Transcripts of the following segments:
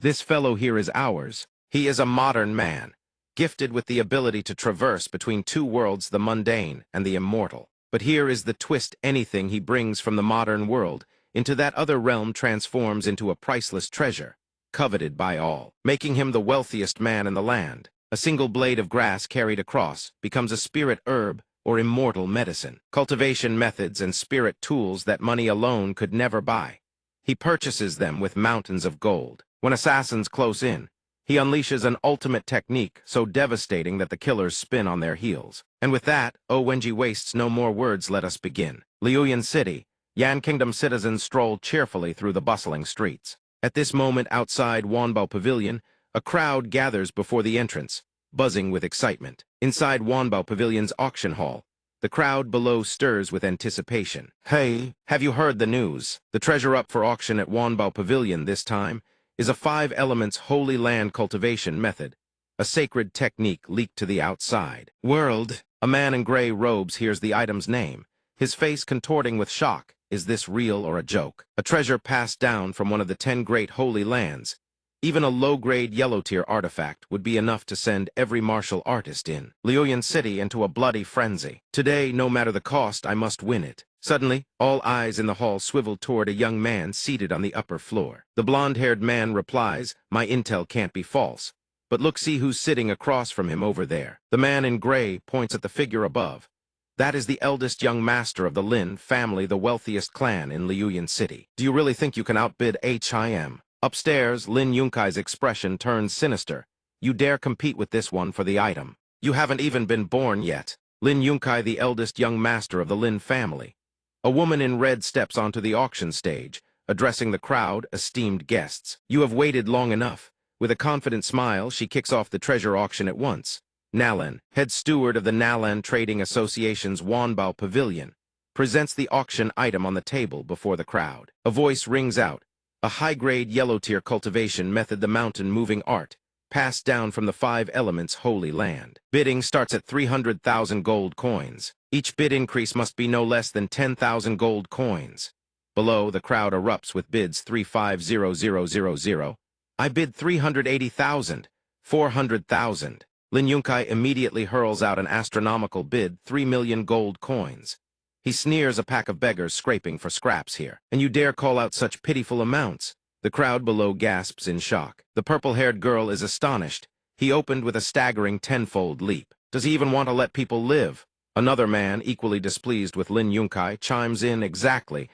This fellow here is ours. He is a modern man, gifted with the ability to traverse between two worlds, the mundane and the immortal. But here is the twist: anything he brings from the modern world into that other realm transforms into a priceless treasure, coveted by all, making him the wealthiest man in the land. A single blade of grass carried across becomes a spirit herb or immortal medicine, cultivation methods and spirit tools that money alone could never buy. He purchases them with mountains of gold. When assassins close in, he unleashes an ultimate technique so devastating that the killers spin on their heels. And with that, Wenji wastes no more words. Let us begin. Liuyan City. Yan Kingdom citizens stroll cheerfully through the bustling streets. At this moment, outside Wanbao Pavilion, a crowd gathers before the entrance, buzzing with excitement. Inside Wanbao Pavilion's auction hall, the crowd below stirs with anticipation. Hey, have you heard the news? The treasure up for auction at Wanbao Pavilion this time is a 5 elements holy land cultivation method, a sacred technique leaked to the outside world. A man in gray robes hears the item's name, his face contorting with shock. Is this real or a joke? A treasure passed down from one of the 10 great holy lands. Even a low-grade yellow-tier artifact would be enough to send every martial artist in Liuyan City into a bloody frenzy. Today, no matter the cost, I must win it. Suddenly, all eyes in the hall swivel toward a young man seated on the upper floor. The blonde-haired man replies, "My intel can't be false. But look, see who's sitting across from him over there." The man in gray points at the figure above. That is the eldest young master of the Lin family, the wealthiest clan in Liuyan City. Do you really think you can outbid him? Upstairs, Lin Yunkai's expression turns sinister. You dare compete with this one for the item? You haven't even been born yet. Lin Yunkai, the eldest young master of the Lin family. A woman in red steps onto the auction stage, addressing the crowd, esteemed guests. You have waited long enough. With a confident smile, she kicks off the treasure auction at once. Nalan, head steward of the Nalan Trading Association's Wanbao Pavilion, presents the auction item on the table before the crowd. A voice rings out. A high-grade yellow-tier cultivation method, the mountain-moving art, passed down from the 5 elements holy land. Bidding starts at 300,000 gold coins. Each bid increase must be no less than 10,000 gold coins. Below, the crowd erupts with bids 350,000. I bid 380,000, 400,000. Lin Yunkai immediately hurls out an astronomical bid, 3 million gold coins. He sneers, a pack of beggars scraping for scraps here. And you dare call out such pitiful amounts? The crowd below gasps in shock. The purple-haired girl is astonished. He opened with a staggering 10-fold leap. Does he even want to let people live? Another man, equally displeased with Lin Yunkai, chimes in, exactly.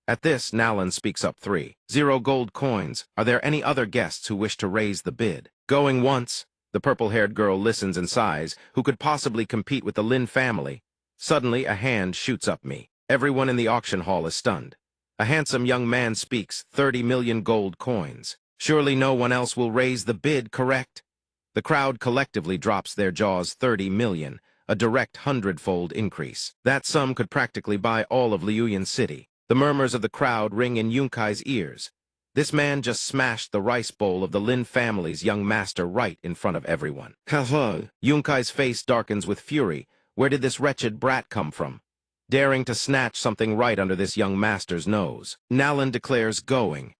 At this, Nalan speaks up. 3,000 gold coins. Are there any other guests who wish to raise the bid? Going once. The purple-haired girl listens and sighs. Who could possibly compete with the Lin family? Suddenly, a hand shoots up me. Everyone in the auction hall is stunned. A handsome young man speaks. 30 million gold coins. Surely no one else will raise the bid, correct? The crowd collectively drops their jaws. 30 million, a direct 100-fold increase. That sum could practically buy all of Liuyan City. The murmurs of the crowd ring in Yunkai's ears. This man just smashed the rice bowl of the Lin family's young master right in front of everyone. Hello. Yunkai's face darkens with fury. Where did this wretched brat come from? Daring to snatch something right under this young master's nose. Nalan declares, gone.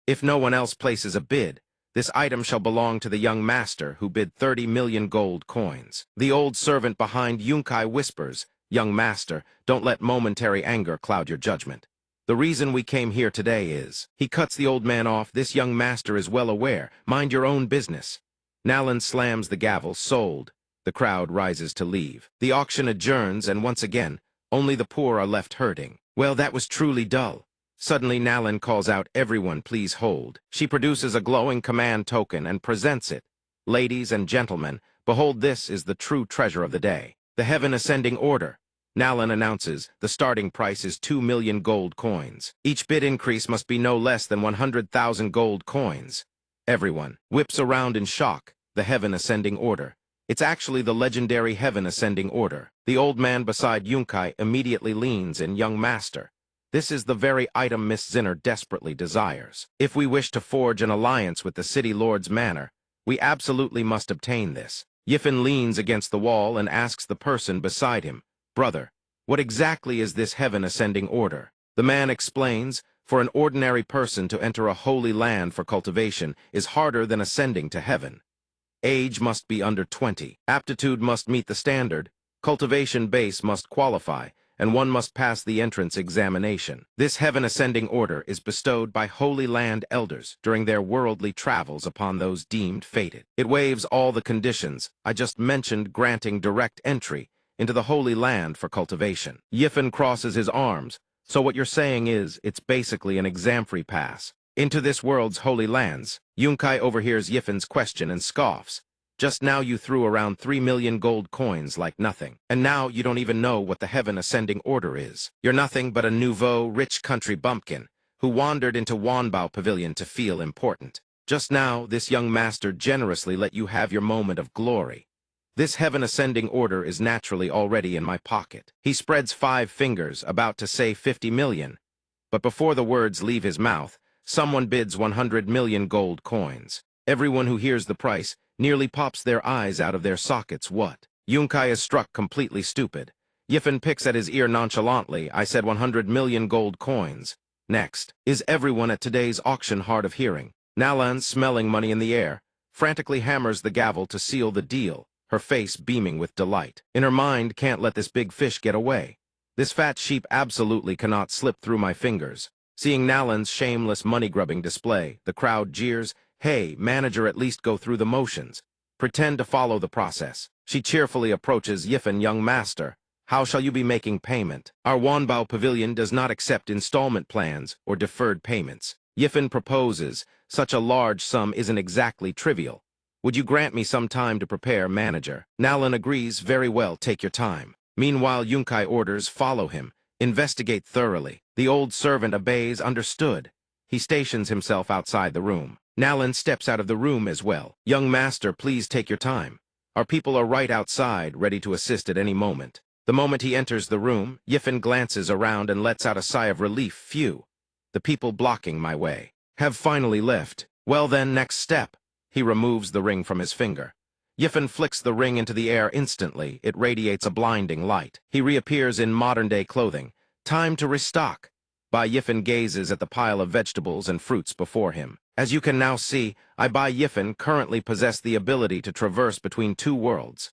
If no one else places a bid, this item shall belong to the young master who bid 30 million gold coins. The old servant behind Yunkai whispers, young master, don't let momentary anger cloud your judgment. The reason we came here today is... He cuts the old man off. This young master is well aware. Mind your own business. Nalan slams the gavel. Sold. The crowd rises to leave. The auction adjourns, and once again, only the poor are left hurting. Well, that was truly dull. Suddenly, Nalan calls out, everyone, please hold. She produces a glowing command token and presents it. Ladies and gentlemen, behold, this is the true treasure of the day. The Heaven Ascending Order. Nalan announces, the starting price is 2 million gold coins. Each bid increase must be no less than 100,000 gold coins. Everyone whips around in shock. The Heaven Ascending Order. It's actually the legendary Heaven Ascending Order. The old man beside Yunkai immediately leans in, young master. This is the very item Miss Zinner desperately desires. If we wish to forge an alliance with the City Lord's manor, we absolutely must obtain this. Yifen leans against the wall and asks the person beside him, brother, what exactly is this Heaven Ascending Order? The man explains, For an ordinary person to enter a holy land for cultivation is harder than ascending to heaven. Age must be under 20. Aptitude must meet the standard. Cultivation base must qualify, and one must pass the entrance examination. This heaven-ascending order is bestowed by Holy Land elders during their worldly travels upon those deemed fated. It waives all the conditions I just mentioned, granting direct entry into the Holy Land for cultivation. Yifen crosses his arms. So what you're saying is, it's basically an exam-free pass into this world's holy lands. Yunkai overhears Yifen's question and scoffs. Just now you threw around 3 million gold coins like nothing. And now you don't even know what the heaven-ascending order is. You're nothing but a nouveau, rich country bumpkin who wandered into Wanbao Pavilion to feel important. Just now, this young master generously let you have your moment of glory. This heaven-ascending order is naturally already in my pocket. He spreads 5 fingers, about to say 50 million. But before the words leave his mouth, someone bids 100 million gold coins. Everyone who hears the price nearly pops their eyes out of their sockets. What? Yunkai is struck completely stupid. Yifen picks at his ear nonchalantly. I said 100 million gold coins. Next. Is everyone at today's auction hard of hearing? Nalan, smelling money in the air, frantically hammers the gavel to seal the deal, her face beaming with delight. In her mind, can't let this big fish get away. This fat sheep absolutely cannot slip through my fingers. Seeing Nalan's shameless money-grubbing display, the crowd jeers, "Hey, manager, at least go through the motions. Pretend to follow the process." She cheerfully approaches Yifen. "Young master, how shall you be making payment? Our Wanbao Pavilion does not accept installment plans or deferred payments." Yifen proposes, "Such a large sum isn't exactly trivial. Would you grant me some time to prepare, manager?" Nalan agrees. "Very well, take your time." Meanwhile, Yunkai orders, "Follow him. Investigate thoroughly." The old servant obeys. Understood. He stations himself outside the room. Nalan steps out of the room as well. "Young master, please take your time. Our people are right outside, ready to assist at any moment." The moment he enters the room, Yifen glances around and lets out a sigh of relief. Phew. The people blocking my way have finally left. Well then, next step. He removes the ring from his finger. Yifen flicks the ring into the air instantly. It radiates a blinding light. He reappears in modern-day clothing. Time to restock. Bai Yifen gazes at the pile of vegetables and fruits before him. As you can now see, I, Bai Yifen, currently possess the ability to traverse between 2 worlds.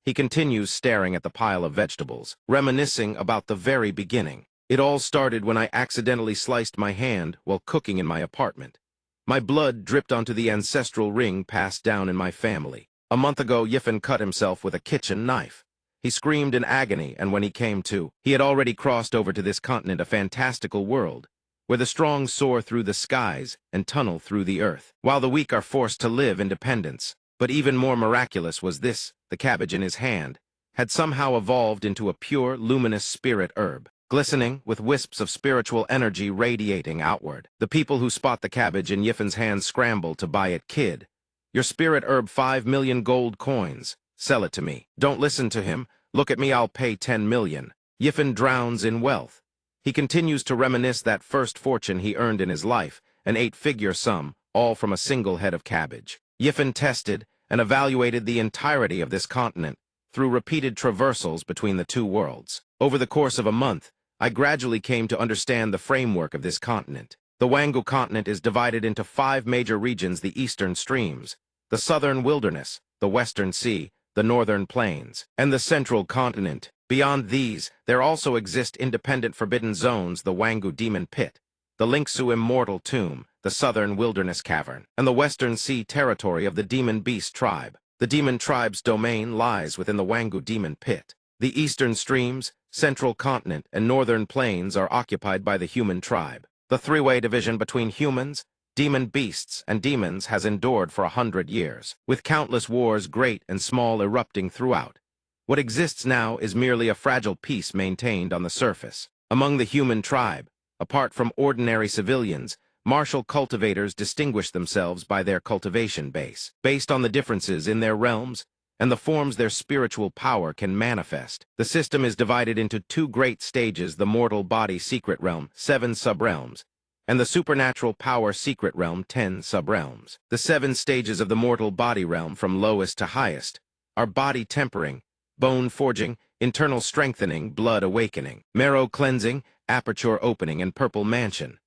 He continues staring at the pile of vegetables, reminiscing about the very beginning. It all started when I accidentally sliced my hand while cooking in my apartment. My blood dripped onto the ancestral ring passed down in my family. A month ago, Yifen cut himself with a kitchen knife. He screamed in agony, and when he came to, he had already crossed over to this continent, a fantastical world, where the strong soar through the skies and tunnel through the earth, while the weak are forced to live independence. But even more miraculous was this: the cabbage in his hand had somehow evolved into a pure, luminous spirit herb, glistening with wisps of spiritual energy radiating outward. The people who spot the cabbage in Yifen's hand scramble to buy it. "Kid, your spirit herb, 5 million gold coins. Sell it to me." "Don't listen to him. Look at me, I'll pay 10 million. Yifen drowns in wealth. He continues to reminisce that first fortune he earned in his life, an 8-figure sum, all from a single head of cabbage. Yifen tested and evaluated the entirety of this continent through repeated traversals between the 2 worlds. Over the course of a month, I gradually came to understand the framework of this continent. The Wangu continent is divided into 5 major regions: the eastern streams, the southern wilderness, the western sea, the northern plains, and the central continent. Beyond these, there also exist independent forbidden zones: the Wangu Demon Pit, the Linksu Immortal Tomb, the southern wilderness cavern, and the western sea territory of the Demon Beast tribe. The demon tribe's domain lies within the Wangu Demon Pit. The eastern streams, central continent, and northern plains are occupied by the human tribe. The 3-way division between humans, demon beasts, and demons has endured for 100 years, with countless wars, great and small, erupting throughout. What exists now is merely a fragile peace maintained on the surface. Among the human tribe, apart from ordinary civilians, martial cultivators distinguish themselves by their cultivation base, based on the differences in their realms and the forms their spiritual power can manifest. The system is divided into 2 great stages: the mortal body secret realm, 7 subrealms, and the supernatural power secret realm, 10 subrealms. The 7 stages of the mortal body realm, from lowest to highest, are body tempering, bone forging, internal strengthening, blood awakening, marrow cleansing, aperture opening, and purple mansion.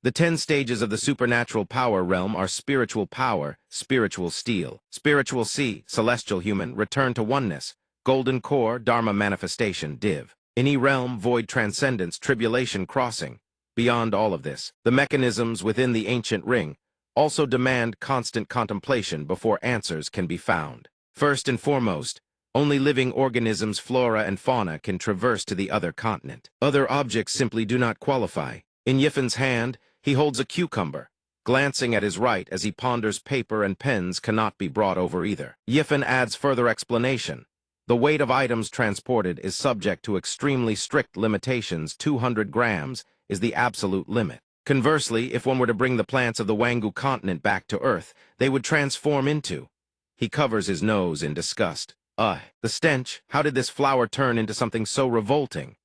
The 10 stages of the supernatural power realm are spiritual power, spiritual steel, spiritual sea, celestial human, return to oneness, golden core, dharma manifestation, div. Any realm, void transcendence, tribulation crossing. Beyond all of this, the mechanisms within the ancient ring also demand constant contemplation before answers can be found. First and foremost, only living organisms, flora and fauna can traverse to the other continent. Other objects simply do not qualify. In Yifen's hand, he holds a cucumber. Glancing at his right as he ponders, paper and pens cannot be brought over either. Yifen adds further explanation. The weight of items transported is subject to extremely strict limitations. 200 grams is the absolute limit. Conversely, if one were to bring the plants of the Wangu continent back to Earth, they would transform into... He covers his nose in disgust. The stench, how did this flower turn into something so revolting?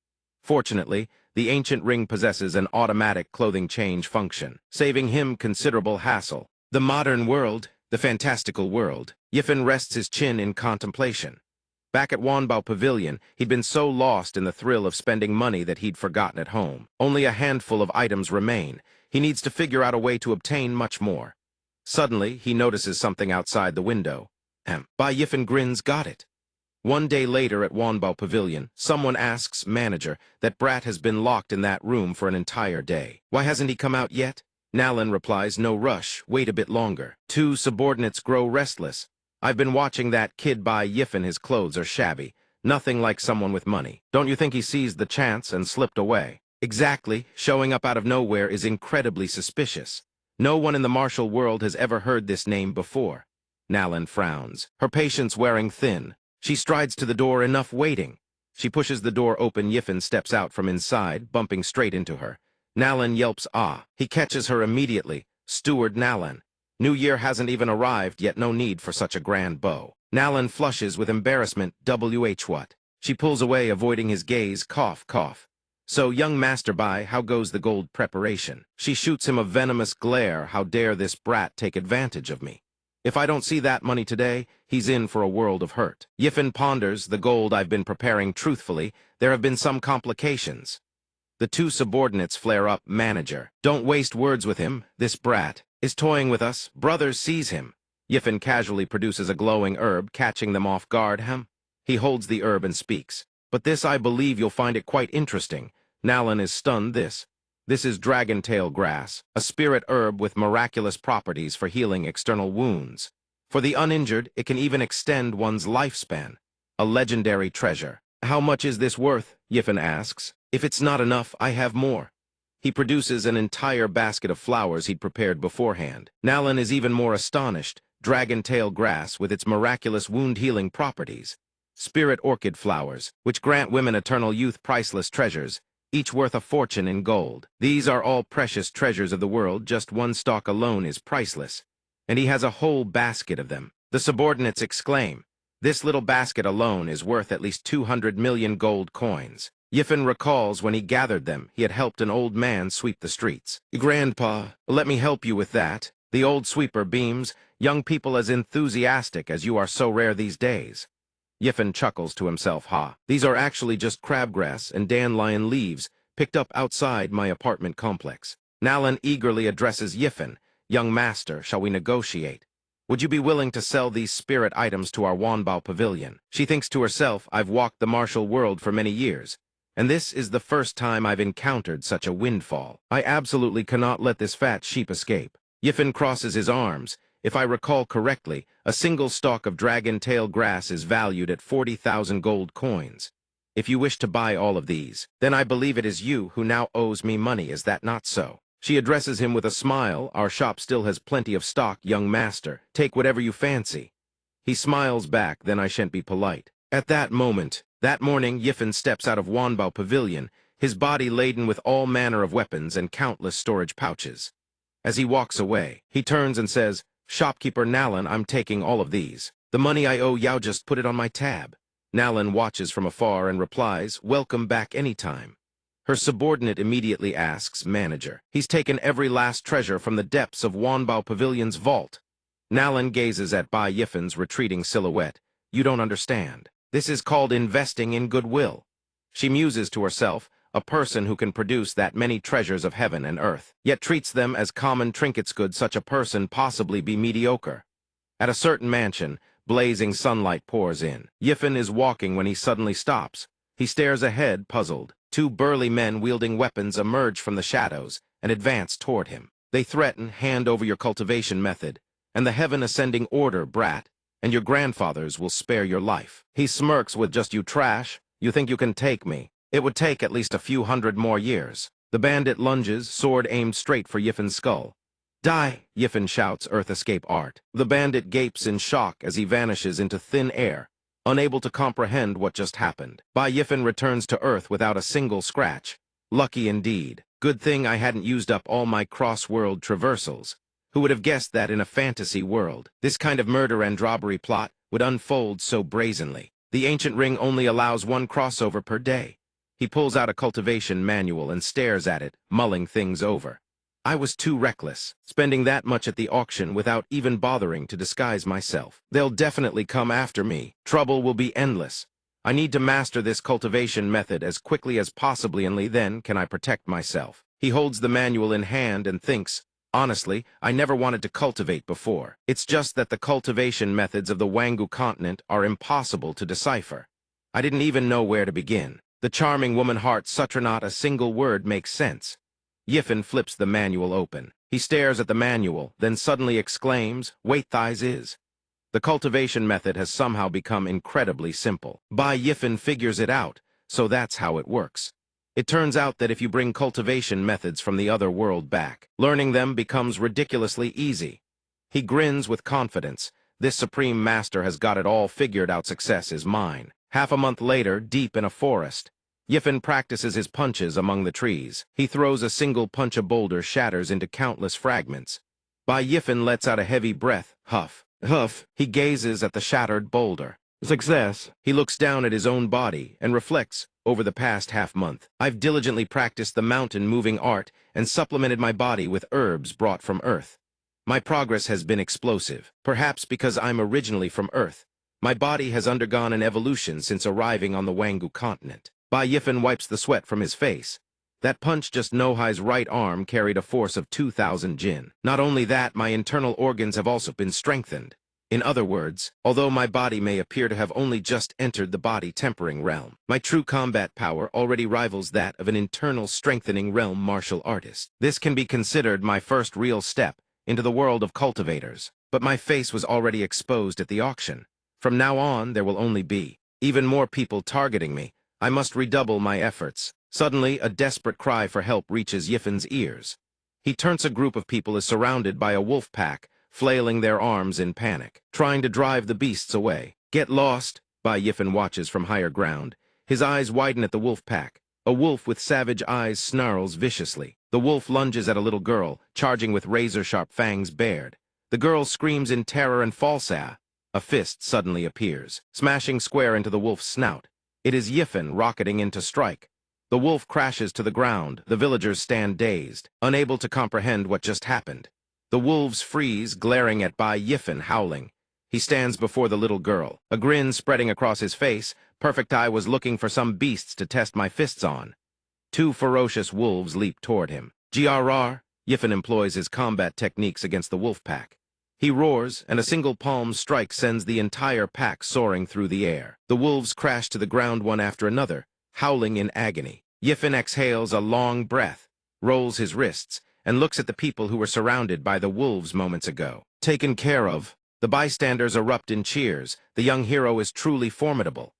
Fortunately, the ancient ring possesses an automatic clothing change function, saving him considerable hassle. The modern world, the fantastical world. Yifen rests his chin in contemplation. Back at Wanbao Pavilion, he'd been so lost in the thrill of spending money that he'd forgotten at home. Only a handful of items remain. He needs to figure out a way to obtain much more. Suddenly, he notices something outside the window. Bai Yifen grins, got it. One day later at Wanbao Pavilion, someone asks manager that Brat has been locked in that room for an entire day. Why hasn't he come out yet? Nalan replies, no rush, wait a bit longer. Two subordinates grow restless. I've been watching that kid Bai Yifen. His clothes are shabby. Nothing like someone with money. Don't you think he seized the chance and slipped away? Exactly. Showing up out of nowhere is incredibly suspicious. No one in the martial world has ever heard this name before. Nalan frowns, her patience wearing thin. She strides to the door, enough waiting. She pushes the door open. Yifen steps out from inside, bumping straight into her. Nalan yelps, ah. He catches her immediately. Steward Nalan. New Year hasn't even arrived, yet no need for such a grand bow. Nalan flushes with embarrassment. What? She pulls away, avoiding his gaze. Cough, cough. So, young Master Bai, how goes the gold preparation? She shoots him a venomous glare. How dare this brat take advantage of me? If I don't see that money today, he's in for a world of hurt. Yifen ponders, the gold I've been preparing truthfully. There have been some complications. The two subordinates flare up. Manager, don't waste words with him. This brat is toying with us. Brothers, seize him. Yifen casually produces a glowing herb, catching them off guard. He holds the herb and speaks. But this, I believe you'll find it quite interesting. Nalan is stunned. This is dragon tail grass, a spirit herb with miraculous properties for healing external wounds. For the uninjured, it can even extend one's lifespan. A legendary treasure. How much is this worth? Yifen asks. If it's not enough, I have more. He produces an entire basket of flowers he'd prepared beforehand. Nalan is even more astonished. Dragon tail grass with its miraculous wound-healing properties. Spirit orchid flowers, which grant women eternal youth, priceless treasures, each worth a fortune in gold. These are all precious treasures of the world. Just one stalk alone is priceless, and he has a whole basket of them. The subordinates exclaim, this little basket alone is worth at least 200 million gold coins. Yifen recalls when he gathered them, he had helped an old man sweep the streets. Grandpa, let me help you with that. The old sweeper beams, young people as enthusiastic as you are so rare these days. Yifen chuckles to himself, these are actually just crabgrass and dandelion leaves picked up outside my apartment complex. Nalan eagerly addresses Yifen, young master, shall we negotiate? Would you be willing to sell these spirit items to our Wanbao Pavilion? She thinks to herself, I've walked the martial world for many years, and this is the first time I've encountered such a windfall. I absolutely cannot let this fat sheep escape. Yifen crosses his arms. If I recall correctly, a single stalk of dragon tail grass is valued at 40,000 gold coins. If you wish to buy all of these, then I believe it is you who now owes me money, is that not so? She addresses him with a smile. Our shop still has plenty of stock, young master. Take whatever you fancy. He smiles back, then I shan't be polite. At that moment, that morning, Yifen steps out of Wanbao Pavilion, his body laden with all manner of weapons and countless storage pouches. As he walks away, he turns and says, Shopkeeper Nalan, I'm taking all of these. The money I owe Yao, just put it on my tab. Nalan watches from afar and replies, welcome back anytime. Her subordinate immediately asks, manager, he's taken every last treasure from the depths of Wanbao Pavilion's vault. Nalan gazes at Bai Yifen's retreating silhouette. You don't understand. This is called investing in goodwill. She muses to herself, a person who can produce that many treasures of heaven and earth, yet treats them as common trinkets. Could such a person possibly be mediocre? At a certain mansion, blazing sunlight pours in. Yifen is walking when he suddenly stops. He stares ahead, puzzled. Two burly men wielding weapons emerge from the shadows and advance toward him. They threaten, hand over your cultivation method, and the heaven-ascending order, brat, and your grandfathers will spare your life. He smirks with, just you trash? You think you can take me? It would take at least a few hundred more years. The bandit lunges, sword aimed straight for Yifen's skull. Die, Yifen shouts, Earth escape art. The bandit gapes in shock as he vanishes into thin air, unable to comprehend what just happened. Yifen returns to Earth without a single scratch. Lucky indeed. Good thing I hadn't used up all my cross-world traversals. Who would have guessed that in a fantasy world, this kind of murder and robbery plot would unfold so brazenly? The ancient ring only allows one crossover per day. He pulls out a cultivation manual and stares at it, mulling things over. I was too reckless, spending that much at the auction without even bothering to disguise myself. They'll definitely come after me. Trouble will be endless. I need to master this cultivation method as quickly as possibly, only then can I protect myself. He holds the manual in hand and thinks, honestly, I never wanted to cultivate before. It's just that the cultivation methods of the Wangu continent are impossible to decipher. I didn't even know where to begin. The charming woman heart sutra, not a single word makes sense. Yifen flips the manual open. He stares at the manual, then suddenly exclaims, wait, thighs is. The cultivation method has somehow become incredibly simple. Yifen figures it out, so that's how it works. It turns out that if you bring cultivation methods from the other world back, learning them becomes ridiculously easy. He grins with confidence. This supreme master has got it all figured out. Success is mine. Half a month later, deep in a forest, Yifen practices his punches among the trees. He throws a single punch, a boulder shatters into countless fragments. Yifen lets out a heavy breath. Huff, huff. He gazes at the shattered boulder. Success. He looks down at his own body and reflects, over the past half-month, I've diligently practiced the mountain-moving art and supplemented my body with herbs brought from Earth. My progress has been explosive, perhaps because I'm originally from Earth. My body has undergone an evolution since arriving on the Wangu continent. Yifen wipes the sweat from his face. That punch just Nohai's right arm carried a force of 2,000 jin. Not only that, my internal organs have also been strengthened. In other words, although my body may appear to have only just entered the body-tempering realm, my true combat power already rivals that of an internal strengthening realm martial artist. This can be considered my first real step into the world of cultivators. But my face was already exposed at the auction. From now on, there will only be even more people targeting me. I must redouble my efforts. Suddenly, a desperate cry for help reaches Yifen's ears. He turns. A group of people is surrounded by a wolf pack, flailing their arms in panic, trying to drive the beasts away. Get lost, Yifen watches from higher ground. His eyes widen at the wolf pack. A wolf with savage eyes snarls viciously. The wolf lunges at a little girl, charging with razor-sharp fangs bared. The girl screams in terror and falls. A fist suddenly appears, smashing square into the wolf's snout. It is Yifen rocketing in to strike. The wolf crashes to the ground. The villagers stand dazed, unable to comprehend what just happened. The wolves freeze, glaring at Yifen, howling. He stands before the little girl, a grin spreading across his face. Perfect. I was looking for some beasts to test my fists on. Two ferocious wolves leap toward him. GRR, Yifen employs his combat techniques against the wolf pack. He roars, and a single palm strike sends the entire pack soaring through the air. The wolves crash to the ground one after another, howling in agony. Yifen exhales a long breath, rolls his wrists, and looks at the people who were surrounded by the wolves moments ago. Taken care of. The bystanders erupt in cheers. The young hero is truly formidable.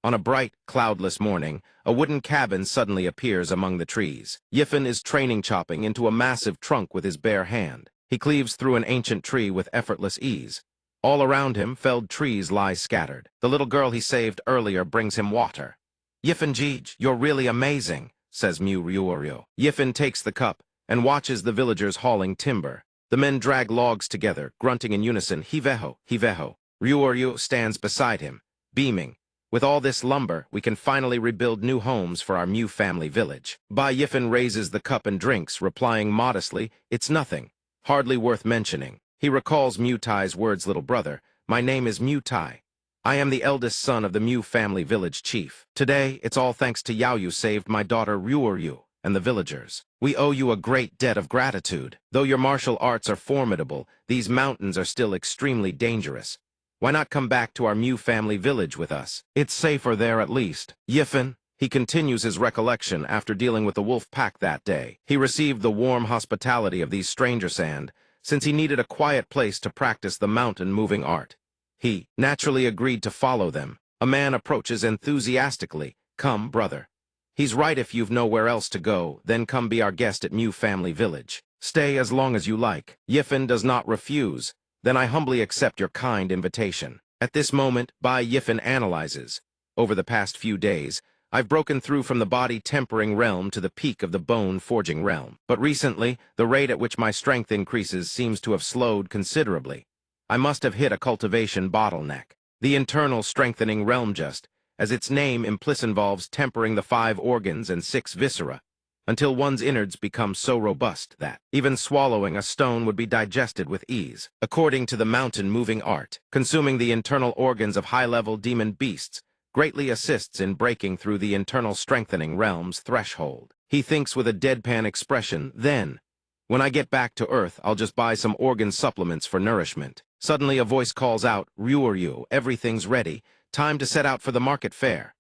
On a bright, cloudless morning, a wooden cabin suddenly appears among the trees. Yifen is training chopping into a massive trunk with his bare hand. He cleaves through an ancient tree with effortless ease. All around him, felled trees lie scattered. The little girl he saved earlier brings him water. Yifen Jij, you're really amazing, says Mu Ryuoryo. Yifen takes the cup and watches the villagers hauling timber. The men drag logs together, grunting in unison, Hiveho, Hiveho. Ryuoryo stands beside him, beaming. With all this lumber, we can finally rebuild new homes for our Mu family village. Yifen raises the cup and drinks, replying modestly, it's nothing. Hardly worth mentioning. He recalls Mu Tai's words, little brother, my name is Mu Tai. I am the eldest son of the Mew family village chief. Today, it's all thanks to Yao you saved my daughter Ryuryu and the villagers. We owe you a great debt of gratitude. Though your martial arts are formidable, these mountains are still extremely dangerous. Why not come back to our Mew family village with us? It's safer there at least. Yifen, he continues his recollection after dealing with the wolf pack that day. He received the warm hospitality of these strangers and, since he needed a quiet place to practice the mountain-moving art, he naturally agreed to follow them. A man approaches enthusiastically. Come, brother. He's right if you've nowhere else to go, then come be our guest at Mew Family Village. Stay as long as you like. Yifen does not refuse. Then I humbly accept your kind invitation. At this moment, Bai Yifen analyzes. Over the past few days, I've broken through from the body-tempering realm to the peak of the bone-forging realm. But recently, the rate at which my strength increases seems to have slowed considerably. I must have hit a cultivation bottleneck. The internal strengthening realm just, as its name implicitly involves tempering the 5 organs and 6 viscera, until one's innards become so robust that even swallowing a stone would be digested with ease. According to the mountain-moving art, consuming the internal organs of high-level demon beasts greatly assists in breaking through the internal strengthening realm's threshold. He thinks with a deadpan expression, then, when I get back to Earth, I'll just buy some organ supplements for nourishment. Suddenly a voice calls out, Ryuryu, everything's ready. Time to set out for the market fair.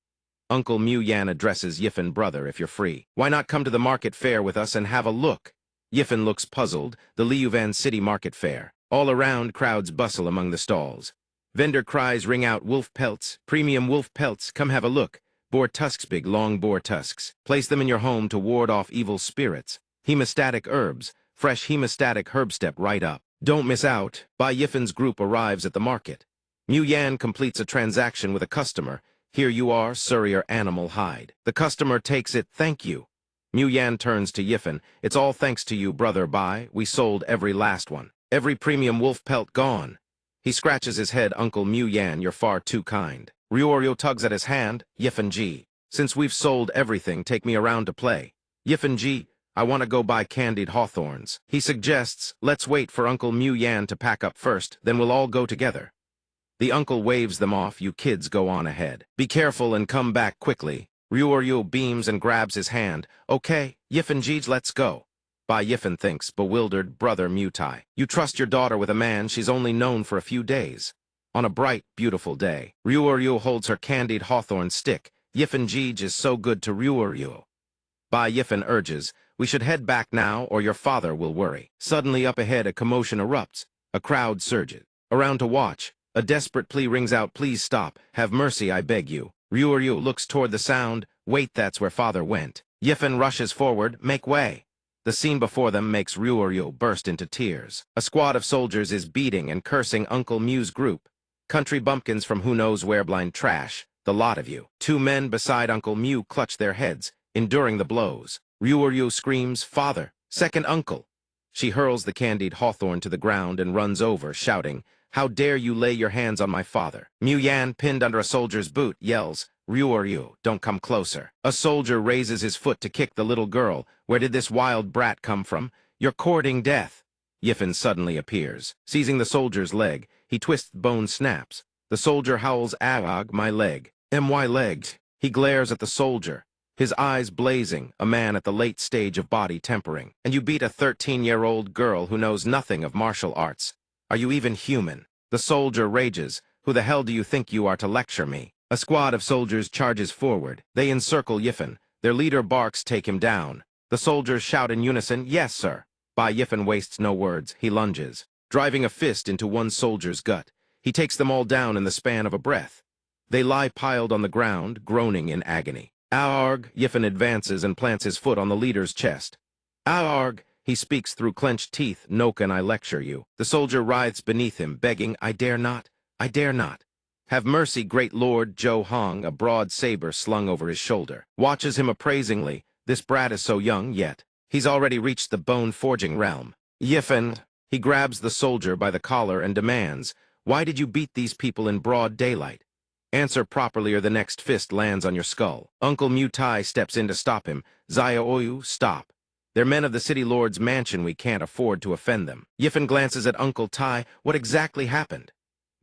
Uncle Mew Yan addresses Yifen brother if you're free. Why not come to the market fair with us and have a look? Yifen looks puzzled. The Liuvan City Market Fair. All around, crowds bustle among the stalls. Vendor cries ring out, wolf pelts, premium wolf pelts, come have a look. Boar tusks, big long boar tusks. Place them in your home to ward off evil spirits. Hemostatic herbs, fresh hemostatic herb, step right up. Don't miss out. Bai Yifen's group arrives at the market. Mew Yan completes a transaction with a customer. Here you are, sir, your animal hide. The customer takes it, thank you. Mew Yan turns to Yifen. It's all thanks to you, brother Bai. We sold every last one. Every premium wolf pelt gone. He scratches his head. Uncle Mew Yan, you're far too kind. Ryuryu tugs at his hand. Yifen Ji, since we've sold everything, take me around to play. Yifen Ji, I want to go buy candied hawthorns. He suggests, let's wait for Uncle Mew Yan to pack up first, then we'll all go together. The uncle waves them off. You kids go on ahead. Be careful and come back quickly. Ryuryu beams and grabs his hand. Okay, Yifen Ji, let's go. Bai Yifen thinks, bewildered, brother Mutai. You trust your daughter with a man she's only known for a few days. On a bright, beautiful day, Ryuryu holds her candied hawthorn stick. Yifen Ji is so good to Ryuryu. Bai Yifen urges, we should head back now or your father will worry. Suddenly up ahead a commotion erupts. A crowd surges. Around to watch. A desperate plea rings out, please stop, have mercy, I beg you. Ryuryu looks toward the sound, wait, that's where father went. Yifen rushes forward, make way. The scene before them makes Ryuryu burst into tears. A squad of soldiers is beating and cursing Uncle Mew's group. Country bumpkins from who knows where, blind trash, the lot of you. 2 men beside Uncle Mew clutch their heads, enduring the blows. Ryuryu screams, father, second uncle. She hurls the candied hawthorn to the ground and runs over, shouting, how dare you lay your hands on my father? Mew Yan, pinned under a soldier's boot, yells, Ryuryu, don't come closer. A soldier raises his foot to kick the little girl. Where did this wild brat come from? You're courting death. Yifen suddenly appears. Seizing the soldier's leg, he twists, bone snaps. The soldier howls, Agog, my leg. My legs. He glares at the soldier, his eyes blazing, a man at the late stage of body tempering. And you beat a 13-year-old girl who knows nothing of martial arts. Are you even human? The soldier rages. Who the hell do you think you are to lecture me? A squad of soldiers charges forward. They encircle Yifen. Their leader barks, take him down. The soldiers shout in unison, yes, sir. Bai Yifen wastes no words. He lunges, driving a fist into one soldier's gut. He takes them all down in the span of a breath. They lie piled on the ground, groaning in agony. Aarg! Yifen advances and plants his foot on the leader's chest. Aarg! He speaks through clenched teeth, no can I lecture you. The soldier writhes beneath him, begging, I dare not, I dare not. Have mercy, great lord. Zhou Hong, a broad saber slung over his shoulder, watches him appraisingly. This brat is so young, yet he's already reached the bone-forging realm. Yifen, he grabs the soldier by the collar and demands, why did you beat these people in broad daylight? Answer properly or the next fist lands on your skull. Uncle Mutai steps in to stop him. Zaya Oyu, stop. They're men of the city lord's mansion, we can't afford to offend them. Yifen glances at Uncle Tai. What exactly happened?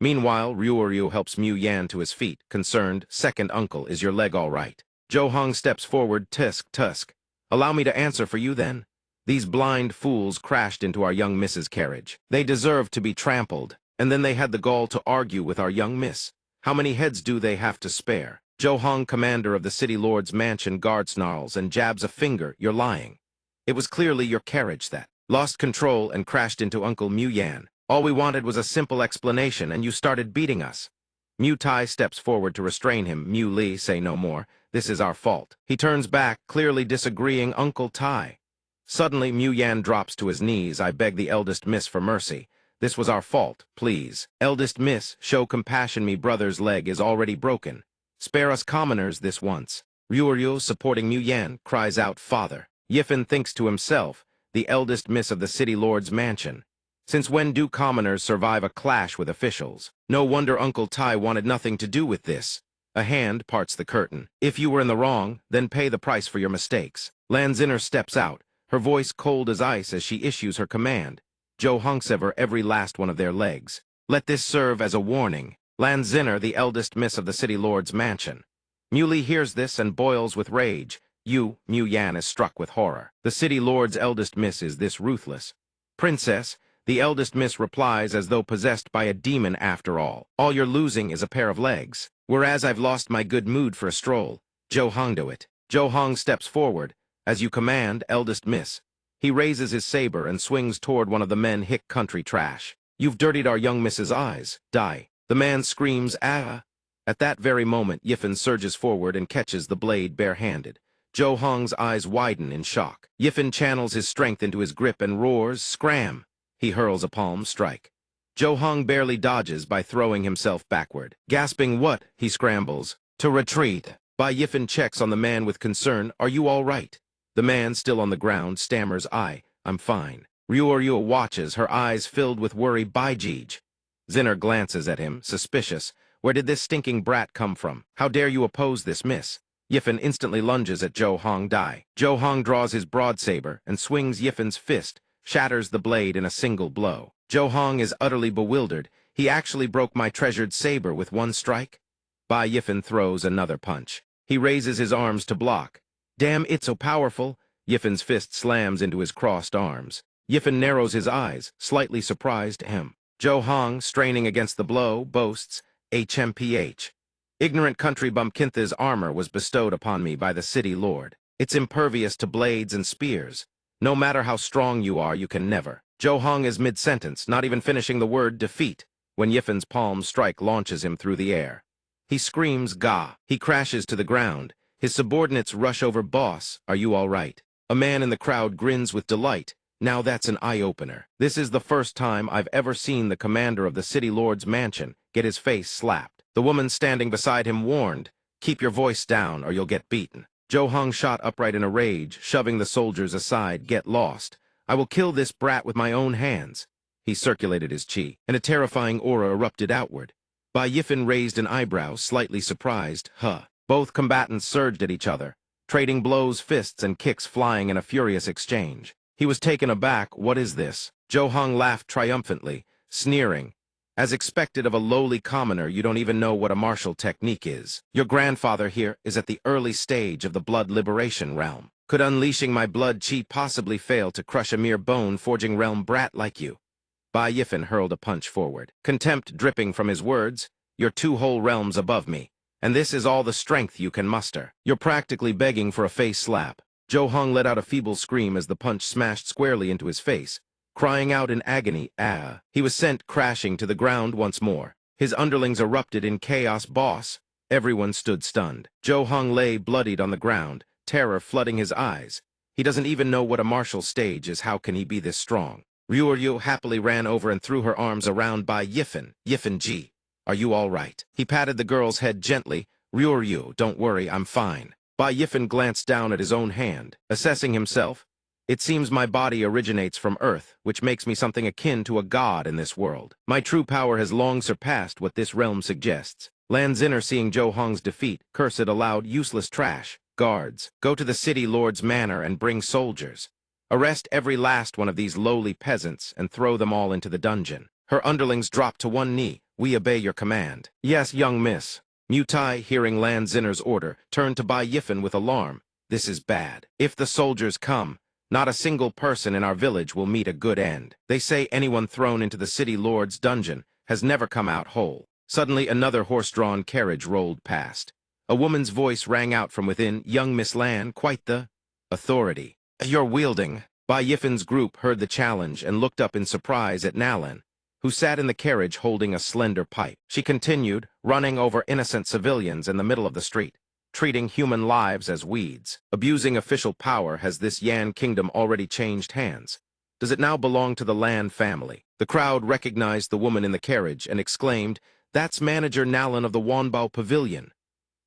Meanwhile, Ryu helps Mu Yan to his feet, concerned, second uncle, is your leg all right? Jo Hong steps forward, tusk. Allow me to answer for you then. These blind fools crashed into our young Miss's carriage. They deserve to be trampled, and then they had the gall to argue with our young Miss. How many heads do they have to spare? Jo Hong, commander of the city lord's mansion, guard snarls and jabs a finger. You're lying. It was clearly your carriage that lost control and crashed into Uncle Mu Yan. All we wanted was a simple explanation, and you started beating us. Mu Tai steps forward to restrain him. Mu Li, say no more. This is our fault. He turns back, clearly disagreeing. Uncle Tai. Suddenly, Mu Yan drops to his knees. I beg the eldest miss for mercy. This was our fault, please. Eldest miss, show compassion. Me brother's leg is already broken. Spare us commoners this once. Ryu, supporting Mu Yan, cries out, Father. Yifen thinks to himself, the eldest miss of the city lord's mansion. Since when do commoners survive a clash with officials? No wonder Uncle Tai wanted nothing to do with this. A hand parts the curtain. If you were in the wrong, then pay the price for your mistakes. Lan Zinner steps out, her voice cold as ice as she issues her command. Jo Hong sever every last one of their legs. Let this serve as a warning. Lan Zinner, the eldest miss of the city lord's mansion. Muley hears this and boils with rage. Mu Yan is struck with horror. The city lord's eldest miss is this ruthless. Princess, the eldest miss replies as though possessed by a demon after all. All you're losing is a pair of legs. Whereas I've lost my good mood for a stroll. Jo Hong do it. Jo Hong steps forward. As you command, eldest miss. He raises his saber and swings toward one of the men. Hick country trash. You've dirtied our young miss's eyes. Die. The man screams, ah. At that very moment, Yifen surges forward and catches the blade barehanded. Jo Hong's eyes widen in shock. Yifen channels his strength into his grip and roars, scram. He hurls a palm strike. Jo Hong barely dodges by throwing himself backward. Gasping what, he scrambles. To retreat. Bai Yifen checks on the man with concern. Are you all right? The man, still on the ground, stammers, I'm fine. Ryu watches, her eyes filled with worry. Bai Jej. Zinner glances at him, suspicious. Where did this stinking brat come from? How dare you oppose this miss? Yifen instantly lunges at Jo Hong. Die. Jo Hong draws his broadsaber and swings Yifen's fist, shatters the blade in a single blow. Jo Hong is utterly bewildered. He actually broke my treasured saber with one strike? Bai Yifen throws another punch. He raises his arms to block. Damn, it's so powerful. Yifen's fist slams into his crossed arms. Yifen narrows his eyes, slightly surprised him. Jo Hong, straining against the blow, boasts, HMPH. Ignorant country bumpkintha's armor was bestowed upon me by the city lord. It's impervious to blades and spears. No matter how strong you are, you can never. Jo Hong is mid-sentence, not even finishing the word defeat, when Yifen's palm strike launches him through the air. He screams, Ga. He crashes to the ground. His subordinates rush over. Boss, are you all right? A man in the crowd grins with delight. Now that's an eye-opener. This is the first time I've ever seen the commander of the city lord's mansion get his face slapped. The woman standing beside him warned, keep your voice down or you'll get beaten. Jo Hong shot upright in a rage, shoving the soldiers aside. Get lost. I will kill this brat with my own hands. He circulated his chi, and a terrifying aura erupted outward. Bai Yifen raised an eyebrow, slightly surprised. Both combatants surged at each other, trading blows, fists, and kicks flying in a furious exchange. He was taken aback. What is this? Jo Hong laughed triumphantly, sneering. As expected of a lowly commoner, you don't even know what a martial technique is. Your grandfather here is at the early stage of the blood liberation realm. Could unleashing my blood chi possibly fail to crush a mere bone-forging realm brat like you? Bai Yifen hurled a punch forward, contempt dripping from his words. You're 2 whole realms above me, and this is all the strength you can muster. You're practically begging for a face slap. Jo Hong let out a feeble scream as the punch smashed squarely into his face. Crying out in agony, ah. He was sent crashing to the ground once more. His underlings erupted in chaos. Boss. Everyone stood stunned. Jo Hong lay bloodied on the ground, terror flooding his eyes. He doesn't even know what a martial stage is. How can he be this strong? Ryu happily ran over and threw her arms around Bai Yifen. Yifen Ji, are you all right? He patted the girl's head gently. Ryu, don't worry, I'm fine. Bai Yifen glanced down at his own hand, assessing himself. It seems my body originates from Earth, which makes me something akin to a god in this world. My true power has long surpassed what this realm suggests. Lan Zinner, seeing Jo Hong's defeat, cursed aloud, useless trash. Guards, go to the city lord's manor and bring soldiers. Arrest every last one of these lowly peasants and throw them all into the dungeon. Her underlings dropped to one knee. we obey your command. Yes, young miss. Mutai, hearing Lan Zinner's order, turned to Bai Yifen with alarm. This is bad. If the soldiers come, not a single person in our village will meet a good end. They say anyone thrown into the city lord's dungeon has never come out whole. Suddenly, another horse-drawn carriage rolled past. A woman's voice rang out from within. Young Miss Lan, quite the authority you're wielding. Bai Yifen's group heard the challenge and looked up in surprise at Nalan, who sat in the carriage holding a slender pipe. She continued, running over innocent civilians in the middle of the street, treating human lives as weeds. Abusing official power, has this Yan kingdom already changed hands? Does it now belong to the Lan family? The crowd recognized the woman in the carriage and exclaimed, "That's Manager Nalan of the Wanbao Pavilion."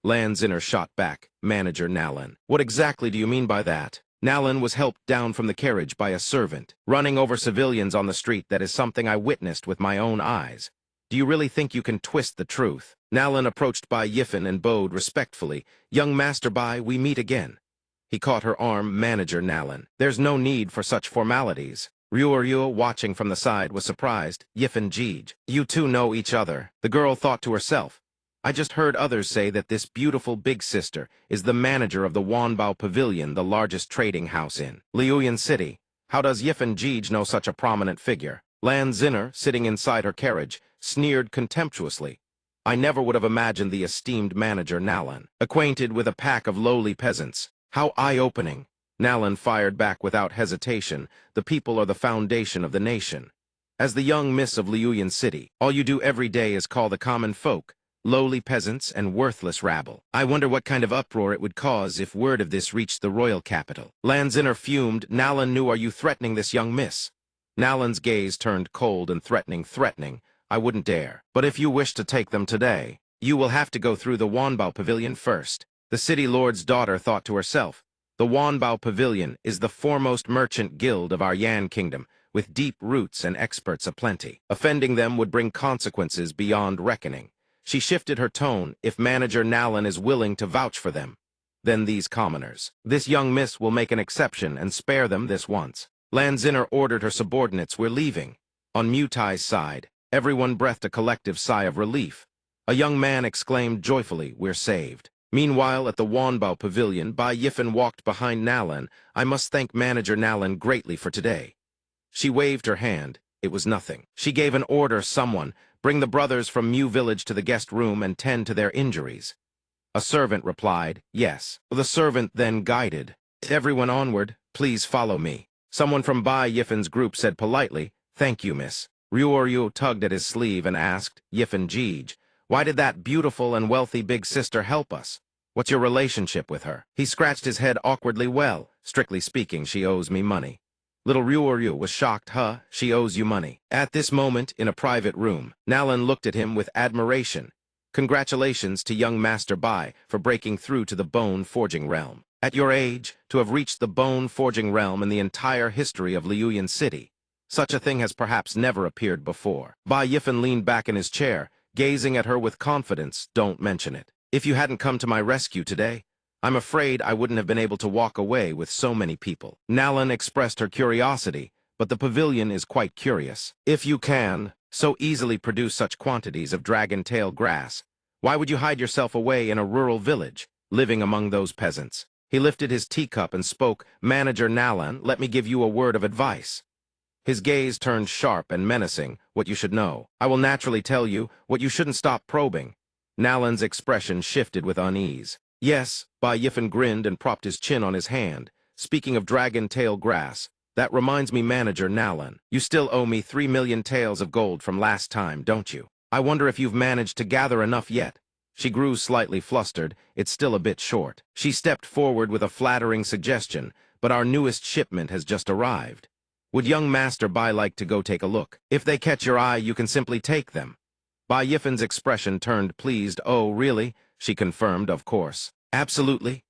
Lan Zinner shot back, "Manager Nalan, what exactly do you mean by that?" Nalan was helped down from the carriage by a servant. "Running over civilians on the street, that is something I witnessed with my own eyes. Do you really think you can twist the truth?" Nalan approached Bai Yifen and bowed respectfully. "Young Master Bai, we meet again." He caught her arm. "Manager Nalan, there's no need for such formalities." Ryu, watching from the side, was surprised. "Yifen Jeej, you two know each other." The girl thought to herself, "I just heard others say that this beautiful big sister is the manager of the Wanbao Pavilion, the largest trading house in Liuyan City. How does Yifen Jeej know such a prominent figure?" Lan Zinner, sitting inside her carriage, sneered contemptuously. "I never would have imagined the esteemed manager Nalan acquainted with a pack of lowly peasants. How eye-opening." Nalan fired back without hesitation. "The people are the foundation of the nation. As the young miss of Liuyan City, all you do every day is call the common folk lowly peasants and worthless rabble. I wonder what kind of uproar it would cause if word of this reached the royal capital." Lan Zinner fumed. "Nalan knew, are you threatening this young miss?" Nalan's gaze turned cold and threatening. "I wouldn't dare. But if you wish to take them today, you will have to go through the Wanbao Pavilion first." The city lord's daughter thought to herself, "The Wanbao Pavilion is the foremost merchant guild of our Yan kingdom, with deep roots and experts aplenty. Offending them would bring consequences beyond reckoning." She shifted her tone. "If Manager Nalan is willing to vouch for them, then these commoners. This young miss will make an exception and spare them this once." Lan Zinner ordered her subordinates. "We're leaving." On Mutai's side, everyone breathed a collective sigh of relief. A young man exclaimed joyfully, "We're saved." Meanwhile, at the Wanbao Pavilion, Bai Yifen walked behind Nalan. "I must thank Manager Nalan greatly for today." She waved her hand. It was nothing. She gave an order. "Someone, bring the brothers from Mu village to the guest room and tend to their injuries." A servant replied, "Yes." The servant then guided everyone onward. "Please follow me." Someone from Bai Yifen's group said politely, "Thank you, miss." Ryu tugged at his sleeve and asked, "Yifen Jeej, why did that beautiful and wealthy big sister help us? What's your relationship with her?" He scratched his head awkwardly. "Well, strictly speaking, she owes me money." Little Ryu was shocked. "Huh? She owes you money?" At this moment, in a private room, Nalan looked at him with admiration. "Congratulations to young Master Bai for breaking through to the bone-forging realm. At your age, to have reached the bone-forging realm in the entire history of Liuyan City. Such a thing has perhaps never appeared before." Bai Yifen leaned back in his chair, gazing at her with confidence. "Don't mention it. If you hadn't come to my rescue today, I'm afraid I wouldn't have been able to walk away with so many people." Nalan expressed her curiosity, "But the pavilion is quite curious. If you can so easily produce such quantities of dragon-tail grass, why would you hide yourself away in a rural village, living among those peasants?" He lifted his teacup and spoke. "Manager Nalan, let me give you a word of advice." His gaze turned sharp and menacing. "What you should know. I will naturally tell you what you shouldn't stop probing." Nalan's expression shifted with unease. "Yes," Bai Yifen grinned and propped his chin on his hand. "Speaking of dragon-tail grass, that reminds me, Manager Nalan, you still owe me 3 million taels of gold from last time, don't you? I wonder if you've managed to gather enough yet." She grew slightly flustered. "It's still a bit short." She stepped forward with a flattering suggestion. "But our newest shipment has just arrived. Would young Master Bai like to go take a look? If they catch your eye, you can simply take them." Bai Yifen's expression turned pleased. "Oh, really?" She confirmed, "Of course. Absolutely."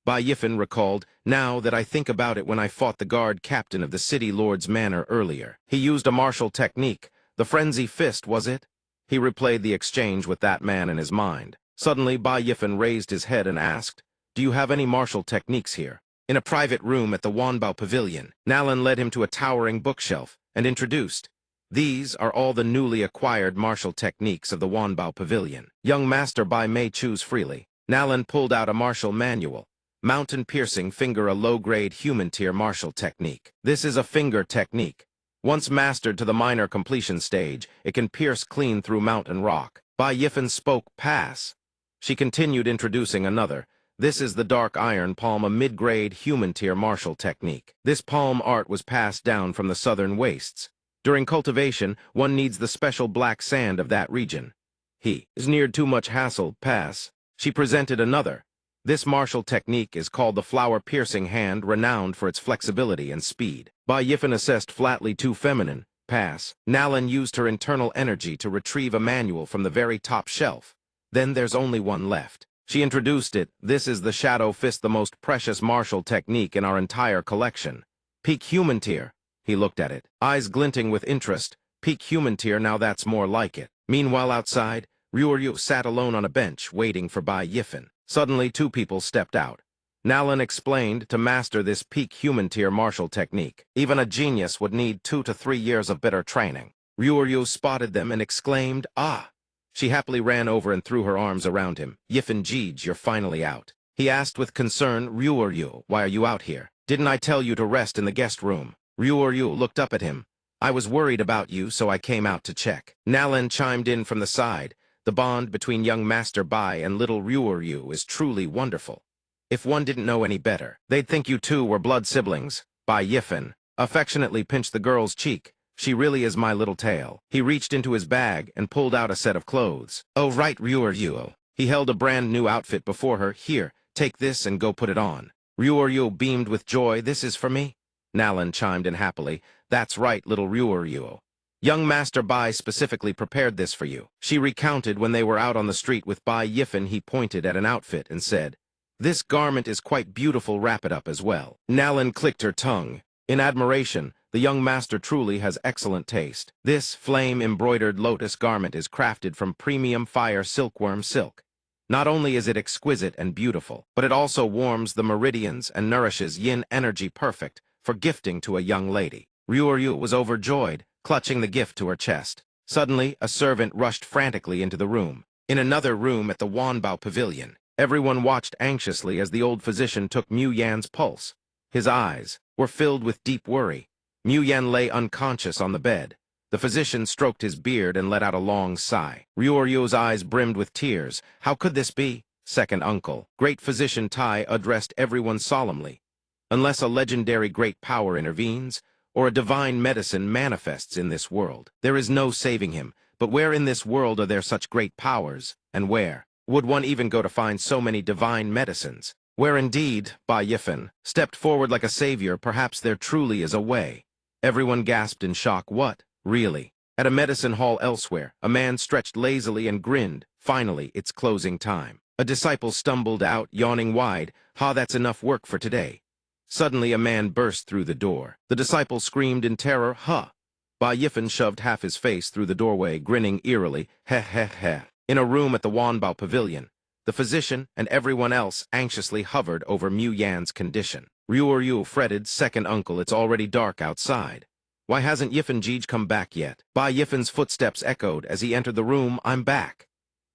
Bai Yifen recalled, "Now that I think about it, when I fought the guard captain of the city lord's manor earlier, he used a martial technique. The frenzy fist, was it?" He replayed the exchange with that man in his mind. Suddenly, Bai Yifen raised his head and asked, "Do you have any martial techniques here?" In a private room at the Wanbao Pavilion, Nalan led him to a towering bookshelf and introduced, These are all the newly acquired martial techniques of the Wanbao Pavilion. Young Master Bai may choose freely. Nalan pulled out a martial manual. Mountain-piercing finger, a low-grade human-tier martial technique. This is a finger technique. Once mastered to the minor completion stage, it can pierce clean through mountain rock. Bai Yifan spoke, pass. She continued, introducing another. This is the dark iron palm, a mid-grade human-tier martial technique. This palm art was passed down from the southern wastes. During cultivation, one needs the special black sand of that region. He is neared too much hassle, pass. She presented another. This martial technique is called the flower-piercing hand, renowned for its flexibility and speed. Bai Yifan assessed, flatly too feminine, pass. Nalan used her internal energy to retrieve a manual from the very top shelf. Then there's only one left. She introduced it. This is the Shadow Fist, the most precious martial technique in our entire collection. Peak human tier. He looked at it, eyes glinting with interest. Peak human tier, now that's more like it. Meanwhile, outside, Ryuryu sat alone on a bench, waiting for Bai Yifan. Suddenly, two people stepped out. Nalan explained, to master this peak human tier martial technique, even a genius would need 2 to 3 years of bitter training. Ryuryu spotted them and exclaimed, ah! She happily ran over and threw her arms around him. Yifan Jeej, you're finally out. He asked with concern, Ryuryu, why are you out here? Didn't I tell you to rest in the guest room? Ryuryu looked up at him. I was worried about you, so I came out to check. Nalan chimed in from the side. The bond between young Master Bai and little Ryuryu is truly wonderful. If one didn't know any better, they'd think you two were blood siblings. Bai Yifan affectionately pinched the girl's cheek. She really is my little tail. He reached into his bag and pulled out a set of clothes. Oh right, Ryuryu. He held a brand new outfit before her. Here, take this and go put it on. Ryuryu beamed with joy. This is for me? Nalan chimed in happily. That's right, little Ryuryu. Young Master Bai specifically prepared this for you. She recounted when they were out on the street with Bai Yifan. He pointed at an outfit and said, this garment is quite beautiful, wrap it up as well. Nalan clicked her tongue. In admiration, the young master truly has excellent taste. This flame-embroidered lotus garment is crafted from premium fire silkworm silk. Not only is it exquisite and beautiful, but it also warms the meridians and nourishes yin energy, perfect for gifting to a young lady. Ryuryu was overjoyed, clutching the gift to her chest. Suddenly, a servant rushed frantically into the room. In another room at the Wanbao Pavilion, everyone watched anxiously as the old physician took Mu Yan's pulse. His eyes were filled with deep worry. Mu Yan lay unconscious on the bed. The physician stroked his beard and let out a long sigh. Ryuryu's eyes brimmed with tears. How could this be? Second uncle, great physician Tai addressed everyone solemnly. Unless a legendary great power intervenes, or a divine medicine manifests in this world, there is no saving him. But where in this world are there such great powers, and where would one even go to find so many divine medicines? Where indeed, Bai Yifan stepped forward like a savior. Perhaps there truly is a way. Everyone gasped in shock. What? Really? At a medicine hall elsewhere, a man stretched lazily and grinned. Finally, it's closing time. A disciple stumbled out, yawning wide. Ha, that's enough work for today. Suddenly, a man burst through the door. The disciple screamed in terror. Huh! Bai Yifan shoved half his face through the doorway, grinning eerily. Heh heh heh. In a room at the Wanbao Pavilion, the physician and everyone else anxiously hovered over Mu Yan's condition. Ryuryu fretted, second uncle, it's already dark outside. Why hasn't Yifan Jeej come back yet? Bai Yifan's footsteps echoed as he entered the room. I'm back.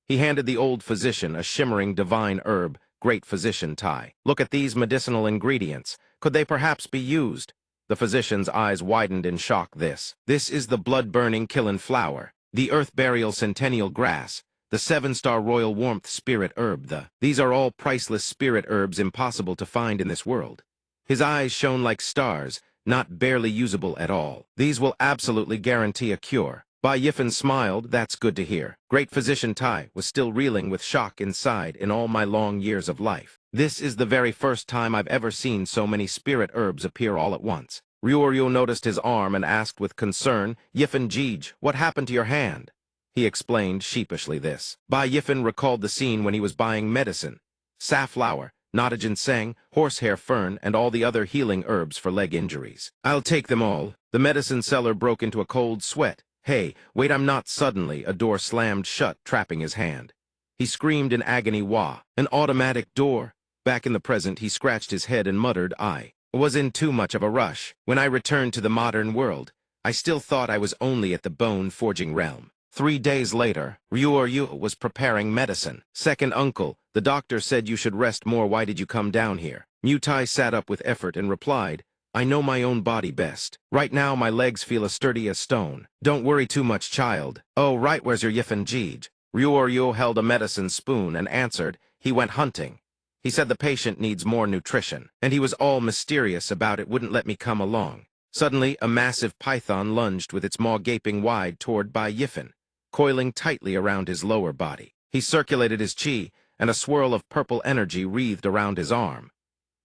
He handed the old physician a shimmering divine herb. Great physician Tai. Look at these medicinal ingredients. Could they perhaps be used? The physician's eyes widened in shock. This is the blood-burning Kilin flower, the earth burial centennial grass, the 7-star royal warmth spirit herb. These are all priceless spirit herbs impossible to find in this world. His eyes shone like stars, not barely usable at all. These will absolutely guarantee a cure. Bai Yifan smiled. That's good to hear. Great physician Tai was still reeling with shock inside. In all my long years of life, this is the very first time I've ever seen so many spirit herbs appear all at once. Ryuryu noticed his arm and asked with concern, Yifan Jeej, what happened to your hand? He explained sheepishly this. Bai Yifan recalled the scene when he was buying medicine. Safflower, nada ginseng, horsehair fern, and all the other healing herbs for leg injuries. I'll take them all. The medicine seller broke into a cold sweat. Hey, wait, I'm not. Suddenly, a door slammed shut, trapping his hand. He screamed in agony. Wah! An automatic door. Back in the present, he scratched his head and muttered, I was in too much of a rush. When I returned to the modern world, I still thought I was only at the bone-forging realm. 3 days later, Ryu was preparing medicine. Second uncle, the doctor said you should rest more. Why did you come down here? Mutai sat up with effort and replied, I know my own body best. Right now my legs feel as sturdy as stone. Don't worry too much, child. Oh, right, where's your Yifan Jeej? Ryu held a medicine spoon and answered, he went hunting. He said the patient needs more nutrition, and he was all mysterious about it, wouldn't let me come along. Suddenly, a massive python lunged with its maw gaping wide toward Bai Yifan, coiling tightly around his lower body. He circulated his chi, and a swirl of purple energy wreathed around his arm.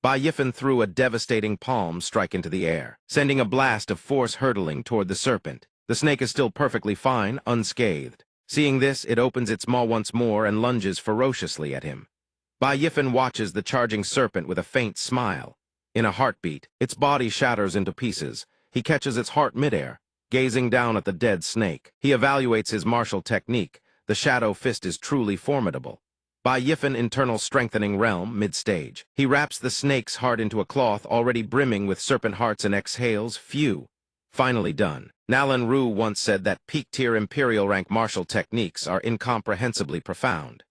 Bai Yifan threw a devastating palm strike into the air, sending a blast of force hurtling toward the serpent. The snake is still perfectly fine, unscathed. Seeing this, it opens its maw once more and lunges ferociously at him. Bai Yifan watches the charging serpent with a faint smile. In a heartbeat, its body shatters into pieces. He catches its heart midair, gazing down at the dead snake. He evaluates his martial technique. The shadow fist is truly formidable. Bai Yifan internal strengthening realm, mid-stage. He wraps the snake's heart into a cloth already brimming with serpent hearts and exhales, phew. Finally done. Nalan Ru once said that peak-tier imperial rank martial techniques are incomprehensibly profound.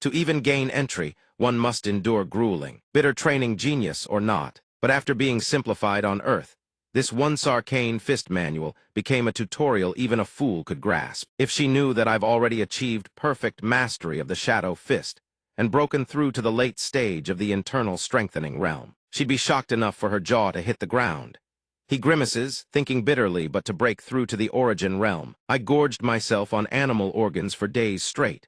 To even gain entry, one must endure grueling, bitter training, genius or not. But after being simplified on Earth, this once arcane fist manual became a tutorial even a fool could grasp. If she knew that I've already achieved perfect mastery of the shadow fist and broken through to the late stage of the internal strengthening realm, she'd be shocked enough for her jaw to hit the ground. He grimaces, thinking bitterly, but to break through to the origin realm, I gorged myself on animal organs for days straight.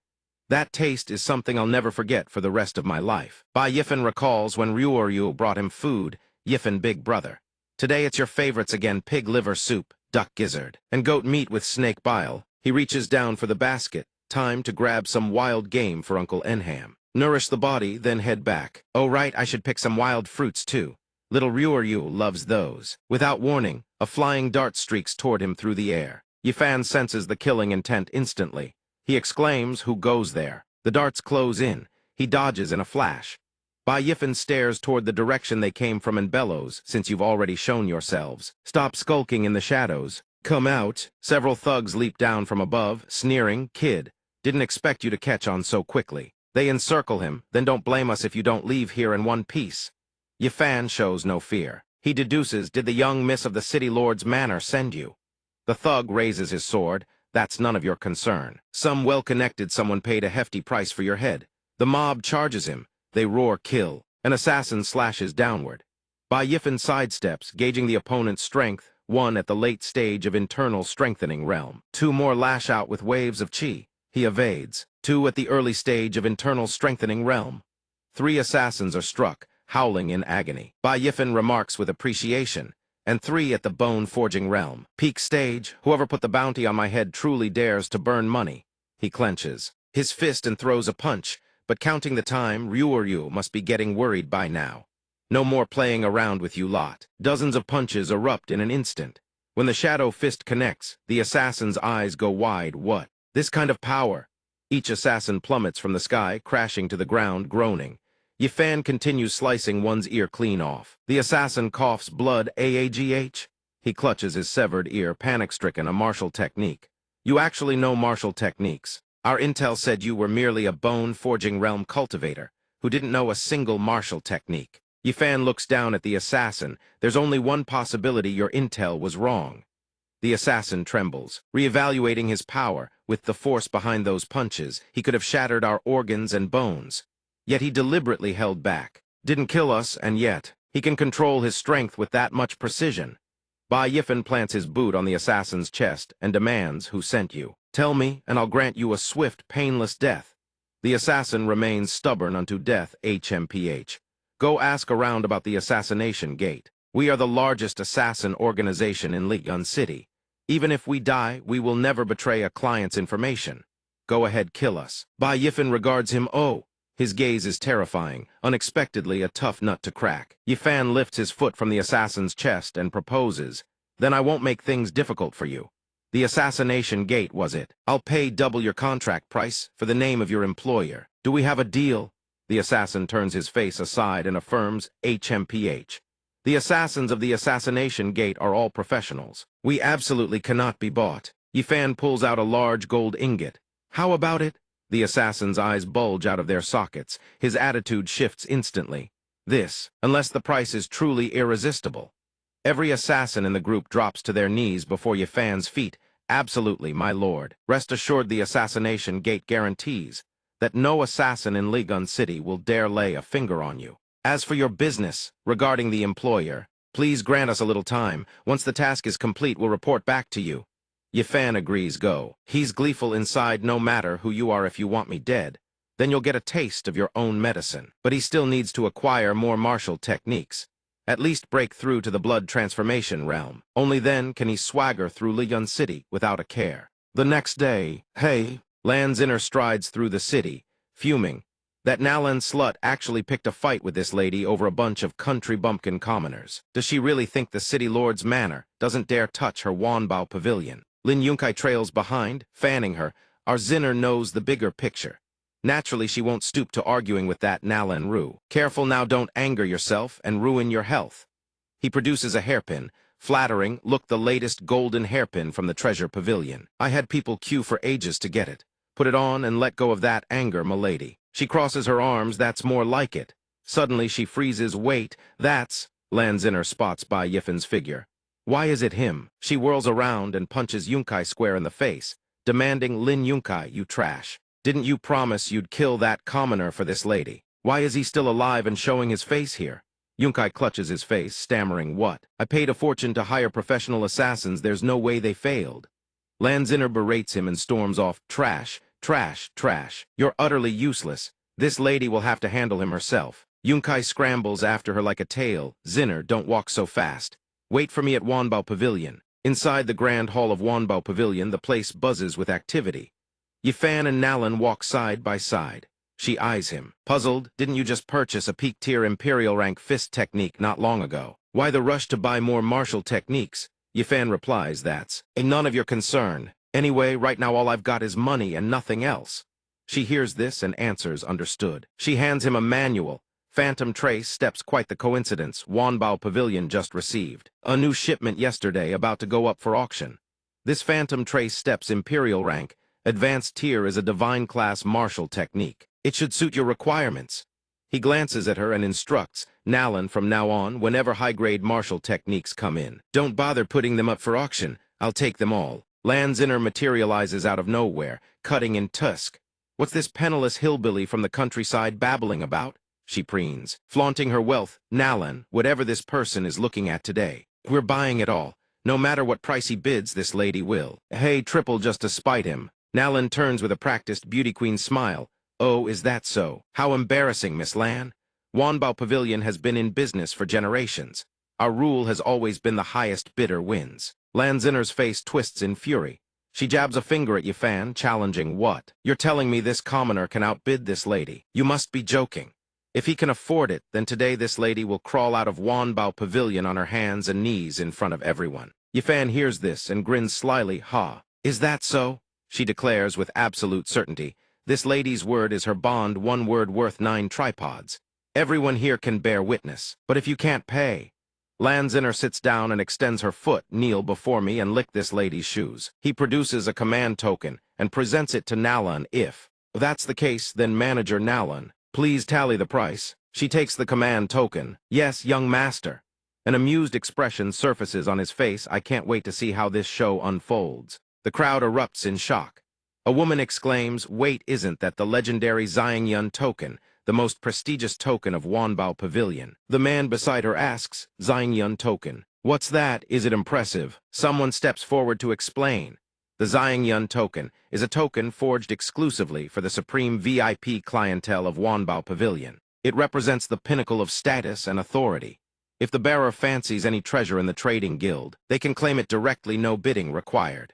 That taste is something I'll never forget for the rest of my life. Bai Yifan recalls when Ryu brought him food, Yifan big brother. Today it's your favorites again, pig liver soup, duck gizzard, and goat meat with snake bile. He reaches down for the basket, time to grab some wild game for Uncle Enham. Nourish the body, then head back. Oh right, I should pick some wild fruits too. Little Ryu loves those. Without warning, a flying dart streaks toward him through the air. Yifan senses the killing intent instantly. He exclaims, who goes there? The darts close in. He dodges in a flash. Bai Yifan stares toward the direction they came from and bellows, since you've already shown yourselves. Stop skulking in the shadows. Come out. Several thugs leap down from above, sneering, kid. Didn't expect you to catch on so quickly. They encircle him, then don't blame us if you don't leave here in one piece. Yifan shows no fear. He deduces, did the young miss of the city lord's manor send you? The thug raises his sword. That's none of your concern. Some well-connected someone paid a hefty price for your head. The mob charges him. They roar kill. An assassin slashes downward. Bai Yifan sidesteps, gauging the opponent's strength, one at the late stage of internal strengthening realm. Two more lash out with waves of chi. He evades. Two at the early stage of internal strengthening realm. Three assassins are struck, howling in agony. Bai Yifan remarks with appreciation. And three at the bone-forging realm. Peak stage, whoever put the bounty on my head truly dares to burn money. He clenches his fist and throws a punch, but counting the time, Ryu must be getting worried by now. No more playing around with you lot. Dozens of punches erupt in an instant. When the shadow fist connects, the assassin's eyes go wide. What? This kind of power? Each assassin plummets from the sky, crashing to the ground, groaning. Yifan continues slicing one's ear clean off. The assassin coughs blood, aagh. He clutches his severed ear, panic-stricken, a martial technique. You actually know martial techniques. Our intel said you were merely a bone-forging realm cultivator who didn't know a single martial technique. Yifan looks down at the assassin. There's only one possibility your intel was wrong. The assassin trembles, reevaluating his power. With the force behind those punches, he could have shattered our organs and bones. Yet he deliberately held back. Didn't kill us, and yet he can control his strength with that much precision. Bai Yifan plants his boot on the assassin's chest and demands, who sent you? Tell me, and I'll grant you a swift, painless death. The assassin remains stubborn unto death, HMPH. Go ask around about the assassination gate. We are the largest assassin organization in Liyan City. Even if we die, we will never betray a client's information. Go ahead, kill us. Bai Yifan regards him, oh. His gaze is terrifying, unexpectedly a tough nut to crack. Yifan lifts his foot from the assassin's chest and proposes, then I won't make things difficult for you. The assassination gate, was it? I'll pay double your contract price for the name of your employer. Do we have a deal? The assassin turns his face aside and affirms, HMPH. The assassins of the assassination gate are all professionals. We absolutely cannot be bought. Yifan pulls out a large gold ingot. How about it? The assassin's eyes bulge out of their sockets. His attitude shifts instantly. This, unless the price is truly irresistible. Every assassin in the group drops to their knees before Yifan's feet. Absolutely, my lord. Rest assured the assassination gate guarantees that no assassin in Ligun City will dare lay a finger on you. As for your business, regarding the employer, please grant us a little time. Once the task is complete, we'll report back to you. Yifan agrees, go. He's gleeful inside, no matter who you are. If you want me dead, then you'll get a taste of your own medicine. But he still needs to acquire more martial techniques. At least break through to the blood transformation realm. Only then can he swagger through Ligun City without a care. The next day, hey, Lanzinner strides through the city, fuming. That Nalan slut actually picked a fight with this lady over a bunch of country bumpkin commoners. Does she really think the city lord's manor doesn't dare touch her Wanbao pavilion? Lin Yunkai trails behind, fanning her. Our Zinner knows the bigger picture. Naturally, she won't stoop to arguing with that Nalan Ru. Careful now, don't anger yourself and ruin your health. He produces a hairpin. Flattering, look, the latest golden hairpin from the treasure pavilion. I had people queue for ages to get it. Put it on and let go of that anger, milady. She crosses her arms, that's more like it. Suddenly she freezes, wait, that's... Lanzinner spots by Yifan's figure. Why is it him? She whirls around and punches Yunkai square in the face, demanding, Lin Yunkai, you trash. Didn't you promise you'd kill that commoner for this lady? Why is he still alive and showing his face here? Yunkai clutches his face, stammering, what? I paid a fortune to hire professional assassins, there's no way they failed. Lanzinner berates him and storms off, trash, trash, trash. You're utterly useless. This lady will have to handle him herself. Yunkai scrambles after her like a tail. Zinner, don't walk so fast. Wait for me at Wanbao Pavilion. Inside the grand hall of Wanbao Pavilion, the place buzzes with activity. Yifan and Nalan walk side by side. She eyes him. Puzzled, didn't you just purchase a peak-tier Imperial rank fist technique not long ago? Why the rush to buy more martial techniques? Yifan replies, that's none of your concern. Anyway, right now all I've got is money and nothing else. She hears this and answers, understood. She hands him a manual. Phantom Trace steps, quite the coincidence. Wanbao Pavilion just received. A new shipment yesterday, about to go up for auction. This Phantom Trace steps Imperial rank. Advanced tier is a divine class martial technique. It should suit your requirements. He glances at her and instructs, Nalan, from now on, whenever high-grade martial techniques come in, don't bother putting them up for auction. I'll take them all. Lanzinner materializes out of nowhere, cutting in tusk. What's this penniless hillbilly from the countryside babbling about? She preens, flaunting her wealth. Nalan, whatever this person is looking at today, we're buying it all. No matter what price he bids, this lady will. Hey, triple just to spite him. Nalan turns with a practiced beauty queen smile. Oh, is that so? How embarrassing, Miss Lan. Wanbao Pavilion has been in business for generations. Our rule has always been the highest bidder wins. Lanzinner's face twists in fury. She jabs a finger at Yifan, challenging, what? You're telling me this commoner can outbid this lady? You must be joking. If he can afford it, then today this lady will crawl out of Wanbao Pavilion on her hands and knees in front of everyone. Yifan hears this and grins slyly, ha. Is that so? She declares with absolute certainty, this lady's word is her bond, one word worth 9 tripods. Everyone here can bear witness. But if you can't pay... Lanzinner sits down and extends her foot, kneel before me and lick this lady's shoes. He produces a command token and presents it to Nalan. If that's the case, then Manager Nalan, please tally the price. She takes the command token. Yes, young master. An amused expression surfaces on his face. I can't wait to see how this show unfolds. The crowd erupts in shock. A woman exclaims, wait, isn't that the legendary Xiangyun token, the most prestigious token of Wanbao Pavilion? The man beside her asks, Xiangyun token. What's that? Is it impressive? Someone steps forward to explain. The Xiangyun token is a token forged exclusively for the supreme VIP clientele of Wanbao Pavilion. It represents the pinnacle of status and authority. If the bearer fancies any treasure in the trading guild, they can claim it directly, no bidding required.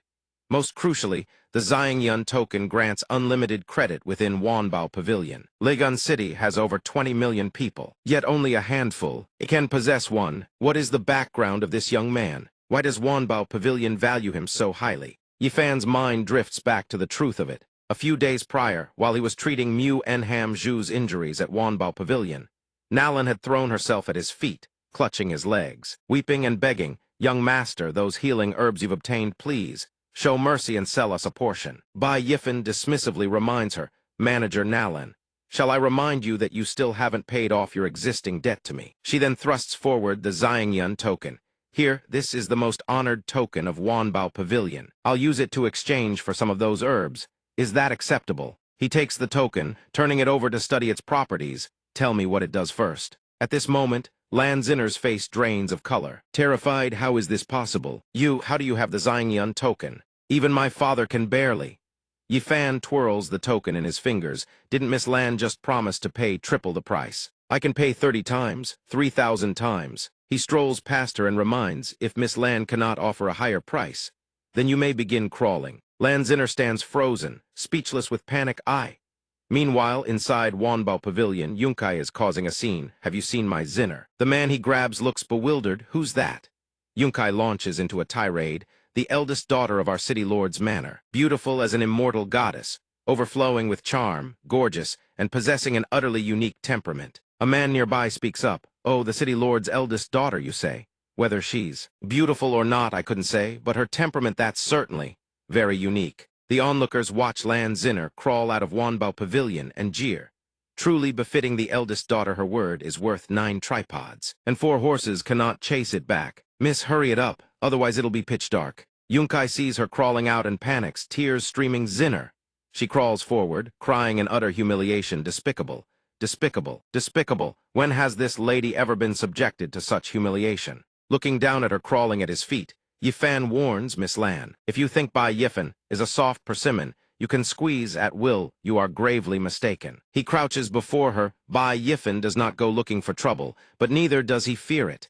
Most crucially, the Xiangyun token grants unlimited credit within Wanbao Pavilion. Ligun City has over 20 million people, yet only a handful can possess one. What is the background of this young man? Why does Wanbao Pavilion value him so highly? Yifan's mind drifts back to the truth of it. A few days prior, while he was treating Mu Enham Zhu's injuries at Wanbao Pavilion, Nalan had thrown herself at his feet. clutching his legs, weeping and begging, "Young master, those healing herbs you've obtained, please. Show mercy and sell us a portion." Bai Yifen dismissively reminds her, "Manager Nalan, shall I remind you that you still haven't paid off your existing debt to me?" She then thrusts forward the Xiangyun token. "Here, this is the most honored token of Wanbao Pavilion. I'll use it to exchange for some of those herbs. Is that acceptable?" He takes the token, turning it over to study its properties. "Tell me what it does first." At this moment, Lan Zinner's face drains of color. Terrified, how is this possible? How do you have the Xiangyun token? Even my father can barely. Yifan twirls the token in his fingers. Didn't Miss Lan just promise to pay triple the price? I can pay 30 times, 3,000 times. He strolls past her and reminds, if Miss Lan cannot offer a higher price, then you may begin crawling. Lan Zinner stands frozen, speechless with panic. Meanwhile, inside Wanbao Pavilion, Yunkai is causing a scene. "Have you seen my Zinner?" The man he grabs looks bewildered. "Who's that?" Yunkai launches into a tirade. "The eldest daughter of our city lord's manor, beautiful as an immortal goddess, overflowing with charm, gorgeous, and possessing an utterly unique temperament." A man nearby speaks up. "Oh, the city lord's eldest daughter, you say? Whether she's beautiful or not, I couldn't say, but her temperament, that's certainly very unique." The onlookers watch Lan Zinner crawl out of Wanbao Pavilion and jeer. Truly befitting the eldest daughter, her word is worth 9 tripods, and 4 horses cannot chase it back. "Miss, hurry it up, otherwise it'll be pitch dark." Yunkai sees her crawling out and panics, tears streaming. "Zinner!" She crawls forward, crying in utter humiliation. "Despicable, despicable, despicable. When has this lady ever been subjected to such humiliation?" Looking down at her crawling at his feet, Yifan warns Miss Lan, "If you think Bai Yifen is a soft persimmon you can squeeze at will, you are gravely mistaken." He crouches before her. Bai Yifen does not go looking for trouble, but neither does he fear it.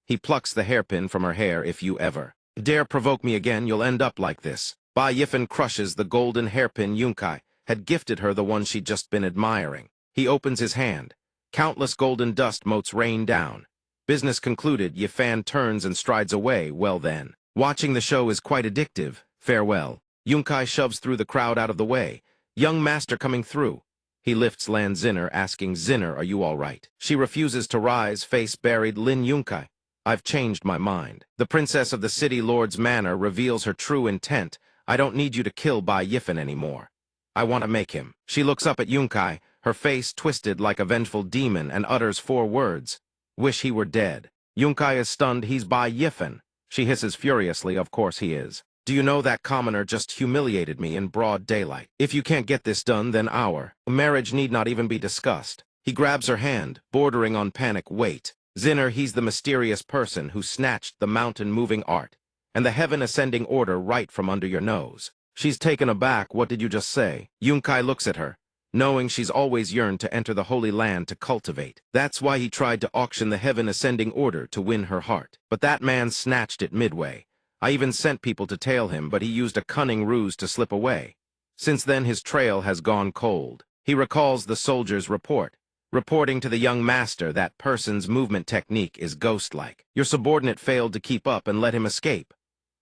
He plucks the hairpin from her hair. "If you ever dare provoke me again, you'll end up like this." Bai Yifen crushes the golden hairpin. Yunkai had gifted her the one she'd just been admiring. He opens his hand. Countless golden dust motes rain down. Business concluded, Yifan turns and strides away. Well then. Watching the show is quite addictive. Farewell. Yunkai shoves through the crowd out of the way. "Young master coming through." He lifts Lan Zinner, asking, "Zinner, are you all right?" She refuses to rise, face buried. "Lin Yunkai, I've changed my mind." The princess of the city lord's manor reveals her true intent. "I don't need you to kill Bai Yifen anymore. I want to make him." She looks up at Yunkai, her face twisted like a vengeful demon, and utters 4 words. "Wish he were dead." Yunkai is stunned. "He's Bai Yifen." She hisses furiously. "Of course he is. Do you know that commoner just humiliated me in broad daylight? If you can't get this done, then our marriage need not even be discussed." He grabs her hand, bordering on panic. "Wait. Zinner, he's the mysterious person who snatched the mountain-moving art and the heaven-ascending order right from under your nose." She's taken aback. "What did you just say?" Yunkai looks at her, knowing she's always yearned to enter the Holy Land to cultivate. That's why he tried to auction the heaven-ascending order to win her heart. But that man snatched it midway. I even sent people to tail him, but he used a cunning ruse to slip away. Since then his trail has gone cold. He recalls the soldier's report, reporting to the young master that person's movement technique is ghost-like. Your subordinate failed to keep up and let him escape.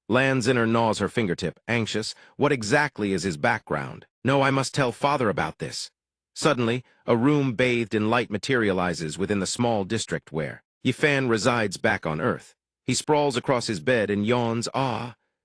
Lan Zinner gnaws her fingertip, anxious. What exactly is his background? No, I must tell father about this. Suddenly, a room bathed in light materializes within the small district where Yifan resides back on Earth. He sprawls across his bed and yawns.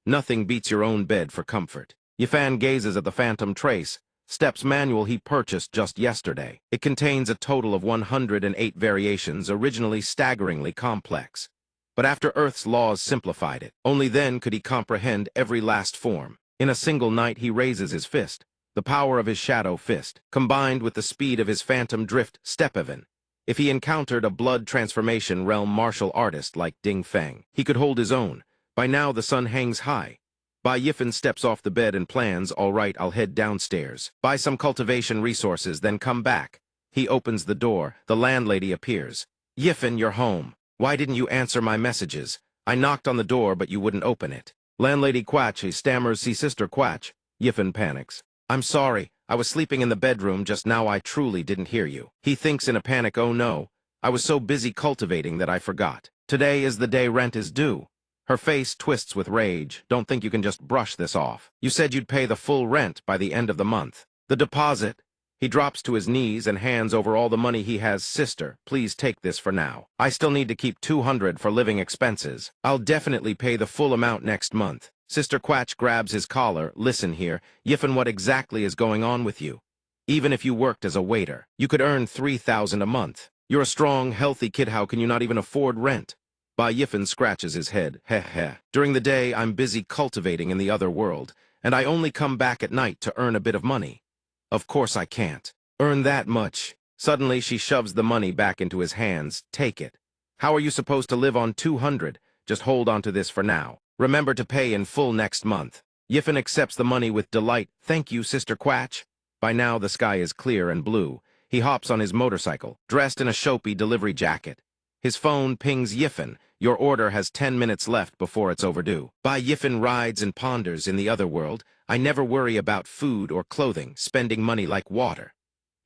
Nothing beats your own bed for comfort. Yifan gazes at the phantom trace, steps manual he purchased just yesterday. It contains a total of 108 variations, originally staggeringly complex. But after Earth's laws simplified it, only then could he comprehend every last form. In a single night he raises his fist, the power of his shadow fist, combined with the speed of his phantom drift Stepevan. If he encountered a blood transformation realm martial artist like Ding Feng, he could hold his own. By now the sun hangs high. Bai Yifen steps off the bed and plans, "All right, I'll head downstairs, buy some cultivation resources, then come back." He opens the door. The landlady appears. "Yifen, you're home. Why didn't you answer my messages? I knocked on the door, but you wouldn't open it." Landlady Quatch stammers, "See Sister Quatch." Yifen panics. "I'm sorry. I was sleeping in the bedroom just now. I truly didn't hear you." He thinks in a panic, "Oh no. I was so busy cultivating that I forgot. Today is the day rent is due." Her face twists with rage. "Don't think you can just brush this off. You said you'd pay the full rent by the end of the month." "The deposit." He drops to his knees and hands over all the money he has. Sister, please take this for now. I still need to keep 200 for living expenses. I'll definitely pay the full amount next month. Sister Quatch grabs his collar. Listen here, Yiffin, what exactly is going on with you? Even if you worked as a waiter, you could earn 3,000 a month. You're a strong, healthy kid. How can you not even afford rent? Bai Yiffin scratches his head. Heh heh. During the day, I'm busy cultivating in the other world, and I only come back at night to earn a bit of money. Of course I can't earn that much. Suddenly, she shoves the money back into his hands. Take it. How are you supposed to live on 200? Just hold on to this for now. Remember to pay in full next month. Yiffin accepts the money with delight. Thank you, Sister Quatch. By now, the sky is clear and blue. He hops on his motorcycle, dressed in a Shopee delivery jacket. His phone pings Yiffin. Your order has 10 minutes left before it's overdue. Bai Yiffin rides and ponders in the other world. I never worry about food or clothing, spending money like water.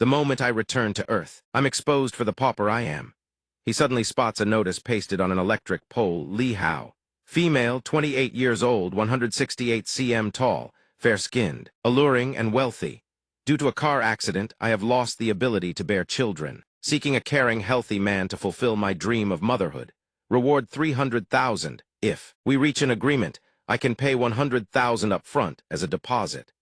The moment I return to Earth, I'm exposed for the pauper I am. He suddenly spots a notice pasted on an electric pole. Li Hao. Female, 28 years old, 168 cm tall, fair-skinned, alluring and wealthy. Due to a car accident, I have lost the ability to bear children. Seeking a caring, healthy man to fulfill my dream of motherhood. Reward 300,000. If we reach an agreement, I can pay 100,000 up front as a deposit.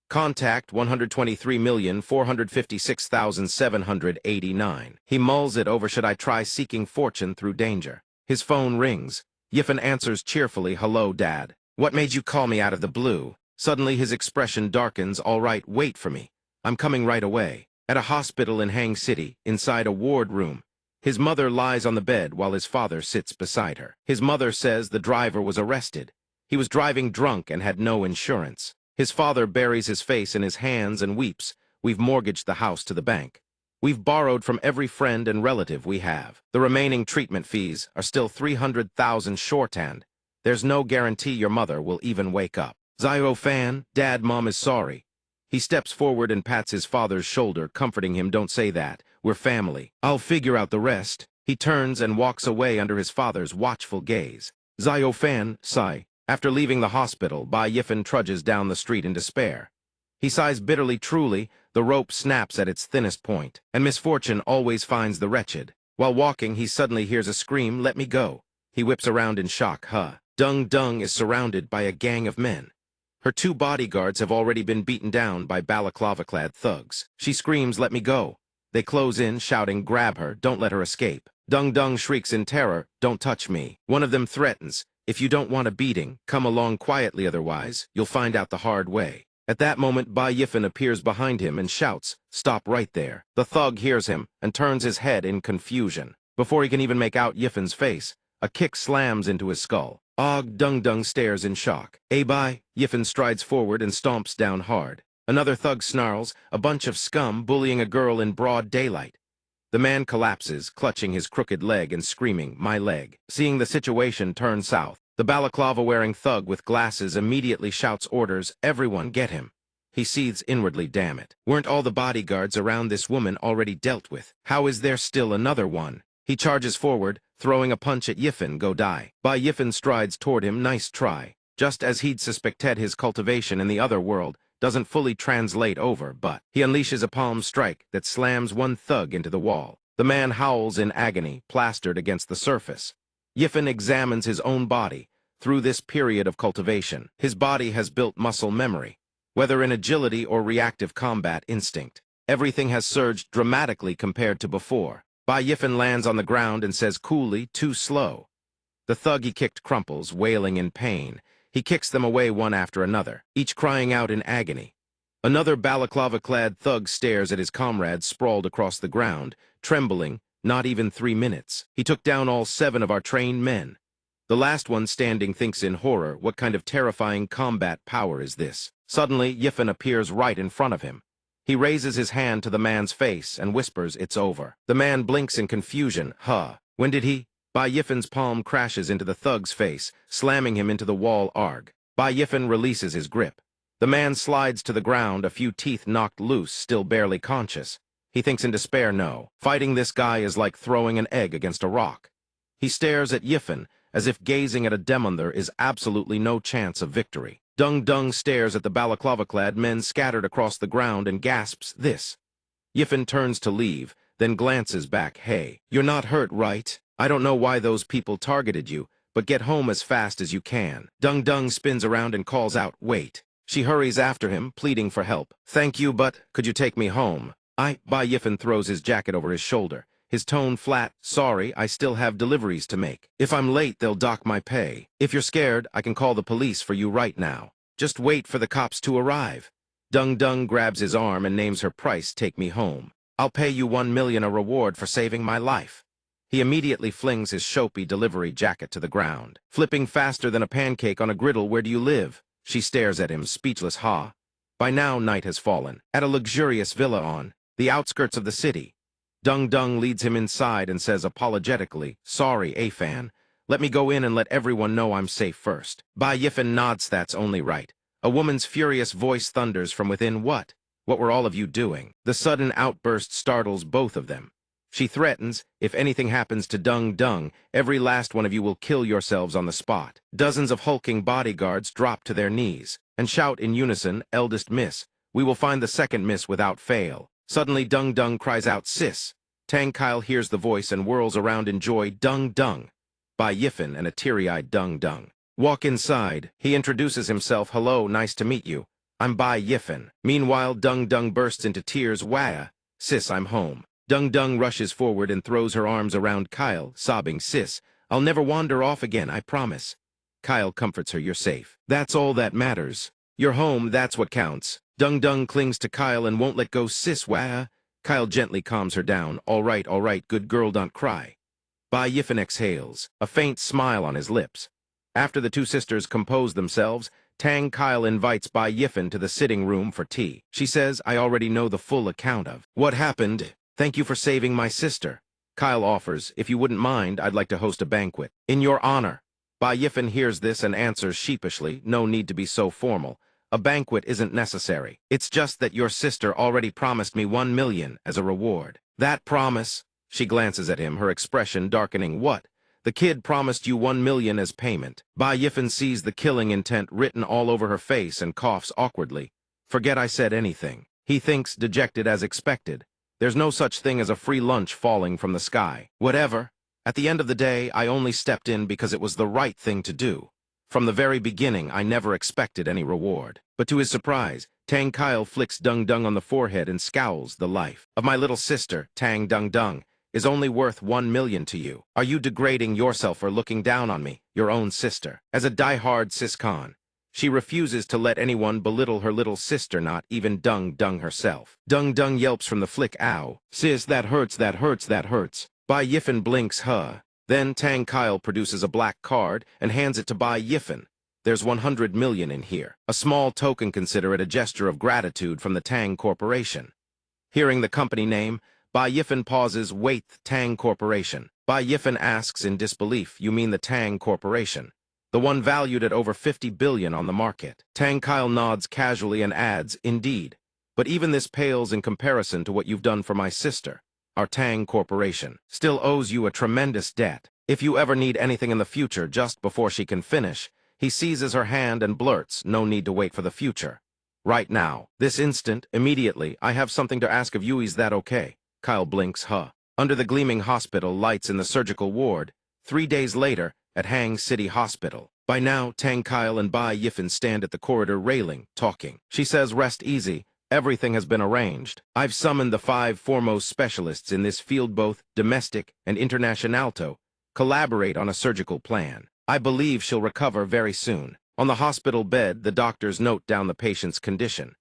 Contact 123,456,789. He mulls it over. Should I try seeking fortune through danger? His phone rings. Yiffin answers cheerfully. Hello, Dad. What made you call me out of the blue? Suddenly his expression darkens. All right, wait for me. I'm coming right away. At a hospital in Hang City, inside a ward room, his mother lies on the bed while his father sits beside her. His mother says the driver was arrested. He was driving drunk and had no insurance. His father buries his face in his hands and weeps. We've mortgaged the house to the bank. We've borrowed from every friend and relative we have. The remaining treatment fees are still 300,000 shorthand. There's no guarantee your mother will even wake up. Zio Fan, Dad, Mom is sorry. He steps forward and pats his father's shoulder, comforting him. Don't say that. We're family. I'll figure out the rest. He turns and walks away under his father's watchful gaze. Zio Fan, sigh. After leaving the hospital, Bai Yiffin trudges down the street in despair. He sighs bitterly. Truly, the rope snaps at its thinnest point, and misfortune always finds the wretched. While walking, he suddenly hears a scream. Let me go. He whips around in shock. Dung Dung is surrounded by a gang of men. Her 2 bodyguards have already been beaten down by balaclava-clad thugs. She screams, let me go. They close in, shouting, grab her, don't let her escape. Dung Dung shrieks in terror, don't touch me. One of them threatens, if you don't want a beating, come along quietly, otherwise, you'll find out the hard way. At that moment, Bai Yiffin appears behind him and shouts, stop right there. The thug hears him and turns his head in confusion. Before he can even make out Yiffin's face, a kick slams into his skull. Dung Dung stares in shock. Bai, Yiffin strides forward and stomps down hard. Another thug snarls, a bunch of scum bullying a girl in broad daylight. The man collapses, clutching his crooked leg and screaming, my leg. Seeing the situation turn south, the balaclava-wearing thug with glasses immediately shouts orders, everyone get him. He seethes inwardly, damn it. Weren't all the bodyguards around this woman already dealt with? How is there still another one? He charges forward, throwing a punch at Yiffin. Go die. Bai Yiffin strides toward him. Nice try. Just as he'd suspected, his cultivation in the other world doesn't fully translate over, but he unleashes a palm strike that slams one thug into the wall. The man howls in agony, plastered against the surface. Yiffin examines his own body. Through this period of cultivation, his body has built muscle memory. Whether in agility or reactive combat instinct, everything has surged dramatically compared to before. Bai Yiffin lands on the ground and says coolly, too slow. The thug he kicked crumples, wailing in pain. He kicks them away one after another, each crying out in agony. Another balaclava-clad thug stares at his comrades sprawled across the ground, trembling. Not even 3 minutes. He took down all 7 of our trained men. The last one standing thinks in horror, what kind of terrifying combat power is this? Suddenly, Yiffin appears right in front of him. He raises his hand to the man's face and whispers, it's over. The man blinks in confusion. When did he? Bai Yiffin's palm crashes into the thug's face, slamming him into the wall. Arg. Bai Yiffin releases his grip. The man slides to the ground, a few teeth knocked loose, still barely conscious. He thinks in despair, no. Fighting this guy is like throwing an egg against a rock. He stares at Yiffin, as if gazing at a demon. There is absolutely no chance of victory. Dung Dung stares at the balaclava-clad men scattered across the ground and gasps, this. Yifen turns to leave, then glances back. Hey, you're not hurt, right? I don't know why those people targeted you, but get home as fast as you can. Dung Dung spins around and calls out, wait. She hurries after him, pleading for help. Thank you, but could you take me home? Bai Yifen throws his jacket over his shoulder, his tone flat. Sorry, I still have deliveries to make. If I'm late, they'll dock my pay. If you're scared, I can call the police for you right now. Just wait for the cops to arrive. Dung Dung grabs his arm and names her price. Take me home. I'll pay you 1 million a reward for saving my life. He immediately flings his Shopee delivery jacket to the ground. Flipping faster than a pancake on a griddle. Where do you live? She stares at him, speechless. Ha. By now, night has fallen. At a luxurious villa on the outskirts of the city. Dung Dung leads him inside and says apologetically, sorry, Afan. Let me go in and let everyone know I'm safe first. Bai Yifen nods. That's only right. A woman's furious voice thunders from within. What? What were all of you doing? The sudden outburst startles both of them. She threatens, if anything happens to Dung Dung, every last one of you will kill yourselves on the spot. Dozens of hulking bodyguards drop to their knees and shout in unison, eldest miss, we will find the second miss without fail. Suddenly Dung Dung cries out, sis. Tang Kyle hears the voice and whirls around in joy. Dung Dung. Bai Yifen and a teary-eyed Dung Dung walk inside. He introduces himself. Hello, nice to meet you. I'm Bai Yifen. Meanwhile, Dung Dung bursts into tears. Wah, sis, I'm home. Dung Dung rushes forward and throws her arms around Kyle, sobbing, sis, I'll never wander off again, I promise. Kyle comforts her. You're safe. That's all that matters. You're home, that's what counts. Dung Dung clings to Kyle and won't let go. Sis, wah. Kyle gently calms her down. All right, good girl, don't cry. Bai Yifen exhales, a faint smile on his lips. After the two sisters compose themselves, Tang Kyle invites Bai Yifen to the sitting room for tea. She says, I already know the full account of what happened. Thank you for saving my sister. Kyle offers, if you wouldn't mind, I'd like to host a banquet. In your honor. Bai Yifen hears this and answers sheepishly, no need to be so formal. A banquet isn't necessary. It's just that your sister already promised me 1 million as a reward. That promise? She glances at him, her expression darkening. What? The kid promised you 1 million as payment. Bai Yifen sees the killing intent written all over her face and coughs awkwardly. Forget I said anything. He thinks, dejected as expected. There's no such thing as a free lunch falling from the sky. Whatever. At the end of the day, I only stepped in because it was the right thing to do. From the very beginning, I never expected any reward. But to his surprise, Tang Kyle flicks Dung Dung on the forehead and scowls. The life of my little sister, Tang Dung Dung, is only worth 1 million to you. Are you degrading yourself or looking down on me, your own sister? As a die-hard siscon, she refuses to let anyone belittle her little sister, not even Dung Dung herself. Dung Dung yelps from the flick. Ow. Sis, that hurts, that hurts, that hurts. Bai Yifen blinks. Huh. Then Tang Kyle produces a black card and hands it to Bai Yifen. There's 100 million in here. A small token. Consider it a gesture of gratitude from the Tang Corporation. Hearing the company name, Bai Yifen pauses. Wait, Tang Corporation. Bai Yifen asks in disbelief, you mean the Tang Corporation? The one valued at over 50 billion on the market. Tang Kyle nods casually and adds, indeed. But even this pales in comparison to what you've done for my sister. Our Tang Corporation still owes you a tremendous debt. If you ever need anything in the future, just before she can finish, he seizes her hand and blurts, no need to wait for the future. Right now, this instant, immediately, I have something to ask of you. Is that okay? Kyle blinks. Huh. Under the gleaming hospital lights in the surgical ward, 3 days later, at Hang City Hospital. By now, Tang Kyle and Bai Yifen stand at the corridor railing, talking. She says, rest easy. Everything has been arranged. I've summoned the 5 foremost specialists in this field, both domestic and international, to collaborate on a surgical plan. I believe she'll recover very soon. On the hospital bed, the doctors note down the patient's condition.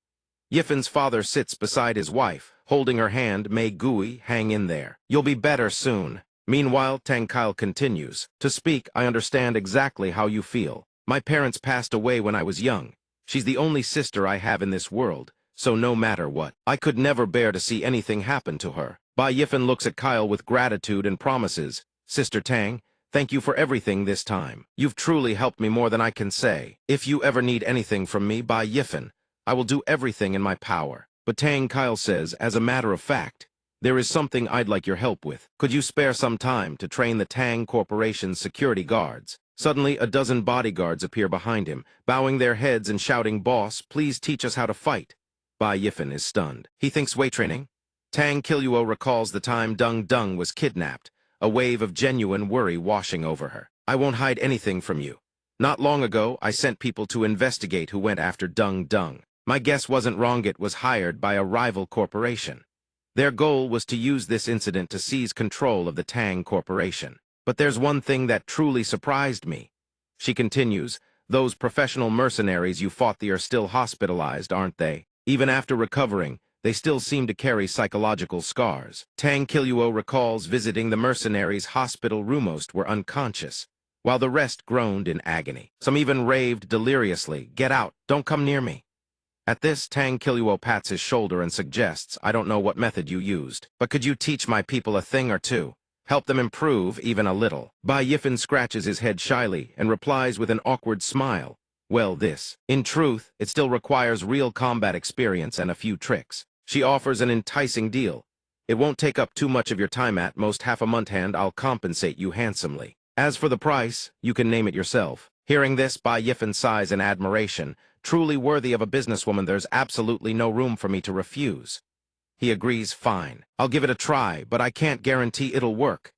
Yifen's father sits beside his wife, holding her hand. May Gui, hang in there. You'll be better soon. Meanwhile, Tang Kyle continues. To speak, I understand exactly how you feel. My parents passed away when I was young. She's the only sister I have in this world, so no matter what, I could never bear to see anything happen to her. Bai Yifen looks at Kyle with gratitude and promises, Sister Tang, thank you for everything this time. You've truly helped me more than I can say. If you ever need anything from me, Bai Yifen, I will do everything in my power. But Tang Kyle says, as a matter of fact, there is something I'd like your help with. Could you spare some time to train the Tang Corporation's security guards? Suddenly, a dozen bodyguards appear behind him, bowing their heads and shouting, Boss, please teach us how to fight. Bai Yifen is stunned. He thinks weight training? Tang Kiluo recalls the time Dung Dung was kidnapped, a wave of genuine worry washing over her. I won't hide anything from you. Not long ago, I sent people to investigate who went after Dung Dung. My guess wasn't wrong, it was hired by a rival corporation. Their goal was to use this incident to seize control of the Tang Corporation. But there's one thing that truly surprised me. She continues, those professional mercenaries you fought are still hospitalized, aren't they? Even after recovering, they still seem to carry psychological scars. Tang Kiluo recalls visiting the mercenaries' hospital room. Most were unconscious, while the rest groaned in agony. Some even raved deliriously, "Get out, don't come near me." At this, Tang Kiluo pats his shoulder and suggests, "I don't know what method you used, but could you teach my people a thing or two? Help them improve even a little?" Bai Yifan scratches his head shyly and replies with an awkward smile, "Well, in truth, it still requires real combat experience and a few tricks." She offers an enticing deal. "It won't take up too much of your time, at most half a month, and I'll compensate you handsomely. As for the price, you can name it yourself." Hearing this, Bai Yifan sighs in admiration. Truly worthy of a businesswoman, there's absolutely no room for me to refuse. He agrees, "Fine. I'll give it a try, but I can't guarantee it'll work."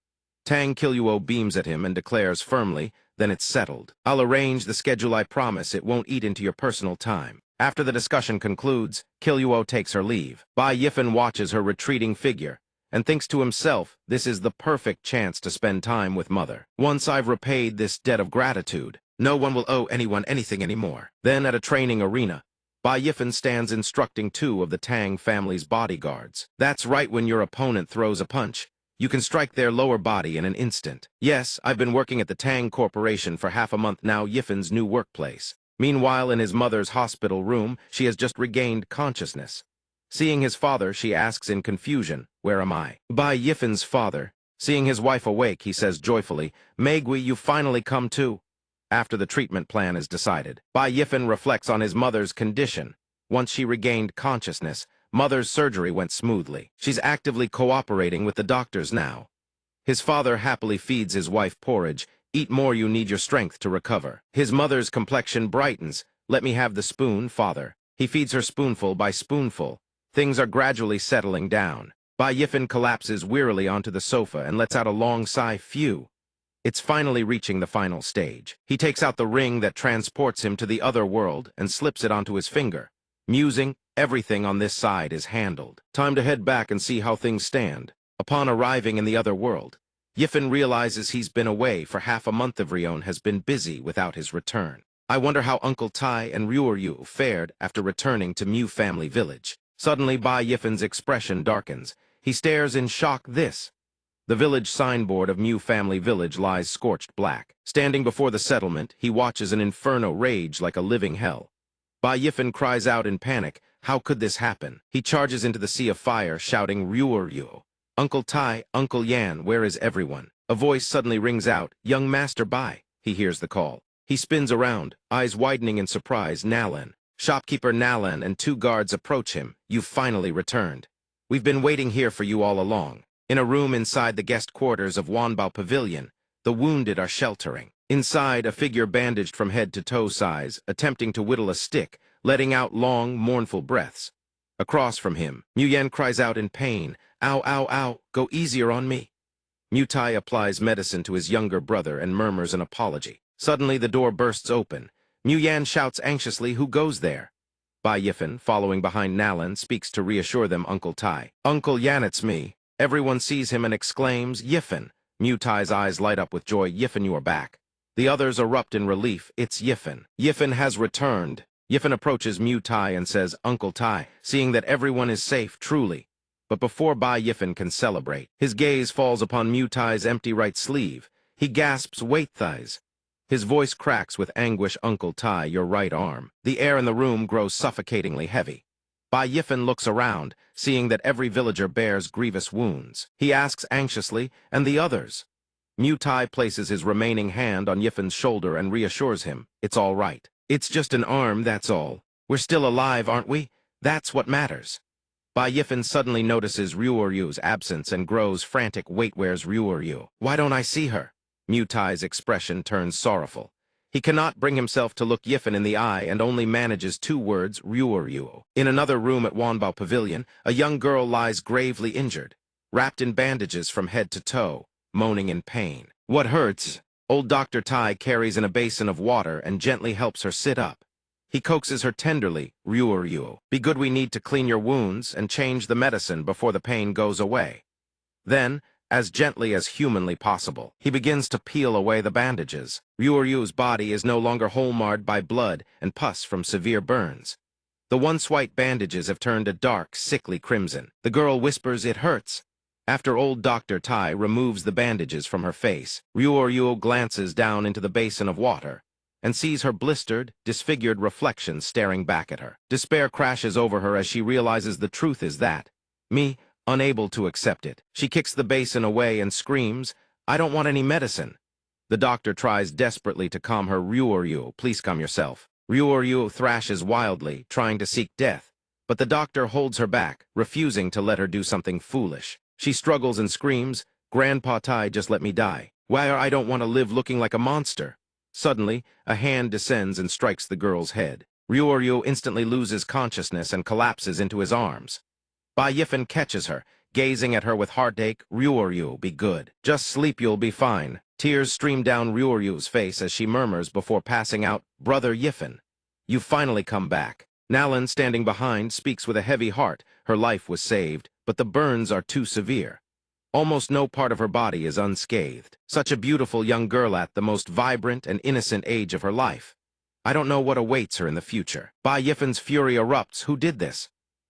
Tang Kiluo beams at him and declares firmly, "Then it's settled. I'll arrange the schedule, I promise it won't eat into your personal time." After the discussion concludes, Kiluo takes her leave. Bai Yifan watches her retreating figure and thinks to himself, this is the perfect chance to spend time with Mother. Once I've repaid this debt of gratitude, no one will owe anyone anything anymore. Then at a training arena, Bai Yifan stands instructing two of the Tang family's bodyguards. That's right, when your opponent throws a punch, you can strike their lower body in an instant. Yes, I've been working at the Tang Corporation for half a month now, Yifan's new workplace. Meanwhile, in his mother's hospital room, she has just regained consciousness. Seeing his father, she asks in confusion, "Where am I?" Bai Yifan's father. Seeing his wife awake, he says joyfully, "Megui, you finally come to." After the treatment plan is decided, Bai Yifan reflects on his mother's condition. Once she regained consciousness, Mother's surgery went smoothly. She's actively cooperating with the doctors now. His father happily feeds his wife porridge. "Eat more, you need your strength to recover." His mother's complexion brightens. "Let me have the spoon, father." He feeds her spoonful by spoonful. Things are gradually settling down. Bai Yifan collapses wearily onto the sofa and lets out a long sigh. Phew. It's finally reaching the final stage. He takes out the ring that transports him to the other world and slips it onto his finger. Musing, everything on this side is handled. Time to head back and see how things stand. Upon arriving in the other world, Yifan realizes he's been away for half a month. Rion has been busy without his return. I wonder how Uncle Tai and Ryuryu fared after returning to Mu family village. Suddenly, Bai Yifan's expression darkens. He stares in shock. The village signboard of Mu family village lies scorched black. Standing before the settlement, he watches an inferno rage like a living hell. Bai Yifan cries out in panic, "How could this happen?" He charges into the sea of fire, shouting, "Ryuryu! Uncle Tai, Uncle Yan, where is everyone?" A voice suddenly rings out, "Young Master Bai." He hears the call. He spins around, eyes widening in surprise. Nalan. Shopkeeper Nalan and two guards approach him. "You've finally returned. We've been waiting here for you all along." In a room inside the guest quarters of Wanbao Pavilion, the wounded are sheltering. Inside, a figure bandaged from head to toe size, attempting to whittle a stick, letting out long, mournful breaths. Across from him, Nguyen cries out in pain, "Ow, ow, ow, go easier on me." Mutai applies medicine to his younger brother and murmurs an apology. Suddenly, the door bursts open. Nguyen shouts anxiously, "Who goes there?" Bai Yifan, following behind Nalan, speaks to reassure them. "Uncle Tai." "Uncle Yan, it's me." Everyone sees him and exclaims, "Yifan." Mutai's eyes light up with joy. "Yifan, you are back." The others erupt in relief. "It's Yifan. Yifan has returned." Yifan approaches Mutai and says, "Uncle Tai," seeing that everyone is safe, truly. But before Bai Yifan can celebrate, his gaze falls upon Mutai's empty right sleeve. He gasps, "Wait, thighs." His voice cracks with anguish. "Uncle Tai, your right arm." The air in the room grows suffocatingly heavy. Bai Yifan looks around, seeing that every villager bears grievous wounds. He asks anxiously, "And the others?" Mutai places his remaining hand on Yifan's shoulder and reassures him, "It's all right. It's just an arm, that's all. We're still alive, aren't we? That's what matters." Bai Yifan suddenly notices Ryuryu's absence and grows frantic. "Wait, where's Ryuryu? Why don't I see her?" Mutai's expression turns sorrowful. He cannot bring himself to look Yifen in the eye and only manages 2 words, Ryuo. In another room at Wanbao Pavilion, a young girl lies gravely injured, wrapped in bandages from head to toe, moaning in pain. What hurts? Old Dr. Tai carries in a basin of water and gently helps her sit up. He coaxes her tenderly, Ryuo. Be good, we need to clean your wounds and change the medicine before the pain goes away. Then, as gently as humanly possible, he begins to peel away the bandages. Ryu's body is no longer hole-marred by blood and pus from severe burns. The once white bandages have turned a dark, sickly crimson. The girl whispers it hurts. After old Dr. Tai removes the bandages from her face, Ryu glances down into the basin of water and sees her blistered, disfigured reflection staring back at her. Despair crashes over her as she realizes the truth is that, unable to accept it. She kicks the basin away and screams, I don't want any medicine. The doctor tries desperately to calm her. Ryu, please calm yourself. Ryu thrashes wildly, trying to seek death, but the doctor holds her back, refusing to let her do something foolish. She struggles and screams, Grandpa Tai, just let me die. Why, I don't want to live looking like a monster. Suddenly, a hand descends and strikes the girl's head. Ryu instantly loses consciousness and collapses into his arms. Bai Yifen catches her, gazing at her with heartache. Ryu, be good. Just sleep, you'll be fine. Tears stream down Ryu's face as she murmurs before passing out, Brother Yifen, you've finally come back. Nalan, standing behind, speaks with a heavy heart. Her life was saved, but the burns are too severe. Almost no part of her body is unscathed. Such a beautiful young girl at the most vibrant and innocent age of her life. I don't know what awaits her in the future. Bai Yifen's fury erupts. Who did this?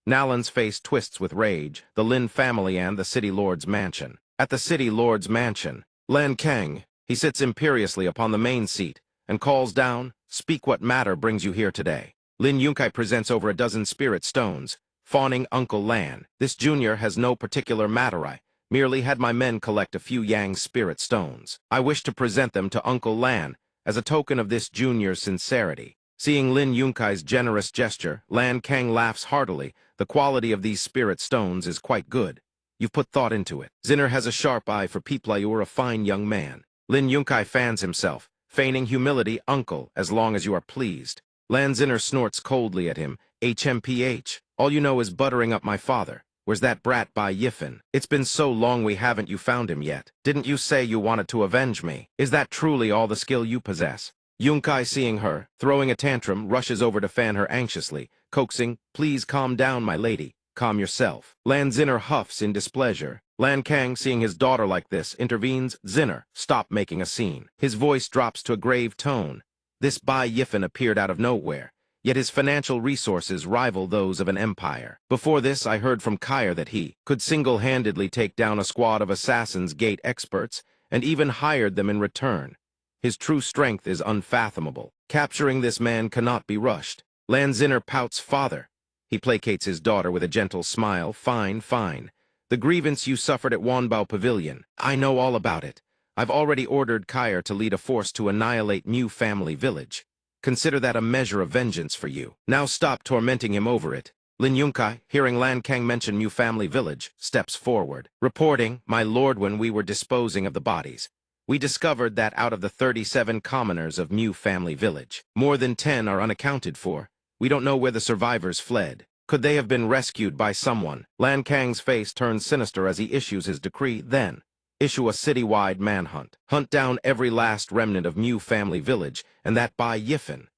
Nalan's face twists with rage. The Lin family and the City Lord's mansion. At the City Lord's mansion, Lan Kang, he sits imperiously upon the main seat and calls down, Speak, what matter brings you here today? Lin Yunkai presents over a dozen spirit stones, fawning Uncle Lan. This junior has no particular matter. I merely had my men collect a few Yang spirit stones. I wish to present them to Uncle Lan as a token of this junior's sincerity. Seeing Lin Yunkai's generous gesture, Lan Kang laughs heartily. The quality of these spirit stones is quite good. You've put thought into it. Zinner has a sharp eye for people. You are a fine young man. Lin Yunkai fans himself, feigning humility. Uncle, as long as you are pleased. Lan Zinner snorts coldly at him. HMPH, all you know is buttering up my father. Where's that brat Bai Yifen? It's been so long we haven't you found him yet. Didn't you say you wanted to avenge me? Is that truly all the skill you possess? Yunkai, seeing her, throwing a tantrum, rushes over to fan her anxiously, coaxing, Please calm down, my lady. Calm yourself. Lan Zinner huffs in displeasure. Lan Kang, seeing his daughter like this, intervenes. Zinner, stop making a scene. His voice drops to a grave tone. This Bai Yifen appeared out of nowhere, yet his financial resources rival those of an empire. Before this, I heard from Kyer that he could single-handedly take down a squad of Assassin's Gate experts, and even hired them in return. His true strength is unfathomable. Capturing this man cannot be rushed. Lan Zinner pouts. Father. He placates his daughter with a gentle smile. Fine, fine. The grievance you suffered at Wanbao Pavilion. I know all about it. I've already ordered Kyer to lead a force to annihilate Mu Family Village. Consider that a measure of vengeance for you. Now stop tormenting him over it. Lin Yunkai, hearing Lan Kang mention Mu Family Village, steps forward, reporting, My lord, when we were disposing of the bodies, we discovered that out of the 37 commoners of Mu Family Village, more than 10 are unaccounted for. We don't know where the survivors fled. Could they have been rescued by someone? Lan Kang's face turns sinister as he issues his decree. Then, issue a citywide manhunt. Hunt down every last remnant of Mu Family Village, and that Bai Yifen.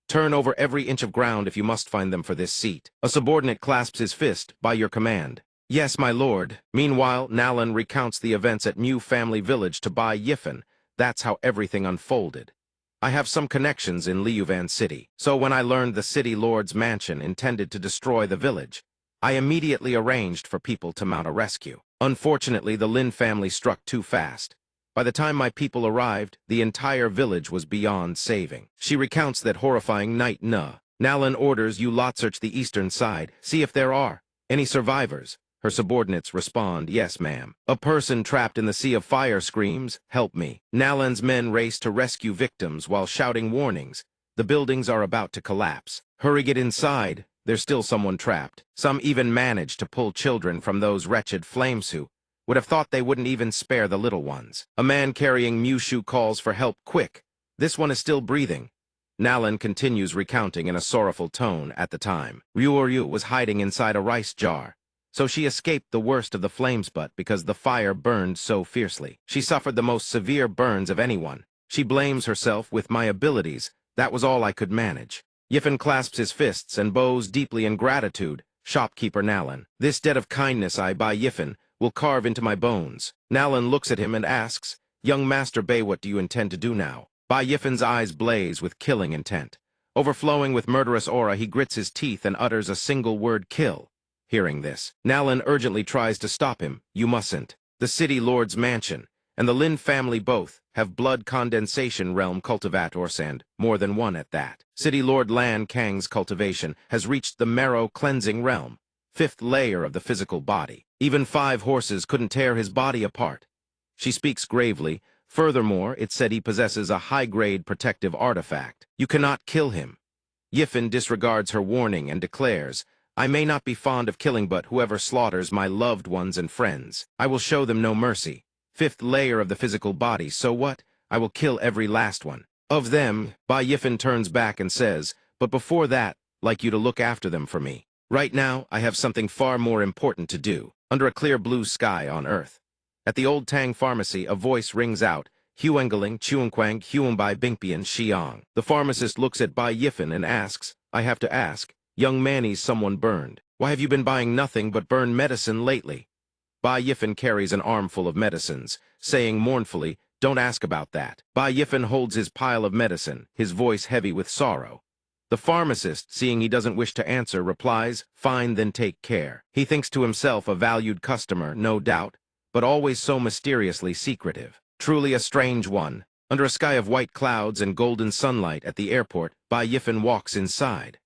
Turn over every inch of ground if you must find them for this seat. A subordinate clasps his fist. By your command. Yes, my lord. Meanwhile, Nalan recounts the events at Mu Family Village to Bai Yifen. That's how everything unfolded. I have some connections in Liuvan City, so when I learned the City Lord's mansion intended to destroy the village, I immediately arranged for people to mount a rescue. Unfortunately, the Lin family struck too fast. By the time my people arrived, the entire village was beyond saving. She recounts that horrifying night. Nalan orders you lot search the eastern side, see if there are any survivors. Her subordinates respond, Yes, ma'am. A person trapped in the sea of fire screams, Help me. Nalan's men race to rescue victims while shouting warnings. The buildings are about to collapse. Hurry, get inside. There's still someone trapped. Some even manage to pull children from those wretched flames who would have thought they wouldn't even spare the little ones. A man carrying Mushu calls for help. Quick. This one is still breathing. Nalan continues recounting in a sorrowful tone at the time. Ryu was hiding inside a rice jar, so she escaped the worst of the flames, but because the fire burned so fiercely, she suffered the most severe burns of anyone. She blames herself. With my abilities, that was all I could manage. Yifen clasps his fists and bows deeply in gratitude. Shopkeeper Nalan. This debt of kindness I, by Yifen, will carve into my bones. Nalan looks at him and asks, Young Master Bei, what do you intend to do now? Bai Yifen's eyes blaze with killing intent. Overflowing with murderous aura, he grits his teeth and utters a single word, kill. Hearing this, Nalan urgently tries to stop him. You mustn't. The city lord's mansion and the Lin family both have blood condensation realm cultivators, and more than one at that. City Lord Lan Kang's cultivation has reached the marrow cleansing realm, 5th layer of the physical body. Even 5 horses couldn't tear his body apart. She speaks gravely. Furthermore, it said he possesses a high-grade protective artifact. You cannot kill him. Yifen disregards her warning and declares, I may not be fond of killing, but whoever slaughters my loved ones and friends, I will show them no mercy. 5th layer of the physical body, so what? I will kill every last one of them. Bai Yifen turns back and says, but before that, like you to look after them for me. Right now, I have something far more important to do, under a clear blue sky on Earth. At the Old Tang Pharmacy, a voice rings out, Huengeling, Chuanquang, Huenbai Bingpian, Xiang. The pharmacist looks at Bai Yifen and asks, I have to ask, young manny's someone burned. Why have you been buying nothing but burned medicine lately? Bai Yifen carries an armful of medicines, saying mournfully, don't ask about that. Bai Yifen holds his pile of medicine, his voice heavy with sorrow. The pharmacist, seeing he doesn't wish to answer, replies, fine, then take care. He thinks to himself, a valued customer, no doubt, but always so mysteriously secretive. Truly a strange one. Under a sky of white clouds and golden sunlight at the airport, Bai Yifen walks inside.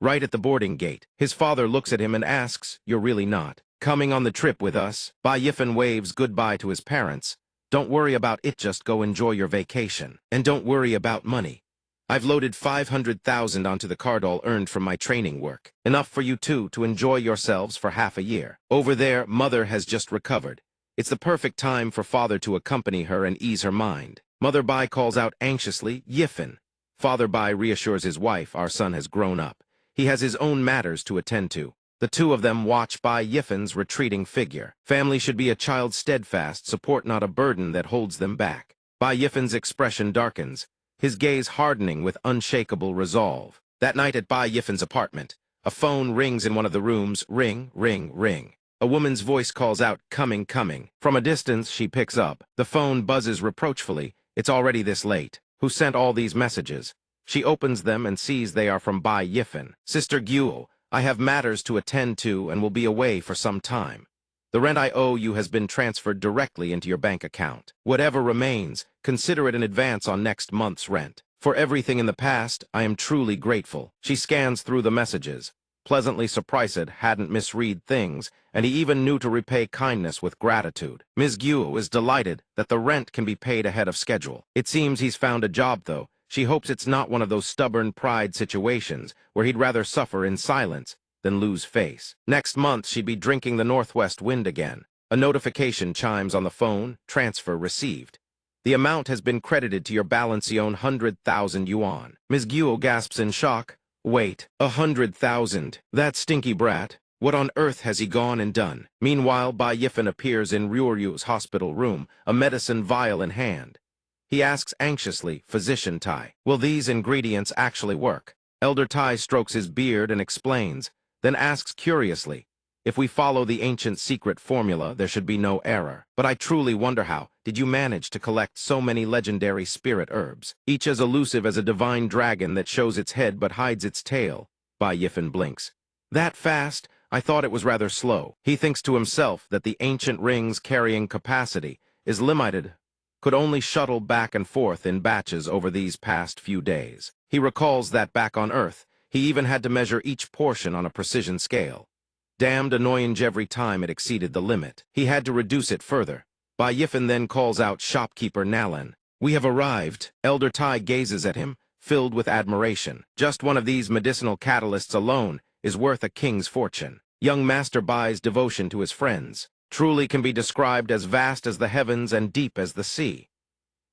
Right at the boarding gate, his father looks at him and asks, you're really not coming on the trip with us? Bai Yifen waves goodbye to his parents. Don't worry about it, just go enjoy your vacation. And don't worry about money. I've loaded 500,000 onto the cardall earned from my training work. Enough for you two to enjoy yourselves for half a year. Over there, mother has just recovered. It's the perfect time for father to accompany her and ease her mind. Mother Bai calls out anxiously, Yifen. Father Bai reassures his wife, our son has grown up. He has his own matters to attend to. The two of them watch Bai Yifen's retreating figure. Family should be a child's steadfast support, not a burden that holds them back. Bai Yifen's expression darkens, his gaze hardening with unshakable resolve. That night at Bai Yifen's apartment, a phone rings in one of the rooms. Ring, ring, ring. A woman's voice calls out, coming, coming. From a distance, she picks up. The phone buzzes reproachfully. It's already this late. Who sent all these messages? She opens them and sees they are from Bai Yifen. Sister Guo, I have matters to attend to and will be away for some time. The rent I owe you has been transferred directly into your bank account. Whatever remains, consider it an advance on next month's rent. For everything in the past, I am truly grateful. She scans through the messages. Pleasantly surprised hadn't misread things, and he even knew to repay kindness with gratitude. Ms. Guo is delighted that the rent can be paid ahead of schedule. It seems he's found a job, though. She hopes it's not one of those stubborn pride situations where he'd rather suffer in silence than lose face. Next month, she'd be drinking the northwest wind again. A notification chimes on the phone, transfer received. The amount has been credited to your Balancion 100,000 yuan. Ms. Guo gasps in shock. Wait, 100,000? That stinky brat? What on earth has he gone and done? Meanwhile, Bai Yifen appears in Ryuryu's hospital room, a medicine vial in hand. He asks anxiously, Physician Tai, will these ingredients actually work? Elder Tai strokes his beard and explains, then asks curiously, if we follow the ancient secret formula, there should be no error. But I truly wonder how did you manage to collect so many legendary spirit herbs, each as elusive as a divine dragon that shows its head but hides its tail? Bai Yifen blinks. That fast? I thought it was rather slow. He thinks to himself that the ancient ring's carrying capacity is limited, could only shuttle back and forth in batches over these past few days. He recalls that back on Earth, he even had to measure each portion on a precision scale. Damned annoying every time it exceeded the limit. He had to reduce it further. Bai Yifen then calls out shopkeeper Nalan. We have arrived. Elder Tai gazes at him, filled with admiration. Just one of these medicinal catalysts alone is worth a king's fortune. Young Master Bai's devotion to his friends truly can be described as vast as the heavens and deep as the sea.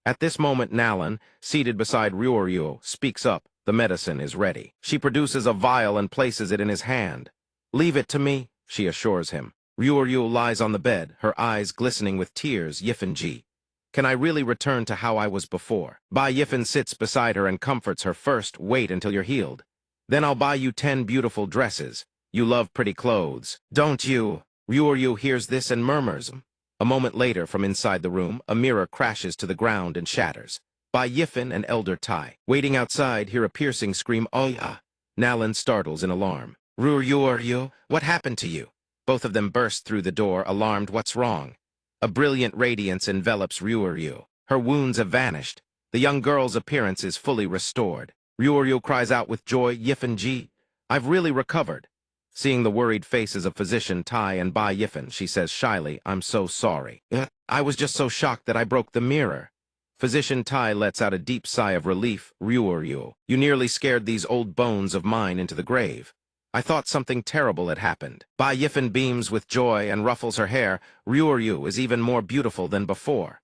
At this moment, Nalan, seated beside Ryuryu, speaks up. The medicine is ready. She produces a vial and places it in his hand. "Leave it to me," she assures him. Ryuryu lies on the bed, her eyes glistening with tears. "Yifenji, can I really return to how I was before?" Bai Yifen sits beside her and comforts her. "First, wait until you're healed. Then I'll buy you 10 beautiful dresses. You love pretty clothes, don't you?" Ryuryu hears this and murmurs. A moment later, from inside the room, a mirror crashes to the ground and shatters. Bai Yifen and Elder Tai, waiting outside, hear a piercing scream. "Oh yeah!" Nalan startles in alarm. "Ryuryu, what happened to you?" Both of them burst through the door, alarmed. "What's wrong?" A brilliant radiance envelops Ryuryu. Her wounds have vanished. The young girl's appearance is fully restored. Ryuryu cries out with joy, "Yifenji, I've really recovered." Seeing the worried faces of Physician Tai and Bai Yifen, she says shyly, "I'm so sorry. I was just so shocked that I broke the mirror." Physician Tai lets out a deep sigh of relief. "Ryuryu, you nearly scared these old bones of mine into the grave. I thought something terrible had happened." Bai Yifen beams with joy and ruffles her hair. "Ryuryu is even more beautiful than before."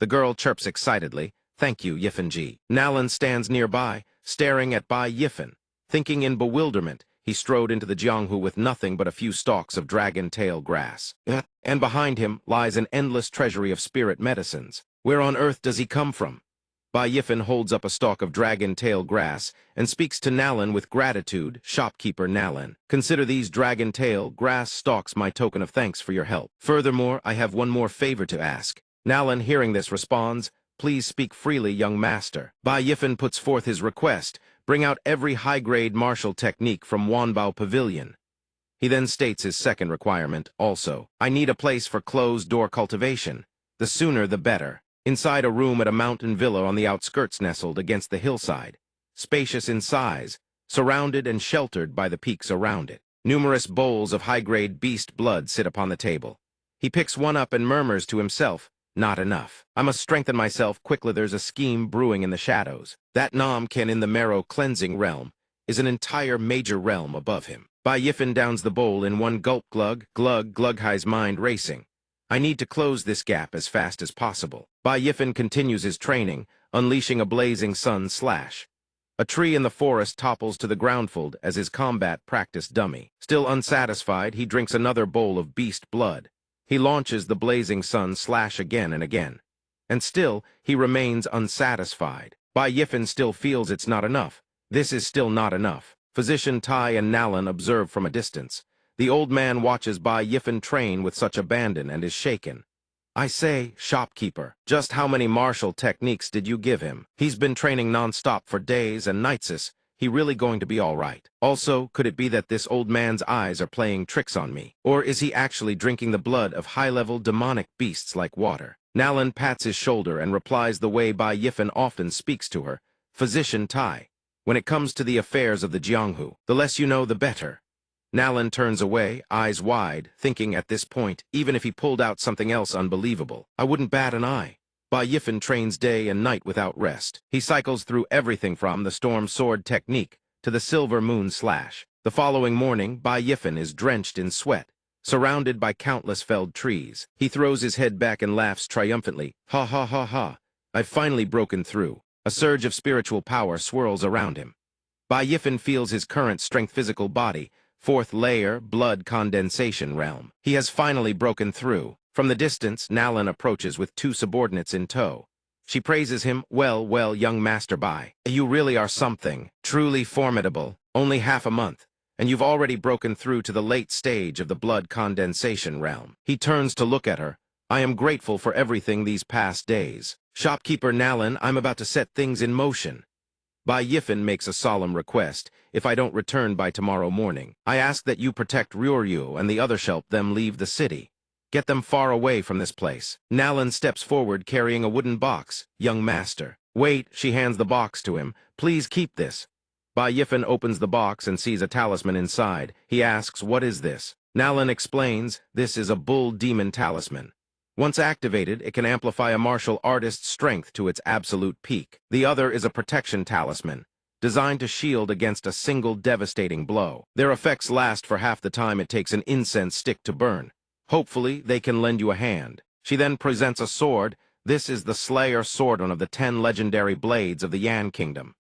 The girl chirps excitedly, "Thank you, Yifenji." Nalan stands nearby, staring at Bai Yifen. Thinking in bewilderment, he strode into the Jianghu with nothing but a few stalks of dragon-tail grass. And behind him lies an endless treasury of spirit medicines. Where on earth does he come from? Bai Yifen holds up a stalk of dragon-tail grass and speaks to Nalan with gratitude. "Shopkeeper Nalan, consider these dragon-tail grass stalks my token of thanks for your help. Furthermore, I have one more favor to ask." Nalan, hearing this, responds, "Please speak freely, young master." Bai Yifen puts forth his request. "Bring out every high-grade martial technique from Wanbao Pavilion." He then states his second requirement, also, "I need a place for closed-door cultivation. The sooner the better." Inside a room at a mountain villa on the outskirts nestled against the hillside, spacious in size, surrounded and sheltered by the peaks around it. Numerous bowls of high-grade beast blood sit upon the table. He picks one up and murmurs to himself, "Not enough. I must strengthen myself quickly. There's a scheme brewing in the shadows." That Namken in the marrow cleansing realm is an entire major realm above him. Bai Yifen downs the bowl in one gulp. Glug, glug, Glughai's mind racing. "I need to close this gap as fast as possible." Bai Yifen continues his training, unleashing a blazing sun slash. A tree in the forest topples to the groundfold as his combat practice dummy. Still unsatisfied, he drinks another bowl of beast blood. He launches the blazing sun slash again and again. And still, he remains unsatisfied. Bai Yifen still feels it's not enough. This is still not enough. Physician Tai and Nalan observe from a distance. The old man watches Bai Yifen train with such abandon and is shaken. "I say, shopkeeper, just how many martial techniques did you give him? He's been training non-stop for days and nights. Is he really going to be all right? Also, could it be that this old man's eyes are playing tricks on me? Or is he actually drinking the blood of high-level demonic beasts like water?" Nalan pats his shoulder and replies the way Bai Yifen often speaks to her, "Physician Tai, when it comes to the affairs of the Jianghu, the less you know, the better." Nalan turns away, eyes wide, thinking at this point, even if he pulled out something else unbelievable, I wouldn't bat an eye. Bai Yifen trains day and night without rest. He cycles through everything from the storm sword technique to the silver moon slash. The following morning, Bai Yifen is drenched in sweat, surrounded by countless felled trees. He throws his head back and laughs triumphantly. "Ha ha ha ha, I've finally broken through." A surge of spiritual power swirls around him. Bai Yifen feels his current strength physical body, fourth layer, blood condensation realm. He has finally broken through. From the distance, Nalan approaches with 2 subordinates in tow. She praises him, "Well, well, young Master Bai, you really are something. Truly formidable. Only half a month, and you've already broken through to the late stage of the blood condensation realm." He turns to look at her. "I am grateful for everything these past days. Shopkeeper Nalan, I'm about to set things in motion." Bai Yifen makes a solemn request. "If I don't return by tomorrow morning, I ask that you protect Ryuryu and the other help them leave the city. Get them far away from this place." Nalan steps forward carrying a wooden box. "Young master." "Wait," she hands the box to him. "Please keep this." Bai Yifen opens the box and sees a talisman inside. He asks, "What is this?" Nalan explains, "This is a bull demon talisman. Once activated, it can amplify a martial artist's strength to its absolute peak. The other is a protection talisman, designed to shield against a single devastating blow. Their effects last for half the time it takes an incense stick to burn. Hopefully, they can lend you a hand." She then presents a sword, This is the Slayer sword, one of the 10 legendary blades of the Yan Kingdom.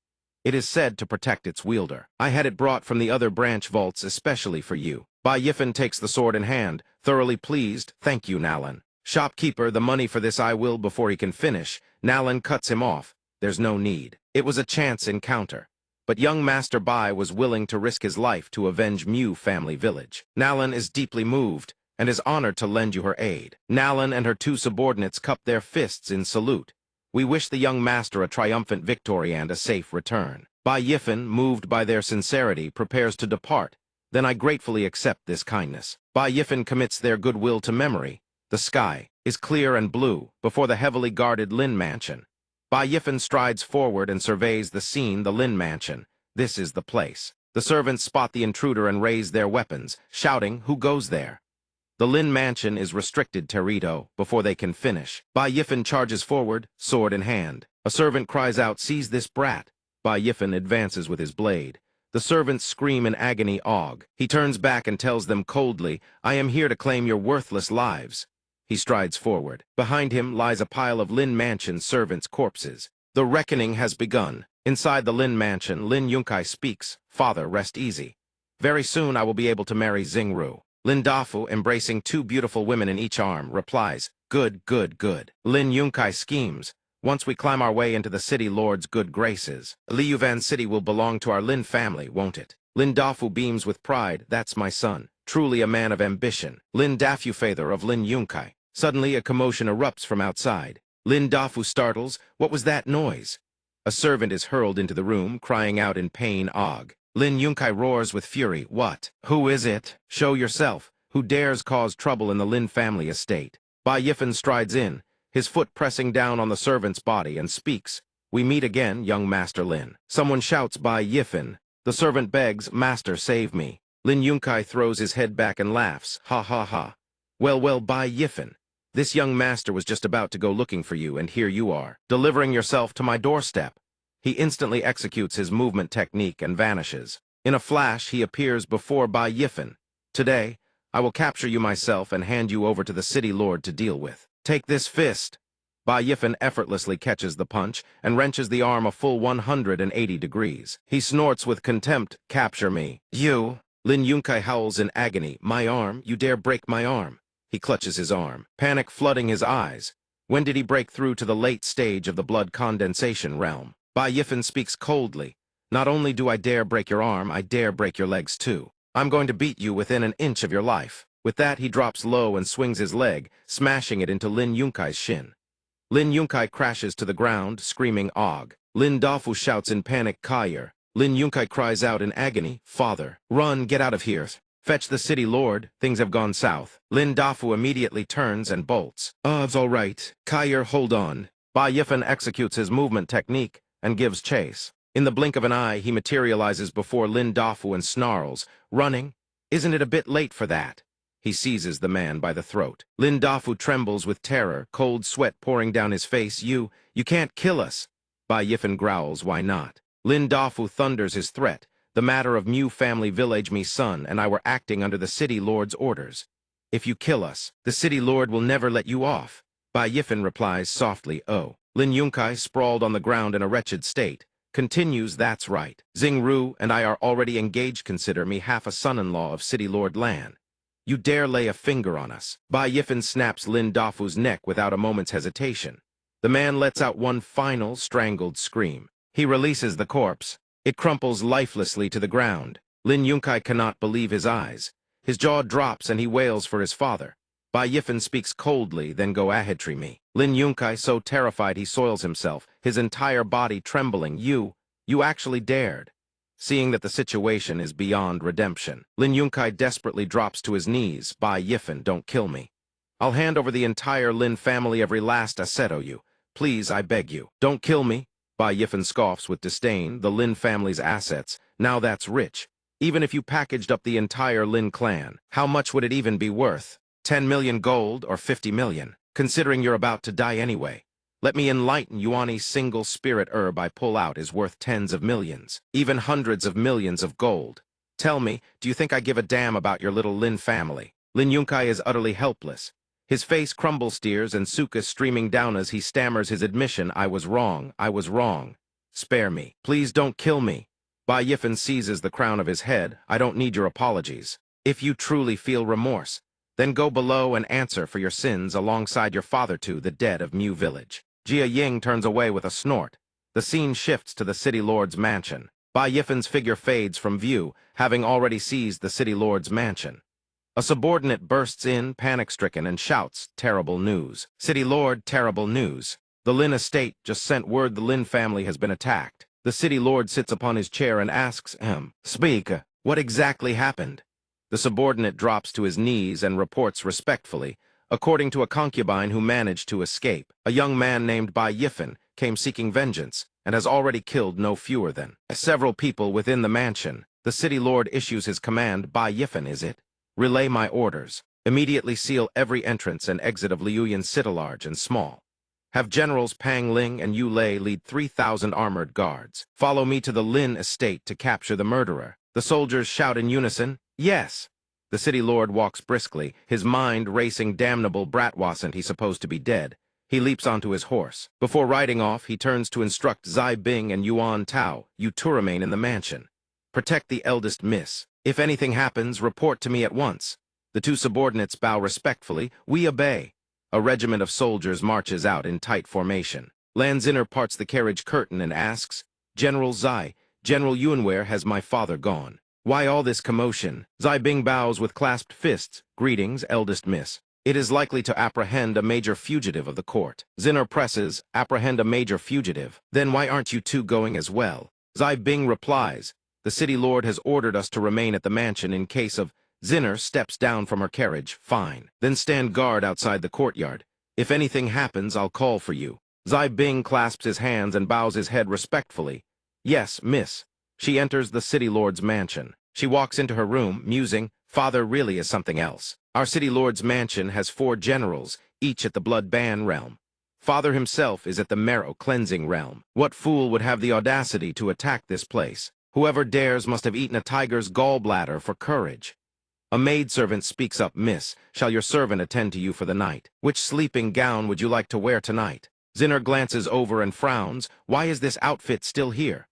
It is said to protect its wielder. I had it brought from the other branch vaults especially for you. Bai Yifen takes the sword in hand, thoroughly pleased. Thank you, Nalan. Shopkeeper, the money for this I will before he can finish. Nalan cuts him off. There's no need. It was a chance encounter. But young Master Bai was willing to risk his life to avenge Mu family village. Nalan is deeply moved and is honored to lend you her aid. Nalan and her 2 subordinates cup their fists in salute. We wish the young master a triumphant victory and a safe return. Bai Yifen, moved by their sincerity, prepares to depart. Then I gratefully accept this kindness. Bai Yifen commits their goodwill to memory. The sky is clear and blue before the heavily guarded Lin Mansion. Bai Yifen strides forward and surveys the scene, the Lin Mansion. This is the place. The servants spot the intruder and raise their weapons, shouting, "Who goes there?" The Lin Mansion is restricted territory before they can finish. Bai Yifen charges forward, sword in hand. A servant cries out, "Seize this brat!" Bai Yifen advances with his blade. The servants scream in agony, "Og!" He turns back and tells them coldly, "I am here to claim your worthless lives." He strides forward. Behind him lies a pile of Lin Mansion servants' corpses. The reckoning has begun. Inside the Lin Mansion, Lin Yunkai speaks, "Father, rest easy. Very soon I will be able to marry Xingru." Lin Dafu, embracing 2 beautiful women in each arm, replies, "Good, good, good." Lin Yunkai schemes, "Once we climb our way into the city lord's good graces, Liyuvan City will belong to our Lin family, won't it?" Lin Dafu beams with pride, "That's my son, truly a man of ambition." Lin Dafu, father of Lin Yunkai. Suddenly a commotion erupts from outside. Lin Dafu startles, "What was that noise?" A servant is hurled into the room, crying out in pain, "Og!" Lin Yunkai roars with fury, "What? Who is it? Show yourself. Who dares cause trouble in the Lin family estate?" Bai Yifen strides in, his foot pressing down on the servant's body, and speaks, "We meet again, young Master Lin." Someone shouts, "Bai Yifen." The servant begs, "Master, save me." Lin Yunkai throws his head back and laughs, "Ha ha ha. Well, well, Bai Yifen. This young master was just about to go looking for you, and here you are, delivering yourself to my doorstep." He instantly executes his movement technique and vanishes. In a flash, he appears before Bai Yifen. "Today, I will capture you myself and hand you over to the city lord to deal with. Take this fist." Bai Yifen effortlessly catches the punch and wrenches the arm a full 180 degrees. He snorts with contempt, "Capture me. You!" Lin Yunkai howls in agony, "My arm? You dare break my arm?" He clutches his arm, panic flooding his eyes. When did he break through to the late stage of the blood condensation realm? Bai Yifen speaks coldly, "Not only do I dare break your arm, I dare break your legs too. I'm going to beat you within an inch of your life." With that, he drops low and swings his leg, smashing it into Lin Yunkai's shin. Lin Yunkai crashes to the ground, screaming, "Og!" Lin Dafu shouts in panic, "Kayer." Lin Yunkai cries out in agony, "Father, run, get out of here. Fetch the city lord, things have gone south." Lin Dafu immediately turns and bolts. "It's all right. Kayer, hold on." Bai Yifen executes his movement technique and gives chase. In the blink of an eye, he materializes before Lin Dafu and snarls, "Running? Isn't it a bit late for that?" He seizes the man by the throat. Lin Dafu trembles with terror, cold sweat pouring down his face. You can't kill us." Bai Yifen growls, "Why not?" Lin Dafu thunders his threat. "The matter of Mu family village, me son, and I were acting under the city lord's orders. If you kill us, the city lord will never let you off." Bai Yifen replies softly, "Oh." Lin Yunkai, sprawled on the ground in a wretched state, continues, "That's right. Xingru and I are already engaged. Consider me half a son-in-law of city lord Lan. You dare lay a finger on us." Bai Yifen snaps Lin Dafu's neck without a moment's hesitation. The man lets out one final, strangled scream. He releases the corpse. It crumples lifelessly to the ground. Lin Yunkai cannot believe his eyes. His jaw drops and he wails for his father. Bai Yifen speaks coldly, "Then go ahitri me." Lin Yunkai, so terrified he soils himself, his entire body trembling. You actually dared." Seeing that the situation is beyond redemption, Lin Yunkai desperately drops to his knees. "Bai Yifen, don't kill me. I'll hand over the entire Lin family, every last asset of you. Please, I beg you. Don't kill me." Bai Yifen scoffs with disdain. "The Lin family's assets, now that's rich. Even if you packaged up the entire Lin clan, how much would it even be worth? 10 million gold or 50 million? Considering you're about to die anyway. Let me enlighten you, any single spirit herb I pull out is worth tens of millions, even hundreds of millions of gold. Tell me, do you think I give a damn about your little Lin family?" Lin Yunkai is utterly helpless. His face crumbles tears and Suka streaming down as he stammers his admission, I was wrong, I was wrong. Spare me. Please don't kill me. Bai Yifen seizes the crown of his head. I don't need your apologies. If you truly feel remorse, then go below and answer for your sins alongside your father to the dead of Mu Village. Jia Ying turns away with a snort. The scene shifts to the city lord's mansion. Bai Yifen's figure fades from view, having already seized the city lord's mansion. A subordinate bursts in, panic-stricken, and shouts, terrible news. City lord, terrible news. The Lin estate just sent word the Lin family has been attacked. The city lord sits upon his chair and asks him, Speak, what exactly happened? The subordinate drops to his knees and reports respectfully, according to a concubine who managed to escape. A young man named Bai Yifen came seeking vengeance and has already killed no fewer than several people within the mansion. The city lord issues his command, Bai Yifen, is it? Relay my orders. Immediately seal every entrance and exit of Liuyan City, large and small. Have Generals Pang Ling and Yu Lei lead 3,000 armored guards. Follow me to the Lin estate to capture the murderer. The soldiers shout in unison, Yes. The city lord walks briskly, his mind racing. Damnable brat, wasn't he supposed to be dead? He leaps onto his horse. Before riding off, he turns to instruct Zai Bing and Yuan Tao, you two remain in the mansion. Protect the eldest miss. If anything happens, report to me at once. The two subordinates bow respectfully. We obey. A regiment of soldiers marches out in tight formation. Lan Zinner parts the carriage curtain and asks, General Zai, General Yunware, has my father gone? Why all this commotion? Zai Bing bows with clasped fists. Greetings, eldest miss. It is likely to apprehend a major fugitive of the court. Zinner presses, apprehend a major fugitive. Then why aren't you two going as well? Zai Bing replies, the city lord has ordered us to remain at the mansion in case of... Zinner steps down from her carriage. Fine. Then stand guard outside the courtyard. If anything happens, I'll call for you. Zai Bing clasps his hands and bows his head respectfully. Yes, miss. She enters the city lord's mansion. She walks into her room, musing, Father really is something else. Our city lord's mansion has 4 generals, each at the blood ban realm. Father himself is at the marrow cleansing realm. What fool would have the audacity to attack this place? Whoever dares must have eaten a tiger's gallbladder for courage. A maidservant speaks up, Miss, shall your servant attend to you for the night? Which sleeping gown would you like to wear tonight? Zinner glances over and frowns. Why is this outfit still here?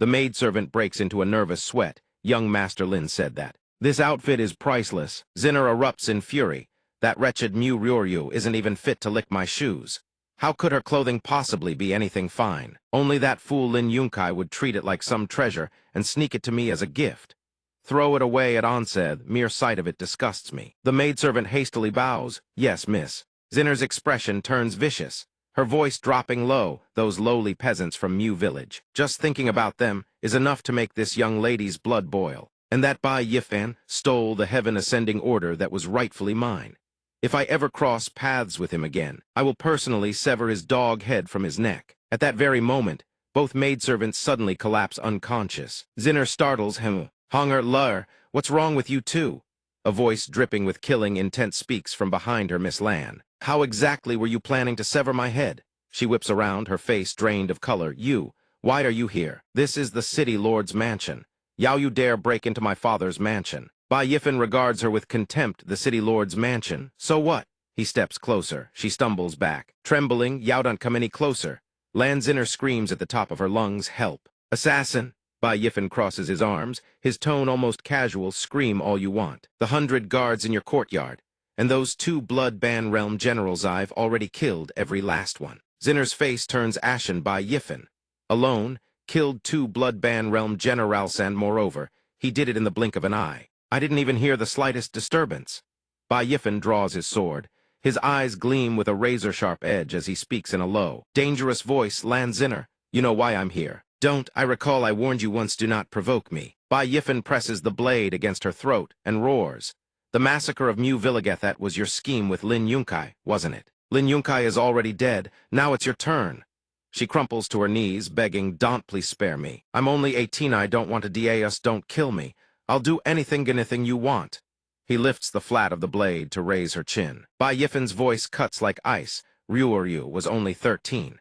The maidservant breaks into a nervous sweat. Young Master Lin said that. This outfit is priceless. Zinner erupts in fury. That wretched Mu Ryoryu isn't even fit to lick my shoes. How could her clothing possibly be anything fine? Only that fool Lin Yunkai would treat it like some treasure and sneak it to me as a gift. Throw it away at onset, mere sight of it disgusts me. The maidservant hastily bows. Yes, miss. Zinner's expression turns vicious. Her voice dropping low, those lowly peasants from Mu Village. Just thinking about them is enough to make this young lady's blood boil. And that Bai Yifen stole the heaven-ascending order that was rightfully mine. If I ever cross paths with him again, I will personally sever his dog head from his neck. At that very moment, both maidservants suddenly collapse unconscious. Zinner startles him. Honger Lur, what's wrong with you two? A voice dripping with killing intent speaks from behind her, Miss Lan. How exactly were you planning to sever my head? She whips around, her face drained of color. You, why are you here? This is the city lord's mansion. How you dare break into my father's mansion? Bai Yifen regards her with contempt. The city lord's mansion. So what? He steps closer. She stumbles back. Trembling, Yao don't come any closer. Lan Zinner screams at the top of her lungs, help. Assassin! Bai Yifen crosses his arms, his tone almost casual, scream all you want. The 100 guards in your courtyard. And those 2 blood ban realm generals, I've already killed every last one. Zinner's face turns ashen. Bai Yifen. Alone, killed 2 blood ban realm generals, and moreover, he did it in the blink of an eye. I didn't even hear the slightest disturbance. Bai Yifen draws his sword. His eyes gleam with a razor-sharp edge as he speaks in a low, dangerous voice. Lan Zinner, you know why I'm here. Don't, I recall I warned you once, do not provoke me. Bai Yifen presses the blade against her throat and roars. The massacre of Mu Villagethat was your scheme with Lin Yunkai, wasn't it? Lin Yunkai is already dead. Now it's your turn. She crumples to her knees, begging, don't please spare me. I'm only 18, I don't want to DA us, don't kill me. I'll do anything you want. He lifts the flat of the blade to raise her chin. Bai Yifen's voice cuts like ice. Ryoryu was only 13.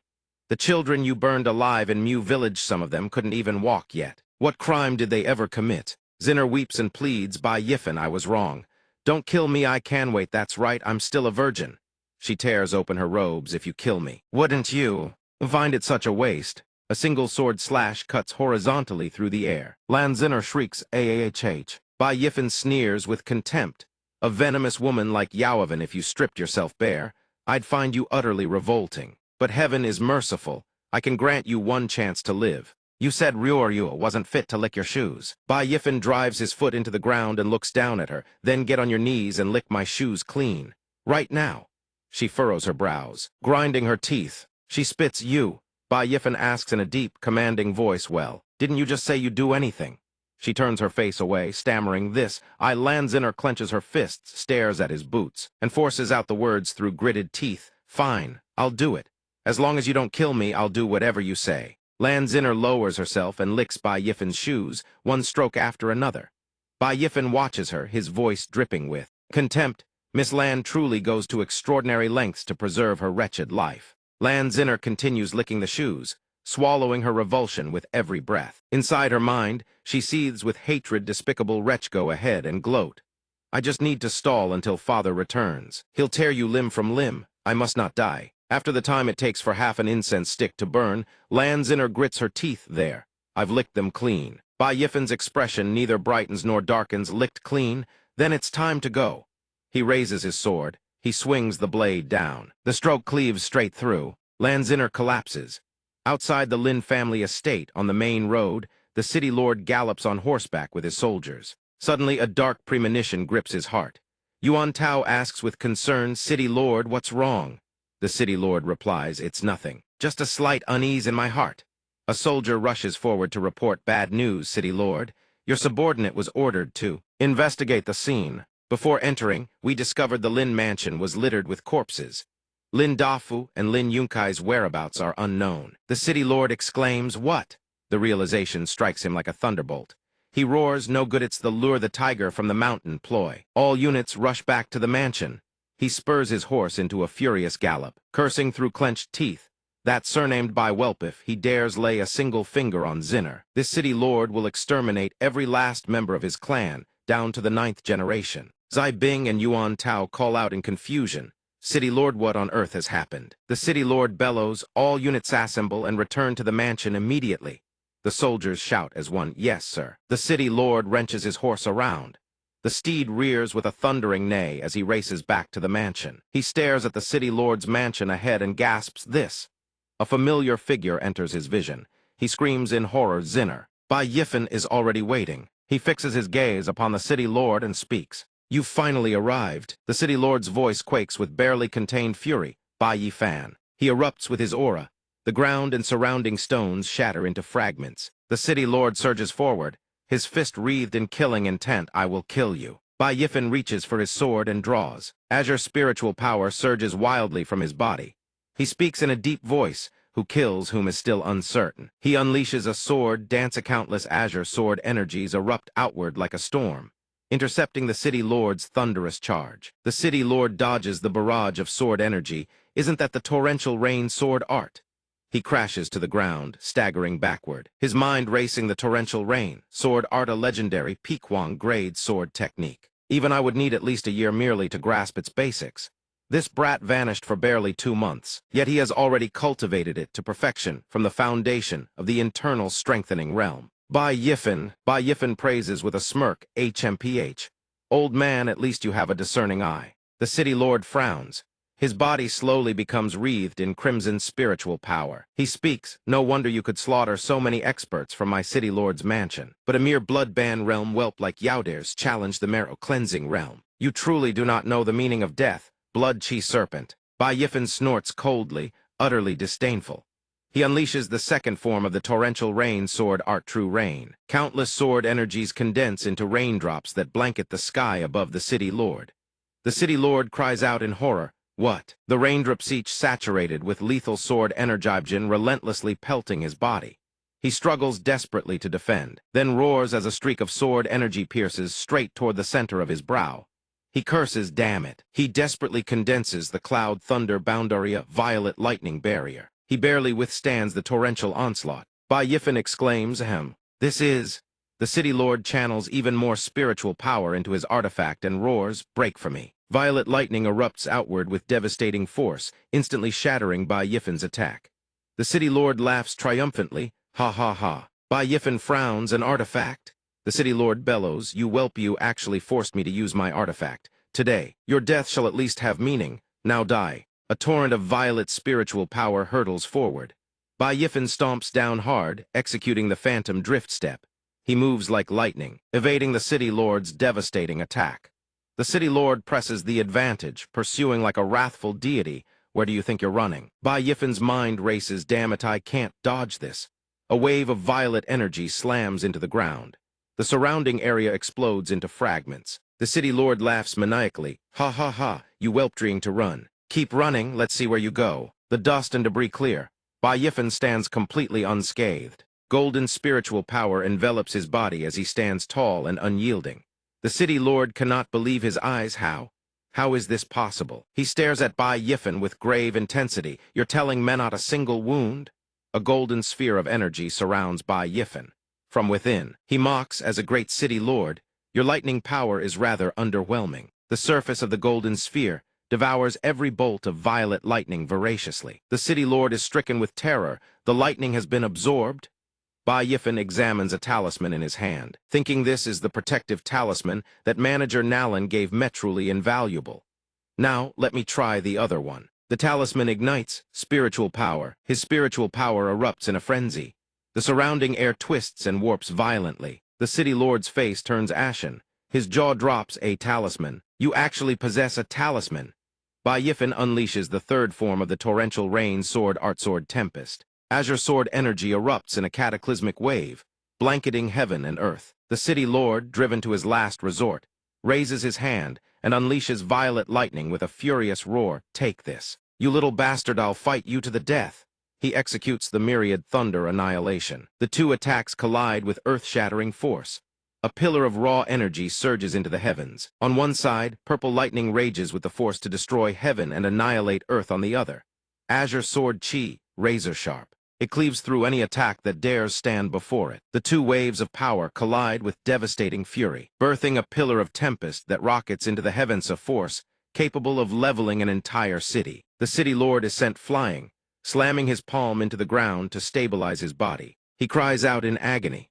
The children you burned alive in Mu Village, some of them couldn't even walk yet. What crime did they ever commit? Zinner weeps and pleads. Bai Yifen, I was wrong. Don't kill me, I can wait, that's right, I'm still a virgin. She tears open her robes. If you kill me. Wouldn't you find it such a waste? A single sword slash cuts horizontally through the air. Lanziner shrieks AAHH. Bai Yifen sneers with contempt. A venomous woman like Yaoven, if you stripped yourself bare, I'd find you utterly revolting. But heaven is merciful. I can grant you one chance to live. You said Ryoryu wasn't fit to lick your shoes. Bai Yifen drives his foot into the ground and looks down at her. Then get on your knees and lick my shoes clean. Right now. She furrows her brows, grinding her teeth. She spits you. Bai Yifen asks in a deep, commanding voice, well, didn't you just say you'd do anything? She turns her face away, stammering this. Lanziner clenches her fists, stares at his boots, and forces out the words through gritted teeth. Fine, I'll do it. As long as you don't kill me, I'll do whatever you say. Lanziner lowers herself and licks Bai Yifen's shoes, one stroke after another. Bai Yifen watches her, his voice dripping with contempt. Miss Lan truly goes to extraordinary lengths to preserve her wretched life. Lanziner continues licking the shoes, swallowing her revulsion with every breath. Inside her mind, she seethes with hatred. Despicable wretch, go ahead and gloat. I just need to stall until father returns. He'll tear you limb from limb. I must not die. After the time it takes for half an incense stick to burn, Lanziner grits her teeth there. I've licked them clean. Bai Yifen's expression neither brightens nor darkens. Licked clean? Then it's time to go. He raises his sword. He swings the blade down. The stroke cleaves straight through. Lanziner collapses. Outside the Lin family estate, on the main road, the city lord gallops on horseback with his soldiers. Suddenly, a dark premonition grips his heart. Yuan Tao asks with concern, City Lord, what's wrong? The city lord replies, it's nothing. Just a slight unease in my heart. A soldier rushes forward to report, bad news, City Lord. Your subordinate was ordered to investigate the scene. Before entering, we discovered the Lin mansion was littered with corpses. Lin Dafu and Lin Yunkai's whereabouts are unknown. The city lord exclaims, what? The realization strikes him like a thunderbolt. He roars, no good, it's the lure the tiger from the mountain ploy. All units rush back to the mansion. He spurs his horse into a furious gallop, cursing through clenched teeth. That surnamed by Welpif, he dares lay a single finger on Zinner. This city lord will exterminate every last member of his clan, down to the 9th generation. Zai Bing and Yuan Tao call out in confusion. City Lord, what on earth has happened? The City Lord bellows, all units assemble and return to the mansion immediately. The soldiers shout as one, yes, sir. The City Lord wrenches his horse around. The steed rears with a thundering neigh as he races back to the mansion. He stares at the City Lord's mansion ahead and gasps this. A familiar figure enters his vision. He screams in horror, Zinner. Bai Yifen is already waiting. He fixes his gaze upon the City Lord and speaks. You've finally arrived. The City Lord's voice quakes with barely contained fury. Bai Yifan. He erupts with his aura. The ground and surrounding stones shatter into fragments. The City Lord surges forward, his fist wreathed in killing intent. I will kill you. Bai Yifen reaches for his sword and draws. Azure spiritual power surges wildly from his body. He speaks in a deep voice. Who kills whom is still uncertain. He unleashes a sword. Dance countless azure sword energies erupt outward like a storm, intercepting the City Lord's thunderous charge. The City Lord dodges the barrage of sword energy. Isn't that the torrential rain sword art? He crashes to the ground, staggering backward, his mind racing. The torrential rain sword art, a legendary Pequang grade sword technique. Even I would need at least a year merely to grasp its basics. This brat vanished for barely 2 months, yet he has already cultivated it to perfection from the foundation of the internal strengthening realm. Bai Yifen praises with a smirk, HMPH. Old man, at least you have a discerning eye. The City Lord frowns. His body slowly becomes wreathed in crimson spiritual power. He speaks, no wonder you could slaughter so many experts from my City Lord's mansion. But a mere blood-ban realm whelp like Yaudir's challenged the marrow-cleansing realm. You truly do not know the meaning of death, blood-chi serpent. Bai Yifen snorts coldly, utterly disdainful. He unleashes the second form of the torrential rain sword art, true rain. Countless sword energies condense into raindrops that blanket the sky above the City Lord. The City Lord cries out in horror, what? The raindrops each saturated with lethal sword energigen relentlessly pelting his body. He struggles desperately to defend, then roars as a streak of sword energy pierces straight toward the center of his brow. He curses, damn it. He desperately condenses the cloud thunder boundaria violet lightning barrier. He barely withstands the torrential onslaught. Bai Yifen exclaims, ahem. This is... The city lord channels even more spiritual power into his artifact and roars, "Break for me." Violet lightning erupts outward with devastating force, instantly shattering Bai Yifen's attack. The city lord laughs triumphantly, "Ha ha ha." Bai Yifen frowns, "An artifact?" The city lord bellows, "You whelp, you actually forced me to use my artifact. Today, your death shall at least have meaning. Now die." A torrent of violet spiritual power hurtles forward. Bai Yifen stomps down hard, executing the phantom drift step. He moves like lightning, evading the city lord's devastating attack. The city lord presses the advantage, pursuing like a wrathful deity. "Where do you think you're running?" Bai Yifen's mind races, "Damn it, I can't dodge this." A wave of violet energy slams into the ground. The surrounding area explodes into fragments. The city lord laughs maniacally, "Ha ha ha, you whelp-dreeing to run. Keep running, let's see where you go." The dust and debris clear. Bai Yifen stands completely unscathed. Golden spiritual power envelops his body as he stands tall and unyielding. The city lord cannot believe his eyes. How is this possible? He stares at Bai Yifen with grave intensity. "You're telling me not a single wound?" A golden sphere of energy surrounds Bai Yifen. From within, he mocks, as a great city lord, "Your lightning power is rather underwhelming." The surface of the golden sphere devours every bolt of violet lightning voraciously. The city lord is stricken with terror. The lightning has been absorbed. Bai Yifen examines a talisman in his hand, thinking this is the protective talisman that manager Nalan gave Metruli invaluable. "Now, let me try the other one." The talisman ignites spiritual power. His spiritual power erupts in a frenzy. The surrounding air twists and warps violently. The city lord's face turns ashen. His jaw drops. "A talisman? You actually possess a talisman?" Bai Yifen unleashes the third form of the torrential rain sword, Artsword Tempest. Azure Sword energy erupts in a cataclysmic wave, blanketing heaven and earth. The city lord, driven to his last resort, raises his hand and unleashes violet lightning with a furious roar. "Take this. You little bastard, I'll fight you to the death." He executes the myriad thunder annihilation. The two attacks collide with earth-shattering force. A pillar of raw energy surges into the heavens. On one side, purple lightning rages with the force to destroy heaven and annihilate earth on the other. Azure Sword Chi, razor sharp. It cleaves through any attack that dares stand before it. The two waves of power collide with devastating fury, birthing a pillar of tempest that rockets into the heavens, a force capable of leveling an entire city. The city lord is sent flying, slamming his palm into the ground to stabilize his body. He cries out in agony.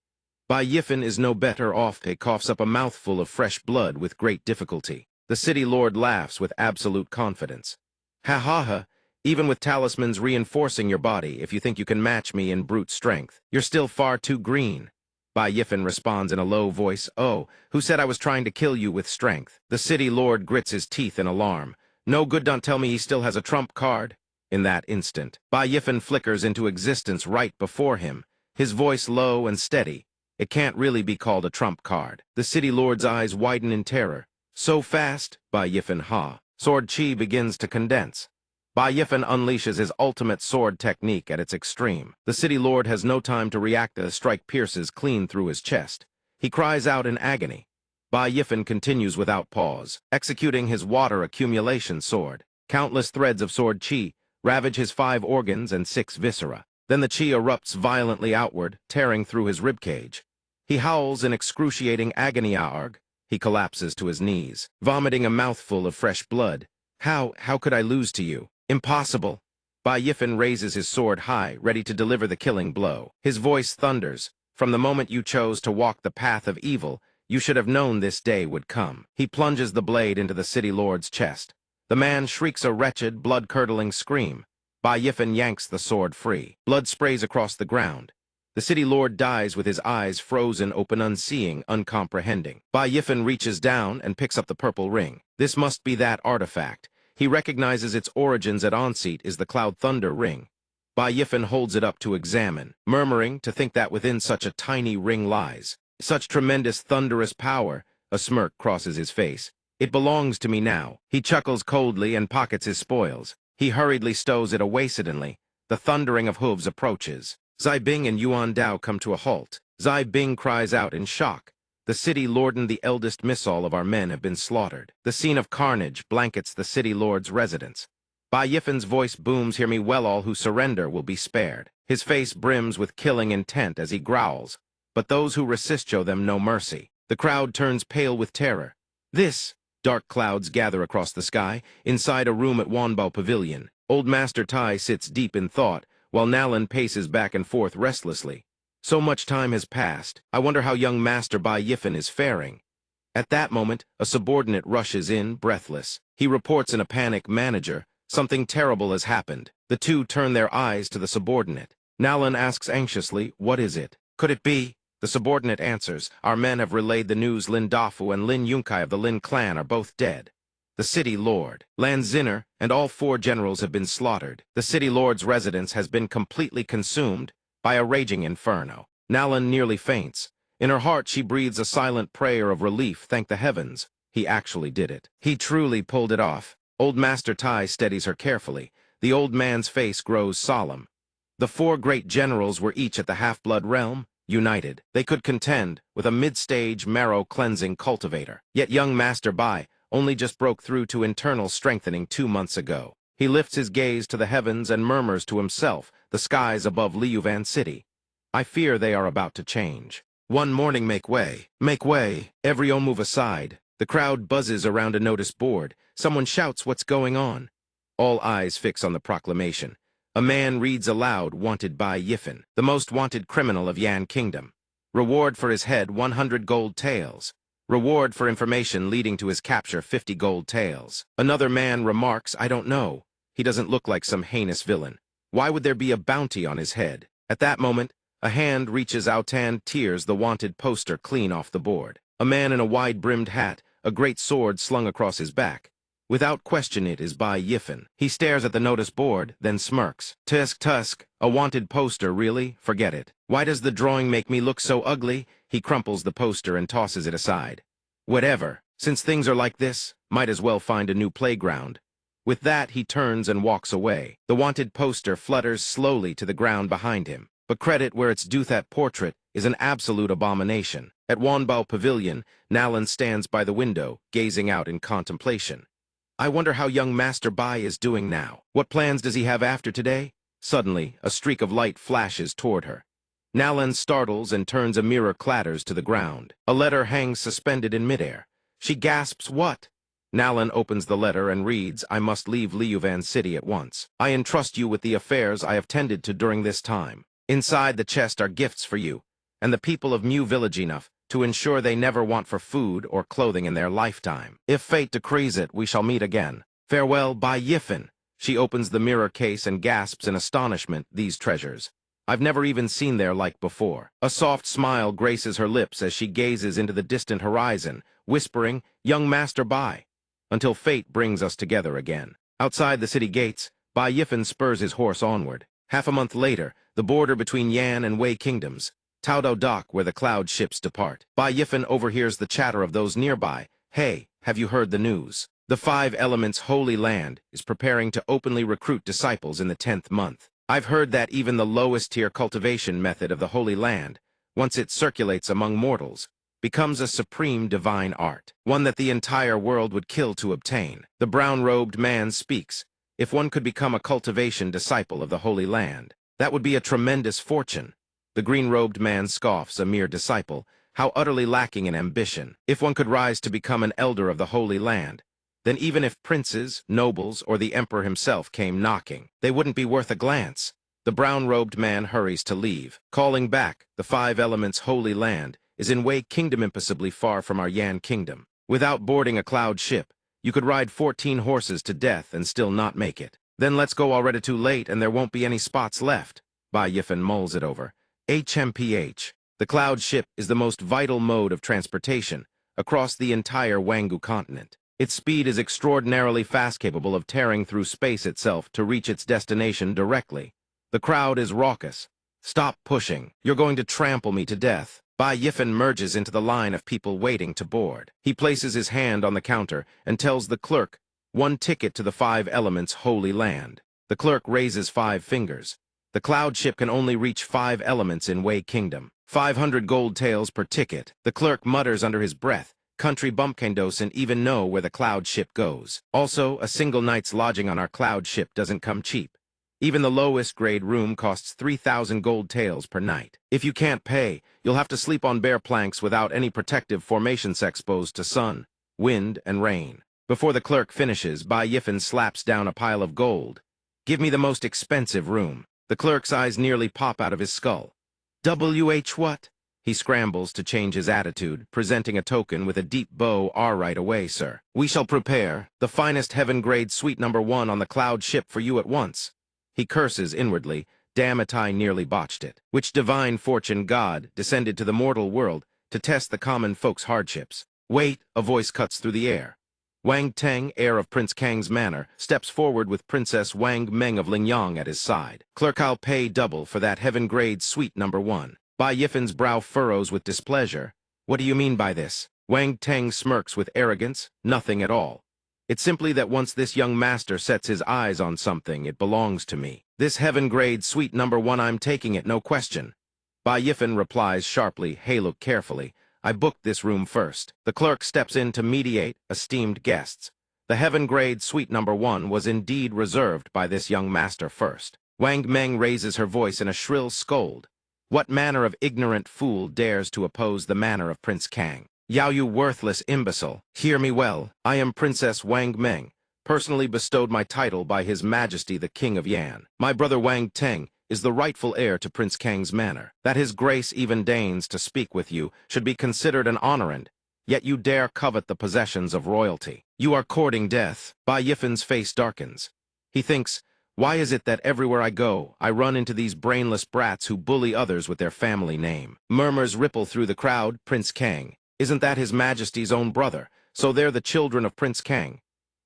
Bai Yifen is no better off. He coughs up a mouthful of fresh blood with great difficulty. The city lord laughs with absolute confidence. "Ha ha ha. Even with talismans reinforcing your body, if you think you can match me in brute strength, you're still far too green." Bai Yifen responds in a low voice, "Oh, who said I was trying to kill you with strength?" The city lord grits his teeth in alarm. "No good, don't tell me he still has a trump card." In that instant, Bai Yifen flickers into existence right before him, his voice low and steady. "It can't really be called a trump card." The city lord's eyes widen in terror. "So fast?" Bai Yifen ha. Sword chi begins to condense. Bai Yifen unleashes his ultimate sword technique at its extreme. The city lord has no time to react. The strike pierces clean through his chest. He cries out in agony. Bai Yifen continues without pause, executing his water accumulation sword. Countless threads of sword chi ravage his 5 organs and 6 viscera. Then the chi erupts violently outward, tearing through his ribcage. He howls in excruciating agony. Arg. He collapses to his knees, vomiting a mouthful of fresh blood. How could I lose to you? Impossible." Bai Yifen raises his sword high, ready to deliver the killing blow. His voice thunders. "From the moment you chose to walk the path of evil, you should have known this day would come." He plunges the blade into the city lord's chest. The man shrieks a wretched, blood-curdling scream. Bai Yifen yanks the sword free. Blood sprays across the ground. The city lord dies with his eyes frozen open, unseeing, uncomprehending. Bai Yifen reaches down and picks up the purple ring. This must be that artifact. He recognizes its origins at onset is the Cloud Thunder ring. Bai Yifen holds it up to examine, murmuring to think that within such a tiny ring lies such tremendous thunderous power. A smirk crosses his face. "It belongs to me now." He chuckles coldly and pockets his spoils. He hurriedly stows it away suddenly. The thundering of hooves approaches. Zai Bing and Yuan Dao come to a halt. Zai Bing cries out in shock. "The city lord and the eldest missile of our men have been slaughtered." The scene of carnage blankets the city lord's residence. Bai Yifen's voice booms, "Hear me well, all who surrender will be spared." His face brims with killing intent as he growls, but those who resist show them no mercy. The crowd turns pale with terror. This! Dark clouds gather across the sky, inside a room at Wanbao Pavilion. Old Master Tai sits deep in thought, while Nalan paces back and forth restlessly. So much time has passed. I wonder how young Master Bai Yifan is faring. At that moment, a subordinate rushes in, breathless. He reports in a panic, "Manager, something terrible has happened." The two turn their eyes to the subordinate. Nalan asks anxiously, "What is it? Could it be?" The subordinate answers, "Our men have relayed the news. Lin Dafu and Lin Yunkai of the Lin clan are both dead. The city lord, Lan Zinner, and all 4 generals have been slaughtered. The city lord's residence has been completely consumed by a raging inferno." Nalan nearly faints. In her heart, she breathes a silent prayer of relief. Thank the heavens, he actually did it. He truly pulled it off. Old Master Tai steadies her carefully. The old man's face grows solemn. The 4 great generals were each at the half-blood realm, united. They could contend with a mid-stage, marrow-cleansing cultivator. Yet young Master Bai only just broke through to internal strengthening 2 months ago. He lifts his gaze to the heavens and murmurs to himself, the skies above Liuvan City. I fear they are about to change. One morning, make way, make way. Everyone move aside. The crowd buzzes around a notice board. Someone shouts, "What's going on?" All eyes fix on the proclamation. A man reads aloud, "Wanted Bai Yifan, the most wanted criminal of Yan Kingdom. Reward for his head, 100 gold taels. Reward for information leading to his capture, 50 gold taels." Another man remarks, "I don't know. He doesn't look like some heinous villain. Why would there be a bounty on his head?" At that moment, a hand reaches out and tears the wanted poster clean off the board. A man in a wide-brimmed hat, a great sword slung across his back. Without question, it is Bai Yifan. He stares at the notice board, then smirks. Tusk, a wanted poster, really? Forget it. Why does the drawing make me look so ugly? He crumples the poster and tosses it aside. Whatever. Since things are like this, might as well find a new playground. With that, he turns and walks away. The wanted poster flutters slowly to the ground behind him. But credit where it's due, that portrait is an absolute abomination. At Wanbao Pavilion, Nalan stands by the window, gazing out in contemplation. I wonder how young Master Bai is doing now. What plans does he have after today? Suddenly, a streak of light flashes toward her. Nalan startles and turns. A mirror clatters to the ground. A letter hangs suspended in midair. She gasps, "What?" Nalan opens the letter and reads, "I must leave Liuvan City at once. I entrust you with the affairs I have tended to during this time. Inside the chest are gifts for you, and the people of Mu Village enough to ensure they never want for food or clothing in their lifetime. If fate decrees it, we shall meet again. Farewell, Bai Yifan." She opens the mirror case and gasps in astonishment. These treasures, I've never even seen their like before. A soft smile graces her lips as she gazes into the distant horizon, whispering, "Young Master Bai," until fate brings us together again. Outside the city gates, Bai Yifan spurs his horse onward. Half a month later, the border between Yan and Wei kingdoms, Taodao Dock, where the cloud ships depart. Bai Yifan overhears the chatter of those nearby. "Hey, have you heard the news? The 5 Elements Holy Land is preparing to openly recruit disciples in the 10th month. I've heard that even the lowest tier cultivation method of the Holy Land, once it circulates among mortals, becomes a supreme divine art, one that the entire world would kill to obtain." The brown-robed man speaks. "If one could become a cultivation disciple of the Holy Land, that would be a tremendous fortune." The green-robed man scoffs. "A mere disciple? How utterly lacking in ambition. If one could rise to become an elder of the Holy Land, then even if princes, nobles, or the emperor himself came knocking, they wouldn't be worth a glance." The brown-robed man hurries to leave, calling back, "The 5 Elements Holy Land is in Wei Kingdom, impossibly far from our Yan Kingdom. Without boarding a cloud ship, you could ride 14 horses to death and still not make it. Then let's go already too late and there won't be any spots left." Bai Yifan mulls it over. HMPH. The cloud ship is the most vital mode of transportation across the entire Wangu continent. Its speed is extraordinarily fast, capable of tearing through space itself to reach its destination directly. The crowd is raucous. "Stop pushing. You're going to trample me to death." Bai Yifan merges into the line of people waiting to board. He places his hand on the counter and tells the clerk, "1 ticket to the 5 Elements Holy Land." The clerk raises 5 fingers. The cloud ship can only reach 5 elements in Wei Kingdom. 500 gold taels per ticket. The clerk mutters under his breath, "Country bumpkin doesn't even know where the cloud ship goes. Also, a single night's lodging on our cloud ship doesn't come cheap." Even the lowest grade room costs 3,000 gold taels per night. If you can't pay, you'll have to sleep on bare planks without any protective formations exposed to sun, wind, and rain. Before the clerk finishes, Bai Yifen slaps down a pile of gold. Give me the most expensive room. The clerk's eyes nearly pop out of his skull. WH what? He scrambles to change his attitude, presenting a token with a deep bow. Right away, sir. We shall prepare the finest heaven-grade suite #1 on the cloud ship for you at once. He curses inwardly. Damn it, I nearly botched it. Which divine fortune god descended to the mortal world to test the common folks' hardships? Wait, a voice cuts through the air. Wang Teng, heir of Prince Kang's manor, steps forward with Princess Wang Meng of Lingyang at his side. Clerk, I'll pay double for that heaven-grade suite #1. Bai Yifen's brow furrows with displeasure. What do you mean by this? Wang Teng smirks with arrogance. Nothing at all. It's simply that once this young master sets his eyes on something, it belongs to me. This heaven-grade suite #1, I'm taking it, no question. Bai Yifen replies sharply. Hey, look carefully. I booked this room first. The clerk steps in to mediate esteemed guests. The heaven-grade suite #1 was indeed reserved by this young master first. Wang Meng raises her voice in a shrill scold. What manner of ignorant fool dares to oppose the manner of Prince Kang? Yao, you worthless imbecile. Hear me well. I am Princess Wang Meng, personally bestowed my title by His Majesty the King of Yan. My brother Wang Teng is the rightful heir to Prince Kang's manor. That His Grace even deigns to speak with you should be considered an honor, and yet you dare covet the possessions of royalty. You are courting death. Bai Yifen's face darkens. He thinks, why is it that everywhere I go, I run into these brainless brats who bully others with their family name? Murmurs ripple through the crowd. Prince Kang. Isn't that His Majesty's own brother? So they're the children of Prince Kang.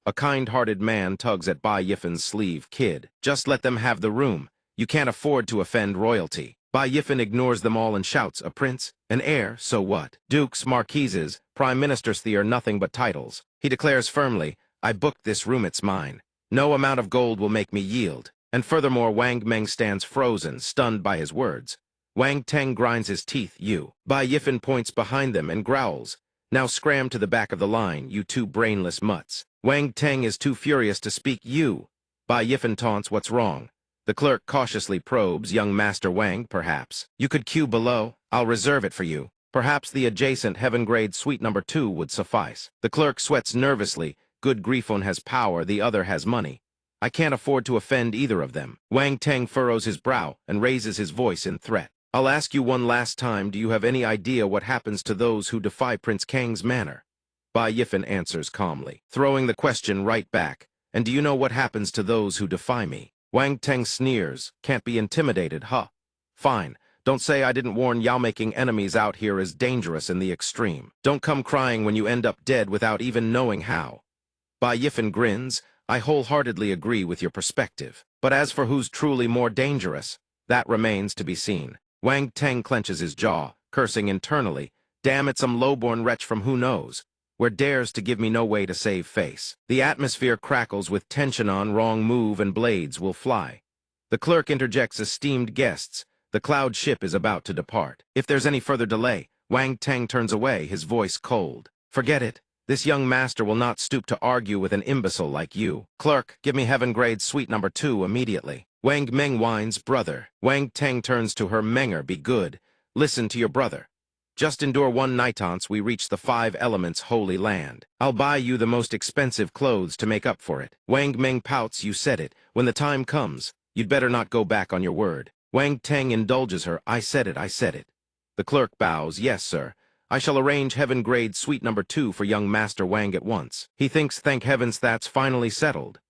A kind-hearted man tugs at Bai Yifen's sleeve. Kid, just let them have the room. You can't afford to offend royalty. Bai Yifen ignores them all and shouts, a prince? An heir? So what? Dukes, marquises, prime ministers, they are nothing but titles. He declares firmly, I booked this room, it's mine. No amount of gold will make me yield. And furthermore, Wang Meng stands frozen, stunned by his words. Wang Teng grinds his teeth. You. Bai Yifen points behind them and growls. Now scram to the back of the line, you two brainless mutts. Wang Teng is too furious to speak. You. Bai Yifen taunts. What's wrong? The clerk cautiously probes. Young Master Wang, perhaps. You could queue below. I'll reserve it for you. Perhaps the adjacent heaven-grade suite #2 would suffice. The clerk sweats nervously. Good grief, one has power, the other has money. I can't afford to offend either of them. Wang Teng furrows his brow and raises his voice in threat. I'll ask you one last time, do you have any idea what happens to those who defy Prince Kang's manor? Bai Yifen answers calmly, throwing the question right back. And do you know what happens to those who defy me? Wang Teng sneers. Can't be intimidated, huh? Fine. Don't say I didn't warn you. Making enemies out here is dangerous in the extreme. Don't come crying when you end up dead without even knowing how. Bai Yifen grins. I wholeheartedly agree with your perspective. But as for who's truly more dangerous, that remains to be seen. Wang Teng clenches his jaw, cursing internally. Damn it, some lowborn wretch from who knows, where dares to give me no way to save face. The atmosphere crackles with tension. On wrong move and blades will fly. The clerk interjects. Esteemed guests, the cloud ship is about to depart. If there's any further delay, Wang Teng turns away, his voice cold. Forget it. This young master will not stoop to argue with an imbecile like you. Clerk, give me heaven-grade suite #2 immediately. Wang Meng whines, brother. Wang Teng turns to her. Menger, be good. Listen to your brother. Just endure one nightance we reach the 5 elements holy land. I'll buy you the most expensive clothes to make up for it. Wang Meng pouts. You said it. When the time comes, you'd better not go back on your word. Wang Teng indulges her. I said it, I said it. The clerk bows. Yes, sir. I shall arrange heaven-grade suite #2 for young Master Wang at once. He thinks, thank heavens, that's finally settled.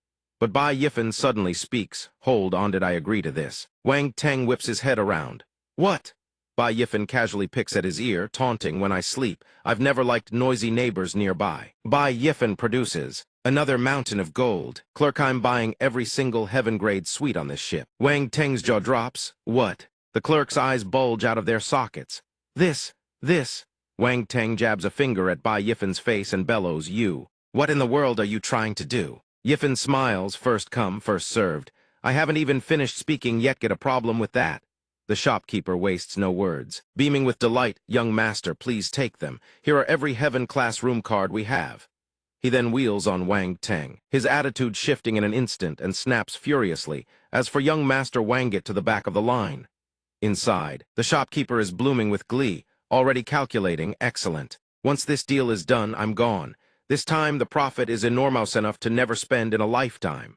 But Bai Yifen suddenly speaks. Hold on, did I agree to this? Wang Teng whips his head around. What? Bai Yifen casually picks at his ear, taunting. When I sleep, I've never liked noisy neighbors nearby. Bai Yifen produces. Another mountain of gold. Clerk, I'm buying every single heaven-grade suite on this ship. Wang Teng's jaw drops. What? The clerk's eyes bulge out of their sockets. This. Wang Teng jabs a finger at Bai Yifen's face and bellows, you. What in the world are you trying to do? Yifen smiles. First come, first served. I haven't even finished speaking yet. Get a problem with that? The shopkeeper wastes no words. Beaming with delight, young master, please take them. Here are every heaven-class room card we have. He then wheels on Wang Teng, his attitude shifting in an instant, and snaps furiously, as for young Master Wang it to the back of the line. Inside, the shopkeeper is blooming with glee, already calculating, excellent. Once this deal is done, I'm gone. This time the profit is enormous enough to never spend in a lifetime.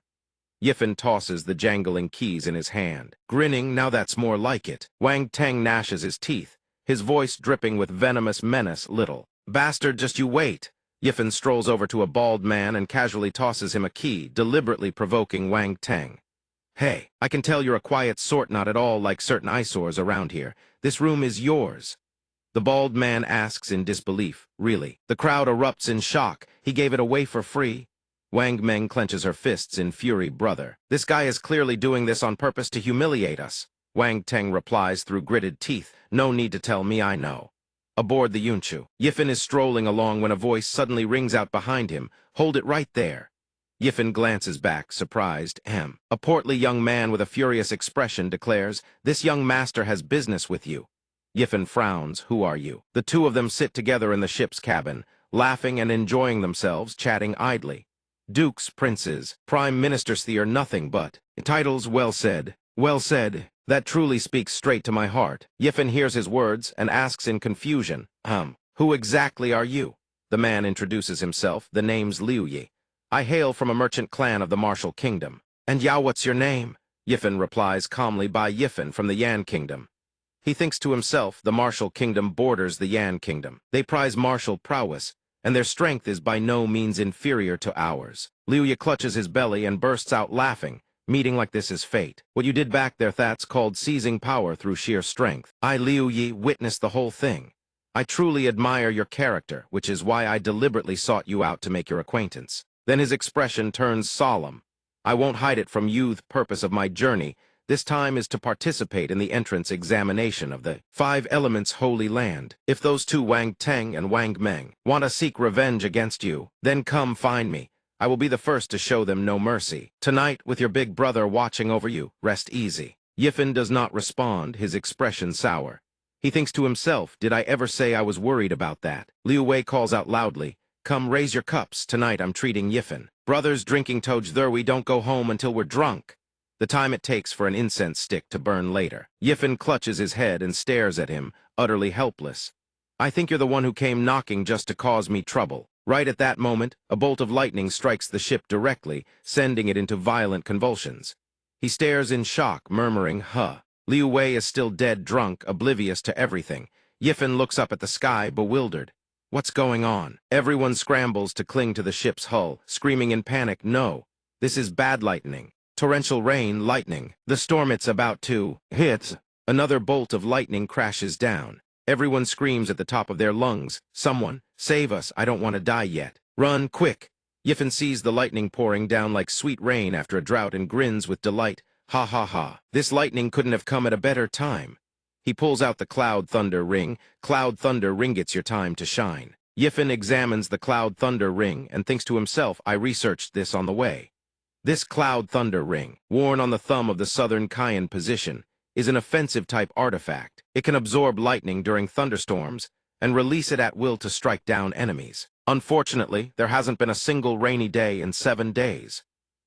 Yifen tosses the jangling keys in his hand. Grinning, now that's more like it. Wang Teng gnashes his teeth, his voice dripping with venomous menace. Little bastard, just you wait. Yifen strolls over to a bald man and casually tosses him a key, deliberately provoking Wang Teng. Hey, I can tell you're a quiet sort, not at all like certain eyesores around here. This room is yours. The bald man asks in disbelief. Really? The crowd erupts in shock. He gave it away for free? Wang Meng clenches her fists in fury. Brother, this guy is clearly doing this on purpose to humiliate us. Wang Teng replies through gritted teeth. No need to tell me, I know. Aboard the Yunchu, Yifen is strolling along when a voice suddenly rings out behind him. Hold it right there. Yifen glances back, surprised. A portly young man with a furious expression declares, this young master has business with you. Yifen frowns. Who are you? The two of them sit together in the ship's cabin, laughing and enjoying themselves, chatting idly. Dukes, princes, prime ministers, they are nothing but titles. Well said. Well said. That truly speaks straight to my heart. Yifen hears his words and asks in confusion, who exactly are you? The man introduces himself. The name's Liu Yi. I hail from a merchant clan of the Martial Kingdom. And Yao, what's your name? Yifen replies calmly. By Yifen from the Yan Kingdom. He thinks to himself, the Martial Kingdom borders the Yan Kingdom. They prize martial prowess, and their strength is by no means inferior to ours. Liu Yi clutches his belly and bursts out laughing. Meeting like this is fate. What you did back there, that's called seizing power through sheer strength. I, Liu Yi, witnessed the whole thing. I truly admire your character, which is why I deliberately sought you out to make your acquaintance. Then his expression turns solemn. I won't hide it from you. The purpose of my journey this time is to participate in the entrance examination of the 5 Elements Holy Land. If those two, Wang Teng and Wang Meng, want to seek revenge against you, then come find me. I will be the first to show them no mercy. Tonight, with your big brother watching over you, rest easy. Yifen does not respond, his expression sour. He thinks to himself, did I ever say I was worried about that? Liu Wei calls out loudly, come raise your cups, tonight I'm treating Yifen. Brothers drinking together, we don't go home until we're drunk. The time it takes for an incense stick to burn later. Yifen clutches his head and stares at him, utterly helpless. I think you're the one who came knocking just to cause me trouble. Right at that moment, a bolt of lightning strikes the ship directly, sending it into violent convulsions. He stares in shock, murmuring, huh. Liu Wei is still dead drunk, oblivious to everything. Yifen looks up at the sky, bewildered. What's going on? Everyone scrambles to cling to the ship's hull, screaming in panic, no. This is bad lightning. Torrential rain, lightning. The storm it's about to hit. Another bolt of lightning crashes down. Everyone screams at the top of their lungs. Someone, save us, I don't want to die yet. Run, quick. Yifen sees the lightning pouring down like sweet rain after a drought and grins with delight. Ha ha ha. This lightning couldn't have come at a better time. He pulls out the Cloud Thunder Ring. Cloud Thunder Ring, it's your time to shine. Yifen examines the Cloud Thunder Ring and thinks to himself, I researched this on the way. This Cloud Thunder Ring, worn on the thumb of the Southern Cayenne position, is an offensive-type artifact. It can absorb lightning during thunderstorms and release it at will to strike down enemies. Unfortunately, there hasn't been a single rainy day in 7 days.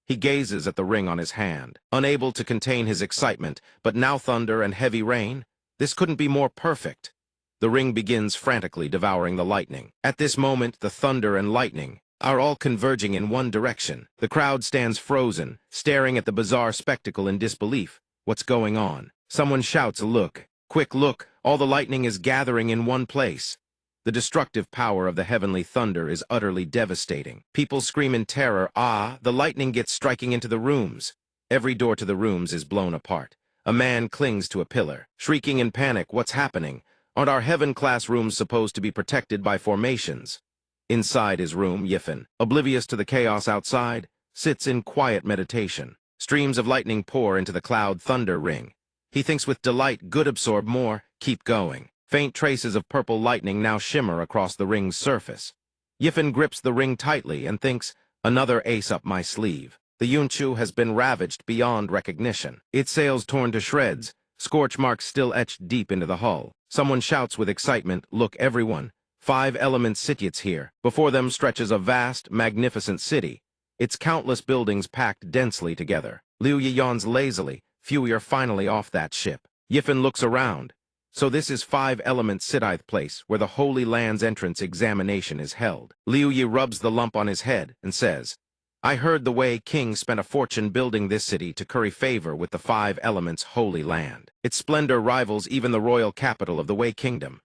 He gazes at the ring on his hand, unable to contain his excitement, but now thunder and heavy rain? This couldn't be more perfect. The ring begins frantically devouring the lightning. At this moment, the thunder and lightning are all converging in one direction. The crowd stands frozen, staring at the bizarre spectacle in disbelief. What's going on? Someone shouts, look. Quick, look. All the lightning is gathering in one place. The destructive power of the heavenly thunder is utterly devastating. People scream in terror. Ah, the lightning gets striking into the rooms. Every door to the rooms is blown apart. A man clings to a pillar, shrieking in panic. What's happening? Aren't our heaven-class rooms supposed to be protected by formations? Inside his room, Yifen, oblivious to the chaos outside, sits in quiet meditation. Streams of lightning pour into the Cloud Thunder Ring. He thinks with delight, good, absorb more, keep going. Faint traces of purple lightning now shimmer across the ring's surface. Yifen grips the ring tightly and thinks, another ace up my sleeve. The Yunchu has been ravaged beyond recognition. Its sails torn to shreds, scorch marks still etched deep into the hull. Someone shouts with excitement, look everyone, 5 elements sits here. Before them stretches a vast, magnificent city, its countless buildings packed densely together. Liu Yi yawns lazily. Phew, you're finally off that ship. Yifen looks around. So this is 5 elements Scythe place, where the Holy Land's entrance examination is held. Liu Yi rubs the lump on his head and says, I heard the Wei King spent a fortune building this city to curry favor with the 5 elements Holy Land. Its splendor rivals even the royal capital of the Wei Kingdom.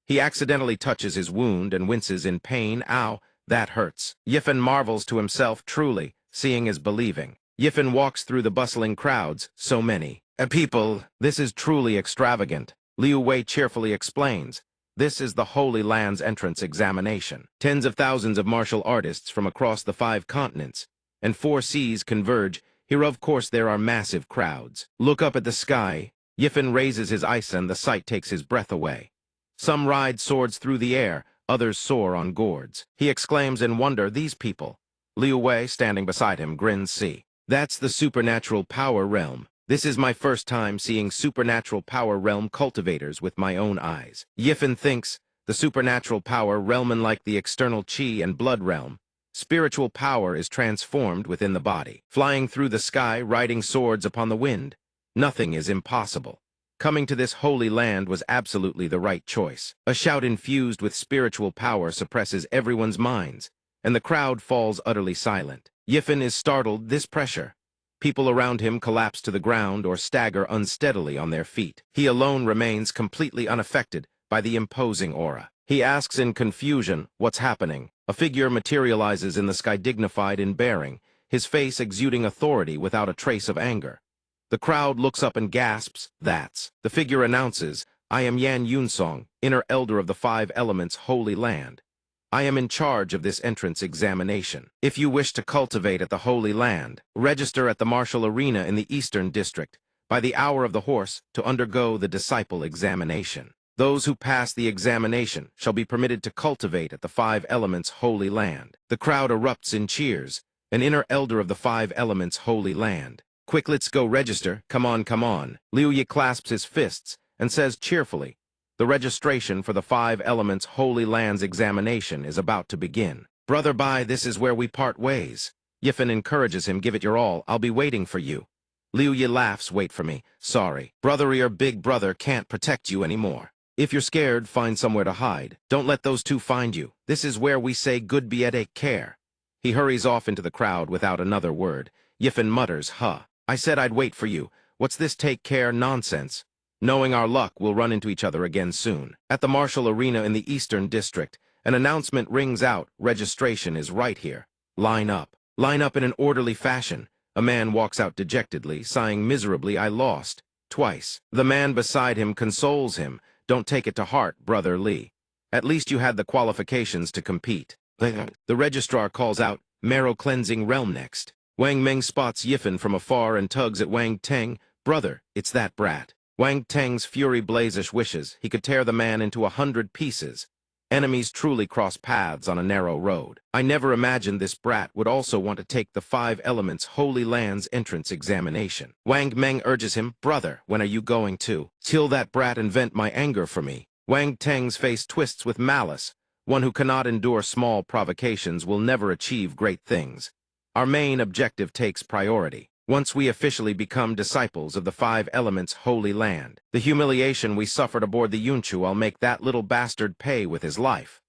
He accidentally touches his wound and winces in pain. Ow, that hurts. Yifen marvels to himself, truly, seeing is believing. Yifen walks through the bustling crowds, so many people. This is truly extravagant. Liu Wei cheerfully explains, this is the Holy Land's entrance examination. Tens of thousands of martial artists from across the 5 continents and 4 seas converge. Here, of course, there are massive crowds. Look up at the sky. Yifen raises his eyes and the sight takes his breath away. Some ride swords through the air, others soar on gourds. He exclaims in wonder, these people. Liu Wei, standing beside him, grins. See, that's the supernatural power realm. This is my first time seeing supernatural power realm cultivators with my own eyes. Yifen thinks, the supernatural power realm, unlike the external chi and blood realm, spiritual power is transformed within the body. Flying through the sky, riding swords upon the wind, nothing is impossible. Coming to this holy land was absolutely the right choice. A shout infused with spiritual power suppresses everyone's minds, and the crowd falls utterly silent. Yifen is startled. This pressure. People around him collapse to the ground or stagger unsteadily on their feet. He alone remains completely unaffected by the imposing aura. He asks in confusion, what's happening? A figure materializes in the sky, dignified in bearing, his face exuding authority without a trace of anger. The crowd looks up and gasps, that's. The figure announces, I am Yan Yunsong, inner elder of the 5 elements Holy Land. I am in charge of this entrance examination. If you wish to cultivate at the Holy Land, register at the martial arena in the Eastern District by the hour of the horse to undergo the disciple examination. Those who pass the examination shall be permitted to cultivate at the 5 elements Holy Land. The crowd erupts in cheers. An inner elder of the 5 elements Holy Land. Quick, let's go register. Come on, come on. Liu Yi clasps his fists and says cheerfully, the registration for the 5 elements Holy Land's examination is about to begin. Brother Bai, this is where we part ways. Yifen encourages him, give it your all, I'll be waiting for you. Liu Yi laughs, wait for me, sorry. Brother, your big brother can't protect you anymore. If you're scared, find somewhere to hide. Don't let those 2 find you. This is where we say good be take care. He hurries off into the crowd without another word. Yifen mutters, huh. I said I'd wait for you. What's this take care nonsense? Knowing our luck, we'll run into each other again soon. At the martial arena in the Eastern District, an announcement rings out, registration is right here. Line up. Line up in an orderly fashion. A man walks out dejectedly, sighing miserably, I lost. Twice. The man beside him consoles him, don't take it to heart, Brother Li. At least you had the qualifications to compete. The registrar calls out, marrow cleansing realm next. Wang Meng spots Yifen from afar and tugs at Wang Teng, brother, it's that brat. Wang Teng's fury blazish wishes he could tear the man into 100 pieces. Enemies truly cross paths on a narrow road. I never imagined this brat would also want to take the 5 elements Holy Land's entrance examination. Wang Meng urges him, brother, when are you going to kill that brat and vent my anger for me? Wang Teng's face twists with malice. One who cannot endure small provocations will never achieve great things. Our main objective takes priority. Once we officially become disciples of the 5 elements Holy Land, the humiliation we suffered aboard the Yunchu, I'll make that little bastard pay with his life.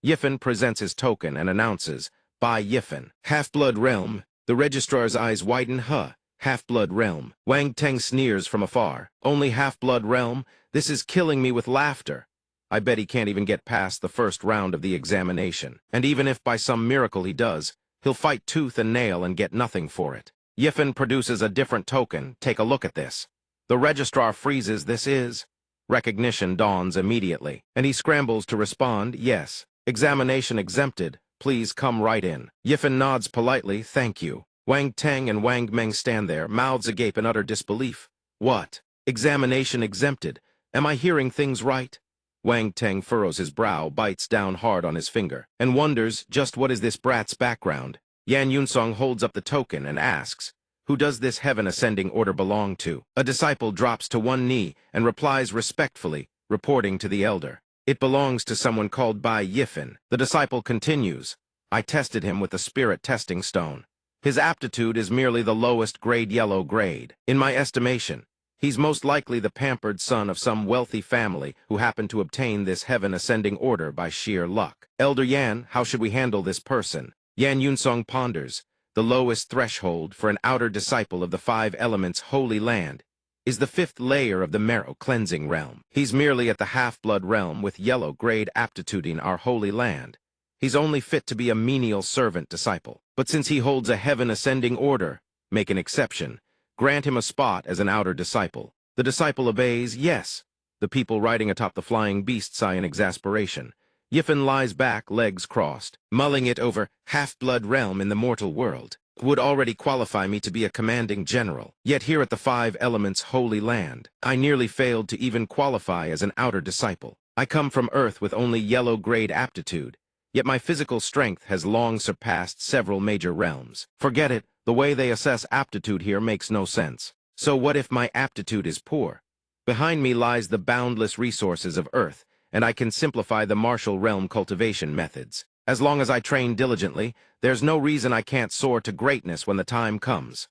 Yifen presents his token and announces, by Yifen, Half-Blood Realm. The registrar's eyes widen, huh, Half-Blood Realm. Wang Teng sneers from afar, only Half-Blood Realm? This is killing me with laughter. I bet he can't even get past the first round of the examination. And even if by some miracle he does, he'll fight tooth and nail and get nothing for it. Yifen produces a different token. Take a look at this. The registrar freezes. This is... Recognition dawns immediately, and he scrambles to respond, yes. Examination exempted. Please come right in. Yifen nods politely, thank you. Wang Teng and Wang Meng stand there, mouths agape in utter disbelief. What? Examination exempted? Am I hearing things right? Wang Teng furrows his brow, bites down hard on his finger, and wonders just what is this brat's background. Yan Yunsong holds up the token and asks, who does this heaven-ascending order belong to? A disciple drops to one knee and replies respectfully, reporting to the elder. It belongs to someone called Bai Yifan. The disciple continues. I tested him with the spirit testing stone. His aptitude is merely the lowest grade yellow grade. In my estimation, he's most likely the pampered son of some wealthy family who happened to obtain this heaven-ascending order by sheer luck. Elder Yan, how should we handle this person? Yan Yunsong ponders. The lowest threshold for an outer disciple of the five elements' holy land is the fifth layer of the marrow cleansing realm. He's merely at the half-blood realm with yellow grade aptitude in our holy land. He's only fit to be a menial servant disciple. But since he holds a heaven-ascending order, make an exception. Grant him a spot as an outer disciple. The disciple obeys, yes. The people riding atop the flying beast sigh in exasperation. Yifan lies back, legs crossed, mulling it over half-blood realm in the mortal world. Would already qualify me to be a commanding general. Yet here at the five elements' holy land, I nearly failed to even qualify as an outer disciple. I come from Earth with only yellow grade aptitude. Yet my physical strength has long surpassed several major realms. Forget it, the way they assess aptitude here makes no sense. So what if my aptitude is poor? Behind me lies the boundless resources of Earth, and I can simplify the martial realm cultivation methods. As long as I train diligently, there's no reason I can't soar to greatness when the time comes.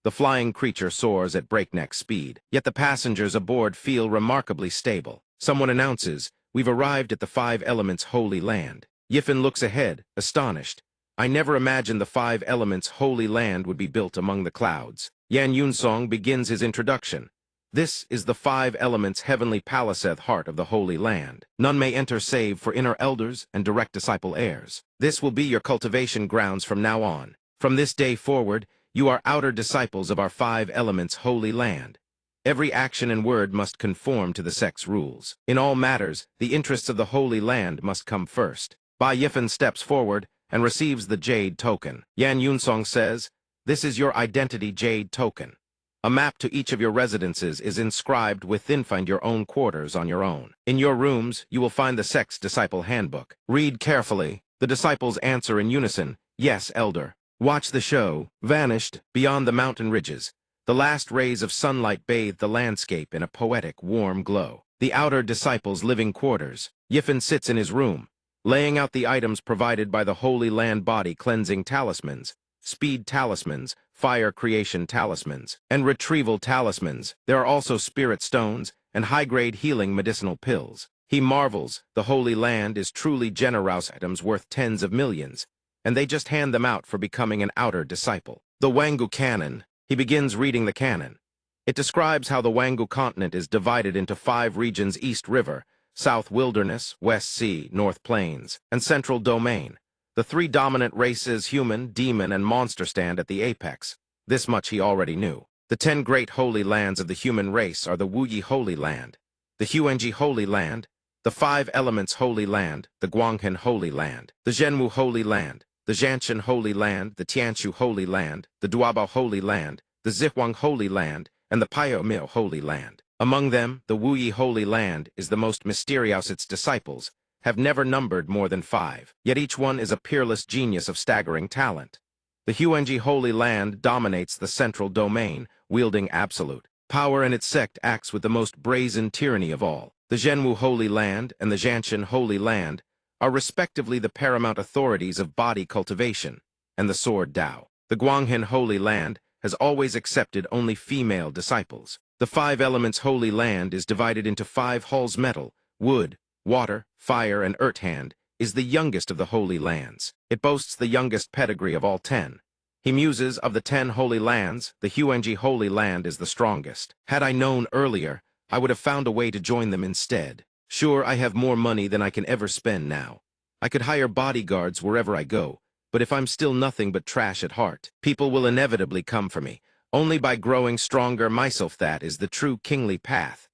The flying creature soars at breakneck speed, yet the passengers aboard feel remarkably stable. Someone announces, we've arrived at the five elements' holy land. Yifan looks ahead, astonished. I never imagined the five elements' holy land would be built among the clouds. Yan Yunsong begins his introduction. This is the five elements' heavenly palisade heart of the holy land. None may enter save for inner elders and direct disciple heirs. This will be your cultivation grounds from now on. From this day forward, you are outer disciples of our five elements' holy land. Every action and word must conform to the sect's rules. In all matters, the interests of the holy land must come first. Bai Yifan steps forward and receives the jade token. Yan Yunsong says, this is your identity jade token. A map to each of your residences is inscribed within. Find your own quarters on your own. In your rooms, you will find the sect's disciple handbook. Read carefully. The disciples answer in unison, yes, elder. Watch the show. Vanished beyond the mountain ridges. The last rays of sunlight bathed the landscape in a poetic, warm glow. The outer disciples' living quarters. Yifan sits in his room, laying out the items provided by the Holy Land body cleansing talismans, speed talismans, fire creation talismans, and retrieval talismans. There are also spirit stones and high-grade healing medicinal pills. He marvels, the Holy Land is truly generous items worth tens of millions, and they just hand them out for becoming an outer disciple. The Wangu Canon. He begins reading the canon. It describes how the Wangu continent is divided into 5 regions: East River, South Wilderness, West Sea, North Plains, and Central Domain. The 3 dominant races, human, demon, and monster, stand at the apex. This much he already knew. The 10 great holy lands of the human race are the Wuyi Holy Land, the Huanji Holy Land, the 5 Elements Holy Land, the Guanghan Holy Land, the Zhenwu Holy Land, the Jianshan Holy Land, the Tianshu Holy Land, the Duabao Holy Land, the Zihuang Holy Land, and the Paiyomil Holy Land. Among them, the Wuyi Holy Land is the most mysterious. Its disciples have never numbered more than 5, yet each one is a peerless genius of staggering talent. The Huanji Holy Land dominates the central domain, wielding absolute power, and its sect acts with the most brazen tyranny of all. The Zhenwu Holy Land and the Jianshan Holy Land are respectively the paramount authorities of body cultivation and the sword Tao. The Guanghan Holy Land has always accepted only female disciples. The 5 Elements Holy Land is divided into 5 halls: metal, wood, water, fire, and earth. Hand is the youngest of the holy lands. It boasts the youngest pedigree of all 10. He muses, of the 10 holy lands, the Huanji Holy Land is the strongest. Had I known earlier, I would have found a way to join them instead. Sure, I have more money than I can ever spend now. I could hire bodyguards wherever I go, but if I'm still nothing but trash at heart, people will inevitably come for me. Only by growing stronger myself, that is the true kingly path.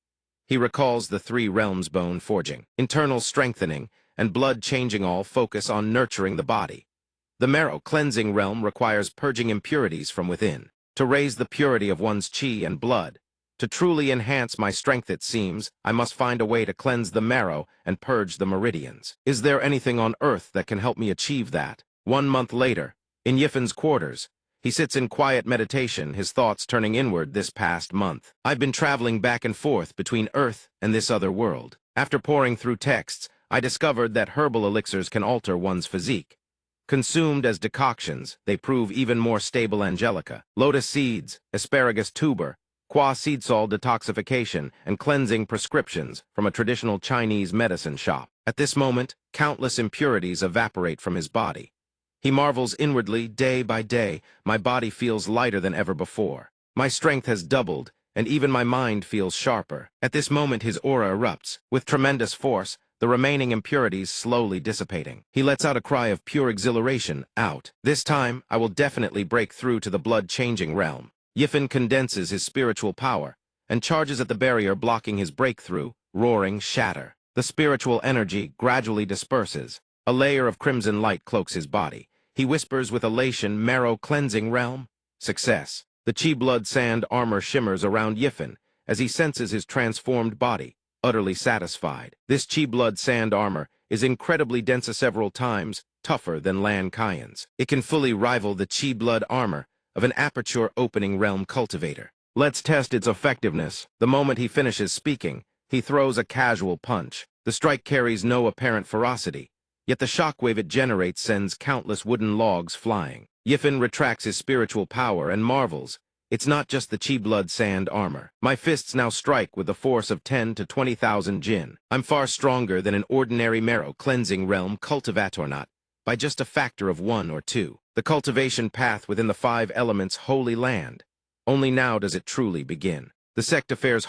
He recalls the 3 realms: bone forging, internal strengthening, and blood changing. All focus on nurturing the body. The marrow cleansing realm requires purging impurities from within, to raise the purity of one's chi and blood. To truly enhance my strength, it seems, I must find a way to cleanse the marrow and purge the meridians. Is there anything on earth that can help me achieve that? 1 month later, in Yifan's quarters, he sits in quiet meditation, his thoughts turning inward. This past month, I've been traveling back and forth between Earth and this other world. After poring through texts, I discovered that herbal elixirs can alter one's physique. Consumed as decoctions, they prove even more stable angelica. Lotus seeds, asparagus tuber, qua seed salt detoxification and cleansing prescriptions from a traditional Chinese medicine shop. At this moment, countless impurities evaporate from his body. He marvels inwardly, day by day, my body feels lighter than ever before. My strength has doubled, and even my mind feels sharper. At this moment his aura erupts, with tremendous force, the remaining impurities slowly dissipating. He lets out a cry of pure exhilaration, out. This time, I will definitely break through to the blood-changing realm. Yifen condenses his spiritual power, and charges at the barrier blocking his breakthrough, roaring shatter. The spiritual energy gradually disperses. A layer of crimson light cloaks his body. He whispers with elation, marrow-cleansing realm. Success. The chi blood sand armor shimmers around Yifen as he senses his transformed body, utterly satisfied. This chi blood sand armor is incredibly dense, several times tougher than Lan Kaien's. It can fully rival the chi blood armor of an aperture opening realm cultivator. Let's test its effectiveness. The moment he finishes speaking, he throws a casual punch. The strike carries no apparent ferocity, yet the shockwave it generates sends countless wooden logs flying. Yifen retracts his spiritual power and marvels. It's not just the chi blood sand armor. My fists now strike with the force of 10 to 20,000 jin. I'm far stronger than an ordinary marrow cleansing realm cultivator, not by just a factor of 1 or 2. The cultivation path within the 5 elements holy land. Only now does it truly begin. The sect Affairs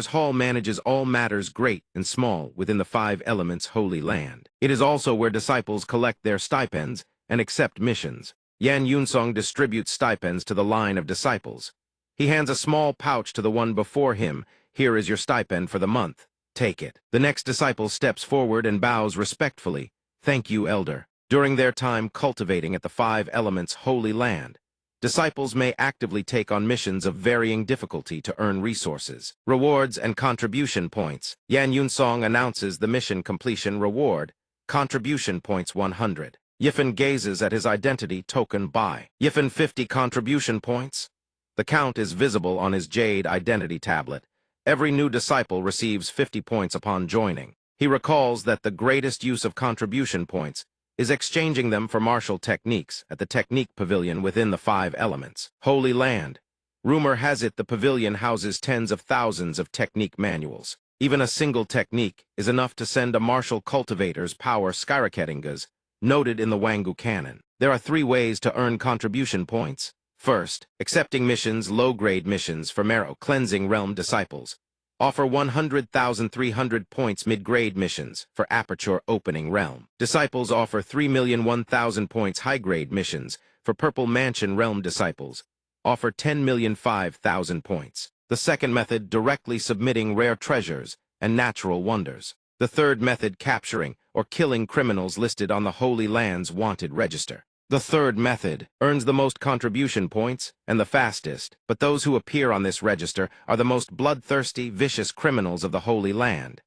Hall manages all matters great and small within the 5 elements holy land. It is also where disciples collect their stipends and accept missions. Yan Yunsong distributes stipends to the line of disciples. He hands a small pouch to the one before him. Here is your stipend for the month. Take it. The next disciple steps forward and bows respectfully. Thank you, Elder. During their time cultivating at the 5 elements holy land, disciples may actively take on missions of varying difficulty to earn resources, rewards, and contribution points. Yan Yunsong announces the mission completion reward, contribution points 100. Yifen gazes at his identity token by Yifen 50 contribution points. The count is visible on his jade identity tablet. Every new disciple receives 50 points upon joining. He recalls that the greatest use of contribution points is exchanging them for martial techniques at the technique pavilion within the 5 elements. Holy Land. Rumor has it the pavilion houses tens of thousands of technique manuals. Even a single technique is enough to send a martial cultivator's power skyrocketingas, noted in the Wangu canon. There are 3 ways to earn contribution points. First, accepting missions, low-grade missions for marrow cleansing realm disciples. Offer 100,300 points mid-grade missions for aperture opening realm. Disciples offer 3,001,000 points high-grade missions for purple mansion realm disciples. Offer 10,005,000 points. The second method, directly submitting rare treasures and natural wonders. The third method, capturing or killing criminals listed on the Holy Land's wanted register. The third method earns the most contribution points and the fastest, but those who appear on this register are the most bloodthirsty, vicious criminals of the Holy Land.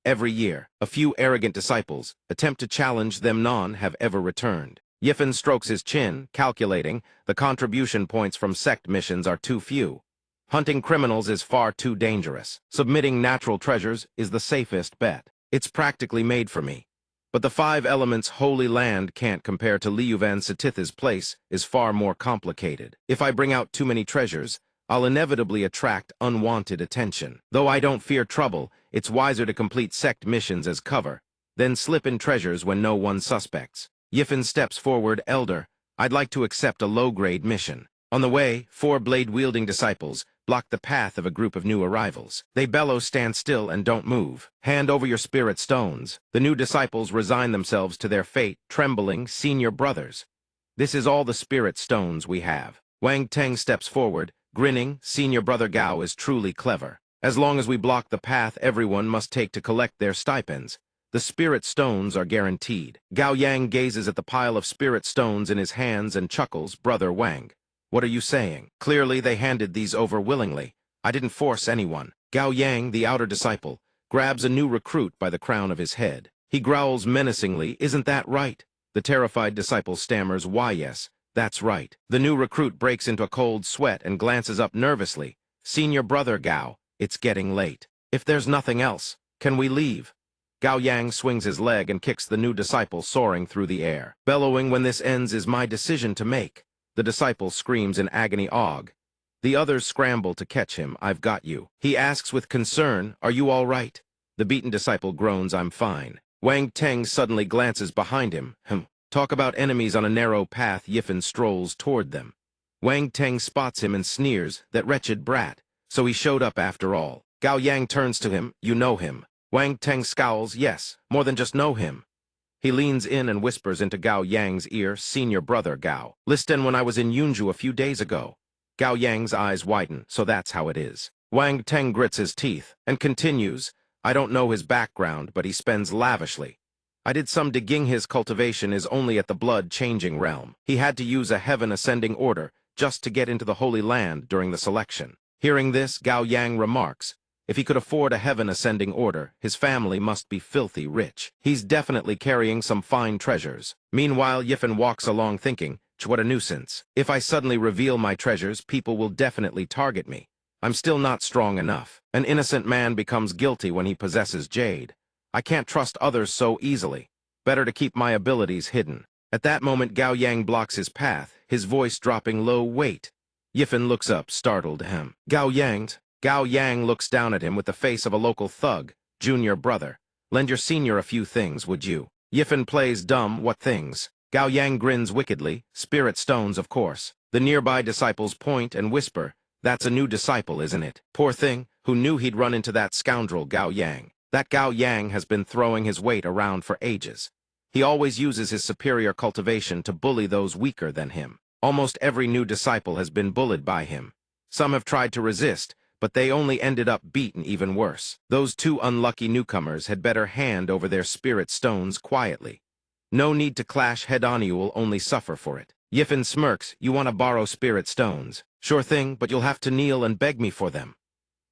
Every year, a few arrogant disciples attempt to challenge them. None have ever returned. Yifen strokes his chin, calculating the contribution points from sect missions are too few. Hunting criminals is far too dangerous. Submitting natural treasures is the safest bet. It's practically made for me. But the 5 elements holy land can't compare to Liuvan Satitha's place is far more complicated. If I bring out too many treasures, I'll inevitably attract unwanted attention. Though I don't fear trouble, it's wiser to complete sect missions as cover, then slip in treasures when no one suspects. Yifen steps forward. Elder, I'd like to accept a low-grade mission. On the way, 4 blade-wielding disciples block the path of a group of new arrivals. They bellow, stand still, and don't move. Hand over your spirit stones. The new disciples resign themselves to their fate, trembling, senior brothers. This is all the spirit stones we have. Wang Teng steps forward, grinning. Senior brother Gao is truly clever. As long as we block the path everyone must take to collect their stipends, the spirit stones are guaranteed. Gao Yang gazes at the pile of spirit stones in his hands and chuckles. Brother Wang, what are you saying? Clearly they handed these over willingly. I didn't force anyone. Gao Yang, the outer disciple, grabs a new recruit by the crown of his head. He growls menacingly, isn't that right? The terrified disciple stammers, why yes, that's right. The new recruit breaks into a cold sweat and glances up nervously. Senior brother Gao, it's getting late. If there's nothing else, Can we leave? Gao Yang swings his leg and kicks the new disciple soaring through the air. Bellowing, when this ends is my decision to make. The disciple screams in agony, Og. The others scramble to catch him. I've got you. He asks with concern, are you all right? The beaten disciple groans, I'm fine. Wang Teng suddenly glances behind him. Talk about enemies on a narrow path. Yifen strolls toward them. Wang Teng spots him and sneers, that wretched brat. So he showed up after all. Gao Yang turns to him, you know him. Wang Teng scowls, yes, more than just know him. He leans in and whispers into Gao Yang's ear, senior brother Gao. Listen, when I was in Yunju a few days ago. Gao Yang's eyes widen, so that's how it is. Wang Teng grits his teeth and continues, I don't know his background, but he spends lavishly. I did some digging. His cultivation is only at the blood-changing realm. He had to use a heaven-ascending order just to get into the Holy Land during the selection. Hearing this, Gao Yang remarks, if he could afford a heaven-ascending order, his family must be filthy rich. He's definitely carrying some fine treasures. Meanwhile, Yifen walks along thinking, what a nuisance. If I suddenly reveal my treasures, people will definitely target me. I'm still not strong enough. An innocent man becomes guilty when he possesses jade. I can't trust others so easily. Better to keep my abilities hidden. At that moment, Gao Yang blocks his path, his voice dropping low, wait. Yifen looks up, startled. Gao Yang looks down at him with the face of a local thug. Junior brother, lend your senior a few things, would you? Yifen plays dumb, what things? Gao Yang grins wickedly, spirit stones, of course. The nearby disciples point and whisper, that's a new disciple, isn't it? Poor thing, who knew he'd run into that scoundrel Gao Yang. That Gao Yang has been throwing his weight around for ages. He always uses his superior cultivation to bully those weaker than him. Almost every new disciple has been bullied by him. Some have tried to resist, but they only ended up beaten even worse. Those two unlucky newcomers had better hand over their spirit stones quietly. No need to clash head-on, you will only suffer for it. Yifen smirks, you want to borrow spirit stones? Sure thing, but you'll have to kneel and beg me for them.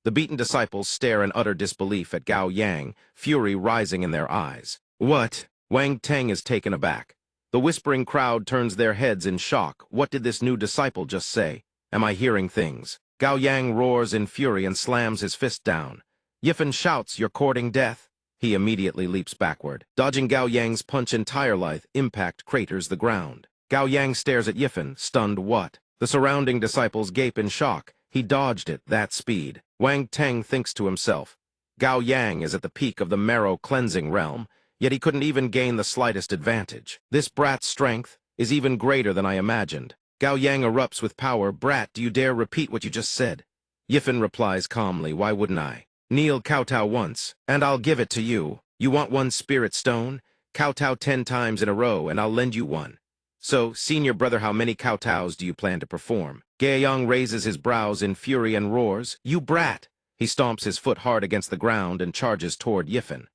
The beaten disciples stare in utter disbelief at Gao Yang, fury rising in their eyes. What? Wang Teng is taken aback. The whispering crowd turns their heads in shock. What did this new disciple just say? Am I hearing things? Gao Yang roars in fury and slams his fist down. Yifen shouts, you're courting death? He immediately leaps backward. Dodging Gao Yang's punch, entire life impact craters the ground. Gao Yang stares at Yifen, stunned. What? The surrounding disciples gape in shock. He dodged it, that speed. Wang Teng thinks to himself, Gao Yang is at the peak of the marrow-cleansing realm, yet he couldn't even gain the slightest advantage. This brat's strength is even greater than I imagined. Gao Yang erupts with power. Brat, do you dare repeat what you just said? Yifen replies calmly, why wouldn't I? Kneel, kowtow once, and I'll give it to you. You want one spirit stone? Kowtow 10 times in a row, and I'll lend you one. So, senior brother, how many kowtows do you plan to perform? Gaeyang raises his brows in fury and roars, you brat! He stomps his foot hard against the ground and charges toward Yifen.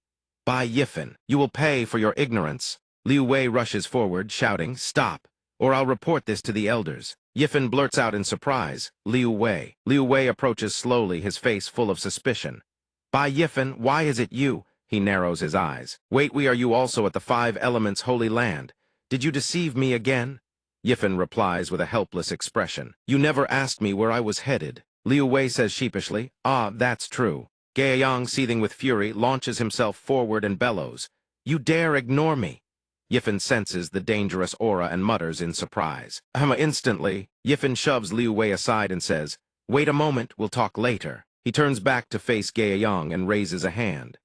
By Yifen, you will pay for your ignorance. Liu Wei rushes forward, shouting, stop, or I'll report this to the elders. Yifen blurts out in surprise, Liu Wei. Liu Wei approaches slowly, his face full of suspicion. By Yifen, why is it you? He narrows his eyes. Wait, are you also at the 5 Elements Holy Land? Did you deceive me again? Yifen replies with a helpless expression. You never asked me where I was headed. Liu Wei says sheepishly, ah, that's true. Gaeyang, seething with fury, launches himself forward and bellows, you dare ignore me? Yifen senses the dangerous aura and mutters in surprise. Instantly, Yifen shoves Liu Wei aside and says, wait a moment, we'll talk later. He turns back to face Gaeyang and raises a hand.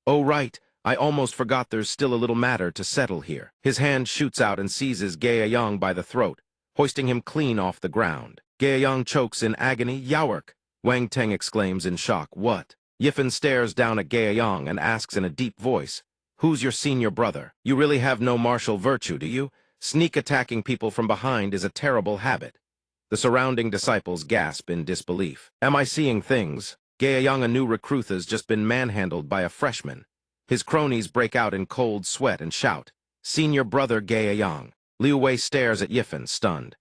Oh right, I almost forgot there's still a little matter to settle here. His hand shoots out and seizes Gaeyang by the throat, hoisting him clean off the ground. Gaeyang chokes in agony. Yawerk! Wang Teng exclaims in shock. What? Yifen stares down at Gaeyang and asks in a deep voice, who's your senior brother? You really have no martial virtue, do you? Sneak attacking people from behind is a terrible habit. The surrounding disciples gasp in disbelief. Am I seeing things? Gaeyang, a new recruit, has just been manhandled by a freshman. His cronies break out in cold sweat and shout, senior brother Gaeyang. Liu Wei stares at Yifen, stunned.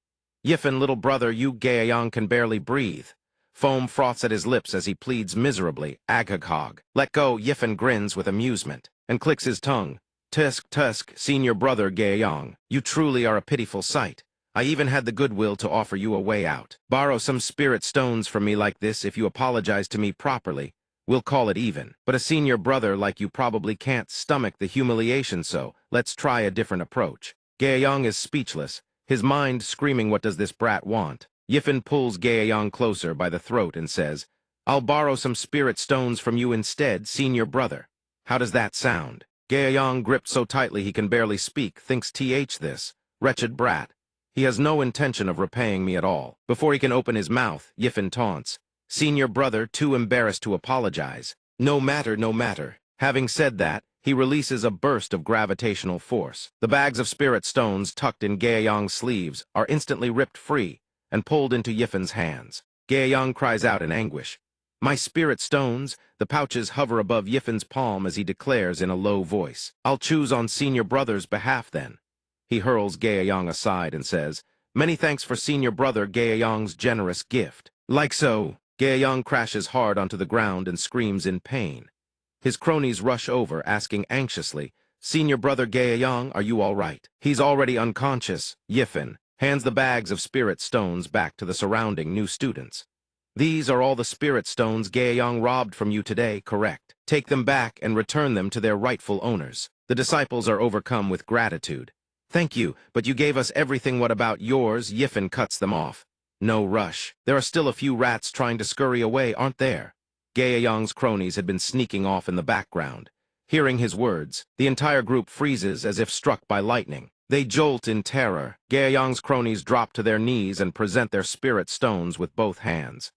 Yifen, little brother, you Gaeyang can barely breathe. Foam froths at his lips as he pleads miserably, Aghaghog. Let go. Yifen grins with amusement and clicks his tongue. Tusk, senior brother Gaeyang, you truly are a pitiful sight. I even had the goodwill to offer you a way out. Borrow some spirit stones from me like this if you apologize to me properly. We'll call it even. But a senior brother like you probably can't stomach the humiliation, so let's try a different approach. Gaeyang is speechless, his mind screaming, what does this brat want? Yifen pulls Gaeyang closer by the throat and says, I'll borrow some spirit stones from you instead, senior brother. How does that sound? Gaeyang, gripped so tightly he can barely speak, thinks this wretched brat. He has no intention of repaying me at all. Before he can open his mouth, Yifen taunts, senior brother, too embarrassed to apologize. No matter, no matter. Having said that, he releases a burst of gravitational force. The bags of spirit stones tucked in Gaeyang's sleeves are instantly ripped free and pulled into Yifen's hands. Gaeyang cries out in anguish. My spirit stones! The pouches hover above Yifen's palm as he declares in a low voice. I'll choose on senior brother's behalf then. He hurls Gaeyang aside and says, Many thanks for senior brother Gaeyang's generous gift. Like so, Gaeyang crashes hard onto the ground and screams in pain. His cronies rush over, asking anxiously, Senior brother Gaeyang, are you all right? He's already unconscious. Yifen hands the bags of spirit stones back to the surrounding new students. These are all the spirit stones Gaeyang robbed from you today, correct? Take them back and return them to their rightful owners. The disciples are overcome with gratitude. Thank you, but you gave us everything. What about yours? Yifen cuts them off. No rush. There are still a few rats trying to scurry away, aren't there? Gaeyang's cronies had been sneaking off in the background. Hearing his words, the entire group freezes as if struck by lightning. They jolt in terror. Gaeyang's cronies drop to their knees and present their spirit stones with both hands.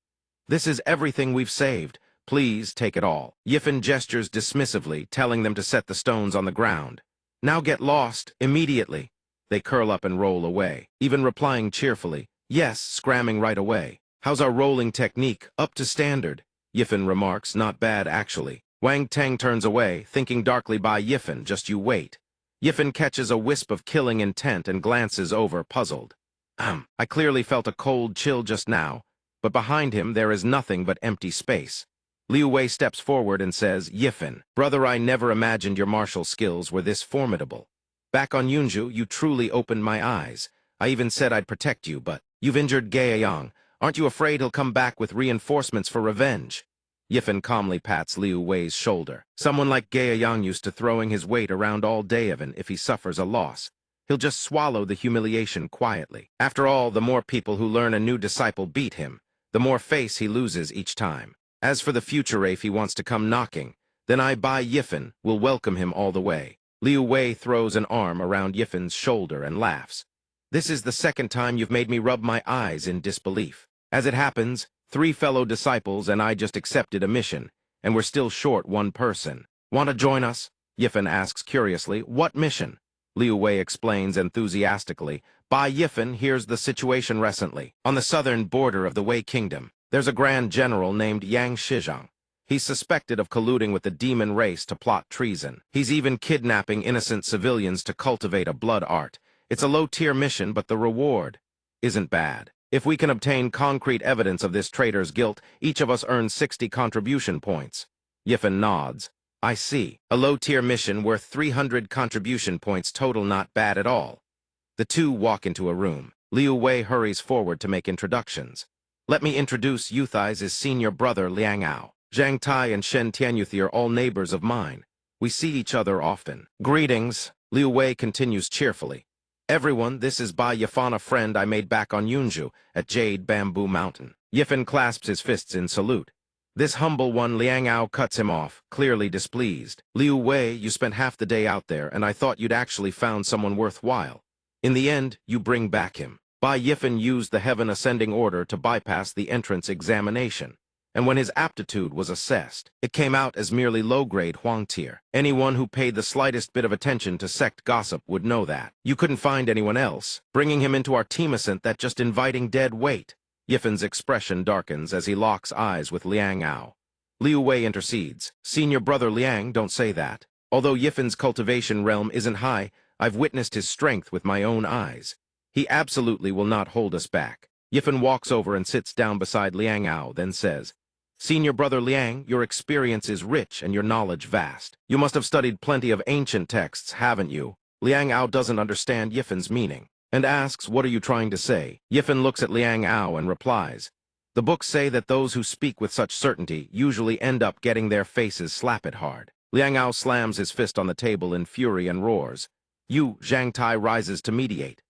This is everything we've saved. Please take it all. Yifen gestures dismissively, telling them to set the stones on the ground. Now get lost, immediately. They curl up and roll away, even replying cheerfully, yes, scramming right away. How's our rolling technique? Up to standard. Yifen remarks, not bad actually. Wang Teng turns away, thinking darkly by Yifen, just you wait. Yifen catches a wisp of killing intent and glances over, puzzled. I clearly felt a cold chill just now, but behind him there is nothing but empty space. Liu Wei steps forward and says, Yifen, brother, I never imagined your martial skills were this formidable. Back on Yunju, you truly opened my eyes. I even said I'd protect you, but you've injured Gaeyang. Aren't you afraid he'll come back with reinforcements for revenge? Yifen calmly pats Liu Wei's shoulder. Someone like Gaeyang used to throwing his weight around all day, even if he suffers a loss. He'll just swallow the humiliation quietly. After all, the more people who learn a new disciple beat him, the more face he loses each time. As for the future, if he wants to come knocking, then I, by Yifen, will welcome him all the way. Liu Wei throws an arm around Yifen's shoulder and laughs. This is the second time you've made me rub my eyes in disbelief. As it happens, 3 fellow disciples and I just accepted a mission, and we're still short one person. Want to join us? Yifen asks curiously. What mission? Liu Wei explains enthusiastically. By Yifen, here's the situation recently. On the southern border of the Wei Kingdom, there's a grand general named Yang Shizhang. He's suspected of colluding with the demon race to plot treason. He's even kidnapping innocent civilians to cultivate a blood art. It's a low-tier mission, but the reward isn't bad. If we can obtain concrete evidence of this traitor's guilt, each of us earns 60 contribution points. Yifen nods. I see. A low-tier mission worth 300 contribution points total, not bad at all. The two walk into a room. Liu Wei hurries forward to make introductions. Let me introduce Yuthai's senior brother Liang Ao. Zhang Tai and Shen Tianyuthi are all neighbors of mine. We see each other often. Greetings, Liu Wei continues cheerfully. Everyone, this is Ba Yifan, a friend I made back on Yunju at Jade Bamboo Mountain. Yifen clasps his fists in salute. This humble one, Liang Ao, cuts him off, clearly displeased. Liu Wei, you spent half the day out there, and I thought you'd actually found someone worthwhile. In the end, you bring back him. Ba Yifen used the Heaven Ascending Order to bypass the entrance examination, and when his aptitude was assessed, it came out as merely low-grade Huang tier. Anyone who paid the slightest bit of attention to sect gossip would know that. You couldn't find anyone else. Bringing him into our team isn't that just inviting dead weight? Yifen's expression darkens as he locks eyes with Liang Ao. Liu Wei intercedes. Senior brother Liang, don't say that. Although Yifen's cultivation realm isn't high, I've witnessed his strength with my own eyes. He absolutely will not hold us back. Yifen walks over and sits down beside Liang Ao, then says, Senior brother Liang, your experience is rich and your knowledge vast. You must have studied plenty of ancient texts, haven't you? Liang Ao doesn't understand Yifen's meaning, and asks, what are you trying to say? Yifen looks at Liang Ao and replies, The books say that those who speak with such certainty usually end up getting their faces slapped hard. Liang Ao slams his fist on the table in fury and roars. Zhang Tai rises to mediate.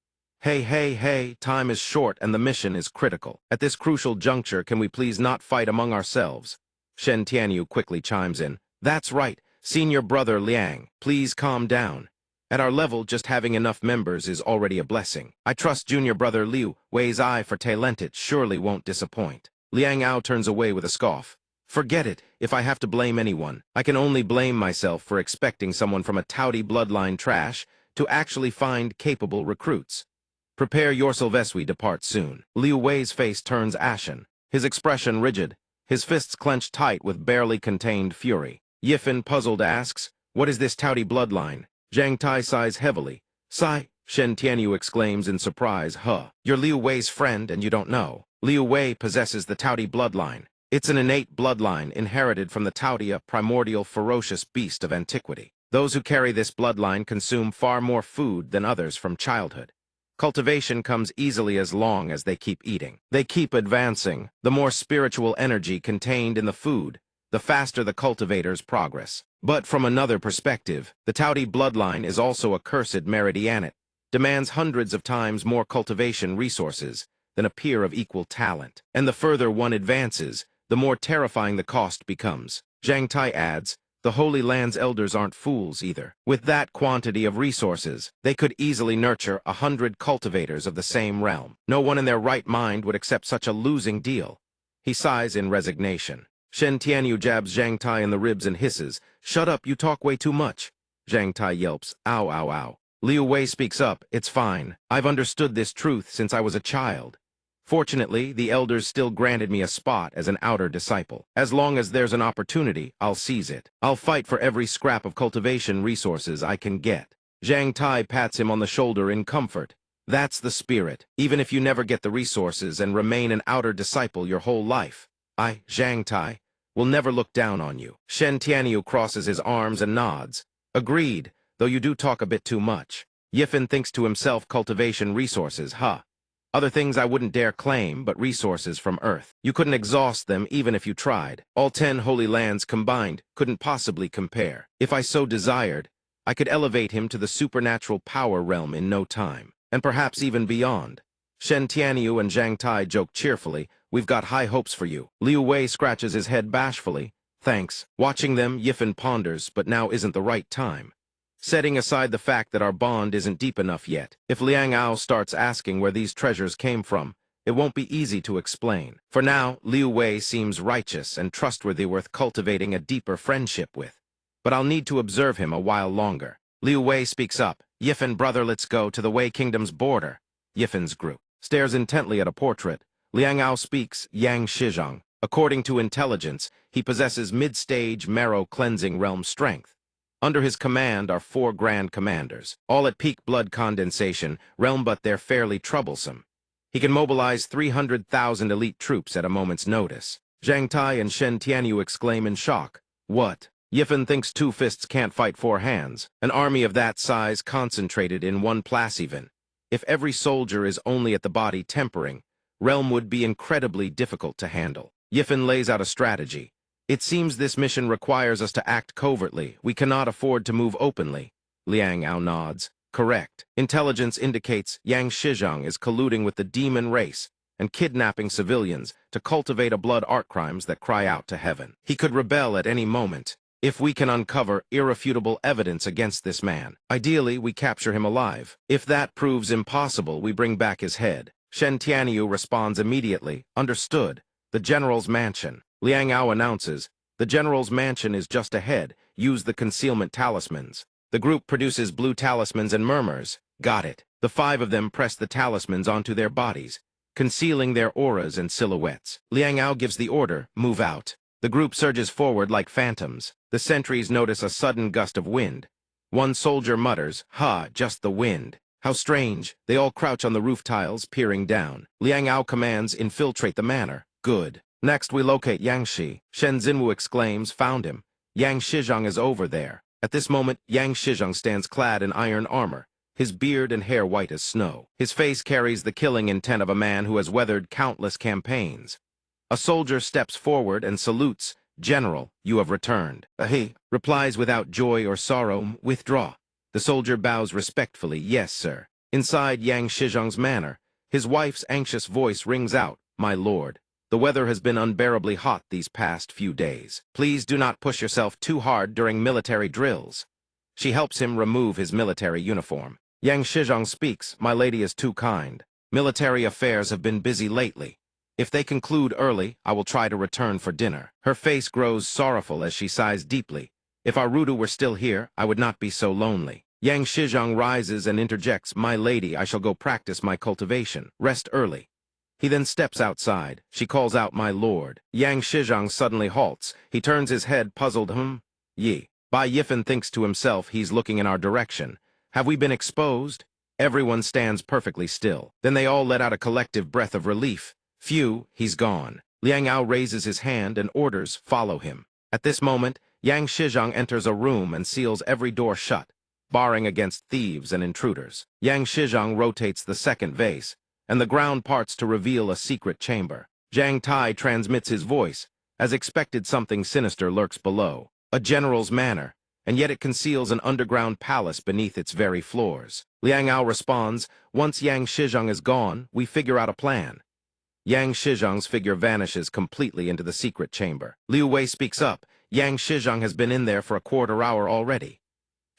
Hey, hey, hey, time is short and the mission is critical. At this crucial juncture, can we please not fight among ourselves? Shen Tianyu quickly chimes in. That's right, senior brother Liang, please calm down. At our level, just having enough members is already a blessing. I trust junior brother Liu Wei's eye for talented surely won't disappoint. Liang Ao turns away with a scoff. Forget it, if I have to blame anyone, I can only blame myself for expecting someone from a touty bloodline trash to actually find capable recruits. Prepare yourself as we depart soon. Liu Wei's face turns ashen, his expression rigid, his fists clenched tight with barely contained fury. Yifan, puzzled, asks, what is this touty bloodline? Zhang Tai sighs heavily. Sigh, Shen Tianyu exclaims in surprise, You're Liu Wei's friend and you don't know. Liu Wei possesses the touty bloodline. It's an innate bloodline inherited from the touty, a primordial ferocious beast of antiquity. Those who carry this bloodline consume far more food than others from childhood. Cultivation comes easily as long as they keep eating. They keep advancing. The more spiritual energy contained in the food, the faster the cultivator's progress. But from another perspective, the touty bloodline is also a cursed meridianate, demands hundreds of times more cultivation resources than a peer of equal talent. And the further one advances, the more terrifying the cost becomes. Zhang Tai adds, the Holy Land's elders aren't fools either. With that quantity of resources, they could easily nurture 100 cultivators of the same realm. No one in their right mind would accept such a losing deal. He sighs in resignation. Shen Tianyu jabs Zhang Tai in the ribs and hisses, shut up, you talk way too much. Zhang Tai yelps, ow, ow, ow. Liu Wei speaks up, it's fine. I've understood this truth since I was a child. Fortunately, the elders still granted me a spot as an outer disciple. As long as there's an opportunity, I'll seize it. I'll fight for every scrap of cultivation resources I can get. Zhang Tai pats him on the shoulder in comfort. That's the spirit, even if you never get the resources and remain an outer disciple your whole life. I, Zhang Tai, will never look down on you. Shen Tianyu crosses his arms and nods. Agreed, though you do talk a bit too much. Yifan thinks to himself, cultivation resources, Other things I wouldn't dare claim, but resources from Earth. You couldn't exhaust them even if you tried. All 10 holy lands combined couldn't possibly compare. If I so desired, I could elevate him to the supernatural power realm in no time, and perhaps even beyond. Shen Tianyu and Zhang Tai joke cheerfully, we've got high hopes for you. Liu Wei scratches his head bashfully. Thanks. Watching them, Yifan ponders, but now isn't the right time. Setting aside the fact that our bond isn't deep enough yet, if Liang Ao starts asking where these treasures came from, it won't be easy to explain. For now, Liu Wei seems righteous and trustworthy, worth cultivating a deeper friendship with. But I'll need to observe him a while longer. Liu Wei speaks up. Yifan, brother, let's go to the Wei Kingdom's border. Yifan's group stares intently at a portrait. Liang Ao speaks, Yang Shizhong. According to intelligence, he possesses mid-stage marrow-cleansing realm strength. Under his command are 4 grand commanders, all at peak blood condensation realm, but they're fairly troublesome. He can mobilize 300,000 elite troops at a moment's notice. Zhang Tai and Shen Tianyu exclaim in shock. What? Yifan thinks 2 fists can't fight 4 hands. An army of that size concentrated in one place even. If every soldier is only at the body tempering, realm would be incredibly difficult to handle. Yifan lays out a strategy. It seems this mission requires us to act covertly. We cannot afford to move openly. Liang Ao nods. Correct. Intelligence indicates Yang Shizhong is colluding with the demon race and kidnapping civilians to cultivate a blood art crimes that cry out to heaven. He could rebel at any moment. If we can uncover irrefutable evidence against this man, ideally we capture him alive. If that proves impossible, we bring back his head. Shen Tianyu responds immediately. Understood. The general's mansion. Liang Ao announces, the general's mansion is just ahead. Use the concealment talismans. The group produces blue talismans and murmurs. Got it. The 5 of them press the talismans onto their bodies, concealing their auras and silhouettes. Liang Ao gives the order, move out. The group surges forward like phantoms. The sentries notice a sudden gust of wind. One soldier mutters, just the wind. How strange. They all crouch on the roof tiles, peering down. Liang Ao commands, infiltrate the manor. Good. Next, we locate Yang Shi. Shen Xinwu exclaims, found him. Yang Shizhong is over there. At this moment, Yang Shizhong stands clad in iron armor, his beard and hair white as snow. His face carries the killing intent of a man who has weathered countless campaigns. A soldier steps forward and salutes. "General, you have returned." He replies without joy or sorrow, "Withdraw." The soldier bows respectfully. "Yes, sir." Inside Yang Shizhong's manor, his wife's anxious voice rings out, "My lord, the weather has been unbearably hot these past few days. Please do not push yourself too hard during military drills." She helps him remove his military uniform. Yang Shizhong speaks, "My lady is too kind. Military affairs have been busy lately. If they conclude early, I will try to return for dinner." Her face grows sorrowful as she sighs deeply. "If our Rudu were still here, I would not be so lonely." Yang Shizhong rises and interjects, "My lady, I shall go practice my cultivation. Rest early." He then steps outside. She calls out, "My lord." Yang Shizhong suddenly halts. He turns his head, puzzled. Yi. Bai Yifen thinks to himself, he's looking in our direction. Have we been exposed? Everyone stands perfectly still. Then they all let out a collective breath of relief. Phew, he's gone. Liang Ao raises his hand and orders, "Follow him." At this moment, Yang Shizhong enters a room and seals every door shut, barring against thieves and intruders. Yang Shizhong rotates the second vase, and the ground parts to reveal a secret chamber. Zhang Tai transmits his voice. As expected, something sinister lurks below. A general's manor, and yet it conceals an underground palace beneath its very floors. Liang Ao responds, "Once Yang Shizhong is gone, we figure out a plan." Yang Shizhong's figure vanishes completely into the secret chamber. Liu Wei speaks up. "Yang Shizhong has been in there for a quarter hour already."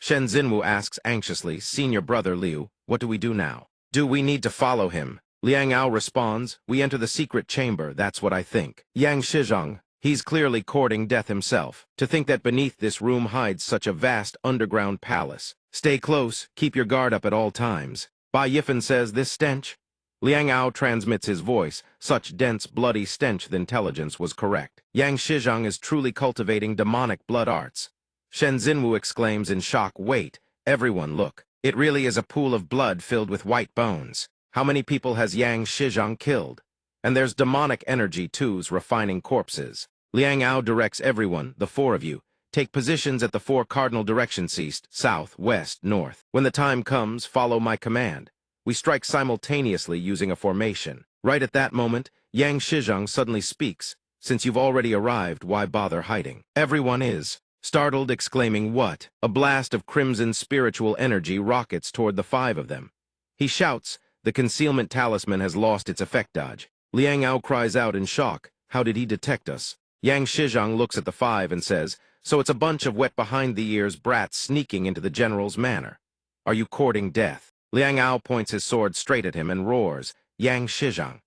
Shen Xinwu asks anxiously, "Senior brother Liu, what do we do now? Do we need to follow him?" Liang Ao responds, "We enter the secret chamber, that's what I think." Yang Shizhong, he's clearly courting death himself. To think that beneath this room hides such a vast underground palace. Stay close, keep your guard up at all times. Bai Yifen says, "This stench?" Liang Ao transmits his voice. Such dense, bloody stench, the intelligence was correct. Yang Shizhong is truly cultivating demonic blood arts. Shen Xinwu exclaims in shock, "Wait, everyone look. It really is a pool of blood filled with white bones. How many people has Yang Shizhong killed? And there's demonic energy too's refining corpses." Liang Ao directs everyone, "The four of you, take positions at the four cardinal directions: east, south, west, north. When the time comes, follow my command. We strike simultaneously using a formation." Right at that moment, Yang Shizhong suddenly speaks, "Since you've already arrived, why bother hiding?" Everyone is startled, exclaiming, "What?" A blast of crimson spiritual energy rockets toward the five of them. He shouts, "The concealment talisman has lost its effect dodge." Liang Ao cries out in shock, "How did he detect us?" Yang Shizhong looks at the five and says, "So it's a bunch of wet behind-the-ears brats sneaking into the general's manor. Are you courting death?" Liang Ao points his sword straight at him and roars, "Yang Shizhong,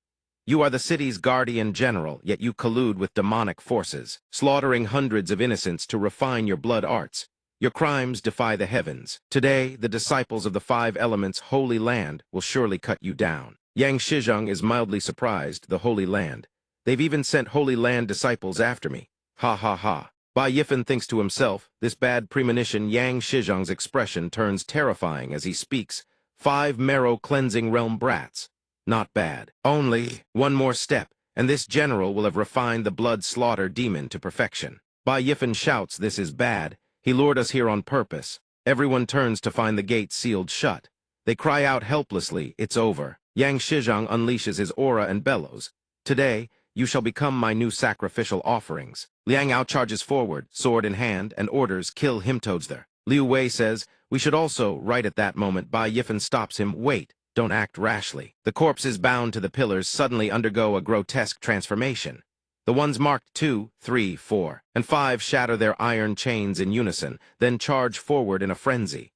you are the city's guardian general, yet you collude with demonic forces, slaughtering hundreds of innocents to refine your blood arts. Your crimes defy the heavens. Today, the disciples of the five elements' holy land will surely cut you down." Yang Shizhong is mildly surprised. "The holy land? They've even sent holy land disciples after me. Ha ha ha." Bai Yifen thinks to himself, this bad premonition. Yang Shizhong's expression turns terrifying as he speaks, "5 marrow-cleansing realm brats. Not bad. Only one more step, and this general will have refined the blood-slaughter demon to perfection." Bai Yifen shouts, "This is bad. He lured us here on purpose." Everyone turns to find the gate sealed shut. They cry out helplessly, "It's over." Yang Shizhong unleashes his aura and bellows, "Today, you shall become my new sacrificial offerings." Liang Ao charges forward, sword in hand, and orders, "Kill him, Toadsler." Liu Wei says, "We should also." Right at that moment, Bai Yifen stops him, "Wait, don't act rashly." The corpses bound to the pillars suddenly undergo a grotesque transformation. The ones marked 2, 3, 4, and 5 shatter their iron chains in unison, then charge forward in a frenzy.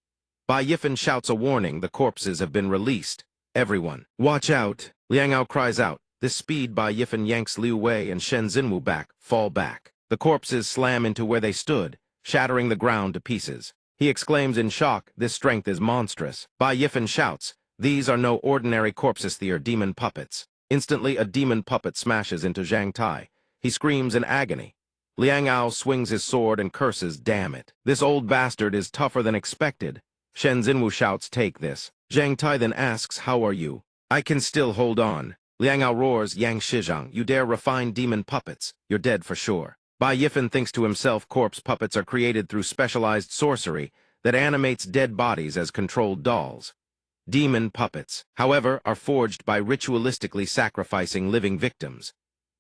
Bai Yifen shouts a warning. The corpses have been released. Everyone, watch out! Liang Ao cries out. This speed, Bai Yifen yanks Liu Wei and Shen Xinwu back. Fall back. The corpses slam into where they stood, shattering the ground to pieces. He exclaims in shock, "This strength is monstrous." Bai Yifen shouts, "These are no ordinary corpses, they are demon puppets." Instantly, a demon puppet smashes into Zhang Tai. He screams in agony. Liang Ao swings his sword and curses, "Damn it. This old bastard is tougher than expected." Shen Xinwu shouts, "Take this." Zhang Tai then asks, "How are you?" "I can still hold on." Liang Ao roars, "Yang Shizhong, you dare refine demon puppets. You're dead for sure." Bai Yifen thinks to himself, corpse puppets are created through specialized sorcery that animates dead bodies as controlled dolls. Demon puppets, however, are forged by ritualistically sacrificing living victims.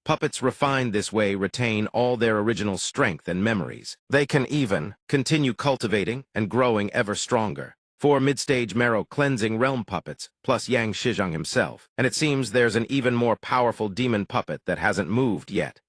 Puppets refined this way retain all their original strength and memories. They can even continue cultivating and growing ever stronger. 4 mid-stage marrow-cleansing realm puppets, plus Yang Shizhong himself. And it seems there's an even more powerful demon puppet that hasn't moved yet.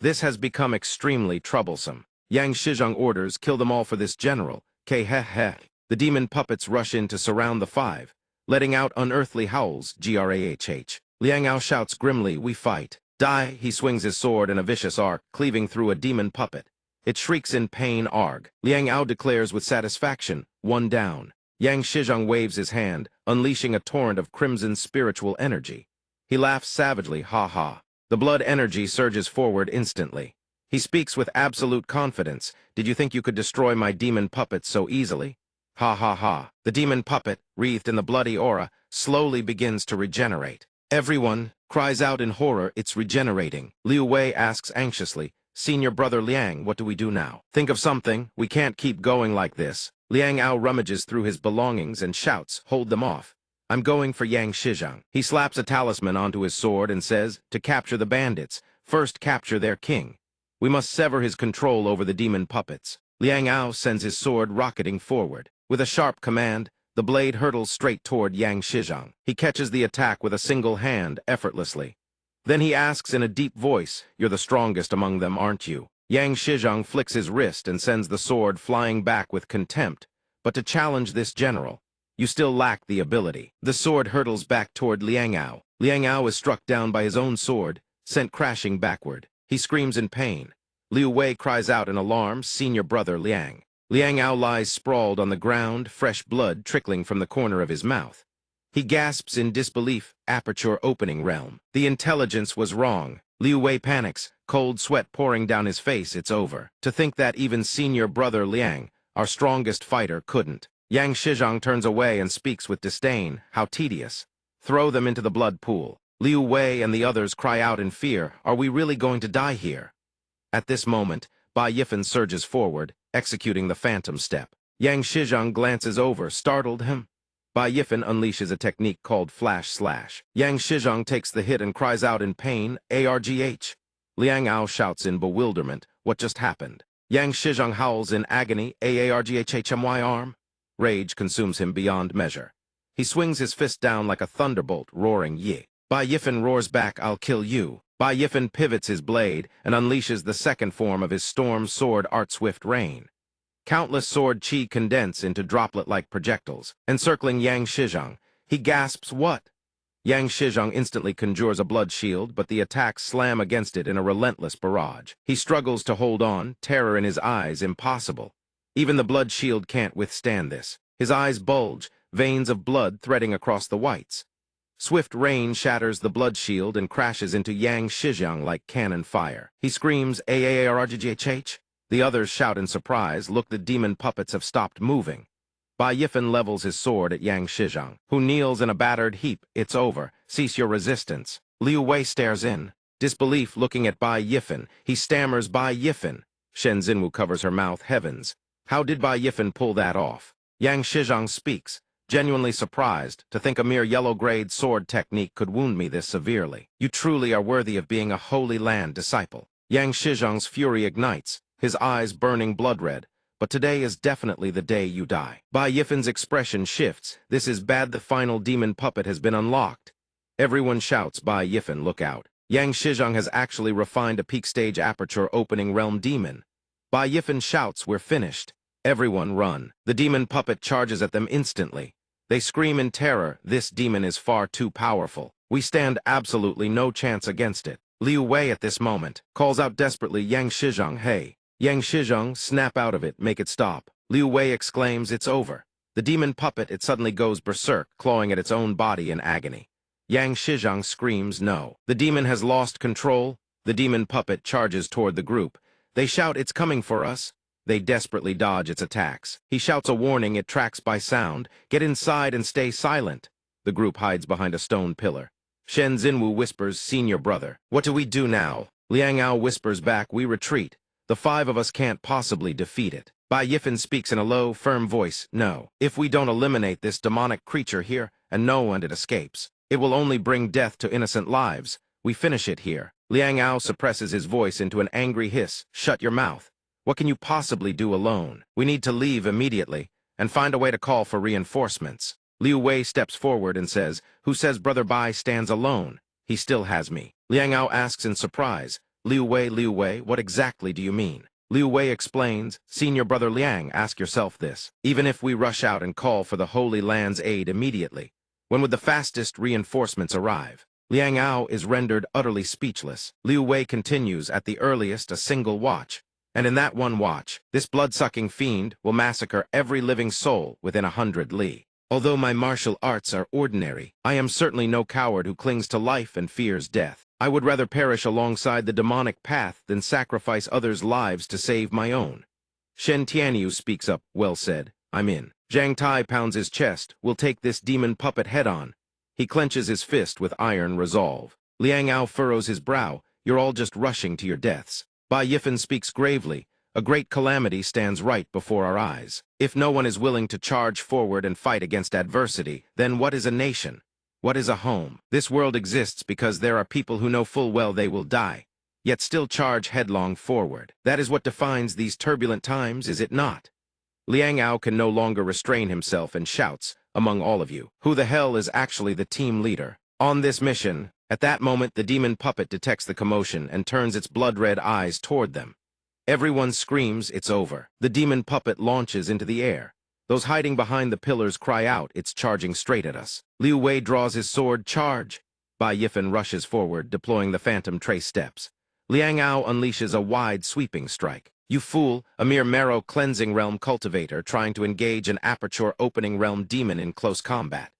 This has become extremely troublesome. Yang Shizhong orders, kill them all for this general. K-heh-heh. The demon puppets rush in to surround the 5, letting out unearthly howls, grahh. Liang Ao shouts grimly, we fight. Die, he swings his sword in a vicious arc, cleaving through a demon puppet. It shrieks in pain, arg. Liang Ao declares with satisfaction, 1 down. Yang Shizhong waves his hand, unleashing a torrent of crimson spiritual energy. He laughs savagely, ha-ha. The blood energy surges forward instantly. He speaks with absolute confidence. Did you think you could destroy my demon puppet so easily? Ha-ha-ha. The demon puppet, wreathed in the bloody aura, slowly begins to regenerate. Everyone cries out in horror, it's regenerating. Liu Wei asks anxiously, Senior Brother Liang, what do we do now? Think of something, we can't keep going like this. Liang Ao rummages through his belongings and shouts, hold them off. I'm going for Yang Shizhong. He slaps a talisman onto his sword and says, to capture the bandits, first capture their king. We must sever his control over the demon puppets. Liang Ao sends his sword rocketing forward. With a sharp command, the blade hurtles straight toward Yang Shizhong. He catches the attack with a single hand, effortlessly. Then he asks in a deep voice, you're the strongest among them, aren't you? Yang Shizhong flicks his wrist and sends the sword flying back with contempt. But to challenge this general, you still lack the ability. The sword hurtles back toward Liang Ao. Liang Ao is struck down by his own sword, sent crashing backward. He screams in pain. Liu Wei cries out in alarm, Senior Brother Liang. Liang Ao lies sprawled on the ground, fresh blood trickling from the corner of his mouth. He gasps in disbelief, aperture opening realm. The intelligence was wrong. Liu Wei panics, cold sweat pouring down his face, it's over. To think that even Senior Brother Liang, our strongest fighter, couldn't. Yang Shizhong turns away and speaks with disdain, how tedious. Throw them into the blood pool. Liu Wei and the others cry out in fear, are we really going to die here? At this moment, Bai Yifan surges forward, executing the phantom step. Yang Shizhong glances over, startled him. Bai Yifan unleashes a technique called flash slash. Yang Shizhong takes the hit and cries out in pain, ARGH. Liang Ao shouts in bewilderment, what just happened? Yang Shizhong howls in agony, AARGHHMY arm. Rage consumes him beyond measure. He swings his fist down like a thunderbolt, roaring Yi. Bai Yifan roars back, I'll kill you. Bai Yifan pivots his blade and unleashes the second form of his storm sword art swift rain. Countless sword chi condense into droplet-like projectiles, encircling Yang Shizhong. He gasps, what? Yang Shizhong instantly conjures a blood shield, but the attacks slam against it in a relentless barrage. He struggles to hold on, terror in his eyes, impossible. Even the blood shield can't withstand this. His eyes bulge, veins of blood threading across the whites. Swift rain shatters the blood shield and crashes into Yang Shizhong like cannon fire. He screams, AARGHH. The others shout in surprise, look, the demon puppets have stopped moving. Bai Yifan levels his sword at Yang Shizhong, who kneels in a battered heap. It's over. Cease your resistance. Liu Wei stares in, disbelief looking at Bai Yifan. He stammers, Bai Yifan. Shen Xinwu covers her mouth, heavens. How did Bai Yifan pull that off? Yang Shizhong speaks, genuinely surprised to think a mere yellow-grade sword technique could wound me this severely. You truly are worthy of being a Holy Land disciple. Yang Shizhong's fury ignites, his eyes burning blood-red. But today is definitely the day you die. Bai Yifan's expression shifts. This is bad, the final demon puppet has been unlocked. Everyone shouts, Bai Yifan, look out. Yang Shizhong has actually refined a peak stage aperture opening realm demon. Bai Yifan shouts, we're finished. Everyone run. The demon puppet charges at them instantly. They scream in terror, this demon is far too powerful. We stand absolutely no chance against it. Liu Wei at this moment calls out desperately, Yang Shizhong, hey. Yang Shizhong, snap out of it, make it stop. Liu Wei exclaims, it's over. The demon puppet, it suddenly goes berserk, clawing at its own body in agony. Yang Shizhong screams, no. The demon has lost control. The demon puppet charges toward the group. They shout, it's coming for us. They desperately dodge its attacks. He shouts a warning, it tracks by sound. Get inside and stay silent. The group hides behind a stone pillar. Shen Xinwu whispers, Senior Brother. What do we do now? Liang Ao whispers back, we retreat. The 5 of us can't possibly defeat it. Bai Yifan speaks in a low, firm voice, no. If we don't eliminate this demonic creature here, and know when it escapes, it will only bring death to innocent lives. We finish it here. Liang Ao suppresses his voice into an angry hiss. Shut your mouth. What can you possibly do alone? We need to leave immediately and find a way to call for reinforcements. Liu Wei steps forward and says, who says Brother Bai stands alone? He still has me. Liang Ao asks in surprise, Liu Wei, what exactly do you mean? Liu Wei explains, Senior Brother Liang, ask yourself this. Even if we rush out and call for the Holy Land's aid immediately, when would the fastest reinforcements arrive? Liang Ao is rendered utterly speechless. Liu Wei continues, at the earliest, a single watch. And in that one watch, this blood-sucking fiend will massacre every living soul within 100 li. Although my martial arts are ordinary, I am certainly no coward who clings to life and fears death. I would rather perish alongside the demonic path than sacrifice others' lives to save my own. Shen Tianyu speaks up, well said, I'm in. Zhang Tai pounds his chest, we'll take this demon puppet head-on. He clenches his fist with iron resolve. Liang Ao furrows his brow, you're all just rushing to your deaths. Bai Yifan speaks gravely, a great calamity stands right before our eyes. If no one is willing to charge forward and fight against adversity, then what is a nation? What is a home? This world exists because there are people who know full well they will die, yet still charge headlong forward. That is what defines these turbulent times, is it not? Liang Ao can no longer restrain himself and shouts, among all of you, who the hell is actually the team leader? On this mission, at that moment the demon puppet detects the commotion and turns its blood-red eyes toward them. Everyone screams, it's over. The demon puppet launches into the air. Those hiding behind the pillars cry out, it's charging straight at us. Liu Wei draws his sword, charge. Bai Yifan rushes forward, deploying the phantom trace steps. Liang Ao unleashes a wide, sweeping strike. You fool, a mere marrow-cleansing realm cultivator trying to engage an aperture-opening realm demon in close combat.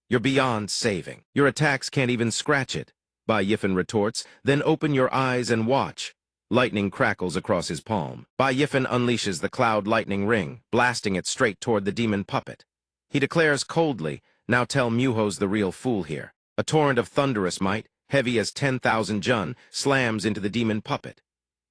You're beyond saving. Your attacks can't even scratch it. Bai Yifan retorts, then open your eyes and watch. Lightning crackles across his palm. Bai Yifan unleashes the cloud lightning ring, blasting it straight toward the demon puppet. He declares coldly, now tell Muho's the real fool here. A torrent of thunderous might, heavy as 10,000 jun, slams into the demon puppet.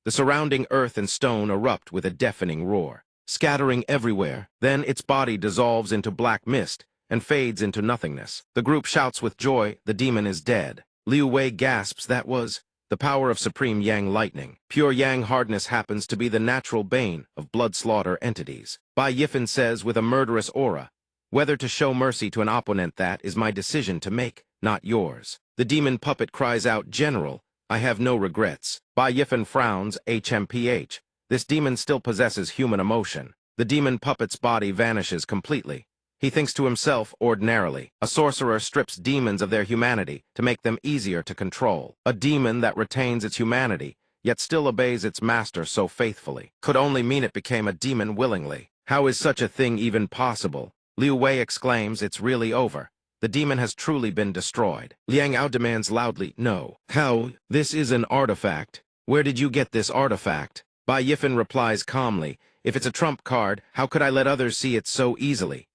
The surrounding earth and stone erupt with a deafening roar, scattering everywhere. Then its body dissolves into black mist and fades into nothingness. The group shouts with joy, the demon is dead. Liu Wei gasps, that was the power of supreme yang lightning. Pure yang hardness happens to be the natural bane of blood slaughter entities. Bai Yifan says with a murderous aura, whether to show mercy to an opponent, that is my decision to make, not yours. The demon puppet cries out, General, I have no regrets. Bai Yifan frowns, HMPH. This demon still possesses human emotion. The demon puppet's body vanishes completely. He thinks to himself, ordinarily, a sorcerer strips demons of their humanity to make them easier to control. A demon that retains its humanity, yet still obeys its master so faithfully, could only mean it became a demon willingly. How is such a thing even possible? Liu Wei exclaims, it's really over. The demon has truly been destroyed. Liang Ao demands loudly, no. How? This is an artifact. Where did you get this artifact? Bai Yifan replies calmly, if it's a trump card, how could I let others see it so easily?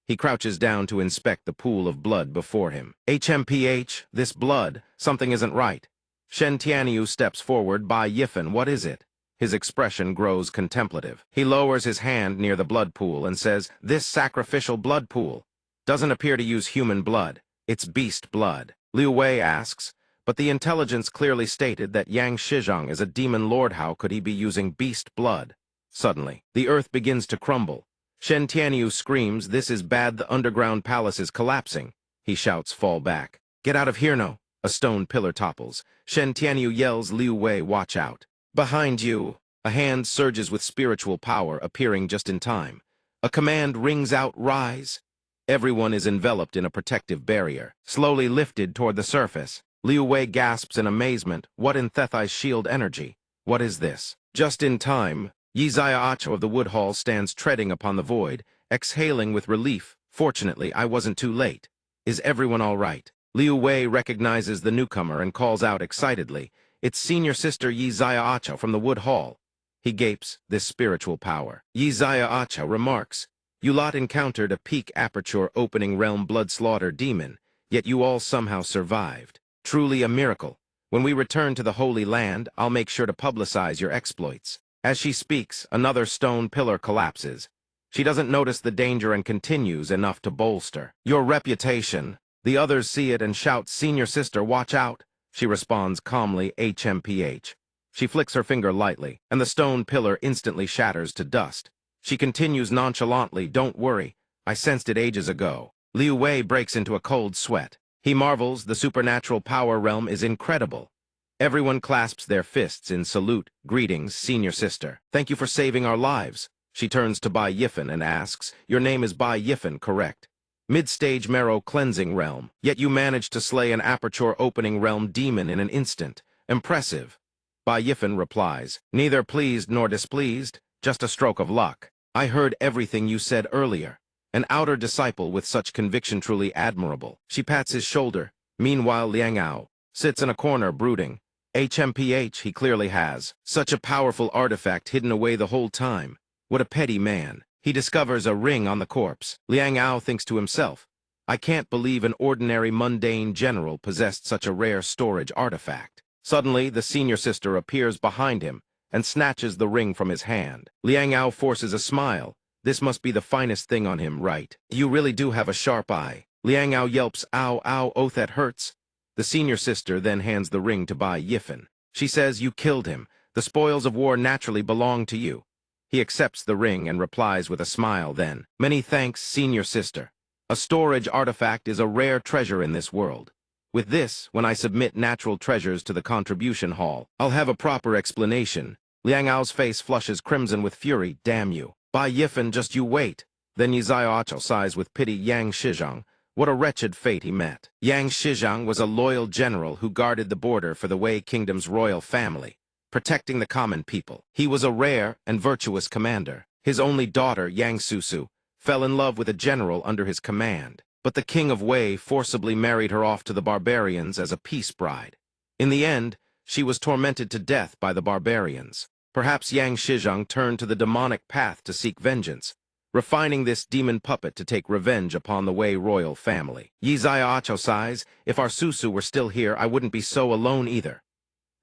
He crouches down to inspect the pool of blood before him. HMPH, this blood, something isn't right. Shen Tianyu steps forward. Bai Yifan, what is it? His expression grows contemplative. He lowers his hand near the blood pool and says, this sacrificial blood pool doesn't appear to use human blood. It's beast blood. Liu Wei asks, but the intelligence clearly stated that Yang Shizhong is a demon lord. How could he be using beast blood? Suddenly, the earth begins to crumble. Shen Tianyu screams, this is bad, the underground palace is collapsing. He shouts, fall back. Get out of here, no. A stone pillar topples. Shen Tianyu yells, Liu Wei, watch out. Behind you. A hand surges with spiritual power, appearing just in time. A command rings out, rise. Everyone is enveloped in a protective barrier, slowly lifted toward the surface. Liu Wei gasps in amazement, what in Thethai's shield energy? What is this? Just in time, Yi Zayaacho of the wood hall stands treading upon the void, exhaling with relief. Fortunately, I wasn't too late. Is everyone all right? Liu Wei recognizes the newcomer and calls out excitedly, it's senior sister Yi Zayaacho from the wood hall. He gapes, this spiritual power. Yi Zayaacho remarks, you lot encountered a peak aperture opening realm blood slaughter demon, yet you all somehow survived. Truly a miracle. When we return to the Holy Land, I'll make sure to publicize your exploits. As she speaks, another stone pillar collapses. She doesn't notice the danger and continues enough to bolster your reputation. The others see it and shout, senior sister, watch out. She responds calmly, HMPH. She flicks her finger lightly, and the stone pillar instantly shatters to dust. She continues nonchalantly, don't worry, I sensed it ages ago. Liu Wei breaks into a cold sweat. He marvels the supernatural power realm is incredible. Everyone clasps their fists in salute. Greetings, senior sister. Thank you for saving our lives. She turns to Bai Yifen and asks, your name is Bai Yifen, correct? Mid-stage marrow cleansing realm, yet you managed to slay an aperture opening realm demon in an instant. Impressive. Bai Yifen replies, neither pleased nor displeased, just a stroke of luck. I heard everything you said earlier. An outer disciple with such conviction truly admirable. She pats his shoulder. Meanwhile, Liang Ao sits in a corner brooding. HMPH he clearly has. Such a powerful artifact hidden away the whole time. What a petty man. He discovers a ring on the corpse. Liang Ao thinks to himself, I can't believe an ordinary mundane general possessed such a rare storage artifact. Suddenly, the senior sister appears behind him and snatches the ring from his hand. Liang Ao forces a smile. This must be the finest thing on him, right? You really do have a sharp eye. Liang Ao yelps, ow, ow, oath that hurts. The senior sister then hands the ring to Bai Yifen. She says, you killed him. The spoils of war naturally belong to you. He accepts the ring and replies with a smile then, many thanks, senior sister. A storage artifact is a rare treasure in this world. With this, when I submit natural treasures to the contribution hall, I'll have a proper explanation. Liang Ao's face flushes crimson with fury, damn you. Bai Yifen, just you wait. Then Yizaiacho sighs with pity. Yang Shizhang, what a wretched fate he met. Yang Shizhang was a loyal general who guarded the border for the Wei Kingdom's royal family, protecting the common people. He was a rare and virtuous commander. His only daughter, Yang Susu, fell in love with a general under his command, but the king of Wei forcibly married her off to the barbarians as a peace bride. In the end, she was tormented to death by the barbarians. Perhaps Yang Shizhang turned to the demonic path to seek vengeance, refining this demon puppet to take revenge upon the Wei royal family. Yizaiacho sighs, if our Susu were still here, I wouldn't be so alone either.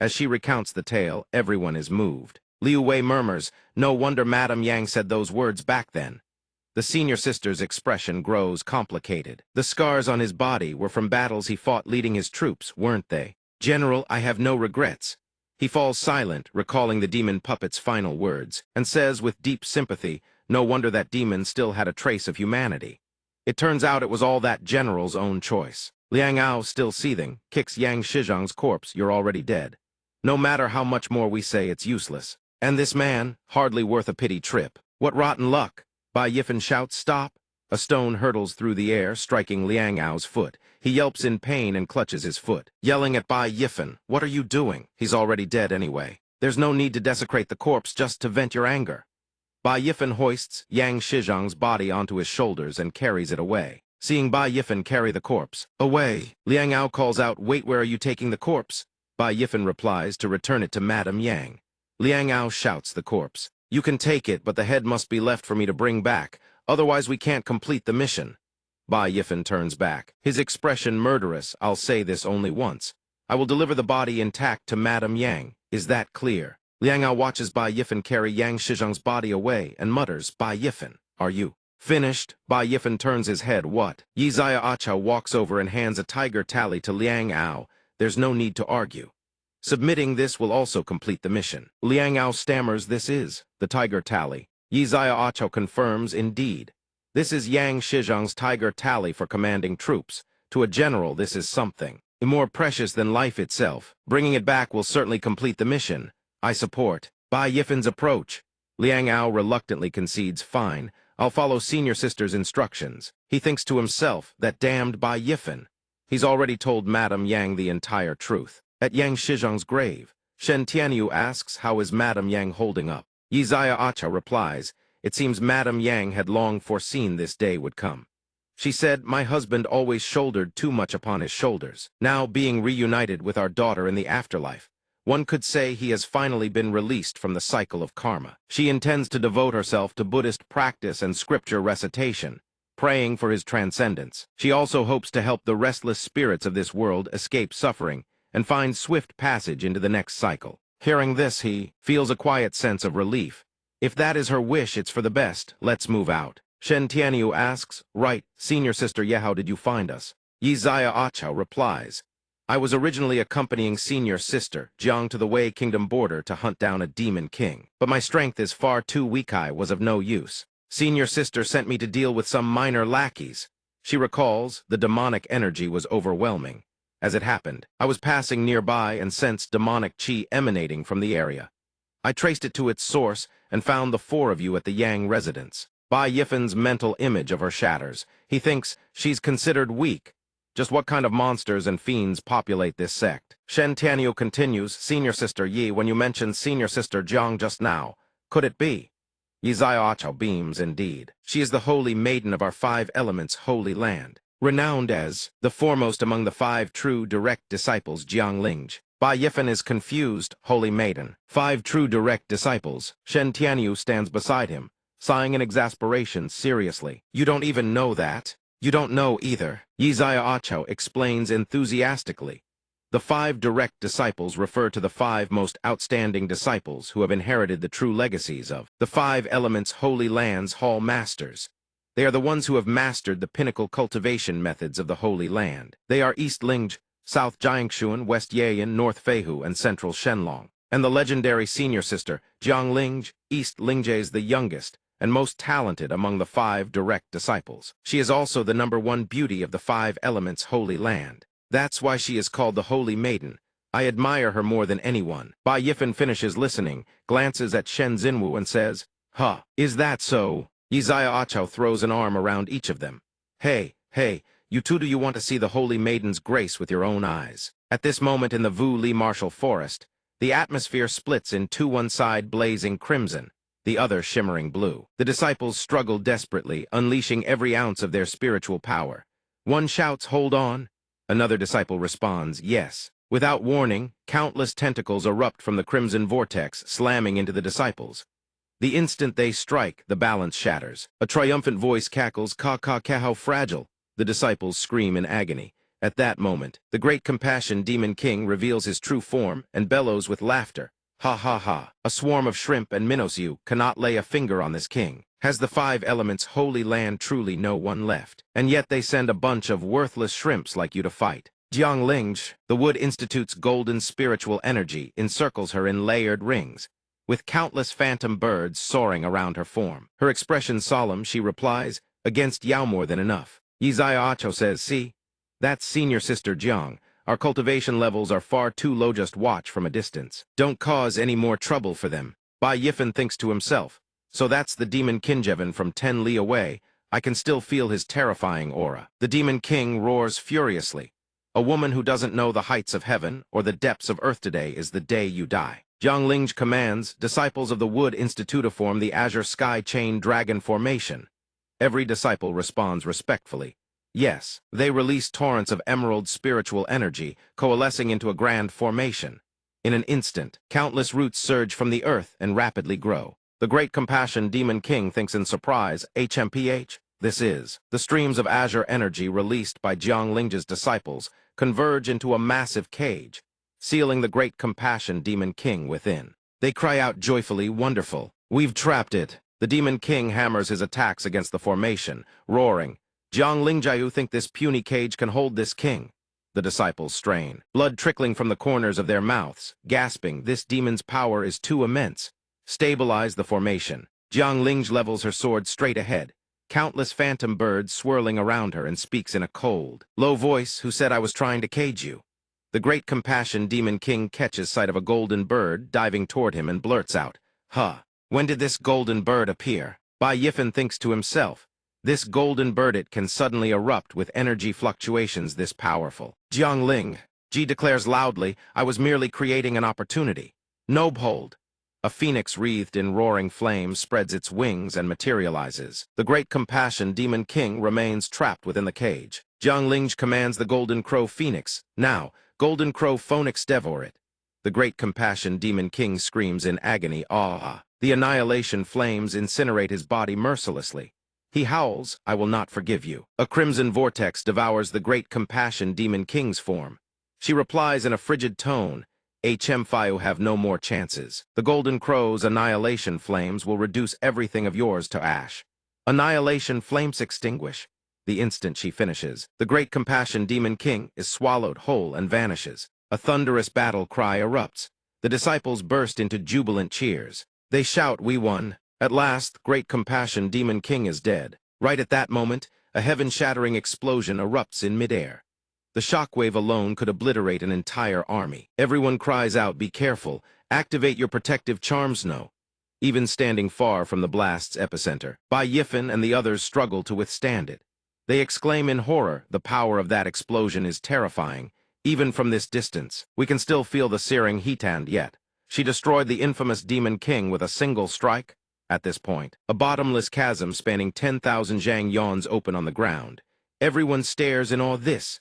As she recounts the tale, everyone is moved. Liu Wei murmurs, no wonder Madame Yang said those words back then. The senior sister's expression grows complicated. The scars on his body were from battles he fought leading his troops, weren't they? General, I have no regrets. He falls silent, recalling the demon puppet's final words, and says with deep sympathy, no wonder that demon still had a trace of humanity. It turns out it was all that general's own choice. Liang Ao, still seething, kicks Yang Shizhang's corpse, you're already dead. No matter how much more we say, it's useless. And this man, hardly worth a pity trip. What rotten luck! Bai Yifen shouts, stop! A stone hurtles through the air, striking Liang Ao's foot. He yelps in pain and clutches his foot, yelling at Bai Yifen, what are you doing? He's already dead anyway. There's no need to desecrate the corpse just to vent your anger. Bai Yifen hoists Yang Shizhang's body onto his shoulders and carries it away. Seeing Bai Yifen carry the corpse, away, Liang Ao calls out, wait, where are you taking the corpse? Bai Yifen replies to return it to Madame Yang. Liang Ao shouts the corpse, you can take it, but the head must be left for me to bring back, otherwise we can't complete the mission. Bai Yifen turns back, his expression murderous. I'll say this only once. I will deliver the body intact to Madame Yang. Is that clear? Liang Ao watches Bai Yifen carry Yang Shizhang's body away and mutters, Bai Yifen, are you finished? Bai Yifen turns his head, what? Yizaiacho walks over and hands a tiger tally to Liang Ao. There's no need to argue. Submitting this will also complete the mission. Liang Ao stammers, this is the tiger tally. Yizaiacho confirms, indeed. This is Yang Shizhang's tiger tally for commanding troops. To a general, this is something more precious than life itself. Bringing it back will certainly complete the mission. I support Bai Yifen's approach. Liang Ao reluctantly concedes, fine, I'll follow senior sister's instructions. He thinks to himself, that damned Bai Yifen. He's already told Madame Yang the entire truth. At Yang Shizhang's grave, Shen Tianyu asks, how is Madame Yang holding up? Yizaiacho replies, it seems Madame Yang had long foreseen this day would come. She said, my husband always shouldered too much upon his shoulders. Now being reunited with our daughter in the afterlife, one could say he has finally been released from the cycle of karma. She intends to devote herself to Buddhist practice and scripture recitation, praying for his transcendence. She also hopes to help the restless spirits of this world escape suffering and find swift passage into the next cycle. Hearing this, he feels a quiet sense of relief. If that is her wish, it's for the best. Let's move out. Shen Tianyu asks, right, senior sister, yeah, how did you find us? Yizaiacho replies, I was originally accompanying senior sister, Jiang, to the Wei Kingdom border to hunt down a demon king. But my strength is far too weak. I was of no use. Senior sister sent me to deal with some minor lackeys. She recalls the demonic energy was overwhelming. As it happened, I was passing nearby and sensed demonic chi emanating from the area. I traced it to its source and found the four of you at the Yang residence. Bai Yifen's mental image of her shatters. He thinks she's considered weak. Just what kind of monsters and fiends populate this sect? Shen Tianyu continues, Senior Sister Yi, when you mentioned Senior Sister Jiang just now, could it be? Yi Zaiao beams indeed. She is the holy maiden of our 5 elements holy land, renowned as the foremost among the 5 true direct disciples Jiang Linge. Bai Yifen is confused, holy maiden. 5 true direct disciples. Shen Tianyu stands beside him, sighing in exasperation seriously. You don't even know that? You don't know either. Yi Zaiao explains enthusiastically. The 5 direct disciples refer to the 5 most outstanding disciples who have inherited the true legacies of the 5 elements holy lands hall masters. They are the ones who have mastered the pinnacle cultivation methods of the holy land. They are East Linge, South Jiangshuan, West Yayan, North Feihu, and Central Shenlong. And the legendary senior sister, Jiang Linge, East Lingje's the youngest and most talented among the 5 direct disciples. She is also the #1 beauty of the 5 elements holy land. That's why she is called the Holy Maiden. I admire her more than anyone. Bai Yifen finishes listening, glances at Shen Xinwu and says, Huh, is that so? Yi Zaiao throws an arm around each of them. Hey, you two, do you want to see the Holy Maiden's grace with your own eyes? At this moment in the Wu Li martial forest, the atmosphere splits in two, one side blazing crimson, the other shimmering blue. The disciples struggle desperately, unleashing every ounce of their spiritual power. One shouts, hold on. Another disciple responds, yes. Without warning, countless tentacles erupt from the crimson vortex, slamming into the disciples. The instant they strike, the balance shatters. A triumphant voice cackles, how fragile. The disciples scream in agony. At that moment, the great compassion demon king reveals his true form and bellows with laughter. Ha ha ha. A swarm of shrimp and minnows, you cannot lay a finger on this king. Has the 5 elements holy land truly no one left? And yet they send a bunch of worthless shrimps like you to fight. Jiang Linge, the Wood Institute's golden spiritual energy, encircles her in layered rings, with countless phantom birds soaring around her form. Her expression solemn, she replies, against Yao more than enough. Yi Zaiao says, see, that's senior sister Jiang. Our cultivation levels are far too low, just watch from a distance. Don't cause any more trouble for them. Bai Yifen thinks to himself, so that's the demon Kinjevin from 10 li away. I can still feel his terrifying aura. The demon king roars furiously. A woman who doesn't know the heights of heaven or the depths of earth today is the day you die. Jiang Linge commands, disciples of the Wood Institute to form the Azure Sky Chain Dragon Formation. Every disciple responds respectfully. Yes, they release torrents of emerald spiritual energy, coalescing into a grand formation. In an instant, countless roots surge from the earth and rapidly grow. The Great Compassion Demon King thinks in surprise, HMPH? This is. The streams of azure energy released by Jiang Linge's disciples converge into a massive cage, sealing the Great Compassion Demon King within. They cry out joyfully, wonderful. We've trapped it. The Demon King hammers his attacks against the formation, roaring, Jiang Lingjiu think this puny cage can hold this king. The disciples strain, blood trickling from the corners of their mouths, gasping, this demon's power is too immense. Stabilize the formation. Jiang Linge levels her sword straight ahead, countless phantom birds swirling around her, and speaks in a cold, low voice, who said I was trying to cage you? The Great Compassion Demon King catches sight of a golden bird diving toward him and blurts out, when did this golden bird appear? Bai Yifen thinks to himself, this golden bird, it can suddenly erupt with energy fluctuations this powerful. Jiang Linge, Ji declares loudly, I was merely creating an opportunity. No hold. A phoenix wreathed in roaring flames spreads its wings and materializes. The Great Compassion Demon King remains trapped within the cage. Jiang Linge commands the Golden Crow Phoenix. Now, Golden Crow Phoenix devour it. The Great Compassion Demon King screams in agony, ah. The annihilation flames incinerate his body mercilessly. He howls, I will not forgive you. A crimson vortex devours the Great Compassion Demon King's form. She replies in a frigid tone, HMFIO have no more chances. The Golden Crow's annihilation flames will reduce everything of yours to ash. Annihilation flames extinguish. the instant she finishes. The great compassion demon king is swallowed whole and vanishes. A thunderous battle cry erupts. The disciples burst into jubilant cheers. They shout, "We won! At last, great compassion demon king is dead." Right at that moment, a heaven-shattering explosion erupts in midair. The shockwave alone could obliterate an entire army. Everyone cries out, "Be careful! Activate your protective charms, no!" Even standing far from the blast's epicenter, Bai Yifen and the others struggle to withstand it. They exclaim in horror, "The power of that explosion is terrifying. Even from this distance, we can still feel the searing heat, and yet she destroyed the infamous Demon King with a single strike." At this point, a bottomless chasm spanning 10,000 zhang yawns open on the ground. Everyone stares in awe. This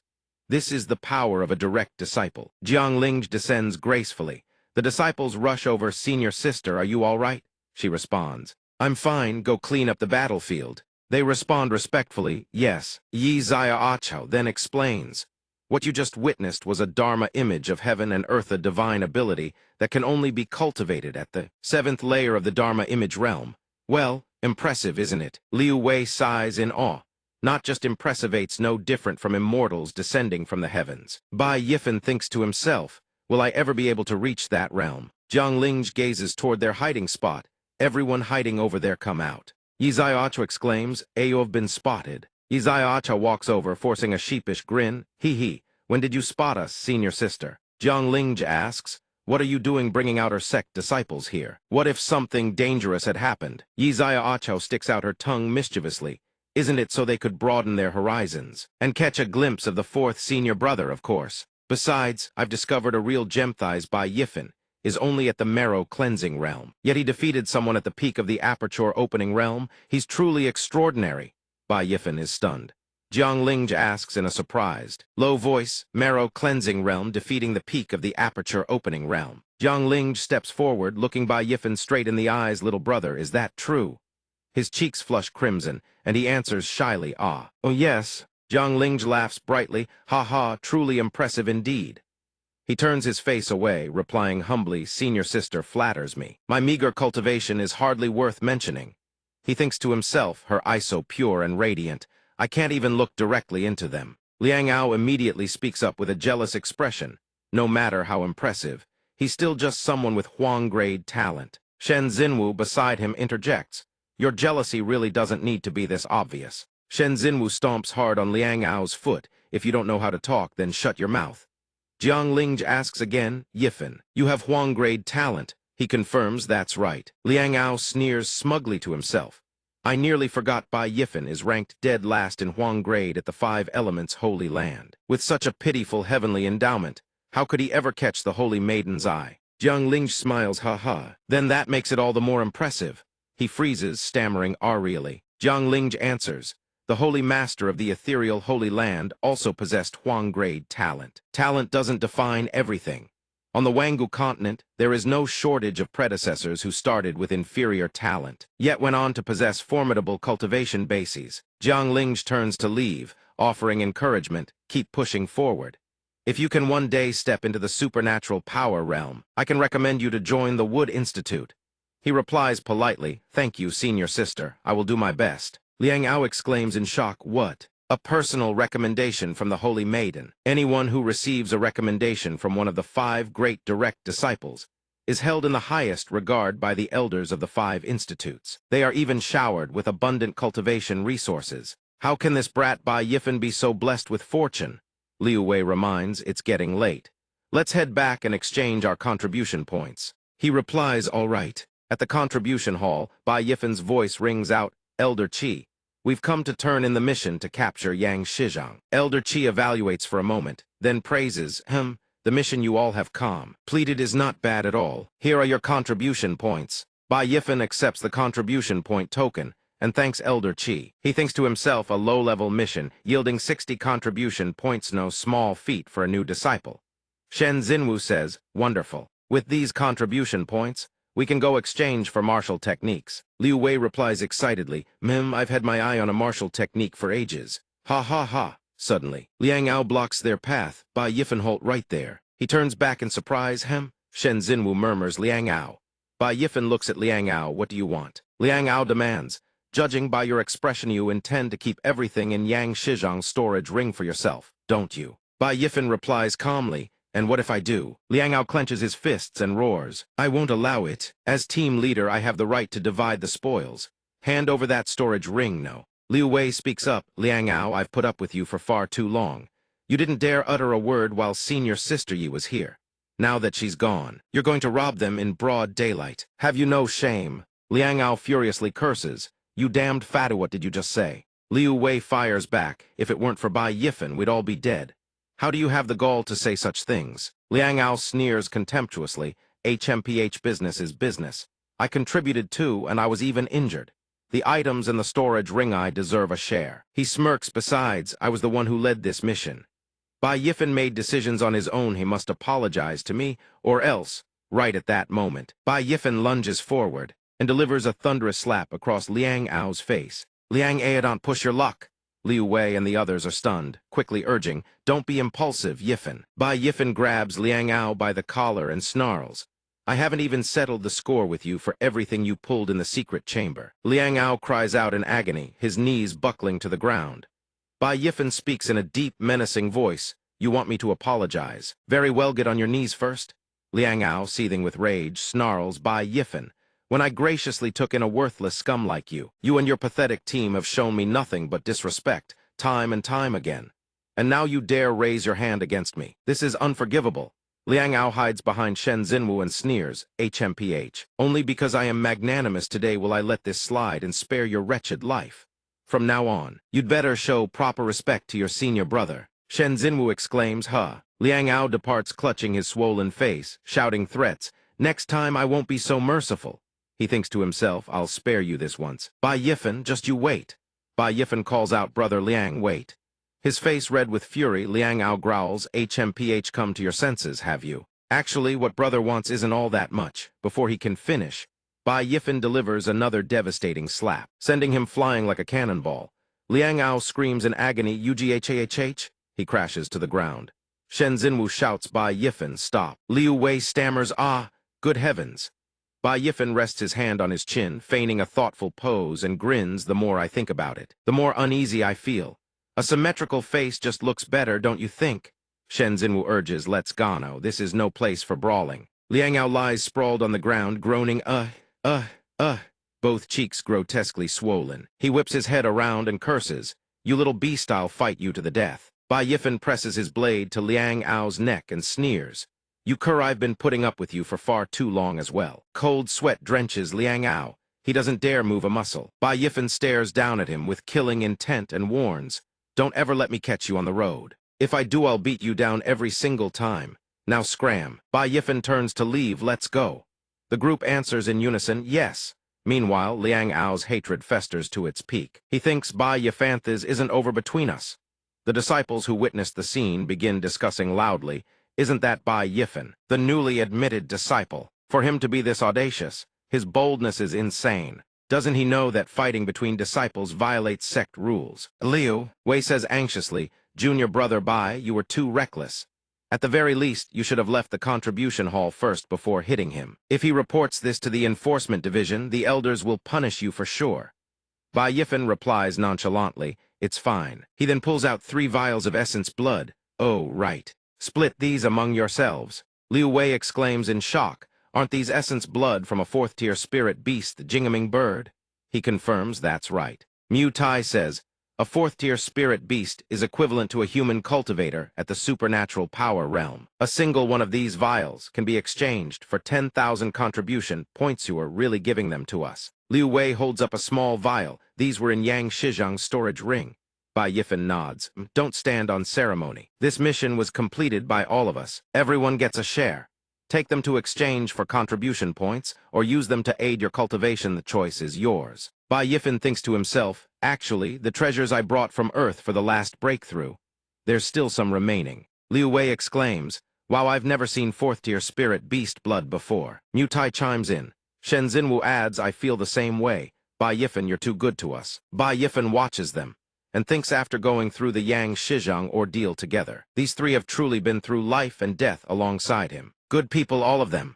is the power of a direct disciple. Jiang Ling descends gracefully. The disciples rush over. "Senior sister, are you all right?" She responds, "I'm fine, go clean up the battlefield." They respond respectfully, "Yes." Yi Zaya Achao then explains, "What you just witnessed was a Dharma image of heaven and earth, a divine ability that can only be cultivated at the 7th layer of the Dharma image realm." Well, impressive, isn't it? Liu Wei sighs in awe. Not just impressivates, no different from immortals descending from the heavens. Bai Yifen thinks to himself, "Will I ever be able to reach that realm?" Jiang Ling gazes toward their hiding spot. Everyone hiding over there come out. Yizayacha exclaims, "You have been spotted." Yizayacha walks over, forcing a sheepish grin. "Hee, when did you spot us, senior sister?" Jiang Ling asks, "What are you doing bringing out our sect disciples here? What if something dangerous had happened?" Yizayacha sticks out her tongue mischievously. "Isn't it so they could broaden their horizons and catch a glimpse of the 4th senior brother, of course? Besides, I've discovered a real gemthighs Bai Yifen is only at the marrow cleansing realm. Yet he defeated someone at the peak of the aperture opening realm. He's truly extraordinary." Bai Yifen is stunned. Jiang Ling asks in a surprised, low voice, "Marrow cleansing realm defeating the peak of the aperture opening realm." Jiang Ling steps forward, looking Bai Yifen straight in the eyes. "Little brother, is that true?" His cheeks flush crimson, and he answers shyly, "Ah, oh yes." Jiang Ling laughs brightly, "Ha ha, truly impressive indeed." He turns his face away, replying humbly, "Senior sister flatters me. My meager cultivation is hardly worth mentioning." He thinks to himself, "Her eyes so pure and radiant, I can't even look directly into them." Liang Ao immediately speaks up with a jealous expression. No matter how impressive, he's still just someone with Huang-grade talent. Shen Xinwu beside him interjects, "Your jealousy really doesn't need to be this obvious." Shen Xinwu stomps hard on Liang Ao's foot. "If you don't know how to talk, then shut your mouth." Jiang Ling asks again, "Yifen, you have Huang-grade talent." He confirms that's right. Liang Ao sneers smugly to himself. "I nearly forgot Bai Yifen is ranked dead last in Huang-grade at the 5 Elements Holy Land. With such a pitiful heavenly endowment, how could he ever catch the Holy Maiden's eye?" Jiang Ling smiles, "Ha ha. Then that makes it all the more impressive." He freezes, stammering aurially. Jiang Ling answers, "The Holy Master of the ethereal Holy Land also possessed Huang-grade talent. Talent doesn't define everything. On the Wangu continent, there is no shortage of predecessors who started with inferior talent, yet went on to possess formidable cultivation bases." Jiang Ling turns to leave, offering encouragement, "Keep pushing forward. If you can one day step into the supernatural power realm, I can recommend you to join the Wood Institute." He replies politely, "Thank you, senior sister. I will do my best." Liang Ao exclaims in shock, "What? A personal recommendation from the Holy Maiden?" Anyone who receives a recommendation from one of the 5 great direct disciples is held in the highest regard by the elders of the 5 institutes. They are even showered with abundant cultivation resources. How can this brat Bai Yifen be so blessed with fortune? Liu Wei reminds, "It's getting late. Let's head back and exchange our contribution points." He replies, "All right." At the contribution hall, Bai Yifen's voice rings out, "Elder Qi, we've come to turn in the mission to capture Yang Shizhang." Elder Qi evaluates for a moment, then praises, "The mission you all have completed is not bad at all. Here are your contribution points." Bai Yifen accepts the contribution point token and thanks Elder Qi. He thinks to himself, a low-level mission yielding 60 contribution points, no small feat for a new disciple. Shen Xinwu says, "Wonderful. With these contribution points, we can go exchange for martial techniques." Liu Wei replies excitedly, I've had my eye on a martial technique for ages." "Ha ha ha." Suddenly, Liang Ao blocks their path. Bai Yifen halt right there. He turns back in surprise. Shen Xinwu murmurs, "Liang Ao." Bai Yifen looks at Liang Ao. "What do you want?" Liang Ao demands, Judging by your expression, you intend to keep everything in Yang Shizhang's storage ring for yourself, don't you? Bai Yifan replies calmly, and what if I do? Liang Ao clenches his fists and roars. I won't allow it. As team leader, I have the right to divide the spoils. Hand over that storage ring, no. Liu Wei speaks up. Liang Ao, I've put up with you for far too long. You didn't dare utter a word while senior sister Yi was here. Now that she's gone, you're going to rob them in broad daylight. Have you no shame? Liang Ao furiously curses. You damned fatty, what did you just say? Liu Wei fires back. If it weren't for Bai Yifan, we'd all be dead. How do you have the gall to say such things? Liang Ao sneers contemptuously. HMPH business is business. I contributed too, and I was even injured. The items in the storage ring I deserve a share. He smirks. Besides, I was the one who led this mission. Bai Yifan made decisions on his own. He must apologize to me, or else, right at that moment, Bai Yifan lunges forward and delivers a thunderous slap across Liang Ao's face. Liang Ao, don't push your luck. Liu Wei and the others are stunned, quickly urging, don't be impulsive, Yifan. Bai Yifan grabs Liang Ao by the collar and snarls. I haven't even settled the score with you for everything you pulled in the secret chamber. Liang Ao cries out in agony, his knees buckling to the ground. Bai Yifan speaks in a deep, menacing voice. You want me to apologize? Very well, get on your knees first. Liang Ao, seething with rage, snarls, Bai Yifan. When I graciously took in a worthless scum like you and your pathetic team have shown me nothing but disrespect, time and time again. And now you dare raise your hand against me. This is unforgivable. Liang Ao hides behind Shen Xinwu and sneers, HMPH. Only because I am magnanimous today will I let this slide and spare your wretched life. From now on, you'd better show proper respect to your senior brother. Shen Xinwu exclaims, huh. Liang Ao departs clutching his swollen face, shouting threats. Next time I won't be so merciful. He thinks to himself, I'll spare you this once. Bai Yifan, just you wait. Bai Yifan calls out, Brother Liang, wait. His face red with fury, Liang Ao growls, HMPH, come to your senses, have you? Actually, what brother wants isn't all that much. Before he can finish, Bai Yifan delivers another devastating slap, sending him flying like a cannonball. Liang Ao screams in agony, UGHAHH. He crashes to the ground. Shen Xinwu shouts, Bai Yifan, stop. Liu Wei stammers, ah, good heavens. Bai Yifan rests his hand on his chin, feigning a thoughtful pose, and grins. The more I think about it, the more uneasy I feel. A symmetrical face just looks better, don't you think? Shen Xinwu urges, let's go. This is no place for brawling. Liang Ao lies sprawled on the ground, groaning, both cheeks grotesquely swollen. He whips his head around and curses, you little beast, I'll fight you to the death. Bai Yifan presses his blade to Liang Ao's neck and sneers. You cur, I've been putting up with you for far too long as well. Cold sweat drenches Liang Ao. He doesn't dare move a muscle. Bai Yifan stares down at him with killing intent and warns, don't ever let me catch you on the road. If I do, I'll beat you down every single time. Now scram. Bai Yifan turns to leave, let's go. The group answers in unison, yes. Meanwhile, Liang Ao's hatred festers to its peak. He thinks Bai Yifanthes isn't over between us. The disciples who witnessed the scene begin discussing loudly, isn't that Bai Yifan, the newly admitted disciple? For him to be this audacious, his boldness is insane. Doesn't he know that fighting between disciples violates sect rules? Liu Wei says anxiously, Junior brother Bai, you were too reckless. At the very least, you should have left the contribution hall first before hitting him. If he reports this to the enforcement division, the elders will punish you for sure. Bai Yifan replies nonchalantly, it's fine. He then pulls out 3 vials of essence blood. Oh, right. Split these among yourselves. Liu Wei exclaims in shock, aren't these essence blood from a 4th-tier spirit beast, the Jingaming bird? He confirms that's right. Mu Tai says, a 4th-tier spirit beast is equivalent to a human cultivator at the supernatural power realm. A single one of these vials can be exchanged for 10,000 contribution points. You are really giving them to us. Liu Wei holds up a small vial. These were in Yang Shizhang's storage ring. Bai Yifan nods. Don't stand on ceremony. This mission was completed by all of us. Everyone gets a share. Take them to exchange for contribution points, or use them to aid your cultivation. The choice is yours. Bai Yifan thinks to himself, actually, the treasures I brought from Earth for the last breakthrough. There's still some remaining. Liu Wei exclaims, wow, I've never seen 4th-tier spirit beast blood before. Mu Tai chimes in. Shen Xinwu adds, I feel the same way. Bai Yifan, you're too good to us. Bai Yifan watches them, and thinks after going through the Yang Shizhang ordeal together, these 3 have truly been through life and death alongside him. Good people, all of them.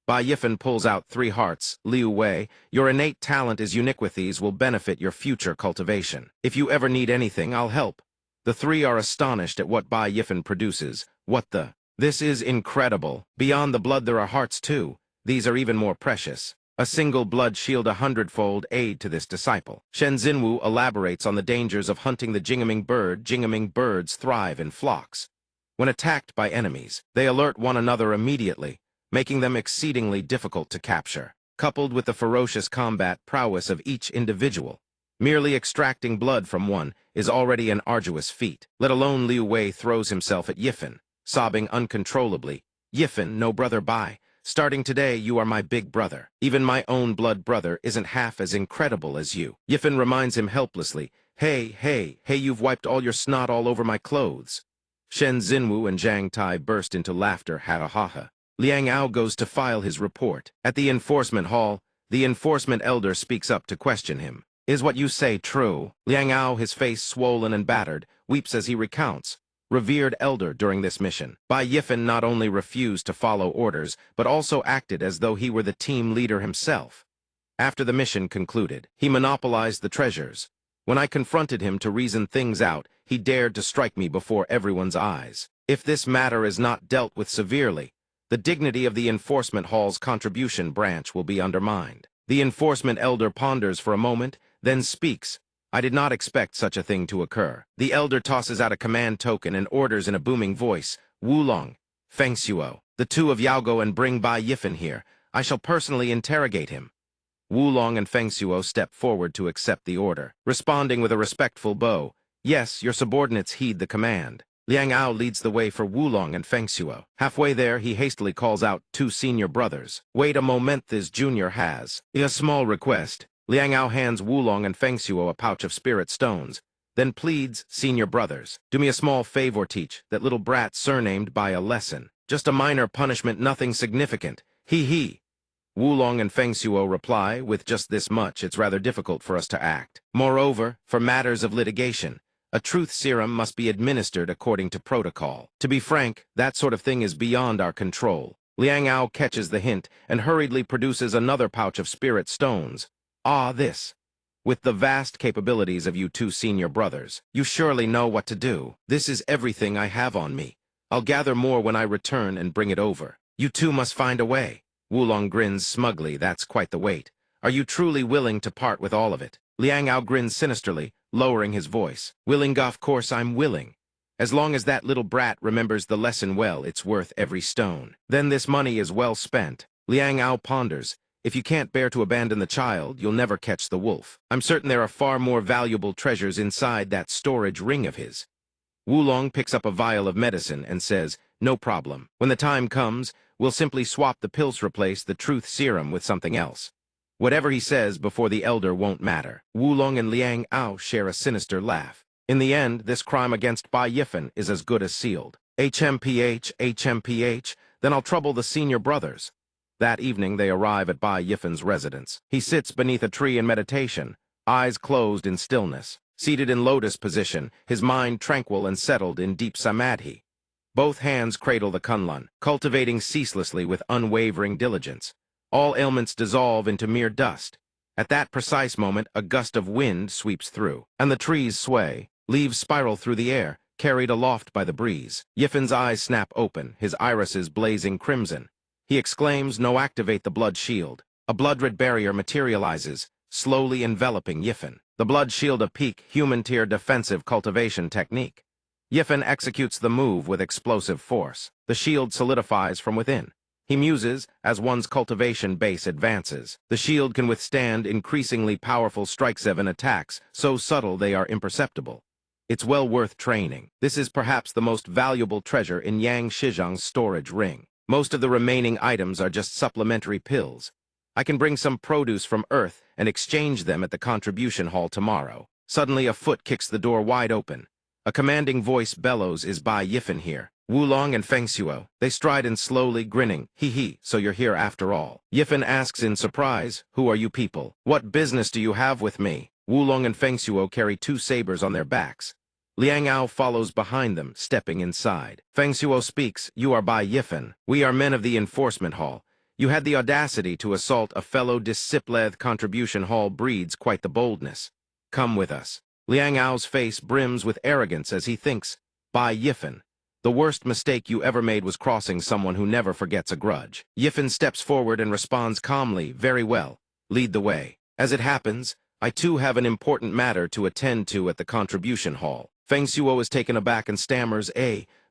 Bai Yifan pulls out 3 hearts. Liu Wei, your innate talent is unique with these will benefit your future cultivation. If you ever need anything, I'll help. The 3 are astonished at what Bai Yifan produces. What the? This is incredible. Beyond the blood there are hearts too. These are even more precious. A single blood shield 100-fold aid to this disciple. Shen Xinwu elaborates on the dangers of hunting the jingaming bird. Jingaming birds thrive in flocks. When attacked by enemies, they alert one another immediately, making them exceedingly difficult to capture. Coupled with the ferocious combat prowess of each individual, merely extracting blood from one is already an arduous feat. Let alone Liu Wei throws himself at Yifan, sobbing uncontrollably. Yifan, no brother Bai. Starting today, you are my big brother. Even my own blood brother isn't half as incredible as you. Yifan reminds him helplessly, hey, you've wiped all your snot all over my clothes. Shen Xinwu and Zhang Tai burst into laughter, ha-ha-ha. Liang Ao goes to file his report. At the enforcement hall, the enforcement elder speaks up to question him. Is what you say true? Liang Ao, his face swollen and battered, weeps as he recounts. Revered elder, during this mission, Bai Yifan not only refused to follow orders, but also acted as though he were the team leader himself. After the mission concluded, he monopolized the treasures. When I confronted him to reason things out, he dared to strike me before everyone's eyes. If this matter is not dealt with severely, the dignity of the enforcement hall's contribution branch will be undermined. The enforcement elder ponders for a moment, then speaks. I did not expect such a thing to occur. The elder tosses out a command token and orders in a booming voice, Wulong, Feng Xuo, the 2 of Yaogo, and bring Bai Yifan here. I shall personally interrogate him. Wulong and Feng Xuo step forward to accept the order, responding with a respectful bow. Yes, your subordinates heed the command. Liang Ao leads the way for Wulong and Feng Xuo. Halfway there, he hastily calls out 2 senior brothers. Wait a moment, this junior has a small request. Liang Ao hands Wulong and Feng Xuo a pouch of spirit stones, then pleads, senior brothers, do me a small favor, teach that little brat surnamed by a lesson. Just a minor punishment, nothing significant. He. Wulong and Feng Xuo reply, with just this much, it's rather difficult for us to act. Moreover, for matters of litigation, a truth serum must be administered according to protocol. To be frank, that sort of thing is beyond our control. Liang Ao catches the hint and hurriedly produces another pouch of spirit stones. Ah, this. With the vast capabilities of you 2 senior brothers, you surely know what to do. This is everything I have on me. I'll gather more when I return and bring it over. You 2 must find a way. Wulong grins smugly, that's quite the weight. Are you truly willing to part with all of it? Liang Ao grins sinisterly, lowering his voice. Willing, of course I'm willing. As long as that little brat remembers the lesson well, it's worth every stone. Then this money is well spent. Liang Ao ponders. If you can't bear to abandon the child, you'll never catch the wolf. I'm certain there are far more valuable treasures inside that storage ring of his. Wulong picks up a vial of medicine and says, no problem. When the time comes, we'll simply swap the pills, replace the truth serum with something else. Whatever he says before the elder won't matter. Wulong and Liang Ao share a sinister laugh. In the end, this crime against Bai Yifan is as good as sealed. HMPH, then I'll trouble the senior brothers. That evening they arrive at Bai Yifan's residence. He sits beneath a tree in meditation, eyes closed in stillness. Seated in lotus position, his mind tranquil and settled in deep samadhi. Both hands cradle the kunlun, cultivating ceaselessly with unwavering diligence. All ailments dissolve into mere dust. At that precise moment, a gust of wind sweeps through, and the trees sway. Leaves spiral through the air, carried aloft by the breeze. Yifan's eyes snap open, his irises blazing crimson. He exclaims, no, activate the blood shield. A blood-red barrier materializes, slowly enveloping Yifan. The blood shield, a peak human-tier defensive cultivation technique. Yifan executes the move with explosive force. The shield solidifies from within. He muses as one's cultivation base advances. The shield can withstand increasingly powerful strike-7 attacks, so subtle they are imperceptible. It's well worth training. This is perhaps the most valuable treasure in Yang Shizhang's storage ring. Most of the remaining items are just supplementary pills. I can bring some produce from Earth and exchange them at the contribution hall tomorrow. Suddenly a foot kicks the door wide open. A commanding voice bellows, is Bai Yifan here? Wulong and Feng Xuo. They stride in slowly, grinning. He, so you're here after all. Yifan asks in surprise, who are you people? What business do you have with me? Wulong and Feng Xuo carry 2 sabers on their backs. Liang Ao follows behind them, stepping inside. Feng Xuo speaks, you are Bai Yifan. We are men of the enforcement hall. You had the audacity to assault a fellow discipleth contribution hall breeds quite the boldness. Come with us. Liang Ao's face brims with arrogance as he thinks, by Yifen, the worst mistake you ever made was crossing someone who never forgets a grudge. Yifen steps forward and responds calmly, very well. Lead the way. As it happens, I too have an important matter to attend to at the contribution hall. Feng Xuo is taken aback and stammers,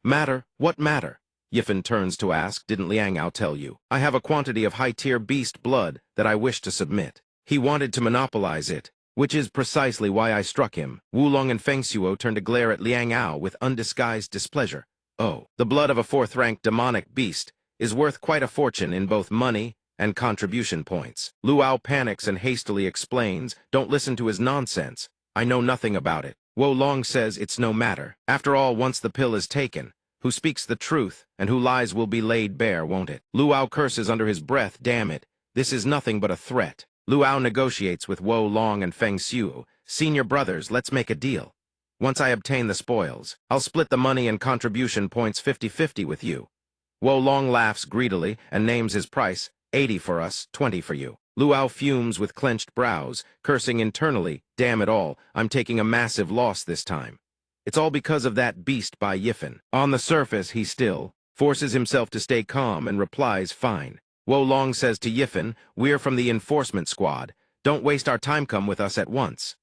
matter? What matter? Yifen turns to ask, didn't Liang Ao tell you? I have a quantity of high-tier beast blood that I wish to submit. He wanted to monopolize it, which is precisely why I struck him. Wulong and Feng Xuo turn to glare at Liang Ao with undisguised displeasure. Oh, the blood of a fourth-ranked demonic beast is worth quite a fortune in both money and contribution points. Luao panics and hastily explains, don't listen to his nonsense. I know nothing about it. Wulong says it's no matter. After all, once the pill is taken, who speaks the truth and who lies will be laid bare, won't it? Luao curses under his breath, damn it. This is nothing but a threat. Luao negotiates with Wulong and Feng Xuo. Senior brothers, let's make a deal. Once I obtain the spoils, I'll split the money and contribution points 50-50 with you. Wulong laughs greedily and names his price, 80 for us, 20 for you. Luao fumes with clenched brows, cursing internally, damn it all, I'm taking a massive loss this time. It's all because of that beast by Yifen. On the surface, he still forces himself to stay calm and replies, fine. Wulong says to Yifen, we're from the enforcement squad. Don't waste our time, come with us at once.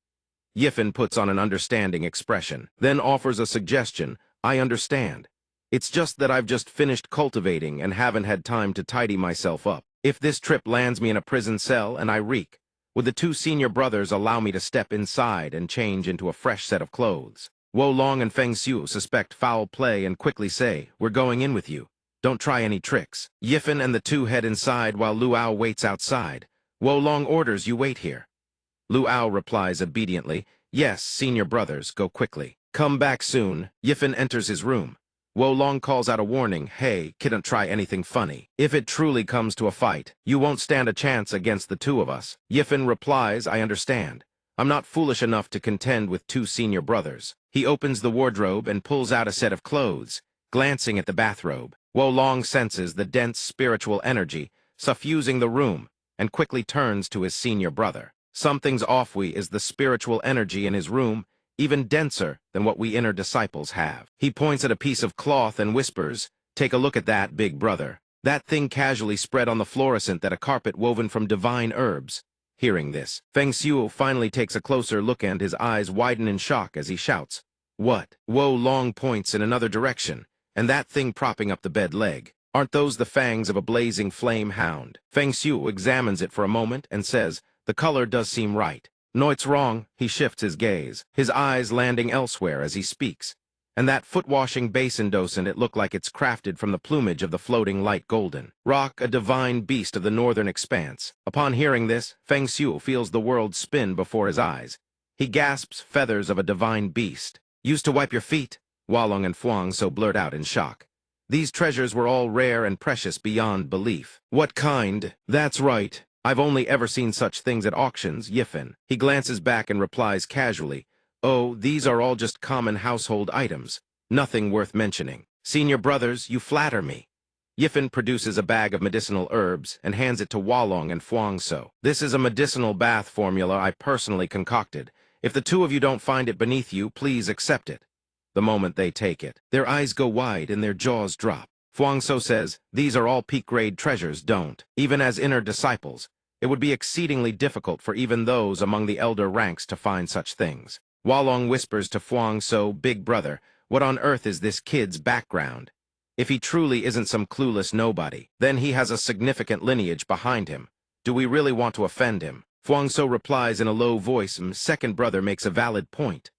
Yifen puts on an understanding expression, then offers a suggestion, I understand. It's just that I've just finished cultivating and haven't had time to tidy myself up. If this trip lands me in a prison cell and I reek, would the two senior brothers allow me to step inside and change into a fresh set of clothes? Wulong and Feng Xuo suspect foul play and quickly say, we're going in with you. Don't try any tricks. Yifen and the two head inside while Luao waits outside. Wulong orders you wait here. Luao replies obediently, yes, senior brothers, go quickly. Come back soon. Yifen enters his room. Wulong calls out a warning, hey, kidn't try anything funny. If it truly comes to a fight, you won't stand a chance against the two of us. Yifen replies, I understand. I'm not foolish enough to contend with two senior brothers. He opens the wardrobe and pulls out a set of clothes, glancing at the bathrobe. Wulong senses the dense spiritual energy suffusing the room and quickly turns to his senior brother. Something's off. Is the spiritual energy in his room even denser than what we inner disciples have. He points at a piece of cloth and whispers, take a look at that, big brother. That thing casually spread on the fluorescent that a carpet woven from divine herbs. Hearing this, Feng Xuo finally takes a closer look and his eyes widen in shock as he shouts, what? Wulong points in another direction, and that thing propping up the bed leg. Aren't those the fangs of a blazing flame hound? Feng Xuo examines it for a moment and says, the color does seem right. No, it's wrong. He shifts his gaze, his eyes landing elsewhere as he speaks. And that foot-washing basin docent, it looked like it's crafted from the plumage of the floating light golden rock, a divine beast of the northern expanse. Upon hearing this, Feng Xuo feels the world spin before his eyes. He gasps, feathers of a divine beast. Used to wipe your feet? Wulong and Fuang so blurt out in shock. These treasures were all rare and precious beyond belief. What kind? That's right. I've only ever seen such things at auctions, Yifen. He glances back and replies casually, oh, these are all just common household items. Nothing worth mentioning. Senior brothers, you flatter me. Yifen produces a bag of medicinal herbs and hands it to Wulong and Fuang So. This is a medicinal bath formula I personally concocted. If the two of you don't find it beneath you, please accept it. The moment they take it, their eyes go wide and their jaws drop. Fuang So says, these are all peak-grade treasures, don't. Even as inner disciples, it would be exceedingly difficult for even those among the elder ranks to find such things. Wulong whispers to Fuang So, big brother, what on earth is this kid's background? If he truly isn't some clueless nobody, then he has a significant lineage behind him. Do we really want to offend him? Fuang So replies in a low voice, second brother makes a valid point.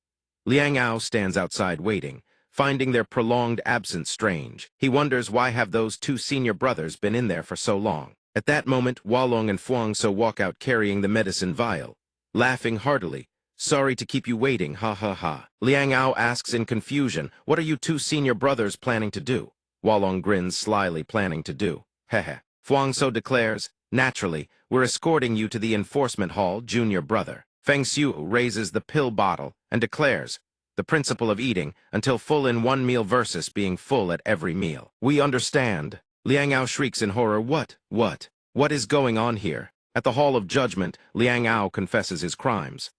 Liang Ao stands outside waiting, finding their prolonged absence strange. He wonders why have those two senior brothers been in there for so long. At that moment, Wulong and Fuang So walk out carrying the medicine vial, laughing heartily. Sorry to keep you waiting, ha ha ha. Liang Ao asks in confusion, what are you two senior brothers planning to do? Wulong grins slyly, planning to do. Heh. Fuang So declares, naturally, we're escorting you to the enforcement hall, junior brother. Feng Xuo raises the pill bottle and declares, the principle of eating until full in one meal versus being full at every meal. We understand. Liang Ao shrieks in horror, what? What is going on here? At the Hall of Judgment, Liang Ao confesses his crimes.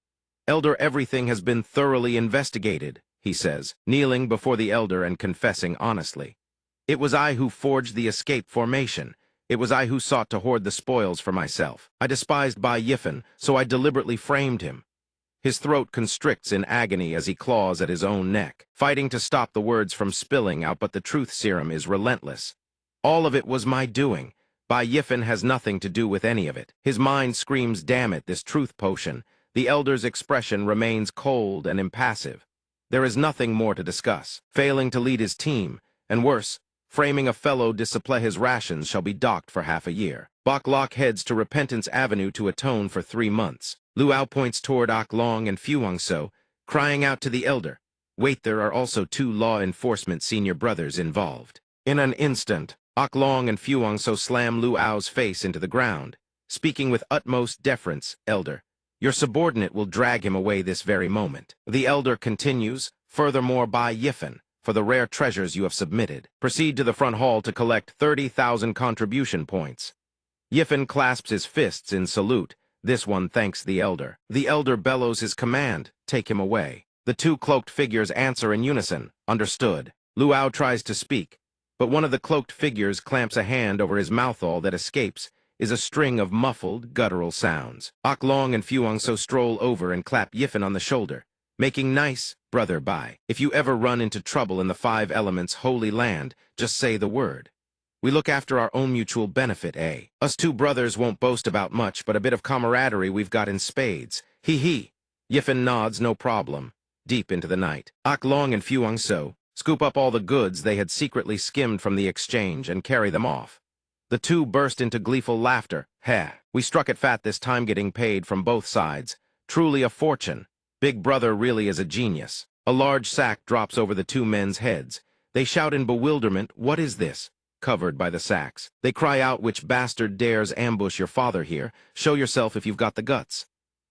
Elder, everything has been thoroughly investigated, he says, kneeling before the elder and confessing honestly. It was I who forged the escape formation. It was I who sought to hoard the spoils for myself. I despised Bai Yifen, so I deliberately framed him. His throat constricts in agony as he claws at his own neck, fighting to stop the words from spilling out, but the truth serum is relentless. All of it was my doing. Bai Yifen has nothing to do with any of it. His mind screams, damn it, this truth potion. The elder's expression remains cold and impassive. There is nothing more to discuss. Failing to lead his team, and worse, framing a fellow disciple his rations shall be docked for half a year. Bok Lok heads to Repentance Avenue to atone for 3 months. Luau points toward Ok Long and Fuangso, crying out to the elder. Wait, there are also 2 law enforcement senior brothers involved. In an instant, Ok Long and Fuangso slam Luau's face into the ground, speaking with utmost deference, Elder. Your subordinate will drag him away this very moment. The elder continues, furthermore, Bai Yifen, for the rare treasures you have submitted. Proceed to the front hall to collect 30,000 contribution points. Yifen clasps his fists in salute. This one thanks the elder. The elder bellows his command, take him away. The 2 cloaked figures answer in unison, understood. Luau tries to speak, but one of the cloaked figures clamps a hand over his mouth. All that escapes is a string of muffled, guttural sounds. Ok Long and Fuangso stroll over and clap Yifen on the shoulder, making nice, brother Bai. If you ever run into trouble in the 5 Elements' holy land, just say the word. We look after our own mutual benefit, eh? Us 2 brothers won't boast about much, but a bit of camaraderie we've got in spades. Hee. Yifen nods, no problem. Deep into the night, Ok Long and Fuangso scoop up all the goods they had secretly skimmed from the exchange and carry them off. The 2 burst into gleeful laughter. Heh, we struck it fat this time, getting paid from both sides. Truly a fortune. Big brother really is a genius. A large sack drops over the 2 men's heads. They shout in bewilderment, what is this? Covered by the sacks. They cry out, which bastard dares ambush your father here? Show yourself if you've got the guts.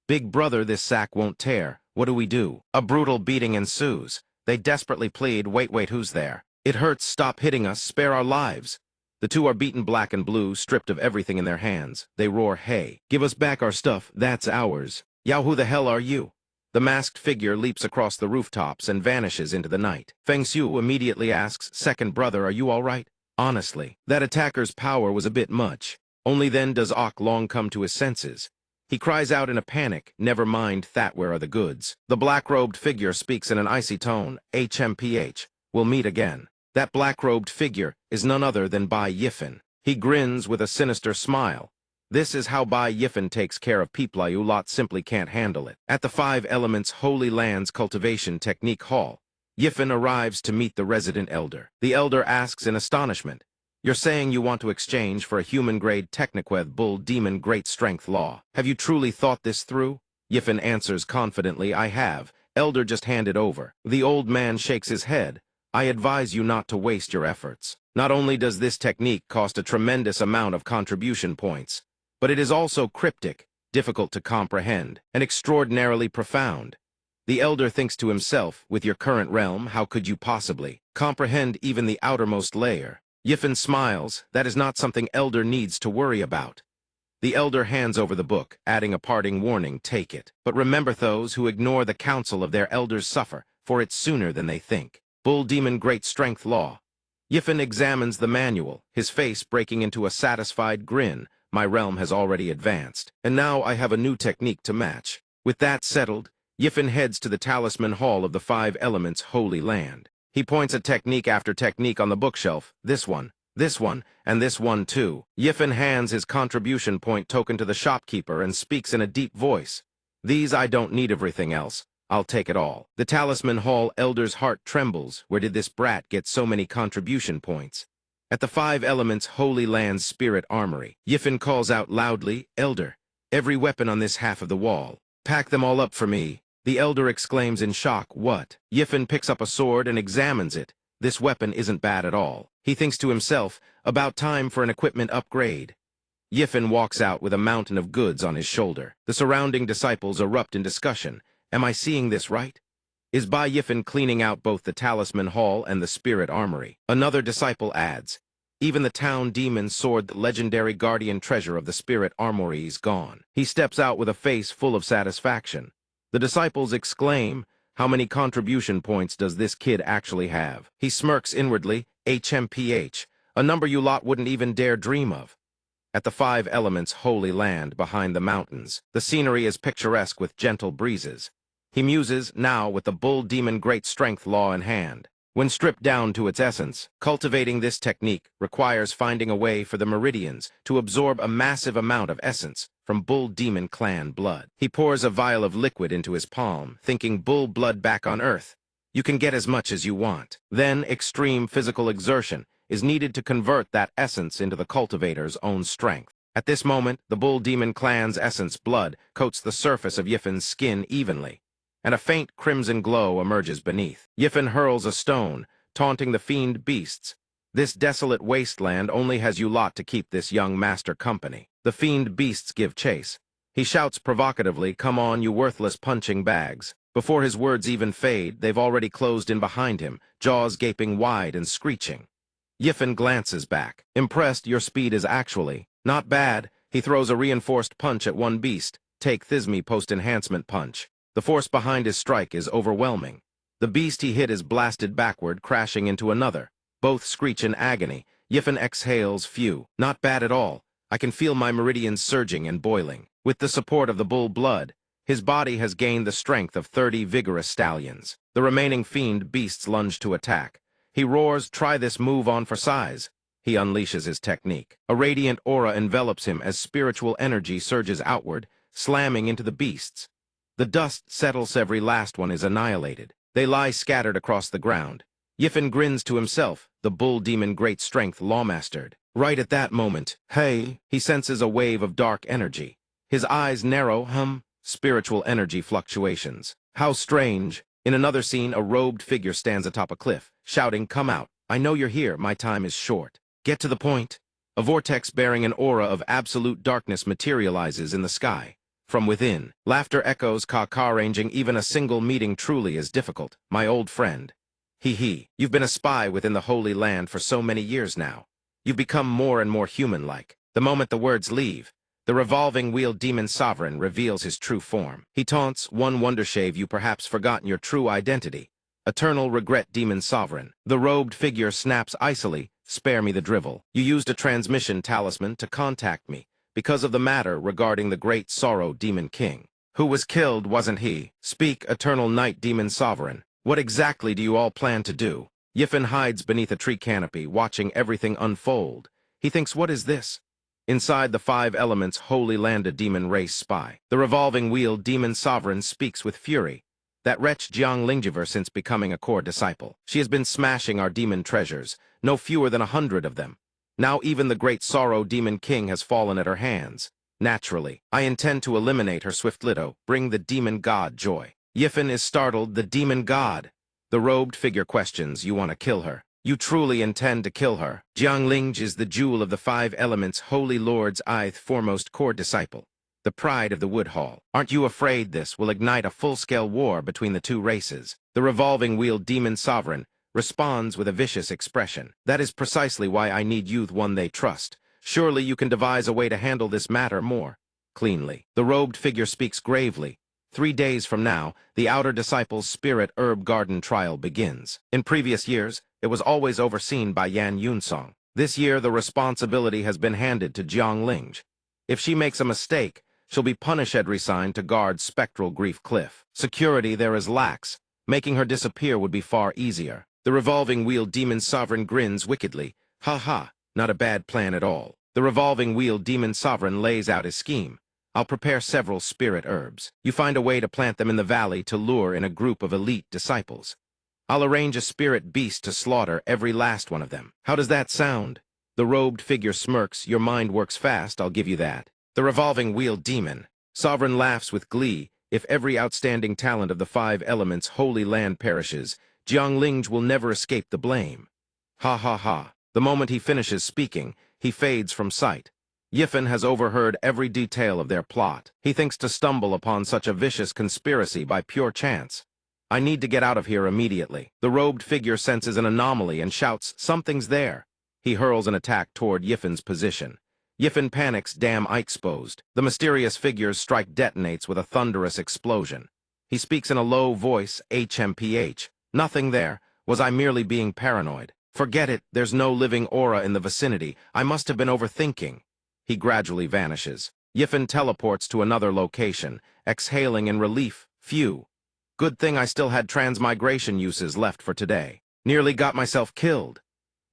Big brother, this sack won't tear. What do we do? A brutal beating ensues. They desperately plead, wait, who's there? It hurts, stop hitting us, spare our lives. The 2 are beaten black and blue, stripped of everything in their hands. They roar, hey, give us back our stuff, that's ours. Yao, who the hell are you? The masked figure leaps across the rooftops and vanishes into the night. Feng Xiu immediately asks, second brother, are you all right? Honestly, that attacker's power was a bit much. Only then does Ok Long come to his senses. He cries out in a panic, never mind that, where are the goods? The black-robed figure speaks in an icy tone, HMPH, we'll meet again. That black-robed figure is none other than Bai Yifen. He grins with a sinister smile. This is how Bai Yifen takes care of people you lot simply can't handle it. At the 5 Elements Holy Lands Cultivation Technique Hall, Yifen arrives to meet the resident elder. The elder asks in astonishment, you're saying you want to exchange for a human-grade Techniqueth Bull Demon Great Strength Law. Have you truly thought this through? Yifen answers confidently, I have. Elder, just hand it over. The old man shakes his head. I advise you not to waste your efforts. Not only does this technique cost a tremendous amount of contribution points, but it is also cryptic, difficult to comprehend, and extraordinarily profound. The elder thinks to himself, with your current realm, how could you possibly comprehend even the outermost layer? Yifen smiles, that is not something elder needs to worry about. The elder hands over the book, adding a parting warning, take it. But remember, those who ignore the counsel of their elders suffer, for it's sooner than they think. Bull Demon Great Strength Law. Yifen examines the manual, his face breaking into a satisfied grin. My realm has already advanced, and now I have a new technique to match. With that settled, Yifen heads to the Talisman Hall of the 5 Elements Holy Land. He points at technique after technique on the bookshelf. This one, and this one too. Yifen hands his contribution point token to the shopkeeper and speaks in a deep voice. These I don't need, everything else. I'll take it all. The Talisman Hall elder's heart trembles. Where did this brat get so many contribution points? At the 5 Elements Holy Land's Spirit Armory, Yifen calls out loudly, Elder, every weapon on this half of the wall. Pack them all up for me. The elder exclaims in shock, what? Yifen picks up a sword and examines it. This weapon isn't bad at all. He thinks to himself, about time for an equipment upgrade. Yifen walks out with a mountain of goods on his shoulder. The surrounding disciples erupt in discussion. Am I seeing this right? Is Bai Yifen cleaning out both the Talisman Hall and the Spirit Armory? Another disciple adds, Even the town demon's sword, the legendary guardian treasure of the spirit armory, is gone. He steps out with a face full of satisfaction. The disciples exclaim, "How many contribution points does this kid actually have?" He smirks inwardly, HMPH, a number you lot wouldn't even dare dream of. At the Five Elements' holy land behind the mountains, the scenery is picturesque with gentle breezes. He muses, now with the bull demon great strength law in hand. When stripped down to its essence, cultivating this technique requires finding a way for the meridians to absorb a massive amount of essence from bull demon clan blood. He pours a vial of liquid into his palm, thinking bull blood back on Earth. You can get as much as you want. Then extreme physical exertion is needed to convert that essence into the cultivator's own strength. At this moment, the bull demon clan's essence blood coats the surface of Yifen's skin evenly, and a faint crimson glow emerges beneath. Yifen hurls a stone, taunting the fiend beasts. This desolate wasteland only has you lot to keep this young master company. The fiend beasts give chase. He shouts provocatively, "Come on, you worthless punching bags." Before his words even fade, they've already closed in behind him, jaws gaping wide and screeching. Yifen glances back. Impressed, your speed is actually not bad. He throws a reinforced punch at one beast. Take Thisme post-enhancement punch. The force behind his strike is overwhelming. The beast he hit is blasted backward, crashing into another. Both screech in agony. Yifen exhales, "Phew, not bad at all. I can feel my meridians surging and boiling." With the support of the bull blood, his body has gained the strength of 30 vigorous stallions. The remaining fiend beasts lunge to attack. He roars, "Try this move on for size." He unleashes his technique. A radiant aura envelops him as spiritual energy surges outward, slamming into the beasts. The dust settles, every last one is annihilated. They lie scattered across the ground. Yifen grins to himself, the bull demon great strength lawmastered. Right at that moment, hey, he senses a wave of dark energy. His eyes narrow, spiritual energy fluctuations. How strange. In another scene, a robed figure stands atop a cliff, shouting, "Come out. I know you're here. My time is short. Get to the point." A vortex bearing an aura of absolute darkness materializes in the sky. From within, laughter echoes, arranging even a single meeting truly is difficult. "My old friend. You've been a spy within the Holy Land for so many years now. You've become more and more human-like." The moment the words leave, the revolving wheel demon sovereign reveals his true form. He taunts, "One wondershave, you perhaps forgotten your true identity. Eternal regret demon sovereign." The robed figure snaps icily, "Spare me the drivel. You used a transmission talisman to contact me because of the matter regarding the great sorrow demon king. Who was killed, wasn't he? Speak, eternal night demon sovereign. What exactly do you all plan to do?" Yifen hides beneath a tree canopy, watching everything unfold. He thinks, what is this? Inside the Five Elements' holy land, a demon race spy. The revolving wheel demon sovereign speaks with fury. "That wretch Jiang Lingjiver, since becoming a core disciple. She has been smashing our demon treasures, no fewer than 100 of them. Now even the great sorrow demon king has fallen at her hands. Naturally, I intend to eliminate her swiftly, bring the demon god joy." Yifen is startled, "The demon god?" The robed figure questions, "You want to kill her? You truly intend to kill her?" Jiang Linge is the jewel of the Five Elements' holy lord's foremost core disciple, the pride of the Wood Hall. Aren't you afraid this will ignite a full-scale war between the two races? The revolving wheel demon sovereign responds with a vicious expression. "That is precisely why I need youth, one they trust. Surely you can devise a way to handle this matter more cleanly." The robed figure speaks gravely. 3 days from now, the Outer Disciples' Spirit Herb Garden trial begins. In previous years, it was always overseen by Yan Yunsong. This year, the responsibility has been handed to Jiang Linge. If she makes a mistake, she'll be punished, resigned to guard Spectral Grief Cliff. Security there is lax. Making her disappear would be far easier. The revolving wheel demon sovereign grins wickedly. "Ha, not a bad plan at all." The revolving wheel demon sovereign lays out his scheme. "I'll prepare several spirit herbs. You find a way to plant them in the valley to lure in a group of elite disciples. I'll arrange a spirit beast to slaughter every last one of them. How does that sound?" The robed figure smirks. "Your mind works fast, I'll give you that." The revolving wheel demon sovereign laughs with glee. "If every outstanding talent of the Five Elements' holy land perishes, Jiang Linge will never escape the blame." Ha. The moment he finishes speaking, he fades from sight. Yifen has overheard every detail of their plot. He thinks to stumble upon such a vicious conspiracy by pure chance. "I need to get out of here immediately." The robed figure senses an anomaly and shouts, "Something's there." He hurls an attack toward Yifen's position. Yifen panics, damn exposed. The mysterious figure's strike detonates with a thunderous explosion. He speaks in a low voice, HMPH. Nothing there. Was I merely being paranoid? Forget it, there's no living aura in the vicinity. I must have been overthinking. He gradually vanishes. Yifen teleports to another location, exhaling in relief. Phew. Good thing I still had transmigration uses left for today. Nearly got myself killed.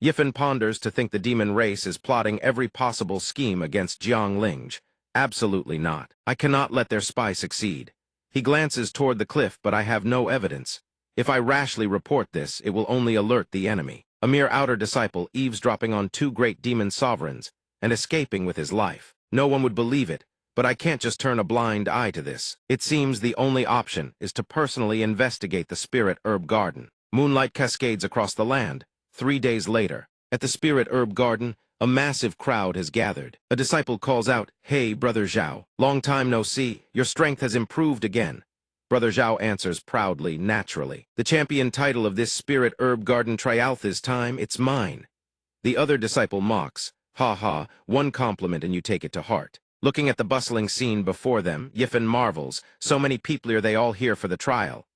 Yifen ponders to think the demon race is plotting every possible scheme against Jiang Linge. Absolutely not. I cannot let their spy succeed. He glances toward the cliff, but I have no evidence. If I rashly report this, it will only alert the enemy. A mere outer disciple eavesdropping on two great demon sovereigns and escaping with his life. No one would believe it, but I can't just turn a blind eye to this. It seems the only option is to personally investigate the Spirit Herb Garden. Moonlight cascades across the land. 3 days later, at the Spirit Herb Garden, a massive crowd has gathered. A disciple calls out, "Hey, Brother Zhao, long time no see. Your strength has improved again." Brother Zhao answers proudly, naturally. "The champion title of this Spirit Herb Garden trialth is time, it's mine." The other disciple mocks, "Ha ha, one compliment and you take it to heart." Looking at the bustling scene before them, Yifen marvels, so many people are they all here for the trial.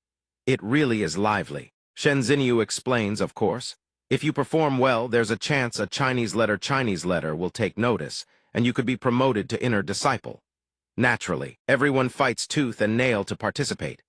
It really is lively. Shen Xinyu explains, of course. If you perform well, there's a chance a Chinese letter will take notice, and you could be promoted to inner disciple. Naturally, everyone fights tooth and nail to participate.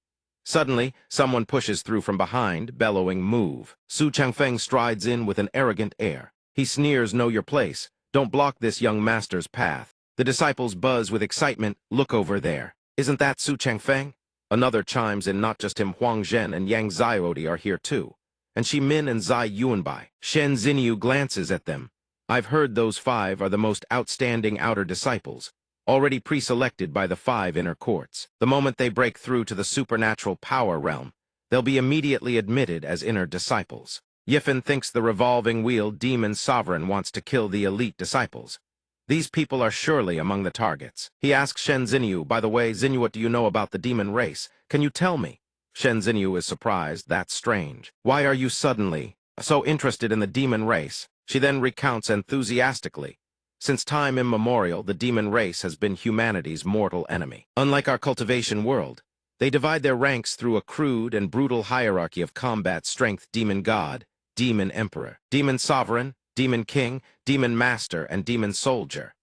Suddenly, someone pushes through from behind, bellowing, "Move." Su Changfeng strides in with an arrogant air. He sneers, "Know your place. Don't block this young master's path." The disciples buzz with excitement. "Look over there. Isn't that Su Changfeng?" Another chimes in, "Not just him, Huang Zhen and Yang Xiaodi are here too. And Shi Min and Zai Yuanbai." Shen Xinyu glances at them. "I've heard those 5 are the most outstanding outer disciples, already pre-selected by the 5 inner courts. The moment they break through to the supernatural power realm, they'll be immediately admitted as inner disciples." Yifen thinks the revolving wheel demon sovereign wants to kill the elite disciples. These people are surely among the targets. He asks Shen Xinyu, "By the way, Xinyu, what do you know about the demon race? Can you tell me?" Shen Xinyu is surprised. "That's strange. Why are you suddenly so interested in the demon race?" She then recounts enthusiastically. Since time immemorial, the demon race has been humanity's mortal enemy. Unlike our cultivation world, they divide their ranks through a crude and brutal hierarchy of combat strength: demon god, demon emperor, demon sovereign, demon king, demon master, and demon soldier.